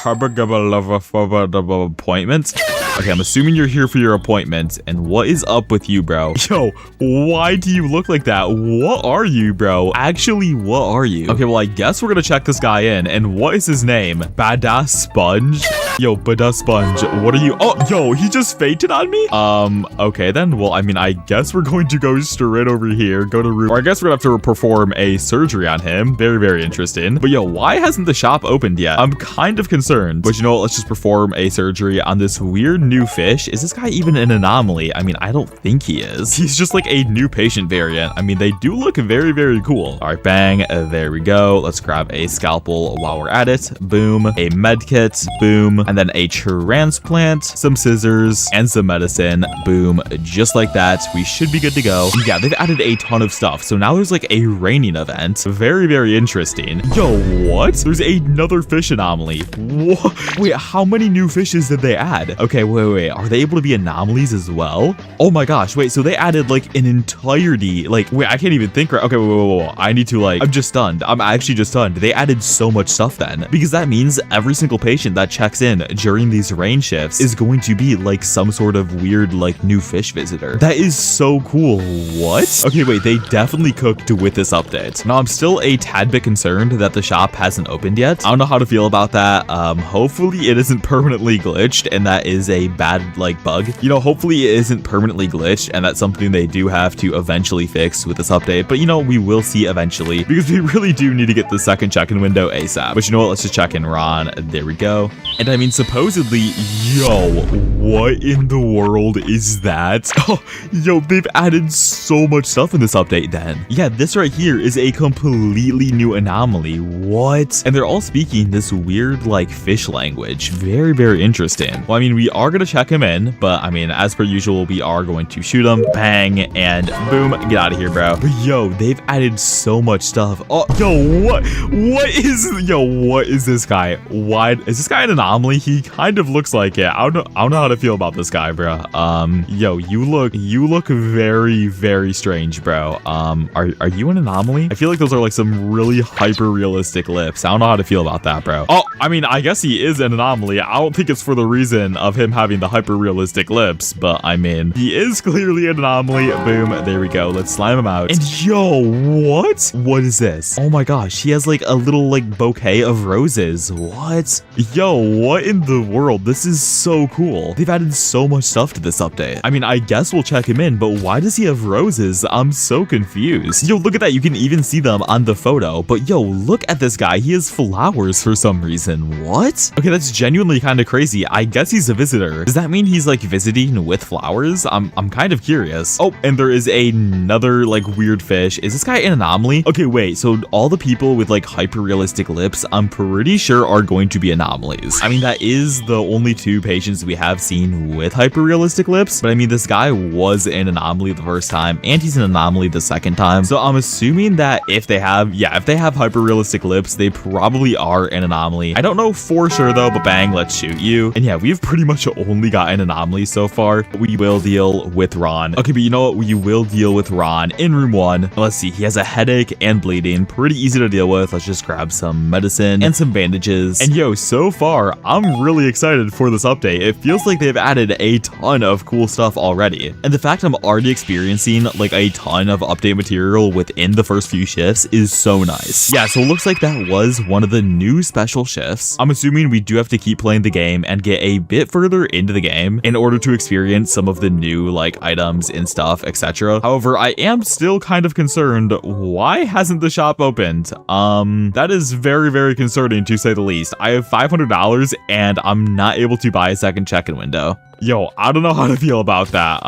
appointment? Okay, I'm assuming you're here for your appointment. And what is up with you, bro? Yo, why do you look like that? What are you, bro? Actually, what are you? Okay, well, I guess we're gonna check this guy in. And what is his his name? Badass Sponge? Yo, Badass Sponge, what are you? Oh, yo, he just fainted on me? Okay then. Well, I mean, I guess we're going to go straight over here, go to room, or I guess we're gonna have to perform a surgery on him. Very, very interesting. But yo, why hasn't the shop opened yet? I'm kind of concerned. But you know what? Let's just perform a surgery on this weird new fish. Is this guy even an anomaly? I mean, I don't think he is. He's just like a new patient variant. I mean, they do look very, very cool. All right, bang. There we go. Let's grab a scalpel while we're at it. Boom. A med kit. Boom. And then a transplant, some scissors, and some medicine. Boom. Just like that. We should be good to go. Yeah, they've added a ton of stuff. So now there's like a raining event. Very, very interesting. Yo, what? There's another fish anomaly. What? Wait, how many new fishes did they add? Okay, wait. Are they able to be anomalies as well? Oh my gosh. Wait, so they added like an entirety. Like, wait, I can't even think right. Okay, whoa. I need to like, I'm just stunned. I'm actually just stunned. They added so much stuff then. Because that means every single patient that checks in during these rain shifts is going to be like some sort of weird like new fish visitor. That is so cool. What? Okay, wait, they definitely cooked with this update. Now, I'm still a tad bit concerned that the shop hasn't opened yet. I don't know how to feel about that. Hopefully it isn't permanently glitched and that is a bad like bug. You know, hopefully it isn't permanently glitched and that's something they do have to eventually fix with this update. But you know, we will see eventually because we really do need to get the second check-in window ASAP. But you know what? Let's just check in Ron. There we go. And I mean, supposedly, yo, what in the world is that? Oh, yo, they've added so much stuff in this update then. Yeah, this right here is a completely new anomaly. What? And they're all speaking this weird like fish language. Very, very interesting. Well, I mean, we are going to check him in, but I mean, as per usual, we are going to shoot him. Bang, and boom, get out of here, bro. But yo, they've added so much stuff. Oh, yo, what is this guy? Why is this guy an anomaly? He kind of looks like it. I don't know how to feel about this guy, bro. Yo, you look very, very strange, bro. Are you an anomaly? I feel like those are like some really hyper realistic lips. I don't know how to feel about that, bro. Oh, I mean, I guess he is an anomaly. I don't think it's for the reason of him having the hyper realistic lips, but I mean, he is clearly an anomaly. Boom, there we go. Let's slime him out. And yo, what is this? Oh my gosh, he has like a little like bouquet of roses. What? Yo, what in the world? This is so cool. They've added so much stuff to this update. I mean, I guess we'll check him in, but why does he have roses? I'm so confused. Yo, look at that. You can even see them on the photo, but yo, look at this guy. He has flowers for some reason. What? Okay, that's genuinely kind of crazy. I guess he's a visitor. Does that mean he's like visiting with flowers? I'm kind of curious. Oh, and there is another like weird fish. Is this guy an anomaly? Okay, wait. So all the people with like hyper realistic lips, I'm pretty sure are going to be anomalies. I mean, that is the only two patients we have seen with hyper realistic lips, but I mean, this guy was an anomaly the first time and he's an anomaly the second time. So I'm assuming that if they have hyper realistic lips, they probably are an anomaly. I don't know for sure though, but bang, let's shoot you. And yeah, we've pretty much only gotten anomalies so far. We will deal with Ron. Okay, but you know what? We will deal with Ron in room 1. Let's see. He has a headache and bleeding. Pretty easy to deal with. Let's just grab some medicine and some bandages. And yo, so far, I'm really excited for this update. It feels like they've added a ton of cool stuff already. And the fact I'm already experiencing like a ton of update material within the first few shifts is so nice. Yeah, so it looks like that was one of the new special shifts. I'm assuming we do have to keep playing the game and get a bit further into the game in order to experience some of the new like items and stuff, etc. However, I am still kind of concerned. Why hasn't the shop opened? That is very, very concerning to say the least. I have $500 and I'm not able to buy a second check-in window. Yo, I don't know how to feel about that.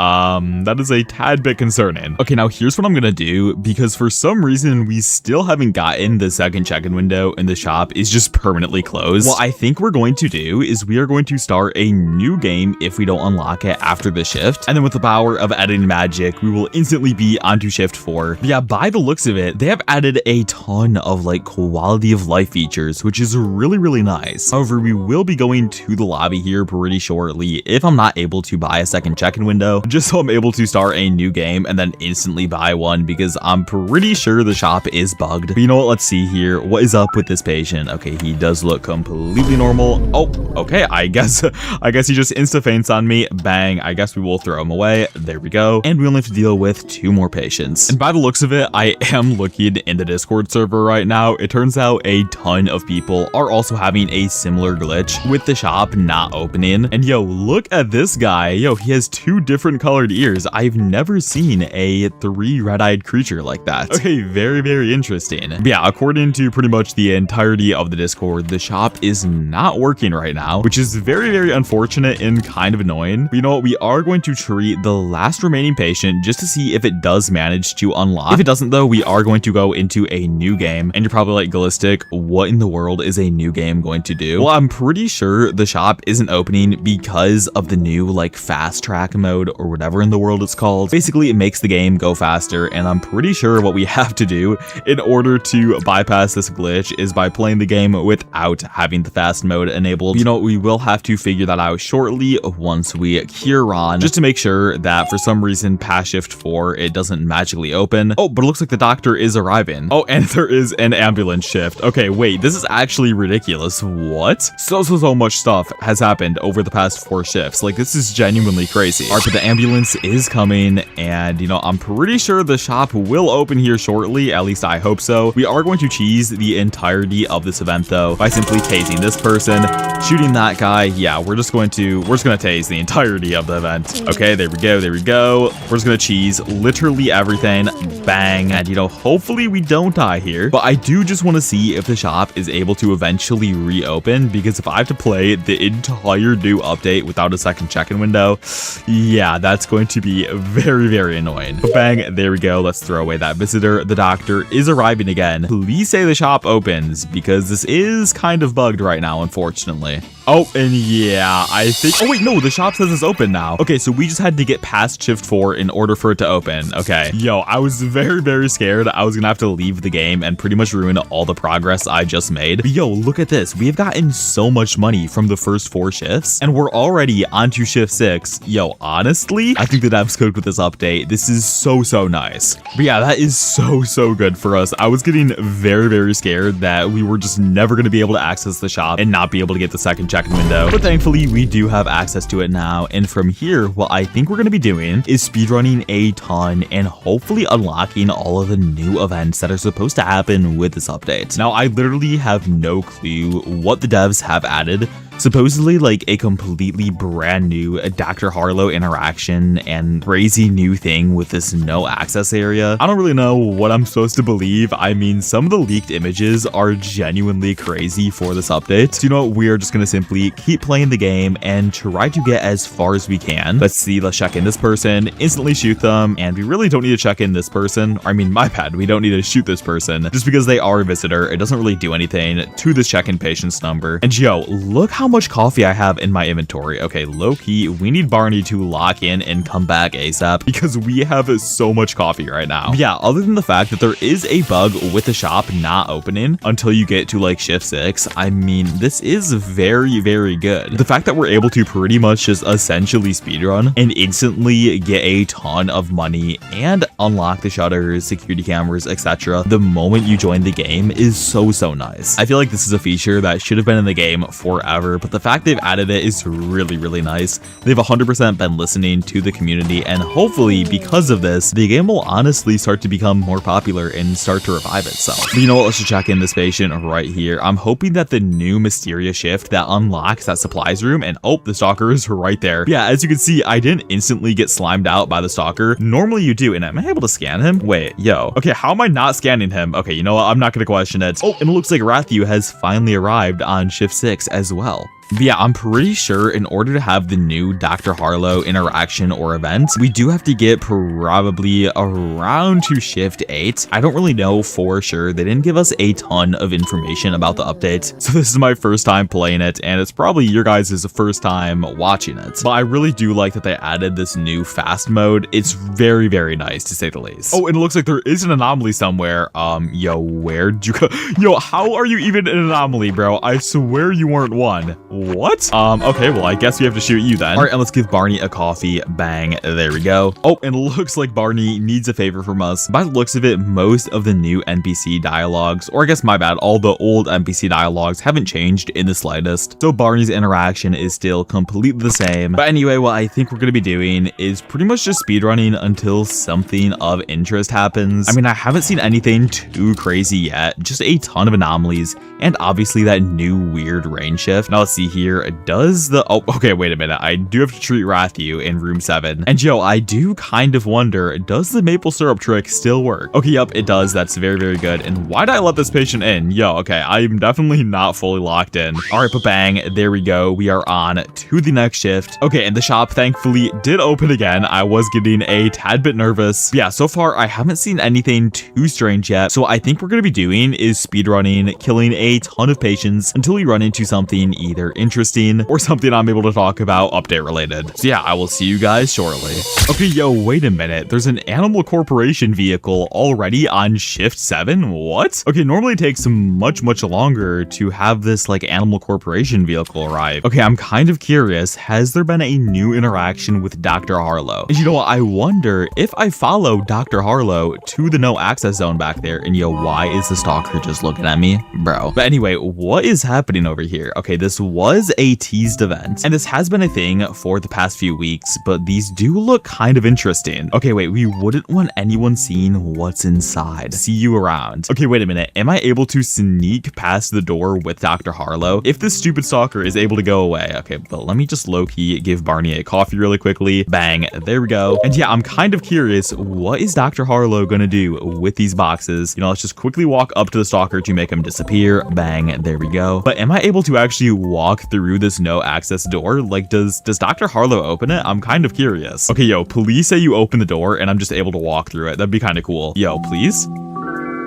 That is a tad bit concerning. Okay, now here's what I'm gonna do, because for some reason we still haven't gotten the second check-in window and the shop is just permanently closed. What I think we're going to do is we are going to start a new game if we don't unlock it after the shift. And then with the power of editing magic, we will instantly be onto shift 4. But yeah, by the looks of it, they have added a ton of like quality of life features, which is really, really nice. However, we will be going to the lobby here pretty shortly. If I'm not not able to buy a second check-in window, just so I'm able to start a new game and then instantly buy one, because I'm pretty sure the shop is bugged. But you know what? Let's see here. What is up with this patient? Okay, he does look completely normal. Oh, okay. I guess he just insta-faints on me. Bang. I guess we will throw him away. There we go. And we only have to deal with 2 more patients. And by the looks of it, I am looking in the Discord server right now. It turns out a ton of people are also having a similar glitch with the shop not opening. And yo, look at this guy. Yo, he has 2 different colored ears. I've never seen a 3 red-eyed creature like that. Okay, very, very interesting. But yeah, according to pretty much the entirety of the Discord, the shop is not working right now, which is very, very unfortunate and kind of annoying. But you know what? We are going to treat the last remaining patient just to see if it does manage to unlock. If it doesn't though, we are going to go into a new game. And you're probably like, Gallistic, what in the world is a new game going to do? Well, I'm pretty sure the shop isn't opening because of the new like fast track mode or whatever in the world it's called. Basically, it makes the game go faster, and I'm pretty sure what we have to do in order to bypass this glitch is by playing the game without having the fast mode enabled. You know, we will have to figure that out shortly once we cure on, just to make sure that for some reason past shift 4 it doesn't magically open. Oh, but it looks like the doctor is arriving. Oh, and there is an ambulance shift. Okay, wait, this is actually ridiculous. What? So much stuff has happened over the past 4 shifts. Like, this is genuinely crazy. All right, but the ambulance is coming, and you know, I'm pretty sure the shop will open here shortly. At least I hope so. We are going to cheese the entirety of this event though by simply tasing this person, shooting that guy. Yeah, we're just gonna tase the entirety of the event. Okay, there we go. We're just gonna cheese literally everything. Bang. And you know, hopefully we don't die here, but I do just want to see if the shop is able to eventually reopen, because if I have to play the entire new update without a second check-in window, yeah, that's going to be very, very annoying. But bang, there we go. Let's throw away that visitor. The doctor is arriving again. Please say the shop opens, because this is kind of bugged right now, unfortunately. Oh, and yeah, I think... Oh, wait, no, the shop says it's open now. Okay, so we just had to get past shift 4 in order for it to open. Okay. Yo, I was very, very scared I was gonna have to leave the game and pretty much ruin all the progress I just made. But yo, look at this. We have gotten so much money from the first 4 shifts, and we're already on to shift 6. Yo, honestly, I think the devs code with this update, this is so nice. But yeah, that is so good for us. I was getting very, very scared that we were just never gonna be able to access the shop and not be able to get the second check-in window, but thankfully we do have access to it now. And from here, what I think we're going to be doing is speedrunning a ton and hopefully unlocking all of the new events that are supposed to happen with this update. Now, I literally have no clue what the devs have added. Supposedly like a completely brand new Dr. Harlow interaction and crazy new thing with this no access area. I don't really know what I'm supposed to believe. I mean, some of the leaked images are genuinely crazy for this update. So you know what? We are just going to simply keep playing the game and try to get as far as we can. Let's see. Let's check in this person, instantly shoot them. And we really don't need to check in this person. I mean, my bad. We don't need to shoot this person just because they are a visitor. It doesn't really do anything to this check-in patient's number. And yo, look how much coffee I have in my inventory. Okay, low-key, we need Barney to lock in and come back ASAP because we have so much coffee right now. But yeah, other than the fact that there is a bug with the shop not opening until you get to like shift 6, I mean, this is very, very good. The fact that we're able to pretty much just essentially speedrun and instantly get a ton of money and unlock the shutters, security cameras, etc. the moment you join the game is so nice. I feel like this is a feature that should have been in the game forever, but the fact they've added it is really nice. They've 100% been listening to the community, and hopefully because of this, the game will honestly start to become more popular and start to revive itself. But you know what? Let's just check in this patient right here. I'm hoping that the new mysterious shift that unlocks that supplies room, and oh, the stalker is right there. Yeah, as you can see, I didn't instantly get slimed out by the stalker. Normally you do, and am I able to scan him? Wait, yo. Okay, how am I not scanning him? Okay, you know what? I'm not gonna question it. Oh, and it looks like Rathu has finally arrived on shift 6 as well. But yeah, I'm pretty sure in order to have the new Dr. Harlow interaction or event, we do have to get probably around to shift 8. I don't really know for sure. They didn't give us a ton of information about the update. So this is my first time playing it, and it's probably your guys' first time watching it. But I really do like that they added this new fast mode. It's very nice to say the least. Oh, and it looks like there is an anomaly somewhere. Yo, where'd you go? Yo, how are you even an anomaly, bro? I swear you weren't one. What? Okay, well, I guess we have to shoot you then. All right, and let's give Barney a coffee. Bang. There we go. Oh, and it looks like Barney needs a favor from us. By the looks of it, most of the new NPC dialogues, or I guess my bad, all the old NPC dialogues haven't changed in the slightest. So Barney's interaction is still completely the same. But anyway, what I think we're going to be doing is pretty much just speedrunning until something of interest happens. I mean, I haven't seen anything too crazy yet, just a ton of anomalies, and obviously that new weird rain shift. Now let's see here, does the, oh, okay, wait a minute, I do have to treat Rathu in room 7. And yo, I do kind of wonder, does the maple syrup trick still work? Okay, yep, it does. That's very, very good. And why did I let this patient in? Yo, okay, I'm definitely not fully locked in. All right, but bang, there we go. We are on to the next shift. Okay, and the shop thankfully did open again. I was getting a tad bit nervous. But yeah, so far I haven't seen anything too strange yet. So I think we're going to be doing is speedrunning, killing a ton of patients until we run into something either interesting or something I'm able to talk about update related. So yeah, I will see you guys shortly. Okay, yo, wait a minute. There's an Animal Corporation vehicle already on shift 7? What? Okay, normally it takes much longer to have this like Animal Corporation vehicle arrive. Okay, I'm kind of curious. Has there been a new interaction with Dr. Harlow? And you know what? I wonder if I follow Dr. Harlow to the no access zone back there. And yo, why is the stalker just looking at me? Bro. But anyway, what is happening over here? Okay, this was a teased event, and this has been a thing for the past few weeks, but these do look kind of interesting. Okay, wait, we wouldn't want anyone seeing what's inside. See you around. Okay, wait a minute. Am I able to sneak past the door with Dr. Harlow? If this stupid stalker is able to go away. Okay, but let me just low-key give Barney a coffee really quickly. Bang, there we go. And yeah, I'm kind of curious, what is Dr. Harlow gonna do with these boxes? You know, let's just quickly walk up to the stalker to make him disappear. Bang, there we go. But am I able to actually walk through this no access door? Like, does Dr. Harlow open it? I'm kind of curious. Okay, yo, please say you open the door and I'm just able to walk through it. That'd be kind of cool. Yo, please?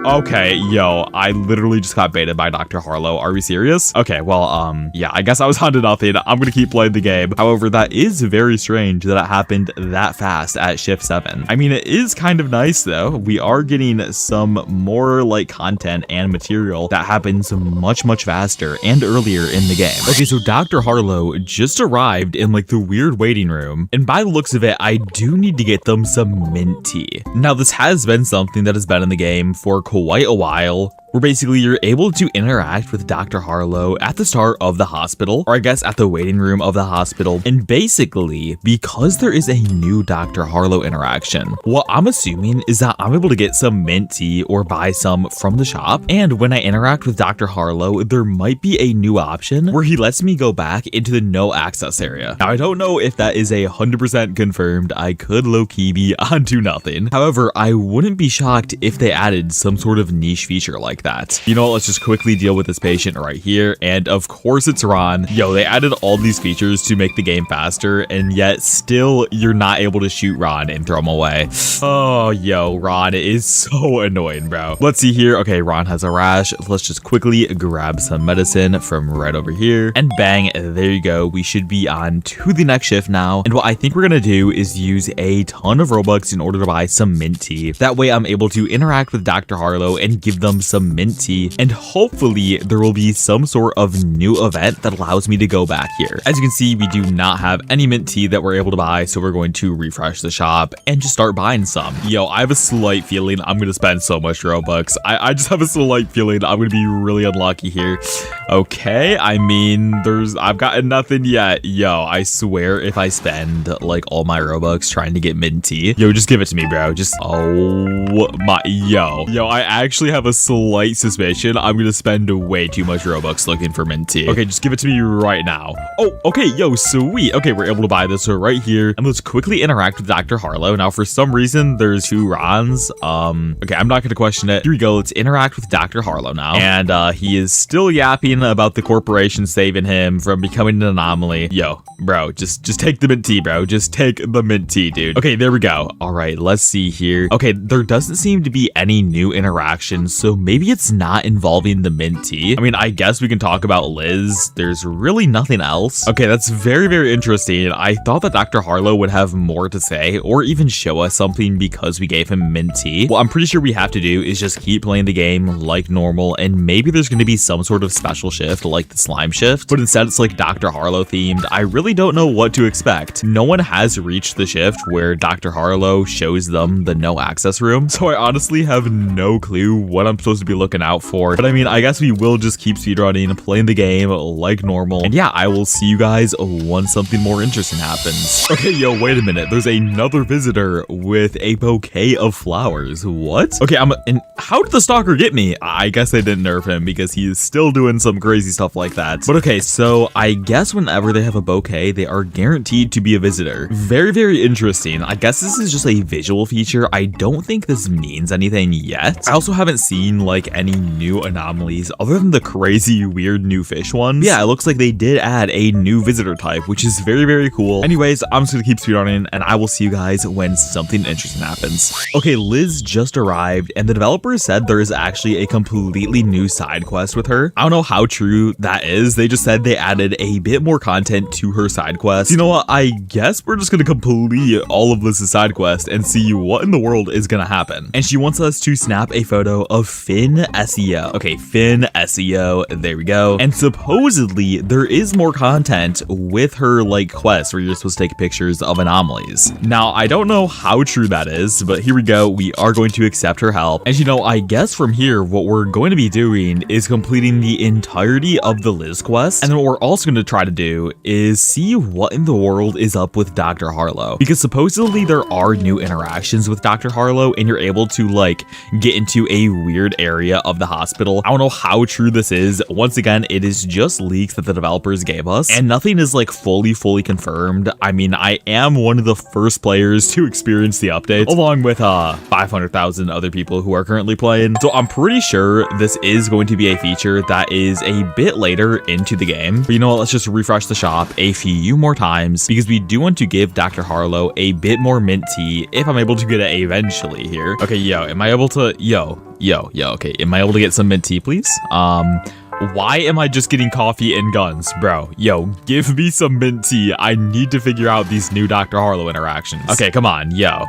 Okay, yo, I literally just got baited by Dr. Harlow. Are we serious? Okay, well, yeah, I guess I was on to nothing. I'm gonna keep playing the game. However, that is very strange that it happened that fast at shift 7. I mean, it is kind of nice though. We are getting some more like content and material that happens much faster and earlier in the game. Okay, so Dr. Harlow just arrived in like the weird waiting room, and by the looks of it, I do need to get them some mint tea. Now, this has been something that has been in the game for quite a while, where basically you're able to interact with Dr. Harlow at the start of the hospital, or I guess at the waiting room of the hospital. And basically, because there is a new Dr. Harlow interaction, what I'm assuming is that I'm able to get some mint tea or buy some from the shop. And when I interact with Dr. Harlow, there might be a new option where he lets me go back into the no access area. Now, I don't know if that is 100% confirmed. I could low-key be onto nothing. However, I wouldn't be shocked if they added some sort of niche feature like that. You know, let's just quickly deal with this patient right here. And of course it's Ron. Yo, they added all these features to make the game faster, and yet still you're not able to shoot Ron and throw him away. Oh, yo, Ron is so annoying, bro. Let's see here. Okay, Ron has a rash. Let's just quickly grab some medicine from right over here. And bang, there you go. We should be on to the next shift now. And what I think we're gonna do is use a ton of Robux in order to buy some mint tea. That way I'm able to interact with Dr. Harlow and give them some mint tea, and hopefully there will be some sort of new event that allows me to go back here. As you can see, we do not have any mint tea that we're able to buy, so we're going to refresh the shop and just start buying some. Yo, I have a slight feeling I'm gonna spend so much Robux. I just have a slight feeling I'm gonna be really unlucky here. Okay, I mean, I've gotten nothing yet. Yo, I swear if I spend like all my Robux trying to get mint tea, yo, just give it to me, bro. Just, oh my, yo, I actually have a slight suspicion I'm gonna spend way too much Robux looking for mint tea. Okay, just give it to me right now. Oh, okay, yo, sweet. Okay, we're able to buy this right here, and let's quickly interact with Dr. Harlow. Now, for some reason, there's 2 Rons. Okay, I'm not gonna question it. Here we go. Let's interact with Dr. Harlow now, and he is still yapping about the corporation saving him from becoming an anomaly. Yo, bro, just take the mint tea, bro. Just take the mint tea, dude. Okay, there we go. All right, let's see here. Okay, there doesn't seem to be any new interactions, so maybe maybe it's not involving the mint tea. I mean, I guess we can talk about Liz. There's really nothing else. Okay, that's very, very interesting. I thought that Dr. Harlow would have more to say or even show us something because we gave him mint tea. What I'm pretty sure we have to do is just keep playing the game like normal, and maybe there's going to be some sort of special shift like the slime shift, but instead it's like Dr. Harlow themed. I really don't know what to expect. No one has reached the shift where Dr. Harlow shows them the no access room, so I honestly have no clue what I'm supposed to be looking out for. But I mean, I guess we will just keep speedrunning, playing the game like normal, and yeah, I will see you guys once something more interesting happens. Okay, yo, wait a minute. There's another visitor with a bouquet of flowers. What? Okay, and how did the stalker get me? I guess they didn't nerf him because he is still doing some crazy stuff like that. But okay, so I guess whenever they have a bouquet, they are guaranteed to be a visitor. Very, very interesting. I guess this is just a visual feature. I don't think this means anything yet. I also haven't seen like any new anomalies other than the crazy weird new fish ones. Yeah, it looks like they did add a new visitor type, which is very, very cool. Anyways, I'm just gonna keep speedrunning and I will see you guys when something interesting happens. Okay, Liz just arrived and the developers said there is actually a completely new side quest with her. I don't know how true that is. They just said they added a bit more content to her side quest. You know what? I guess we're just gonna complete all of Liz's side quest and see what in the world is gonna happen. And she wants us to snap a photo of Finn SEO. Okay, Finn SEO, there we go. And supposedly there is more content with her like quest where you're supposed to take pictures of anomalies. Now, I don't know how true that is, but here we go. We are going to accept her help. And you know, I guess from here, what we're going to be doing is completing the entirety of the Liz quest. And then what we're also going to try to do is see what in the world is up with Dr. Harlow. Because supposedly there are new interactions with Dr. Harlow and you're able to like get into a weird area of the hospital. I don't know how true this is. Once again, it is just leaks that the developers gave us and nothing is like fully confirmed. I mean, I am one of the first players to experience the updates along with 500,000 other people who are currently playing. So I'm pretty sure this is going to be a feature that is a bit later into the game. But you know what? Let's just refresh the shop a few more times because we do want to give Dr. Harlow a bit more mint tea if I'm able to get it eventually here. Okay, yo, am I able to, okay, am I able to get some mint tea, please? Why am I just getting coffee and guns? Bro, yo, give me some mint tea. I need to figure out these new Dr. Harlow interactions. Okay, come on, yo.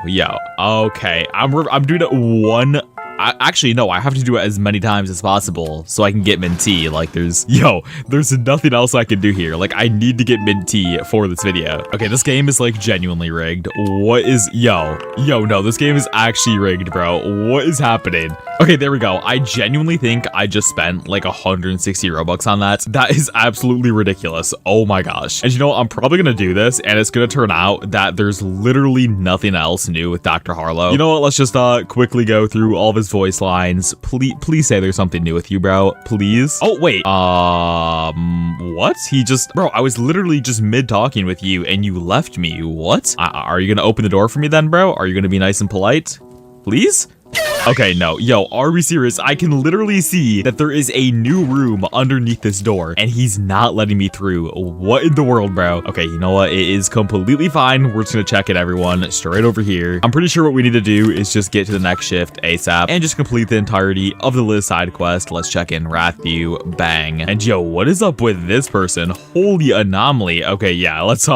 Okay, I'm doing it one. Actually, no, I have to do it as many times as possible so I can get mint tea. Like, there's nothing else I can do here. Like, I need to get mint tea for this video. Okay, this game is, like, genuinely rigged. What is, no, this game is actually rigged, bro. What is happening? Okay, there we go. I genuinely think I just spent, like, 160 Robux on that. That is absolutely ridiculous. Oh my gosh. And you know what? I'm probably gonna do this, and it's gonna turn out that there's literally nothing else new with Dr. Harlow. You know what? Let's just, quickly go through all of his voice lines. Please say there's something new with you, bro. Please. Oh, wait. What? Bro, I was literally just mid-talking with you and you left me. What? Are you gonna open the door for me then, bro? Are you gonna be nice and polite? Please? Okay, no. Yo, are we serious? I can literally see that there is a new room underneath this door, and he's not letting me through. What in the world, bro? Okay, you know what? It is completely fine. We're just gonna check it, everyone. Straight over here. I'm pretty sure what we need to do is just get to the next shift ASAP and just complete the entirety of the Liz side quest. Let's check in Rathew. Bang. And yo, what is up with this person? Holy anomaly. Okay, yeah, let's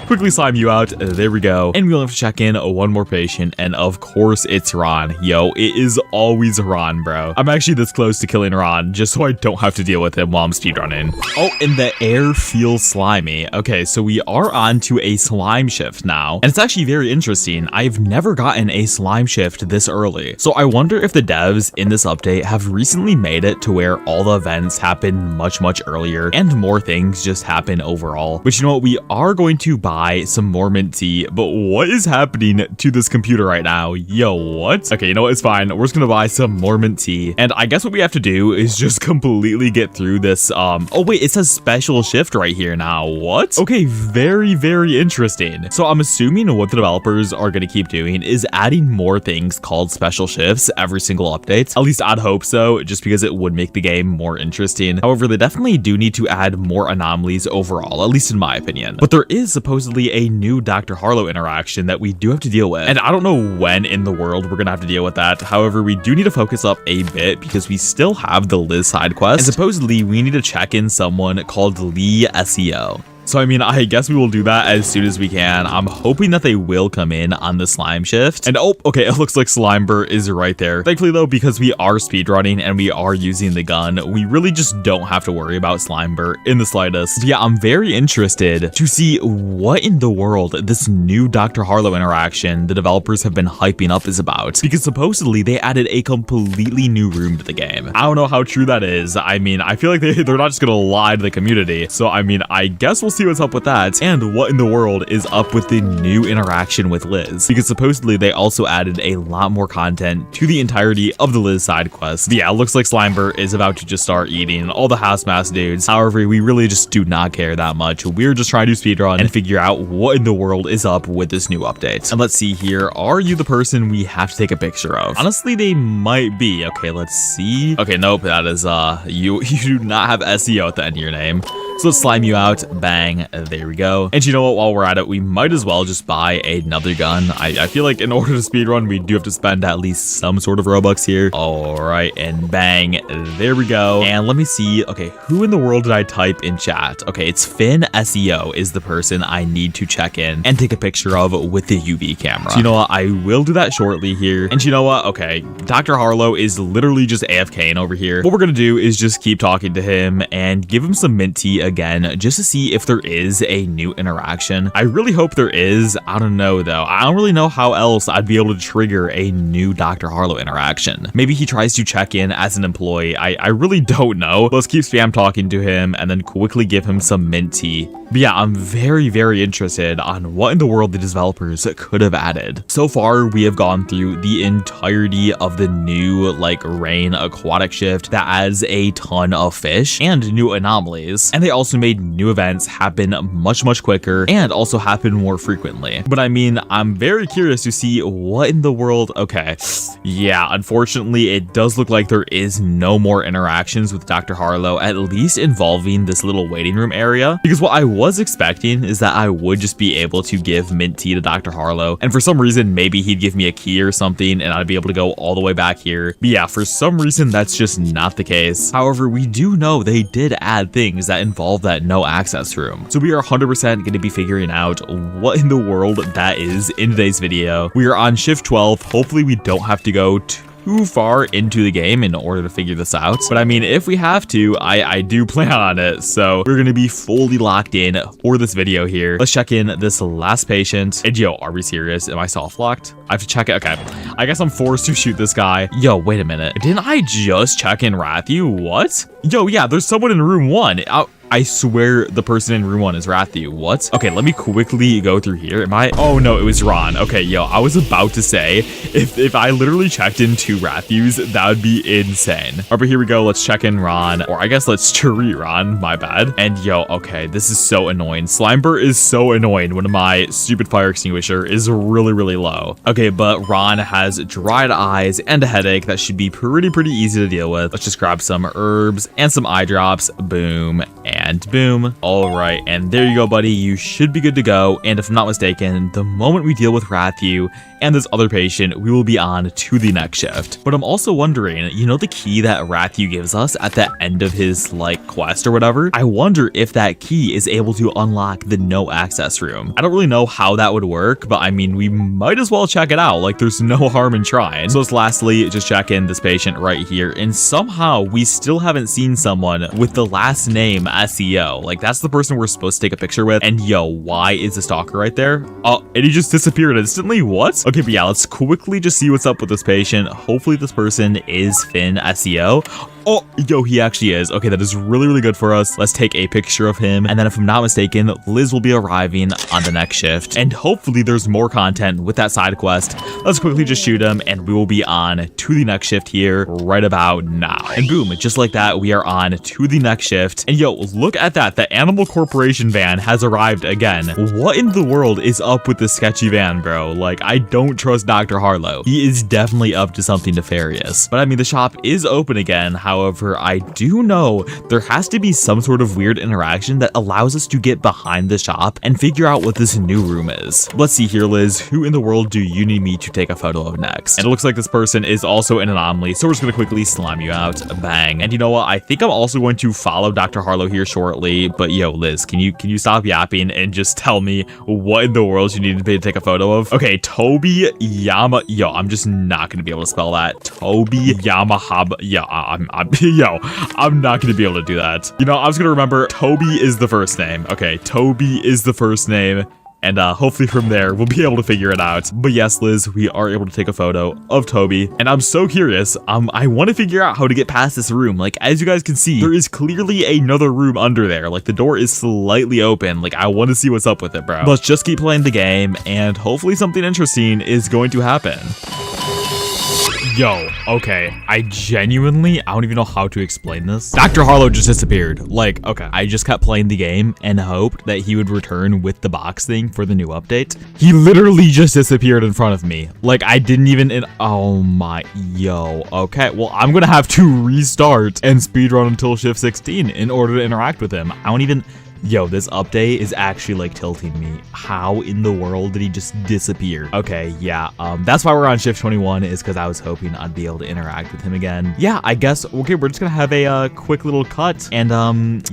quickly slime you out. There we go. And we'll have to check in one more patient, and of course it's Ron. Yo, it is always Ron, bro. I'm actually this close to killing Ron just so I don't have to deal with him while I'm speedrunning. Oh, and the air feels slimy. Okay, so we are on to a slime shift now. And it's actually very interesting. I've never gotten a slime shift this early. So I wonder if the devs in this update have recently made it to where all the events happen much earlier and more things just happen overall. But you know what? We are going to buy some more mint tea, but what is happening to this computer right now? Yo, what? Okay, you know what? It's fine. We're just gonna buy some more mint tea. And I guess what we have to do is just completely get through this. Oh wait, it says special shift right here now. What? Okay, very interesting. So I'm assuming what the developers are gonna keep doing is adding more things called special shifts every single update. At least I'd hope so, just because it would make the game more interesting. However, they definitely do need to add more anomalies overall, at least in my opinion. But there is supposedly a new Dr. Harlow interaction that we do have to deal with. And I don't know when in the world we're gonna have to deal with that. However, we do need to focus up a bit because we still have the Liz side quest, and supposedly we need to check in someone called Lee SEO. So, I mean, I guess we will do that as soon as we can. I'm hoping that they will come in on the slime shift. And, oh, okay, it looks like Slimebur is right there. Thankfully, though, because we are speedrunning and we are using the gun, we really just don't have to worry about Slimebur in the slightest. But yeah, I'm very interested to see what in the world this new Dr. Harlow interaction the developers have been hyping up is about. Because supposedly they added a completely new room to the game. I don't know how true that is. I mean, I feel like they're not just gonna lie to the community. So, I mean, I guess we'll see what's up with that, and what in the world is up with the new interaction with Liz, because supposedly they also added a lot more content to the entirety of the Liz side quest. But yeah, it looks like Slimebur is about to just start eating all the house mask dudes. However, we really just do not care that much. We're just trying to speedrun and figure out what in the world is up with this new update. And let's see here, are you the person we have to take a picture of? Honestly, they might be. Okay, let's see. Okay, nope, that is you do not have SEO at the end of your name. So let's slime you out. Bang. There we go. And you know what? While we're at it, we might as well just buy another gun. I feel like in order to speedrun, we do have to spend at least some sort of Robux here. All right. And bang. There we go. And let me see. Okay. Who in the world did I type in chat? Okay. It's Finn SEO is the person I need to check in and take a picture of with the UV camera. So you know what? I will do that shortly here. And you know what? Okay. Dr. Harlow is literally just AFKing over here. What we're going to do is just keep talking to him and give him some mint tea again, just to see if there is a new interaction. I really hope there is. I don't know though. I don't really know how else I'd be able to trigger a new Dr. Harlow interaction. Maybe he tries to check in as an employee. I really don't know. Let's keep spam talking to him and then quickly give him some mint tea. But yeah, I'm very, very interested on what in the world the developers could have added. So far, we have gone through the entirety of the new like rain aquatic shift that adds a ton of fish and new anomalies. And they also made new events happen much quicker and also happen more frequently. But I mean, I'm very curious to see what in the world. Okay, yeah, unfortunately it does look like there is no more interactions with Dr. Harlow, at least involving this little waiting room area, because what I was expecting is that I would just be able to give mint tea to Dr. Harlow, and for some reason maybe he'd give me a key or something and I'd be able to go all the way back here. But yeah, for some reason that's just not the case. However, we do know they did add things that involve that no access room, so we are 100% going to be figuring out what in the world that is in today's video. We are on shift 12. Hopefully we don't have to go too far into the game in order to figure this out, but I mean, if we have to, I do plan on it, so we're gonna be fully locked in for this video here. Let's check in this last patient. And yo, are we serious? Am I soft locked? I have to check it. Okay, I guess I'm forced to shoot this guy. Yo, wait a minute, didn't I just check in Rathu? What? Yo, yeah, there's someone in room 1. I swear the person in room 1 is Rathu. What? Okay, let me quickly go through here. Am I? Oh no, it was Ron. Okay, yo, I was about to say, if I literally checked in 2 Rathus, that would be insane. All right, but here we go. Let's check in Ron, or I guess let's treat Ron. My bad. And yo, okay, this is so annoying. Slimebur is so annoying when my stupid fire extinguisher is really low. Okay, but Ron has dried eyes and a headache. That should be pretty easy to deal with. Let's just grab some herbs and some eye drops. Boom. And boom. All right, and there you go, buddy. You should be good to go. And if I'm not mistaken, the moment we deal with Rathu and this other patient, we will be on to the next shift. But I'm also wondering, you know, the key that Rathu gives us at the end of his like quest or whatever, I wonder if that key is able to unlock the no access room. I don't really know how that would work, but I mean, we might as well check it out. Like, there's no harm in trying. So let's lastly just check in this patient right here, and somehow we still haven't seen someone with the last name SEO. Like, that's the person we're supposed to take a picture with. And yo, why is the stalker right there? Oh, and he just disappeared instantly. What? Okay, but yeah, let's quickly just see what's up with this patient. Hopefully this person is Finn SEO. Oh, yo, he actually is. Okay, that is really good for us. Let's take a picture of him. And then if I'm not mistaken, Liz will be arriving on the next shift. And hopefully there's more content with that side quest. Let's quickly just shoot him and we will be on to the next shift here right about now. And boom, just like that, we are on to the next shift. And yo, look at that. The Animal Corporation van has arrived again. What in the world is up with this sketchy van, bro? Like, I don't trust Dr. Harlow. He is definitely up to something nefarious. But I mean, the shop is open again. However, I do know there has to be some sort of weird interaction that allows us to get behind the shop and figure out what this new room is. Let's see here, Liz. Who in the world do you need me to take a photo of next? And it looks like this person is also an anomaly, so we're just gonna quickly slime you out. Bang. And you know what? I think I'm also going to follow Dr. Harlow here shortly. But yo, Liz, can you stop yapping and just tell me what in the world you needed me to take a photo of? Okay, Toby Yama. Yo, I'm just not gonna be able to spell that. Toby Yamahab. Yeah, I'm not gonna be able to do that. You know, I was gonna remember Toby is the first name. Okay, Toby is the first name. And hopefully from there, we'll be able to figure it out. But yes, Liz, we are able to take a photo of Toby. And I'm so curious. I want to figure out how to get past this room. Like, as you guys can see, there is clearly another room under there. Like, the door is slightly open. Like, I want to see what's up with it, bro. Let's just keep playing the game, and hopefully something interesting is going to happen. Yo, okay, I don't even know how to explain this. Dr. Harlow just disappeared. Like, okay, I just kept playing the game and hoped that he would return with the box thing for the new update. He literally just disappeared in front of me. Like, I didn't even, oh my, yo, okay. Well, I'm gonna have to restart and speedrun until shift 16 in order to interact with him. I don't even, yo, this update is actually like tilting me. How in the world did he just disappear? Okay, yeah, that's why we're on shift 21, is because I was hoping I'd be able to interact with him again. Yeah, I guess, okay, we're just gonna have a quick little cut, and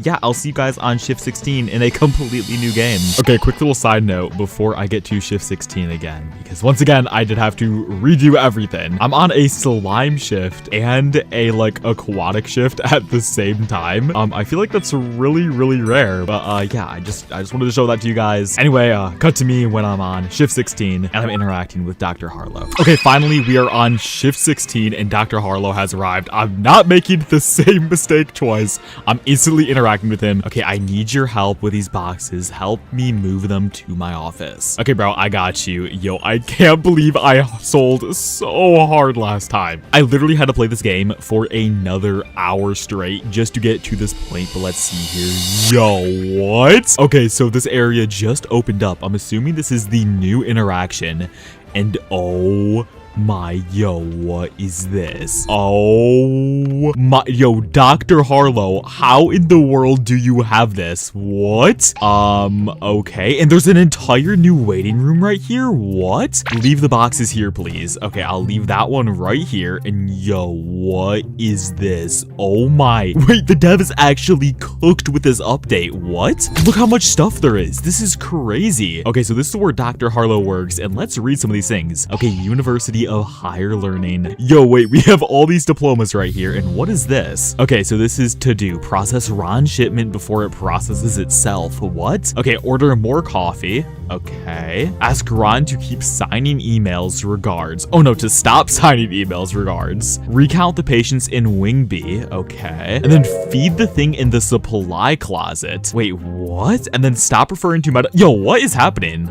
yeah, I'll see you guys on shift 16 in a completely new game. Okay, quick little side note before I get to shift 16 again, because once again, I did have to redo everything. I'm on a slime shift and a like aquatic shift at the same time. I feel like that's really, really rare, but yeah, I just wanted to show that to you guys. Anyway, cut to me when I'm on shift 16 and I'm interacting with Dr. Harlow. Okay, finally we are on shift 16 and Dr. Harlow has arrived. I'm not making the same mistake twice. I'm instantly interacting with him. Okay, I need your help with these boxes. Help me move them to my office. Okay, bro, I got you. Yo, I can't believe I sold so hard last time. I literally had to play this game for another hour straight just to get to this point, but let's see here. Yo, what? Okay, so this area just opened up. I'm assuming this is the new interaction. And oh my, yo, what is this? Oh my, yo, Dr. Harlow, how in the world do you have this? What? Okay, and there's an entire new waiting room right here. What? Leave the boxes here, please. Okay, I'll leave that one right here. And yo, what is this? Oh my, wait, the dev is actually cooked with this update. What? Look how much stuff there is. This is crazy. Okay, so this is where Dr. Harlow works, and let's read some of these things. Okay, University of Higher Learning. Yo, wait, we have all these diplomas right here, and what is this? Okay, so this is to do. Process Ron shipment before it processes itself. What? Okay, order more coffee. Okay. Ask Ron to keep signing emails. Regards. Oh no, to stop signing emails. Regards. Recount the patients in Wing B. Okay. And then feed the thing in the supply closet. Wait, what? And then stop referring to my... Yo, what is happening?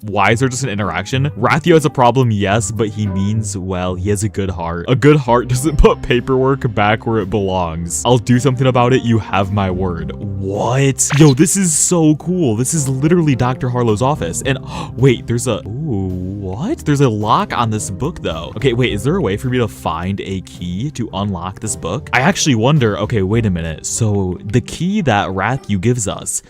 Why is there just an interaction? Rathio has a problem, yes, but he means well. He has a good heart. A good heart doesn't put paperwork back where it belongs. I'll do something about it. You have my word. What? Yo, this is so cool. This is literally Dr. Harlow's office. And wait, there's a... Ooh, what? There's a lock on this book, though. Okay, wait, is there a way for me to find a key to unlock this book? I actually wonder... Okay, wait a minute. So the key that Rathio gives us,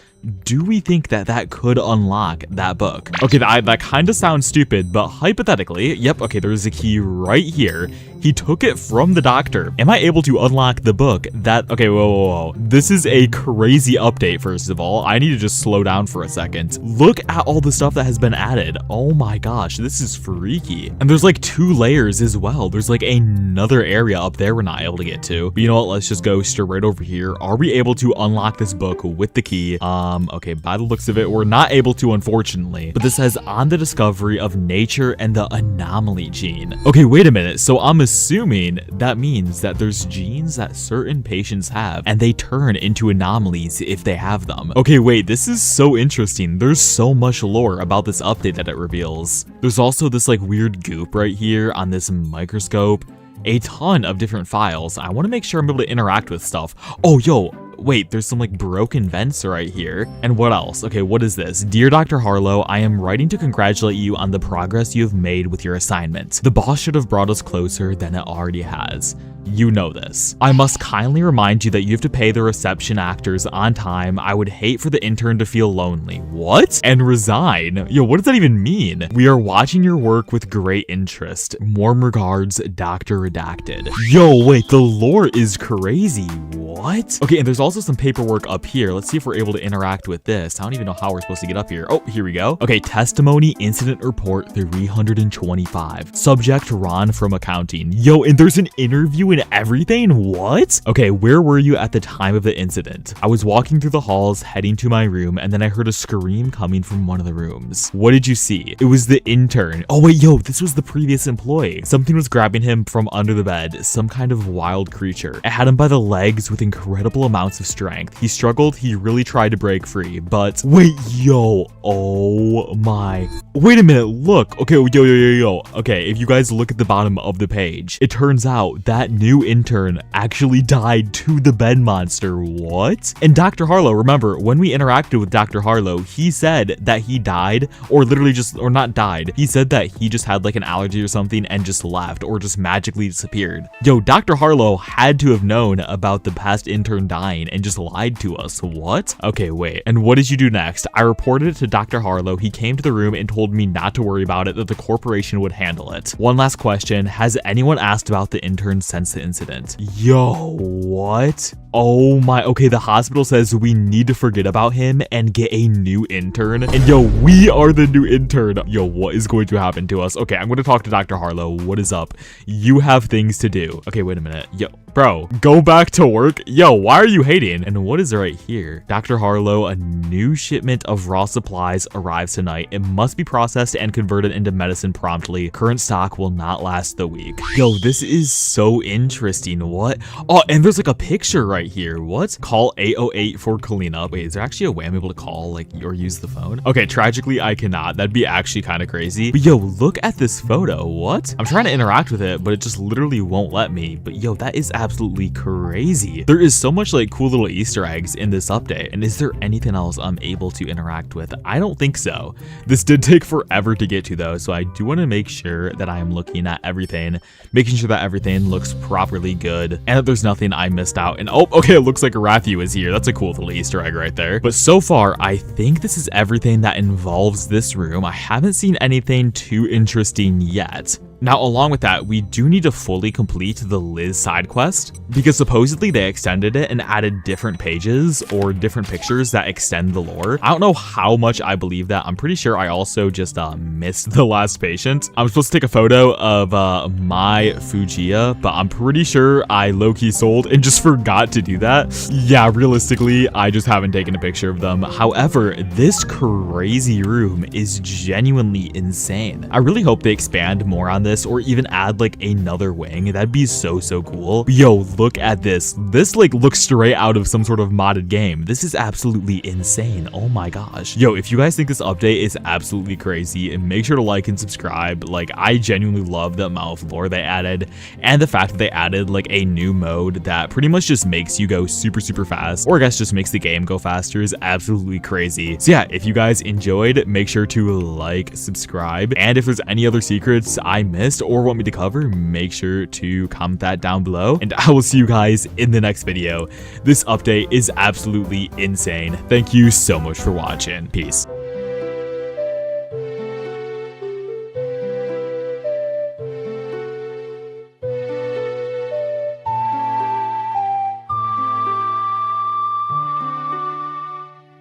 do we think that that could unlock that book? Okay, that kind of sounds stupid, but hypothetically, yep, okay, there's a key right here. He took it from the doctor. Am I able to unlock the book? Okay, whoa. This is a crazy update, first of all. I need to just slow down for a second. Look at all the stuff that has been added. Oh my gosh, this is freaky. And there's like 2 layers as well. There's like another area up there we're not able to get to. But you know what? Let's just go straight over here. Are we able to unlock this book with the key? Okay, by the looks of it, we're not able to, unfortunately. But this says on the discovery of nature and the anomaly gene. Okay, wait a minute. So I'm assuming that means that there's genes that certain patients have and they turn into anomalies if they have them. Okay, wait, this is so interesting. There's so much lore about this update that it reveals. There's also this like weird goop right here on this microscope. A ton of different files. I want to make sure I'm able to interact with stuff. Oh, yo, Wait, there's some like broken vents right here. And what else? Okay, what is this? Dear Dr. Harlow, I am writing to congratulate you on the progress you have made with your assignment. The boss should have brought us closer than it already has. You know this. I must kindly remind you that you have to pay the reception actors on time. I would hate for the intern to feel lonely. What? And resign? Yo, what does that even mean? We are watching your work with great interest. Warm regards, Dr. Redacted. Yo, wait, the lore is crazy. What? Okay, and there's also some paperwork up here. Let's see if we're able to interact with this. I don't even know how we're supposed to get up here. Oh, here we go. Okay, testimony incident report 325. Subject Ron from accounting. Yo, and there's an interview and everything? What? Okay, where were you at the time of the incident? I was walking through the halls, heading to my room, and then I heard a scream coming from one of the rooms. What did you see? It was the intern. Oh wait, yo, this was the previous employee. Something was grabbing him from under the bed, some kind of wild creature. It had him by the legs with incredible amounts of strength. He struggled, he really tried to break free, but wait, yo, oh my. Wait a minute, look. Okay, yo. Okay, if you guys look at the bottom of the page, it turns out that new intern actually died to the bed monster. What? And Dr. Harlow, remember, when we interacted with Dr. Harlow, he said that he died, or literally just, or not died. He said that he just had like an allergy or something and just left, or just magically disappeared. Yo, Dr. Harlow had to have known about the past intern dying and just lied to us. What? Okay, wait. And what did you do next? I reported it to Dr. Harlow. He came to the room and told me not to worry about it, that the corporation would handle it. One last question. Has anyone asked about the intern since the incident? Yo, what? Oh my, okay, the hospital says we need to forget about him and get a new intern. And yo, we are the new intern. Yo, what is going to happen to us? Okay, I'm going to talk to Dr. Harlow. What is up? You have things to do. Okay, wait a minute. Yo, bro, go back to work. Yo, why are you hating? And what is right here? Dr. Harlow, a new shipment of raw supplies arrives tonight. It must be processed and converted into medicine promptly. Current stock will not last the week. Yo, this is so interesting. What? Oh, and there's like a picture right here. What? Call 808 for cleanup. Wait, is there actually a way I'm able to call like or use the phone? Okay, tragically I cannot. That'd be actually kind of crazy. But yo, look at this photo. What? I'm trying to interact with it, but it just literally won't let me. But yo, that is absolutely crazy. There is so much like cool little Easter eggs in this update. And is there anything else I'm able to interact with? I don't think so. This did take forever to get to though, so I do want to make sure that I am looking at everything, making sure that everything looks properly good and that there's nothing I missed out. And oh, okay, it looks like Rathu is here. That's a cool little Easter egg right there. But so far, I think this is everything that involves this room. I haven't seen anything too interesting yet. Now, along with that, we do need to fully complete the Liz side quest because supposedly they extended it and added different pages or different pictures that extend the lore. I don't know how much I believe that. I'm pretty sure I also just missed the last patient. I'm supposed to take a photo of my Fujiya, but I'm pretty sure I low-key sold and just forgot to do that. Yeah, realistically, I just haven't taken a picture of them. However, this crazy room is genuinely insane. I really hope they expand more on this or even add like another wing. That'd be so cool. But yo, look at this. This like looks straight out of some sort of modded game. This is absolutely insane. Oh my gosh. Yo, if you guys think this update is absolutely crazy, and make sure to like and subscribe. Like, I genuinely love the amount of lore they added and the fact that they added like a new mode that pretty much just makes you go super fast, or I guess just makes the game go faster, is absolutely crazy. So yeah, if you guys enjoyed, make sure to like, subscribe, and if there's any other secrets I missed or want me to cover, make sure to comment that down below, and I will see you guys in the next video. This update is absolutely insane. Thank you so much for watching. Peace.